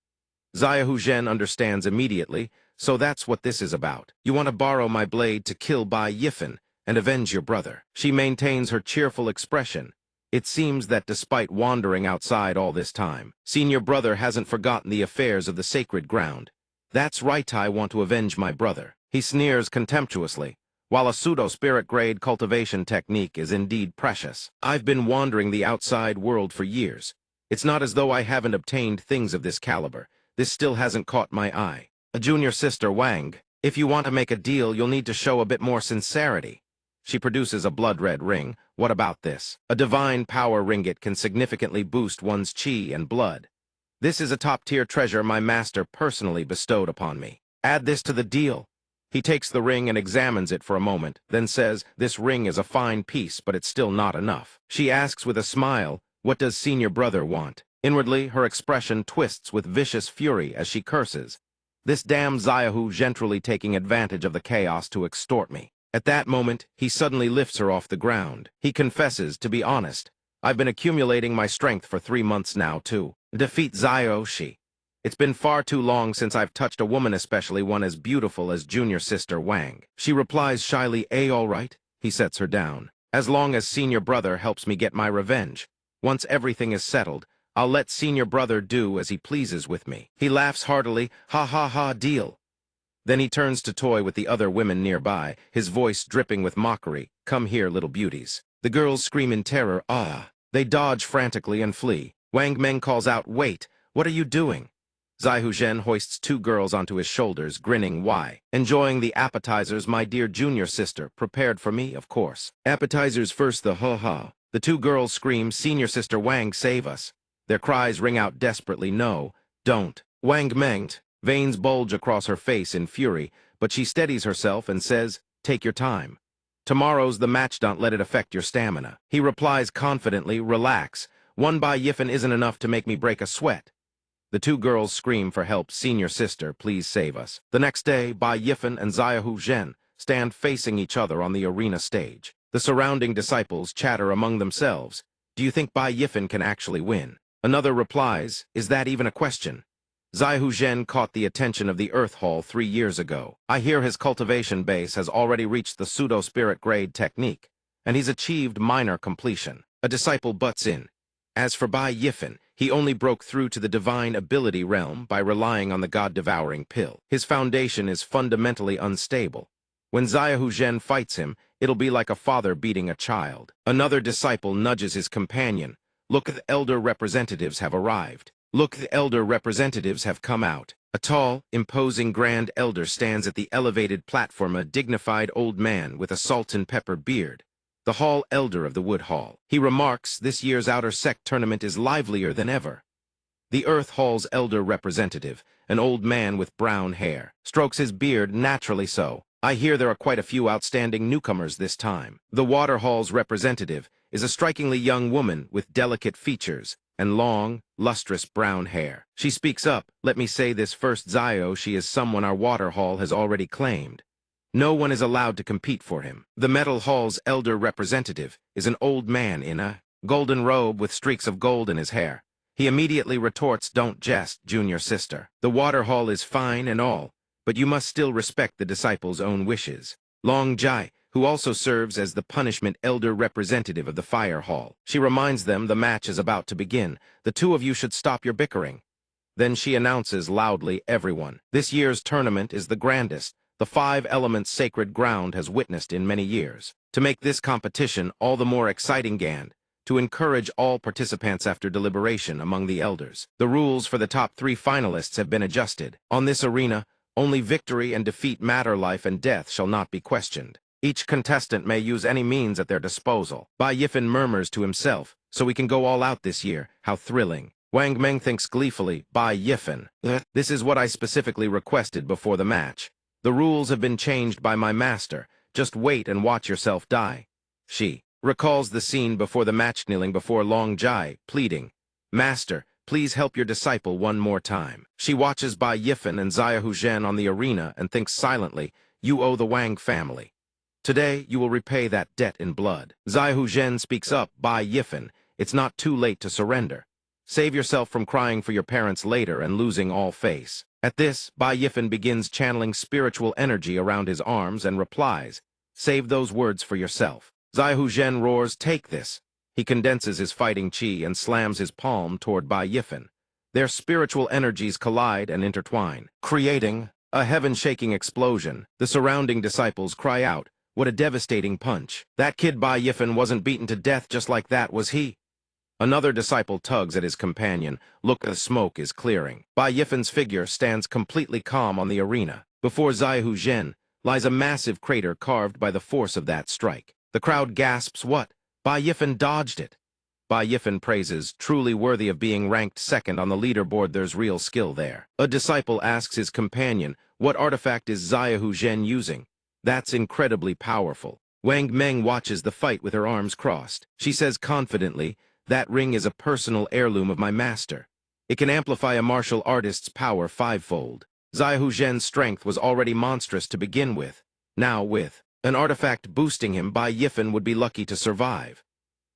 Xiaohu Zhen understands immediately, so that's what this is about. You want to borrow my blade to kill Bai Yifen and avenge your brother. She maintains her cheerful expression. It seems that despite wandering outside all this time, senior brother hasn't forgotten the affairs of the sacred ground. That's right, I want to avenge my brother. He sneers contemptuously. While a pseudo-spirit-grade cultivation technique is indeed precious, I've been wandering the outside world for years. It's not as though I haven't obtained things of this caliber. This still hasn't caught my eye. A junior sister, Wang, if you want to make a deal, you'll need to show a bit more sincerity. She produces a blood-red ring. What about this? A divine power ringgit can significantly boost one's chi and blood. This is a top-tier treasure my master personally bestowed upon me. Add this to the deal. He takes the ring and examines it for a moment, then says, this ring is a fine piece, but it's still not enough. She asks with a smile, what does senior brother want? Inwardly, her expression twists with vicious fury as she curses. This damn Xiaohu gentrally taking advantage of the chaos to extort me. At that moment, he suddenly lifts her off the ground. He confesses, to be honest, I've been accumulating my strength for 3 months now, too. Defeat Xiaoxi. It's been far too long since I've touched a woman, especially one as beautiful as junior sister Wang. She replies shyly, all right. He sets her down. As long as senior brother helps me get my revenge. Once everything is settled, I'll let senior brother do as he pleases with me. He laughs heartily, ha ha ha, deal. Then he turns to toy with the other women nearby, his voice dripping with mockery. Come here, little beauties. The girls scream in terror, ah. They dodge frantically and flee. Wang Meng calls out, wait, what are you doing? Zai Huzhen hoists two girls onto his shoulders, grinning, why? Enjoying the appetizers, my dear junior sister, prepared for me, of course. Appetizers first, the ha-ha. The two girls scream, senior sister Wang, save us. Their cries ring out desperately, no, don't. Wang Menged. Veins bulge across her face in fury, but she steadies herself and says, take your time. Tomorrow's the match, don't let it affect your stamina. He replies confidently, relax. One Bai Yifen isn't enough to make me break a sweat. The two girls scream for help, senior sister, please save us. The next day, Bai Yifen and Xiaohu Zhen stand facing each other on the arena stage. The surrounding disciples chatter among themselves. Do you think Bai Yifen can actually win? Another replies, is that even a question? Xiaohu Zhen caught the attention of the Earth Hall 3 years ago. I hear his cultivation base has already reached the pseudo-spirit grade technique, and he's achieved minor completion. A disciple butts in. As for Bai Yifen, he only broke through to the divine ability realm by relying on the god-devouring pill. His foundation is fundamentally unstable. When Xiaohu Zhen fights him, it'll be like a father beating a child. Another disciple nudges his companion. Look, the elder representatives have arrived. Look, the elder representatives have come out. A tall, imposing grand elder stands at the elevated platform, a dignified old man with a salt and pepper beard. The hall elder of the Wood Hall. He remarks, this year's Outer Sect tournament is livelier than ever. The Earth Hall's elder representative, an old man with brown hair, strokes his beard naturally so. I hear there are quite a few outstanding newcomers this time. The Water Hall's representative is a strikingly young woman with delicate features and long, lustrous brown hair. She speaks up, let me say this first, Zio, she is someone our Water Hall has already claimed. No one is allowed to compete for him. The Metal Hall's elder representative is an old man in a golden robe with streaks of gold in his hair. He immediately retorts, don't jest, junior sister. The Water Hall is fine and all, but you must still respect the disciples' own wishes. Long Jai, who also serves as the punishment elder representative of the Fire Hall. She reminds them the match is about to begin. The two of you should stop your bickering. Then she announces loudly, everyone, this year's tournament is the grandest the 5 elements sacred ground has witnessed in many years. To make this competition all the more exciting, to encourage all participants after deliberation among the elders. The rules for the top 3 finalists have been adjusted. On this arena, only victory and defeat matter, life and death shall not be questioned. Each contestant may use any means at their disposal. Bai Yifen murmurs to himself, so we can go all out this year, how thrilling. Wang Meng thinks gleefully, Bai Yifen. This is what I specifically requested before the match. The rules have been changed by my master. Just wait and watch yourself die. She recalls the scene before the match, kneeling before Long Jai, pleading, Master, please help your disciple one more time. She watches Bai Yifen and Xiaohu Zhen on the arena and thinks silently, you owe the Wang family. Today, you will repay that debt in blood. Xiaohu Zhen speaks up, Bai Yifen, it's not too late to surrender. Save yourself from crying for your parents later and losing all face. At this, Bai Yifen begins channeling spiritual energy around his arms and replies, save those words for yourself. Xiaohu Zhen roars, take this. He condenses his fighting chi and slams his palm toward Bai Yifen. Their spiritual energies collide and intertwine, creating a heaven-shaking explosion. The surrounding disciples cry out, what a devastating punch. That kid Bai Yifen wasn't beaten to death just like that, was he? Another disciple tugs at his companion. Look, the smoke is clearing. Bai Yifen's figure stands completely calm on the arena. Before Xiaohu Zhen lies a massive crater carved by the force of that strike. The crowd gasps, what? Bai Yifen dodged it. Bai Yifen praises, truly worthy of being ranked second on the leaderboard, there's real skill there. A disciple asks his companion, what artifact is Xiaohu Zhen using? That's incredibly powerful. Wang Meng watches the fight with her arms crossed. She says confidently, that ring is a personal heirloom of my master. It can amplify a martial artist's power 5-fold. Xiaohu Zhen's strength was already monstrous to begin with. Now with an artifact boosting him, Bai Yifen would be lucky to survive.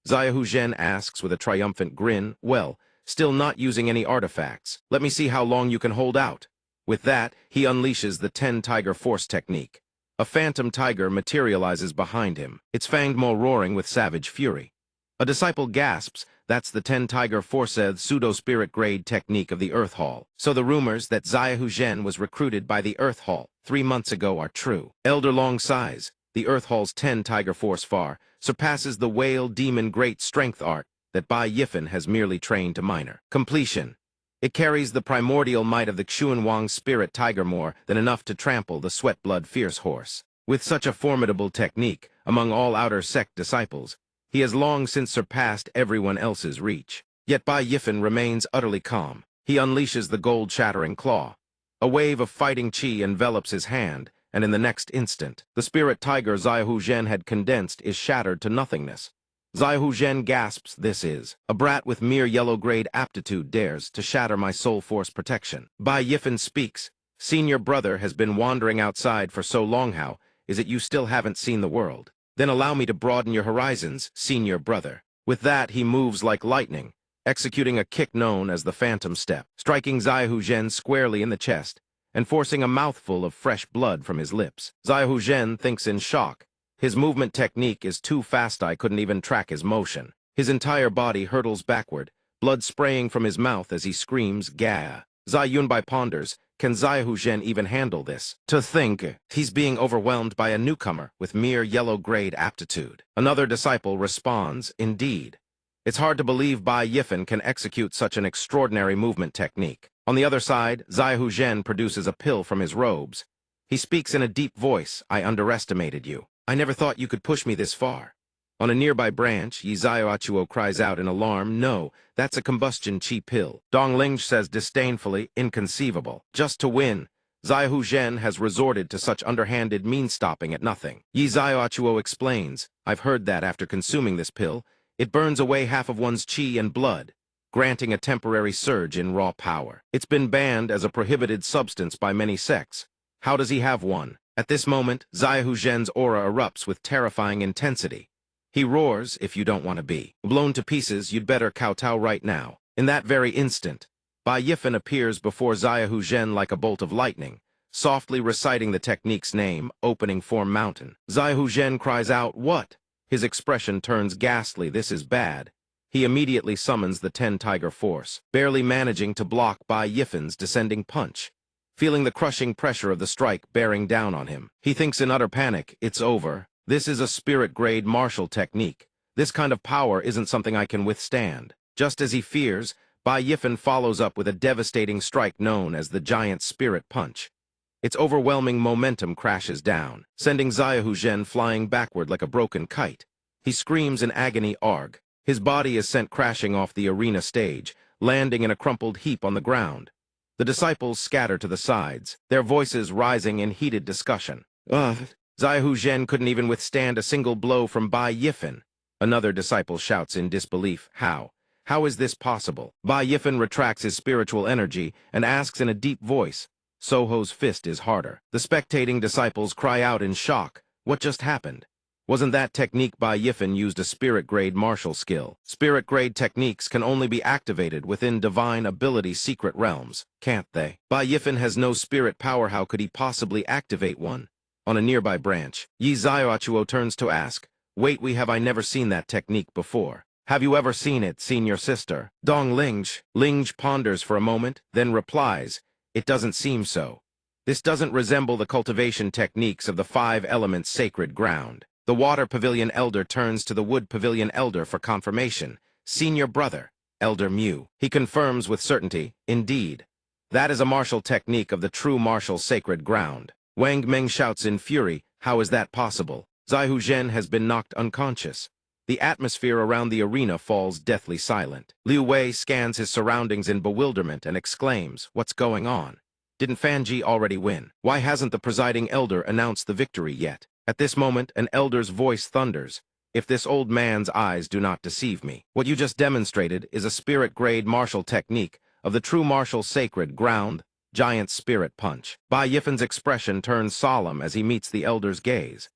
Xiaohu Zhen asks with a triumphant grin, well, still not using any artifacts. Let me see how long you can hold out. With that, he unleashes the 10-tiger force technique. A phantom tiger materializes behind him, its fanged maw roaring with savage fury. A disciple gasps, that's the 10-tiger force pseudo-spirit grade technique of the Earth Hall. So the rumors that Xiaohu Zhen was recruited by the Earth Hall 3 months ago are true. Elder Long sighs. The Earth Hall's 10-tiger force far surpasses the whale demon great strength art that Bai Yifen has merely trained to minor completion. It carries the primordial might of the Xuanwang spirit tiger more than enough to trample the sweat-blood fierce horse. With such a formidable technique, among all outer sect disciples, he has long since surpassed everyone else's reach. Yet Bai Yifen remains utterly calm. He unleashes the gold-shattering claw. A wave of fighting chi envelops his hand, and in the next instant, the spirit tiger Xiaohu Zhen had condensed is shattered to nothingness. Xiaohu Zhen gasps, this is. A brat with mere yellow-grade aptitude dares to shatter my soul force protection. Bai Yifen speaks. Senior brother has been wandering outside for so long. How is it you still haven't seen the world? Then allow me to broaden your horizons, senior brother. With that, he moves like lightning, executing a kick known as the Phantom Step, striking Xiaohu Zhen squarely in the chest and forcing a mouthful of fresh blood from his lips. Xiaohu Zhen thinks in shock. His movement technique is too fast, I couldn't even track his motion. His entire body hurtles backward, blood spraying from his mouth as he screams, Gah! Zai Yunbai ponders, can Xiaohu Zhen even handle this? To think, he's being overwhelmed by a newcomer with mere yellow-grade aptitude. Another disciple responds, indeed. It's hard to believe Bai Yifen can execute such an extraordinary movement technique. On the other side, Xiaohu Zhen produces a pill from his robes. He speaks in a deep voice, I underestimated you. I never thought you could push me this far. On a nearby branch, Yi Xiaochuo cries out in alarm, no, that's a combustion chi pill. Dong Ling says disdainfully, inconceivable. Just to win, Xiaohu Zhen has resorted to such underhanded means stopping at nothing. Yi Xiaochuo explains, I've heard that after consuming this pill, it burns away half of one's chi and blood, granting a temporary surge in raw power. It's been banned as a prohibited substance by many sects. How does he have one? At this moment, Xiaohu Zhen's aura erupts with terrifying intensity. He roars, if you don't want to be blown to pieces, you'd better kowtow right now. In that very instant, Bai Yifen appears before Xiaohu Zhen like a bolt of lightning, softly reciting the technique's name, opening form mountain. Xiaohu Zhen cries out, what? His expression turns ghastly, this is bad. He immediately summons the 10-tiger force, barely managing to block Bai Yifen's descending punch. Feeling the crushing pressure of the strike bearing down on him, he thinks in utter panic, it's over. This is a spirit-grade martial technique. This kind of power isn't something I can withstand. Just as he fears, Bai Yifen follows up with a devastating strike known as the giant spirit punch. Its overwhelming momentum crashes down, sending Xiaohu Zhen flying backward like a broken kite. He screams in agony, arg. His body is sent crashing off the arena stage, landing in a crumpled heap on the ground. The disciples scatter to the sides, their voices rising in heated discussion. Xiaohu Zhen couldn't even withstand a single blow from Bai Yifen. Another disciple shouts in disbelief, how? How is this possible? Bai Yifen retracts his spiritual energy and asks in a deep voice, Soho's fist is harder. The spectating disciples cry out in shock, what just happened? Wasn't that technique Bai Yifen used a spirit-grade martial skill? Spirit-grade techniques can only be activated within divine ability secret realms, can't they? Bai Yifen has no spirit power, how could he possibly activate one? On a nearby branch, Yi Xiaochuo turns to ask, wait, I never seen that technique before. Have you ever seen it, senior sister? Dong Ling ponders for a moment, then replies, it doesn't seem so. This doesn't resemble the cultivation techniques of the 5 elements sacred ground. The Water Pavilion Elder turns to the Wood Pavilion Elder for confirmation. Senior brother, Elder Mu. He confirms with certainty, indeed. That is a martial technique of the true martial sacred ground. Wang Meng shouts in fury, how is that possible? Xiaohu Zhen has been knocked unconscious. The atmosphere around the arena falls deathly silent. Liu Wei scans his surroundings in bewilderment and exclaims, what's going on? Didn't Fanji already win? Why hasn't the presiding elder announced the victory yet? At this moment, an elder's voice thunders, if this old man's eyes do not deceive me. What you just demonstrated is a spirit-grade martial technique of the true martial sacred ground, giant spirit punch. Bai Yifen's expression turns solemn as he meets the elder's gaze.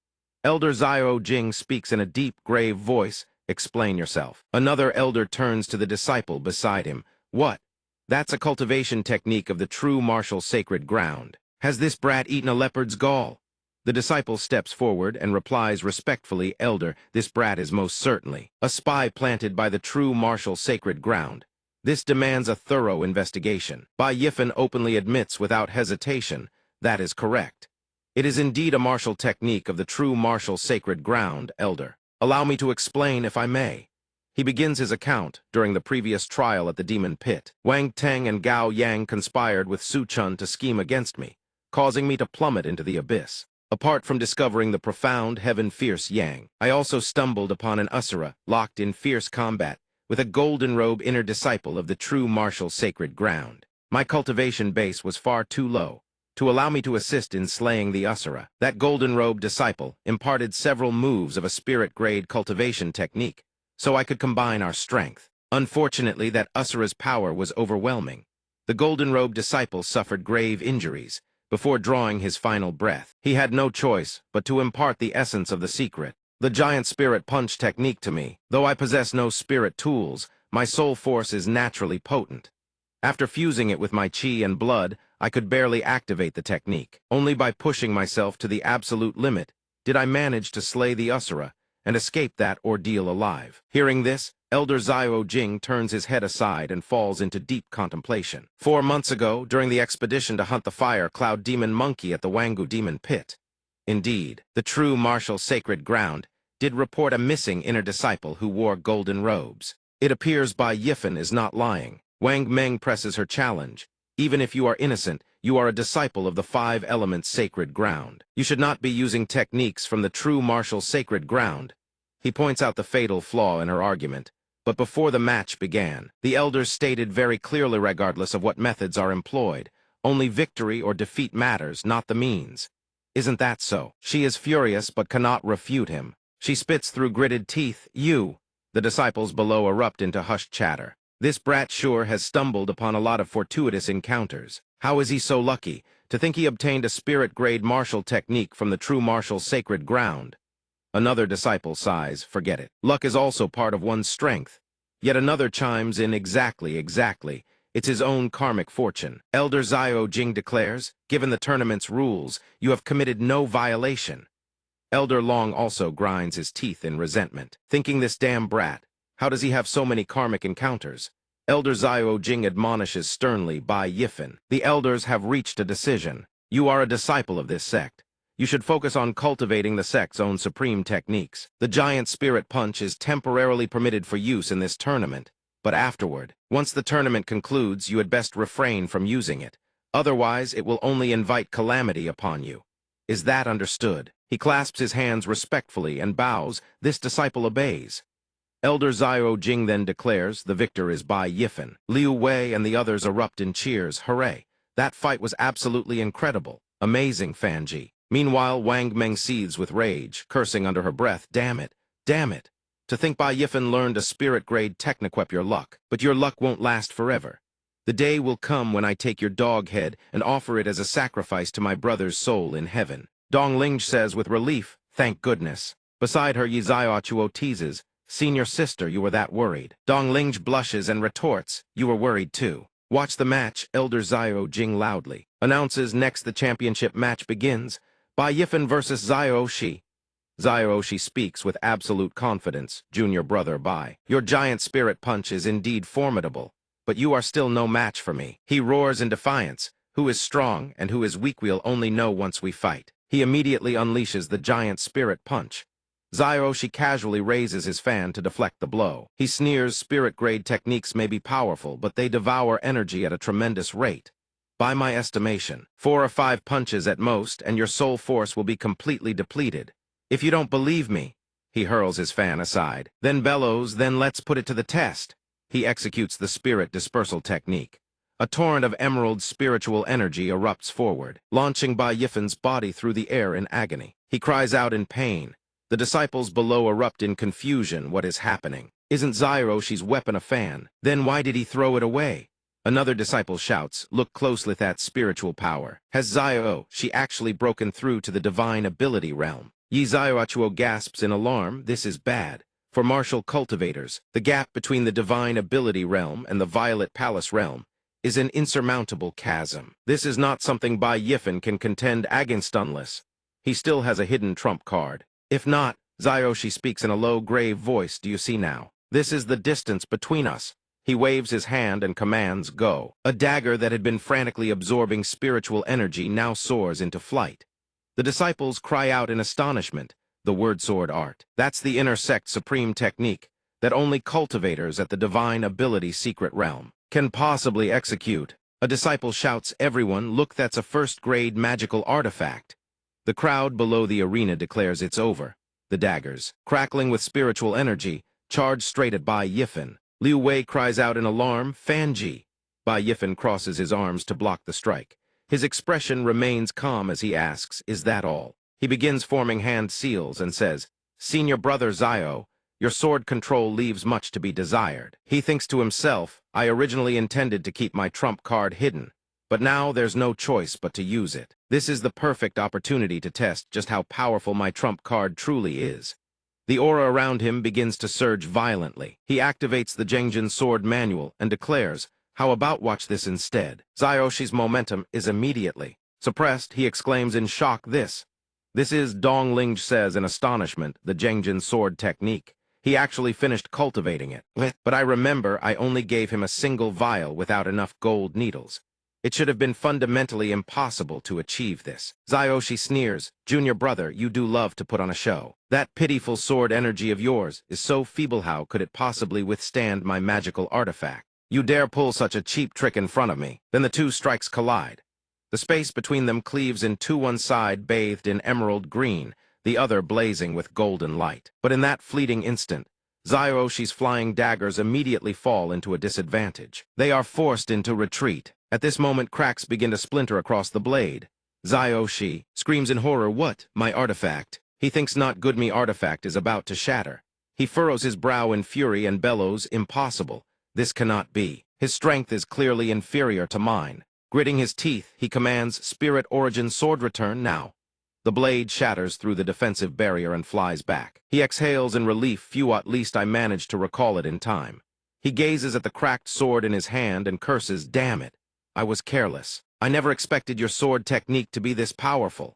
Elder Xiao Jing speaks in a deep, grave voice, explain yourself. Another elder turns to the disciple beside him, What? That's a cultivation technique of the true martial sacred ground. Has this brat eaten a leopard's gall? The disciple steps forward and replies respectfully, Elder, this brat is most certainly a spy planted by the true martial sacred ground. This demands a thorough investigation. Bai Yifen openly admits without hesitation, that is correct. It is indeed a martial technique of the true martial sacred ground, Elder. Allow me to explain if I may. He begins his account during the previous trial at the Demon Pit. Wang Teng and Gao Yang conspired with Su Chun to scheme against me, causing me to plummet into the abyss. Apart from discovering the profound heaven-fierce Yang, I also stumbled upon an Asura locked in fierce combat with a golden robe inner disciple of the true martial sacred ground. My cultivation base was far too low to allow me to assist in slaying the Asura. That golden robe disciple imparted several moves of a spirit-grade cultivation technique, so I could combine our strength. Unfortunately, that Asura's power was overwhelming. The golden robe disciple suffered grave injuries before drawing his final breath. He had no choice but to impart the essence of the secret, the giant spirit punch technique to me. Though I possess no spirit tools, my soul force is naturally potent. After fusing it with my chi and blood, I could barely activate the technique. Only by pushing myself to the absolute limit did I manage to slay the Asura and escape that ordeal alive. Hearing this, Elder Zio Jing turns his head aside and falls into deep contemplation. 4 months ago, during the expedition to hunt the fire cloud demon monkey at the Wangu Demon Pit. Indeed, the true martial sacred ground did report a missing inner disciple who wore golden robes. It appears Bai Yifen is not lying. Wang Meng presses her challenge. Even if you are innocent, you are a disciple of the 5 elements sacred ground. You should not be using techniques from the true martial sacred ground. He points out the fatal flaw in her argument. But before the match began, the elders stated very clearly, regardless of what methods are employed, only victory or defeat matters, not the means. Isn't that so? She is furious but cannot refute him. She spits through gritted teeth, You! The disciples below erupt into hushed chatter. This brat sure has stumbled upon a lot of fortuitous encounters. How is he so lucky to think he obtained a spirit-grade martial technique from the true martial sacred ground? Another disciple sighs, Forget it. Luck is also part of one's strength. Yet another chimes in, Exactly. It's his own karmic fortune. Elder Zio Jing declares, Given the tournament's rules, you have committed no violation. Elder Long also grinds his teeth in resentment, thinking this damn brat. How does he have so many karmic encounters? Elder Zio Jing admonishes sternly Bai Yifen. The elders have reached a decision. You are a disciple of this sect. You should focus on cultivating the sect's own supreme techniques. The giant spirit punch is temporarily permitted for use in this tournament, but afterward, once the tournament concludes, you had best refrain from using it. Otherwise, it will only invite calamity upon you. Is that understood? He clasps his hands respectfully and bows. This disciple obeys. Elder Zio Jing then declares the victor is Bai Yifen. Liu Wei and the others erupt in cheers. Hooray! That fight was absolutely incredible. Amazing, Fanji. Meanwhile, Wang Meng seethes with rage, cursing under her breath, Damn it! To think Bai Yifen learned a spirit-grade techniquep your luck, but your luck won't last forever. The day will come when I take your dog head and offer it as a sacrifice to my brother's soul in heaven. Dong Linge says with relief, Thank goodness. Beside her, Yi Zio teases, Senior sister, you were that worried. Dong Linge blushes and retorts, You were worried too. Watch the match, Elder Zio Jing loudly announces. Next, the championship match begins. Bai Yifen versus Zio Shi. Zio Shi speaks with absolute confidence. Junior brother Bai, your giant spirit punch is indeed formidable, but you are still no match for me. He roars in defiance. Who is strong and who is weak we'll only know once we fight. He immediately unleashes the giant spirit punch. Zio Shi casually raises his fan to deflect the blow. He sneers, spirit-grade techniques may be powerful, but they devour energy at a tremendous rate. By my estimation, 4 or 5 punches at most, and your soul force will be completely depleted. If you don't believe me, he hurls his fan aside, then bellows, Then let's put it to the test. He executes the spirit dispersal technique. A torrent of emerald spiritual energy erupts forward, launching Bai Yifen's body through the air in agony. He cries out in pain. The disciples below erupt in confusion. What is happening? Isn't Zio Shi's weapon a fan? Then why did he throw it away? Another disciple shouts, Look closely at that spiritual power. Has Zio Shi actually broken through to the divine ability realm? Yi Zio gasps in alarm, This is bad. For martial cultivators, the gap between the divine ability realm and the violet palace realm is an insurmountable chasm. This is not something Bai Yifen can contend against unless he still has a hidden trump card. If not, Zioshi speaks in a low, grave voice, do you see now? This is the distance between us. He waves his hand and commands, go. A dagger that had been frantically absorbing spiritual energy now soars into flight. The disciples cry out in astonishment, the word sword art. That's the inner sect's supreme technique that only cultivators at the divine ability secret realm can possibly execute. A disciple shouts, everyone, look, that's a first-grade magical artifact. The crowd below the arena declares it's over. The daggers, crackling with spiritual energy, charge straight at Bai Yifen. Liu Wei cries out in alarm, Fanji. Bai Yifen crosses his arms to block the strike. His expression remains calm as he asks, is that all? He begins forming hand seals and says, Senior brother Zio, your sword control leaves much to be desired. He thinks to himself, I originally intended to keep my trump card hidden, but now there's no choice but to use it. This is the perfect opportunity to test just how powerful my trump card truly is. The aura around him begins to surge violently. He activates the Jengjin sword manual and declares, how about watch this instead? Ziyoshi's momentum is immediately suppressed. He exclaims in shock, this is, Dong Ling says in astonishment, the Jengjin sword technique. He actually finished cultivating it. But I remember I only gave him a single vial without enough gold needles. It should have been fundamentally impossible to achieve this. Ziyoshi sneers, Junior brother, you do love to put on a show. That pitiful sword energy of yours is so feeble, how could it possibly withstand my magical artifact? You dare pull such a cheap trick in front of me. Then the two strikes collide. The space between them cleaves in two, one side bathed in emerald green, the other blazing with golden light. But in that fleeting instant, Ziyoshi's flying daggers immediately fall into a disadvantage. They are forced into retreat. At this moment, cracks begin to splinter across the blade. Ziyoshi screams in horror, what? My artifact. He thinks not good me artifact is about to shatter. He furrows his brow in fury and bellows, impossible. This cannot be. His strength is clearly inferior to mine. Gritting his teeth, he commands, Spirit Origin sword return now. The blade shatters through the defensive barrier and flies back. He exhales in relief, phew, at least I managed to recall it in time. He gazes at the cracked sword in his hand and curses, damn it. I was careless. I never expected your sword technique to be this powerful.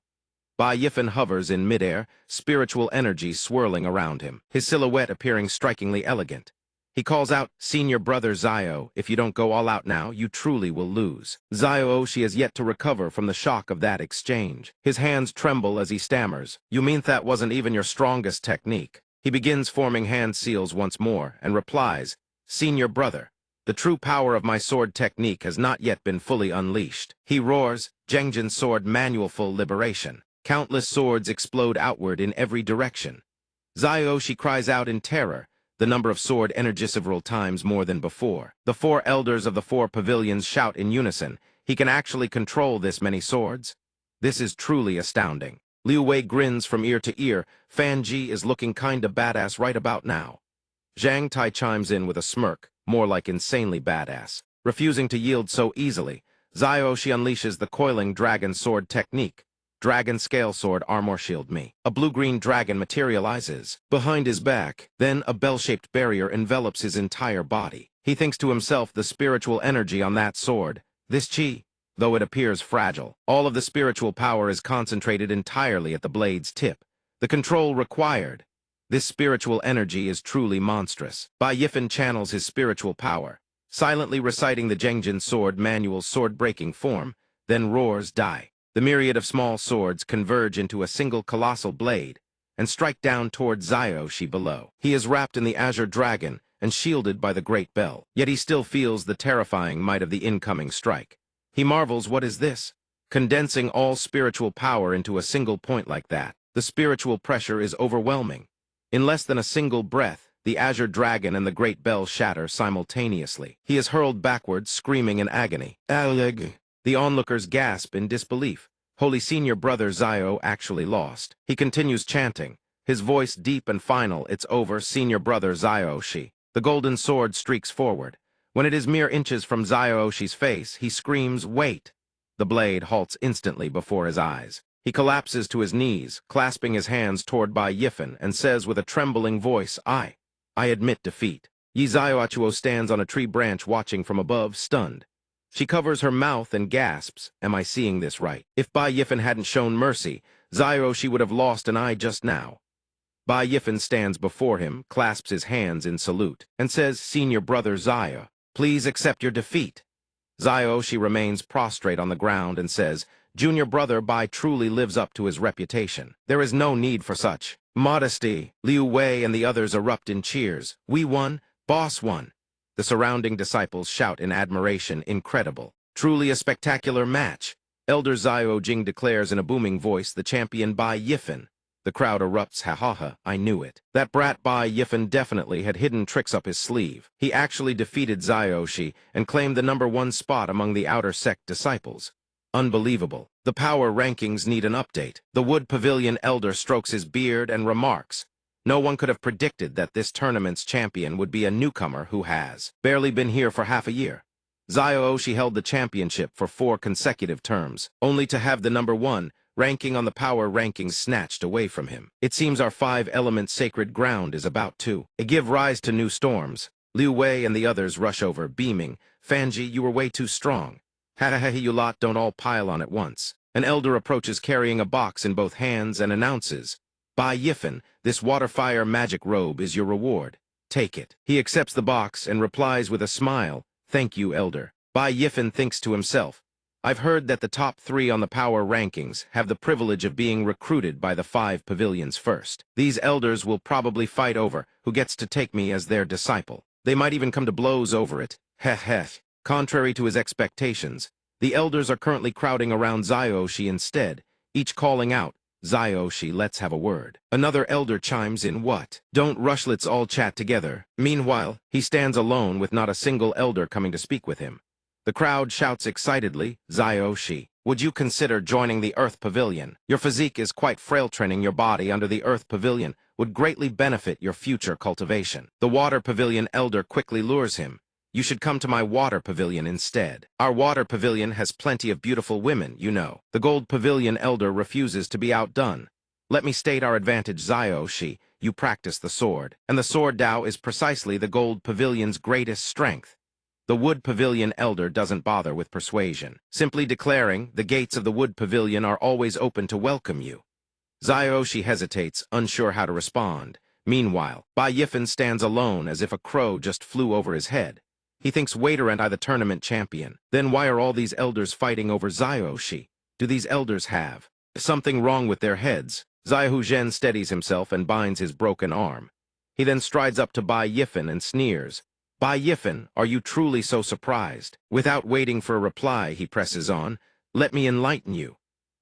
Bai Yifen hovers in midair, spiritual energy swirling around him, his silhouette appearing strikingly elegant. He calls out, Senior brother Zio, if you don't go all out now, you truly will lose. Zio-Oshi has yet to recover from the shock of that exchange. His hands tremble as he stammers, you mean that wasn't even your strongest technique? He begins forming hand seals once more and replies, Senior brother, the true power of my sword technique has not yet been fully unleashed. He roars, Jengjin sword manual full liberation. Countless swords explode outward in every direction. Zio-Oshi cries out in terror, the number of sword energy several times more than before. The four elders of the four pavilions shout in unison, he can actually control this many swords? This is truly astounding. Liu Wei grins from ear to ear, Fan Ji is looking kinda badass right about now. Zhang Tai chimes in with a smirk, more like insanely badass. Refusing to yield so easily, Zio-Oshi unleashes the coiling dragon sword technique. Dragon scale sword armor shield me. A blue-green dragon materializes behind his back. Then a bell-shaped barrier envelops his entire body. He thinks to himself, the spiritual energy on that sword. This chi, though it appears fragile, all of the spiritual power is concentrated entirely at the blade's tip. The control required. This spiritual energy is truly monstrous. Bai Yifen channels his spiritual power, silently reciting the Jengjin sword manual's sword-breaking form, then roars, die. The myriad of small swords converge into a single colossal blade and strike down toward Zio-Oshi below. He is wrapped in the azure dragon and shielded by the great bell, yet he still feels the terrifying might of the incoming strike. He marvels, what is this? Condensing all spiritual power into a single point like that. The spiritual pressure is overwhelming. In less than a single breath, the azure dragon and the great bell shatter simultaneously. He is hurled backwards, screaming in agony. Aleg. The onlookers gasp in disbelief. Holy Senior brother Zio actually lost. He continues chanting, his voice deep and final, it's over, Senior brother Zio-Oshi. The golden sword streaks forward. When it is mere inches from Zio-Oshi's face, he screams, wait! The blade halts instantly before his eyes. He collapses to his knees, clasping his hands toward Bai Yifen, and says with a trembling voice, I I admit defeat. Yi Zioachuo stands on a tree branch watching from above, stunned. She covers her mouth and gasps, am I seeing this right? If Bai Yifen hadn't shown mercy, she would have lost an eye just now. Bai Yifen stands before him, clasps his hands in salute, and says, Senior brother Zio, please accept your defeat. She remains prostrate on the ground and says, Junior brother Bai truly lives up to his reputation. There is no need for such modesty. Liu Wei and the others erupt in cheers. We won, boss won. The surrounding disciples shout in admiration, incredible. Truly a spectacular match. Elder Zio Jing declares in a booming voice, the champion Bai Yifen. The crowd erupts, ha ha ha, I knew it. That brat Bai Yifen definitely had hidden tricks up his sleeve. He actually defeated Zioshi and claimed the #1 spot among the outer sect disciples. Unbelievable. The power rankings need an update. The Wood Pavilion elder strokes his beard and remarks, no one could have predicted that this tournament's champion would be a newcomer who has barely been here for half a year. Zioshi held the championship for 4 consecutive terms, only to have the #1 ranking on the power rankings snatched away from him. It seems our 5-element sacred ground is about to give rise to new storms. Liu Wei and the others rush over, beaming. Fanji, you were way too strong. Ha you lot don't all pile on at once. An elder approaches carrying a box in both hands and announces, Bai Yifen, this water-fire magic robe is your reward. Take it. He accepts the box and replies with a smile, thank you, elder. Bai Yifen thinks to himself, I've heard that the top 3 on the power rankings have the privilege of being recruited by the 5 pavilions first. These elders will probably fight over who gets to take me as their disciple. They might even come to blows over it. Heh. Contrary to his expectations, the elders are currently crowding around Zioshi instead, each calling out, Zioshi, let's have a word. Another elder chimes in, what? Don't rush, let's all chat together. Meanwhile, he stands alone with not a single elder coming to speak with him. The crowd shouts excitedly, Zioshi, would you consider joining the Earth Pavilion? Your physique is quite frail, training your body under the Earth Pavilion would greatly benefit your future cultivation. The Water Pavilion elder quickly lures him. You should come to my Water Pavilion instead. Our Water Pavilion has plenty of beautiful women, you know. The Gold Pavilion elder refuses to be outdone. Let me state our advantage, Zioshi. You practice the sword, and the sword Dao is precisely the Gold Pavilion's greatest strength. The Wood Pavilion elder doesn't bother with persuasion, simply declaring the gates of the Wood Pavilion are always open to welcome you. Zioshi hesitates, unsure how to respond. Meanwhile, Bai Yifen stands alone as if a crow just flew over his head. He thinks, wait, aren't I the tournament champion? Then why are all these elders fighting over Zioshi? Do these elders have something wrong with their heads? Zaihu Zhen steadies himself and binds his broken arm. He then strides up to Bai Yifen and sneers. Bai Yifen, are you truly so surprised? Without waiting for a reply, he presses on. Let me enlighten you.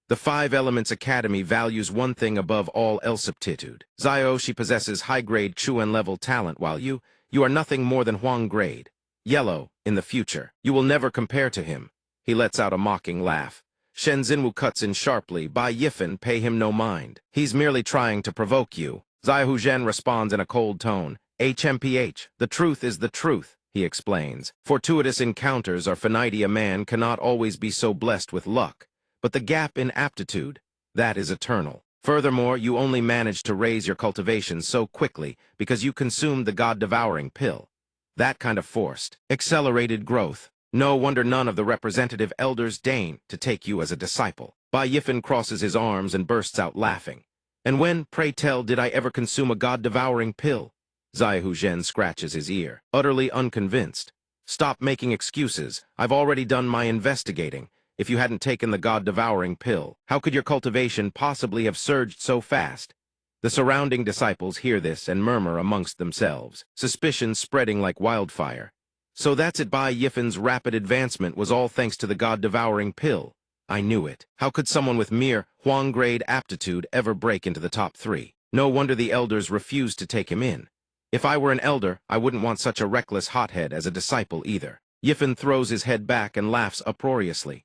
The 5 Elements Academy values one thing above all else, aptitude. Zioshi possesses high-grade Chuan-level talent, while you are nothing more than Huang-grade. Yellow, in the future. You will never compare to him. He lets out a mocking laugh. Shen Xinwu cuts in sharply. Bai Yifen, pay him no mind. He's merely trying to provoke you. Zaihu Zhen responds in a cold tone. HMPH, the truth is the truth, he explains. Fortuitous encounters are finite. A man cannot always be so blessed with luck. But the gap in aptitude, that is eternal. Furthermore, you only managed to raise your cultivation so quickly because you consumed the God-devouring pill. That kind of forced, accelerated growth. No wonder none of the representative elders deign to take you as a disciple. Bai Yifen crosses his arms and bursts out laughing. And when, pray tell, did I ever consume a God-devouring pill? Zaihu Zhen scratches his ear, utterly unconvinced. Stop making excuses. I've already done my investigating. If you hadn't taken the God-devouring pill, how could your cultivation possibly have surged so fast? The surrounding disciples hear this and murmur amongst themselves, suspicion spreading like wildfire. So that's it, Bai Yifen's rapid advancement was all thanks to the God-devouring pill. I knew it. How could someone with mere Huang-grade aptitude ever break into the top 3? No wonder the elders refused to take him in. If I were an elder, I wouldn't want such a reckless hothead as a disciple either. Yifen throws his head back and laughs uproariously.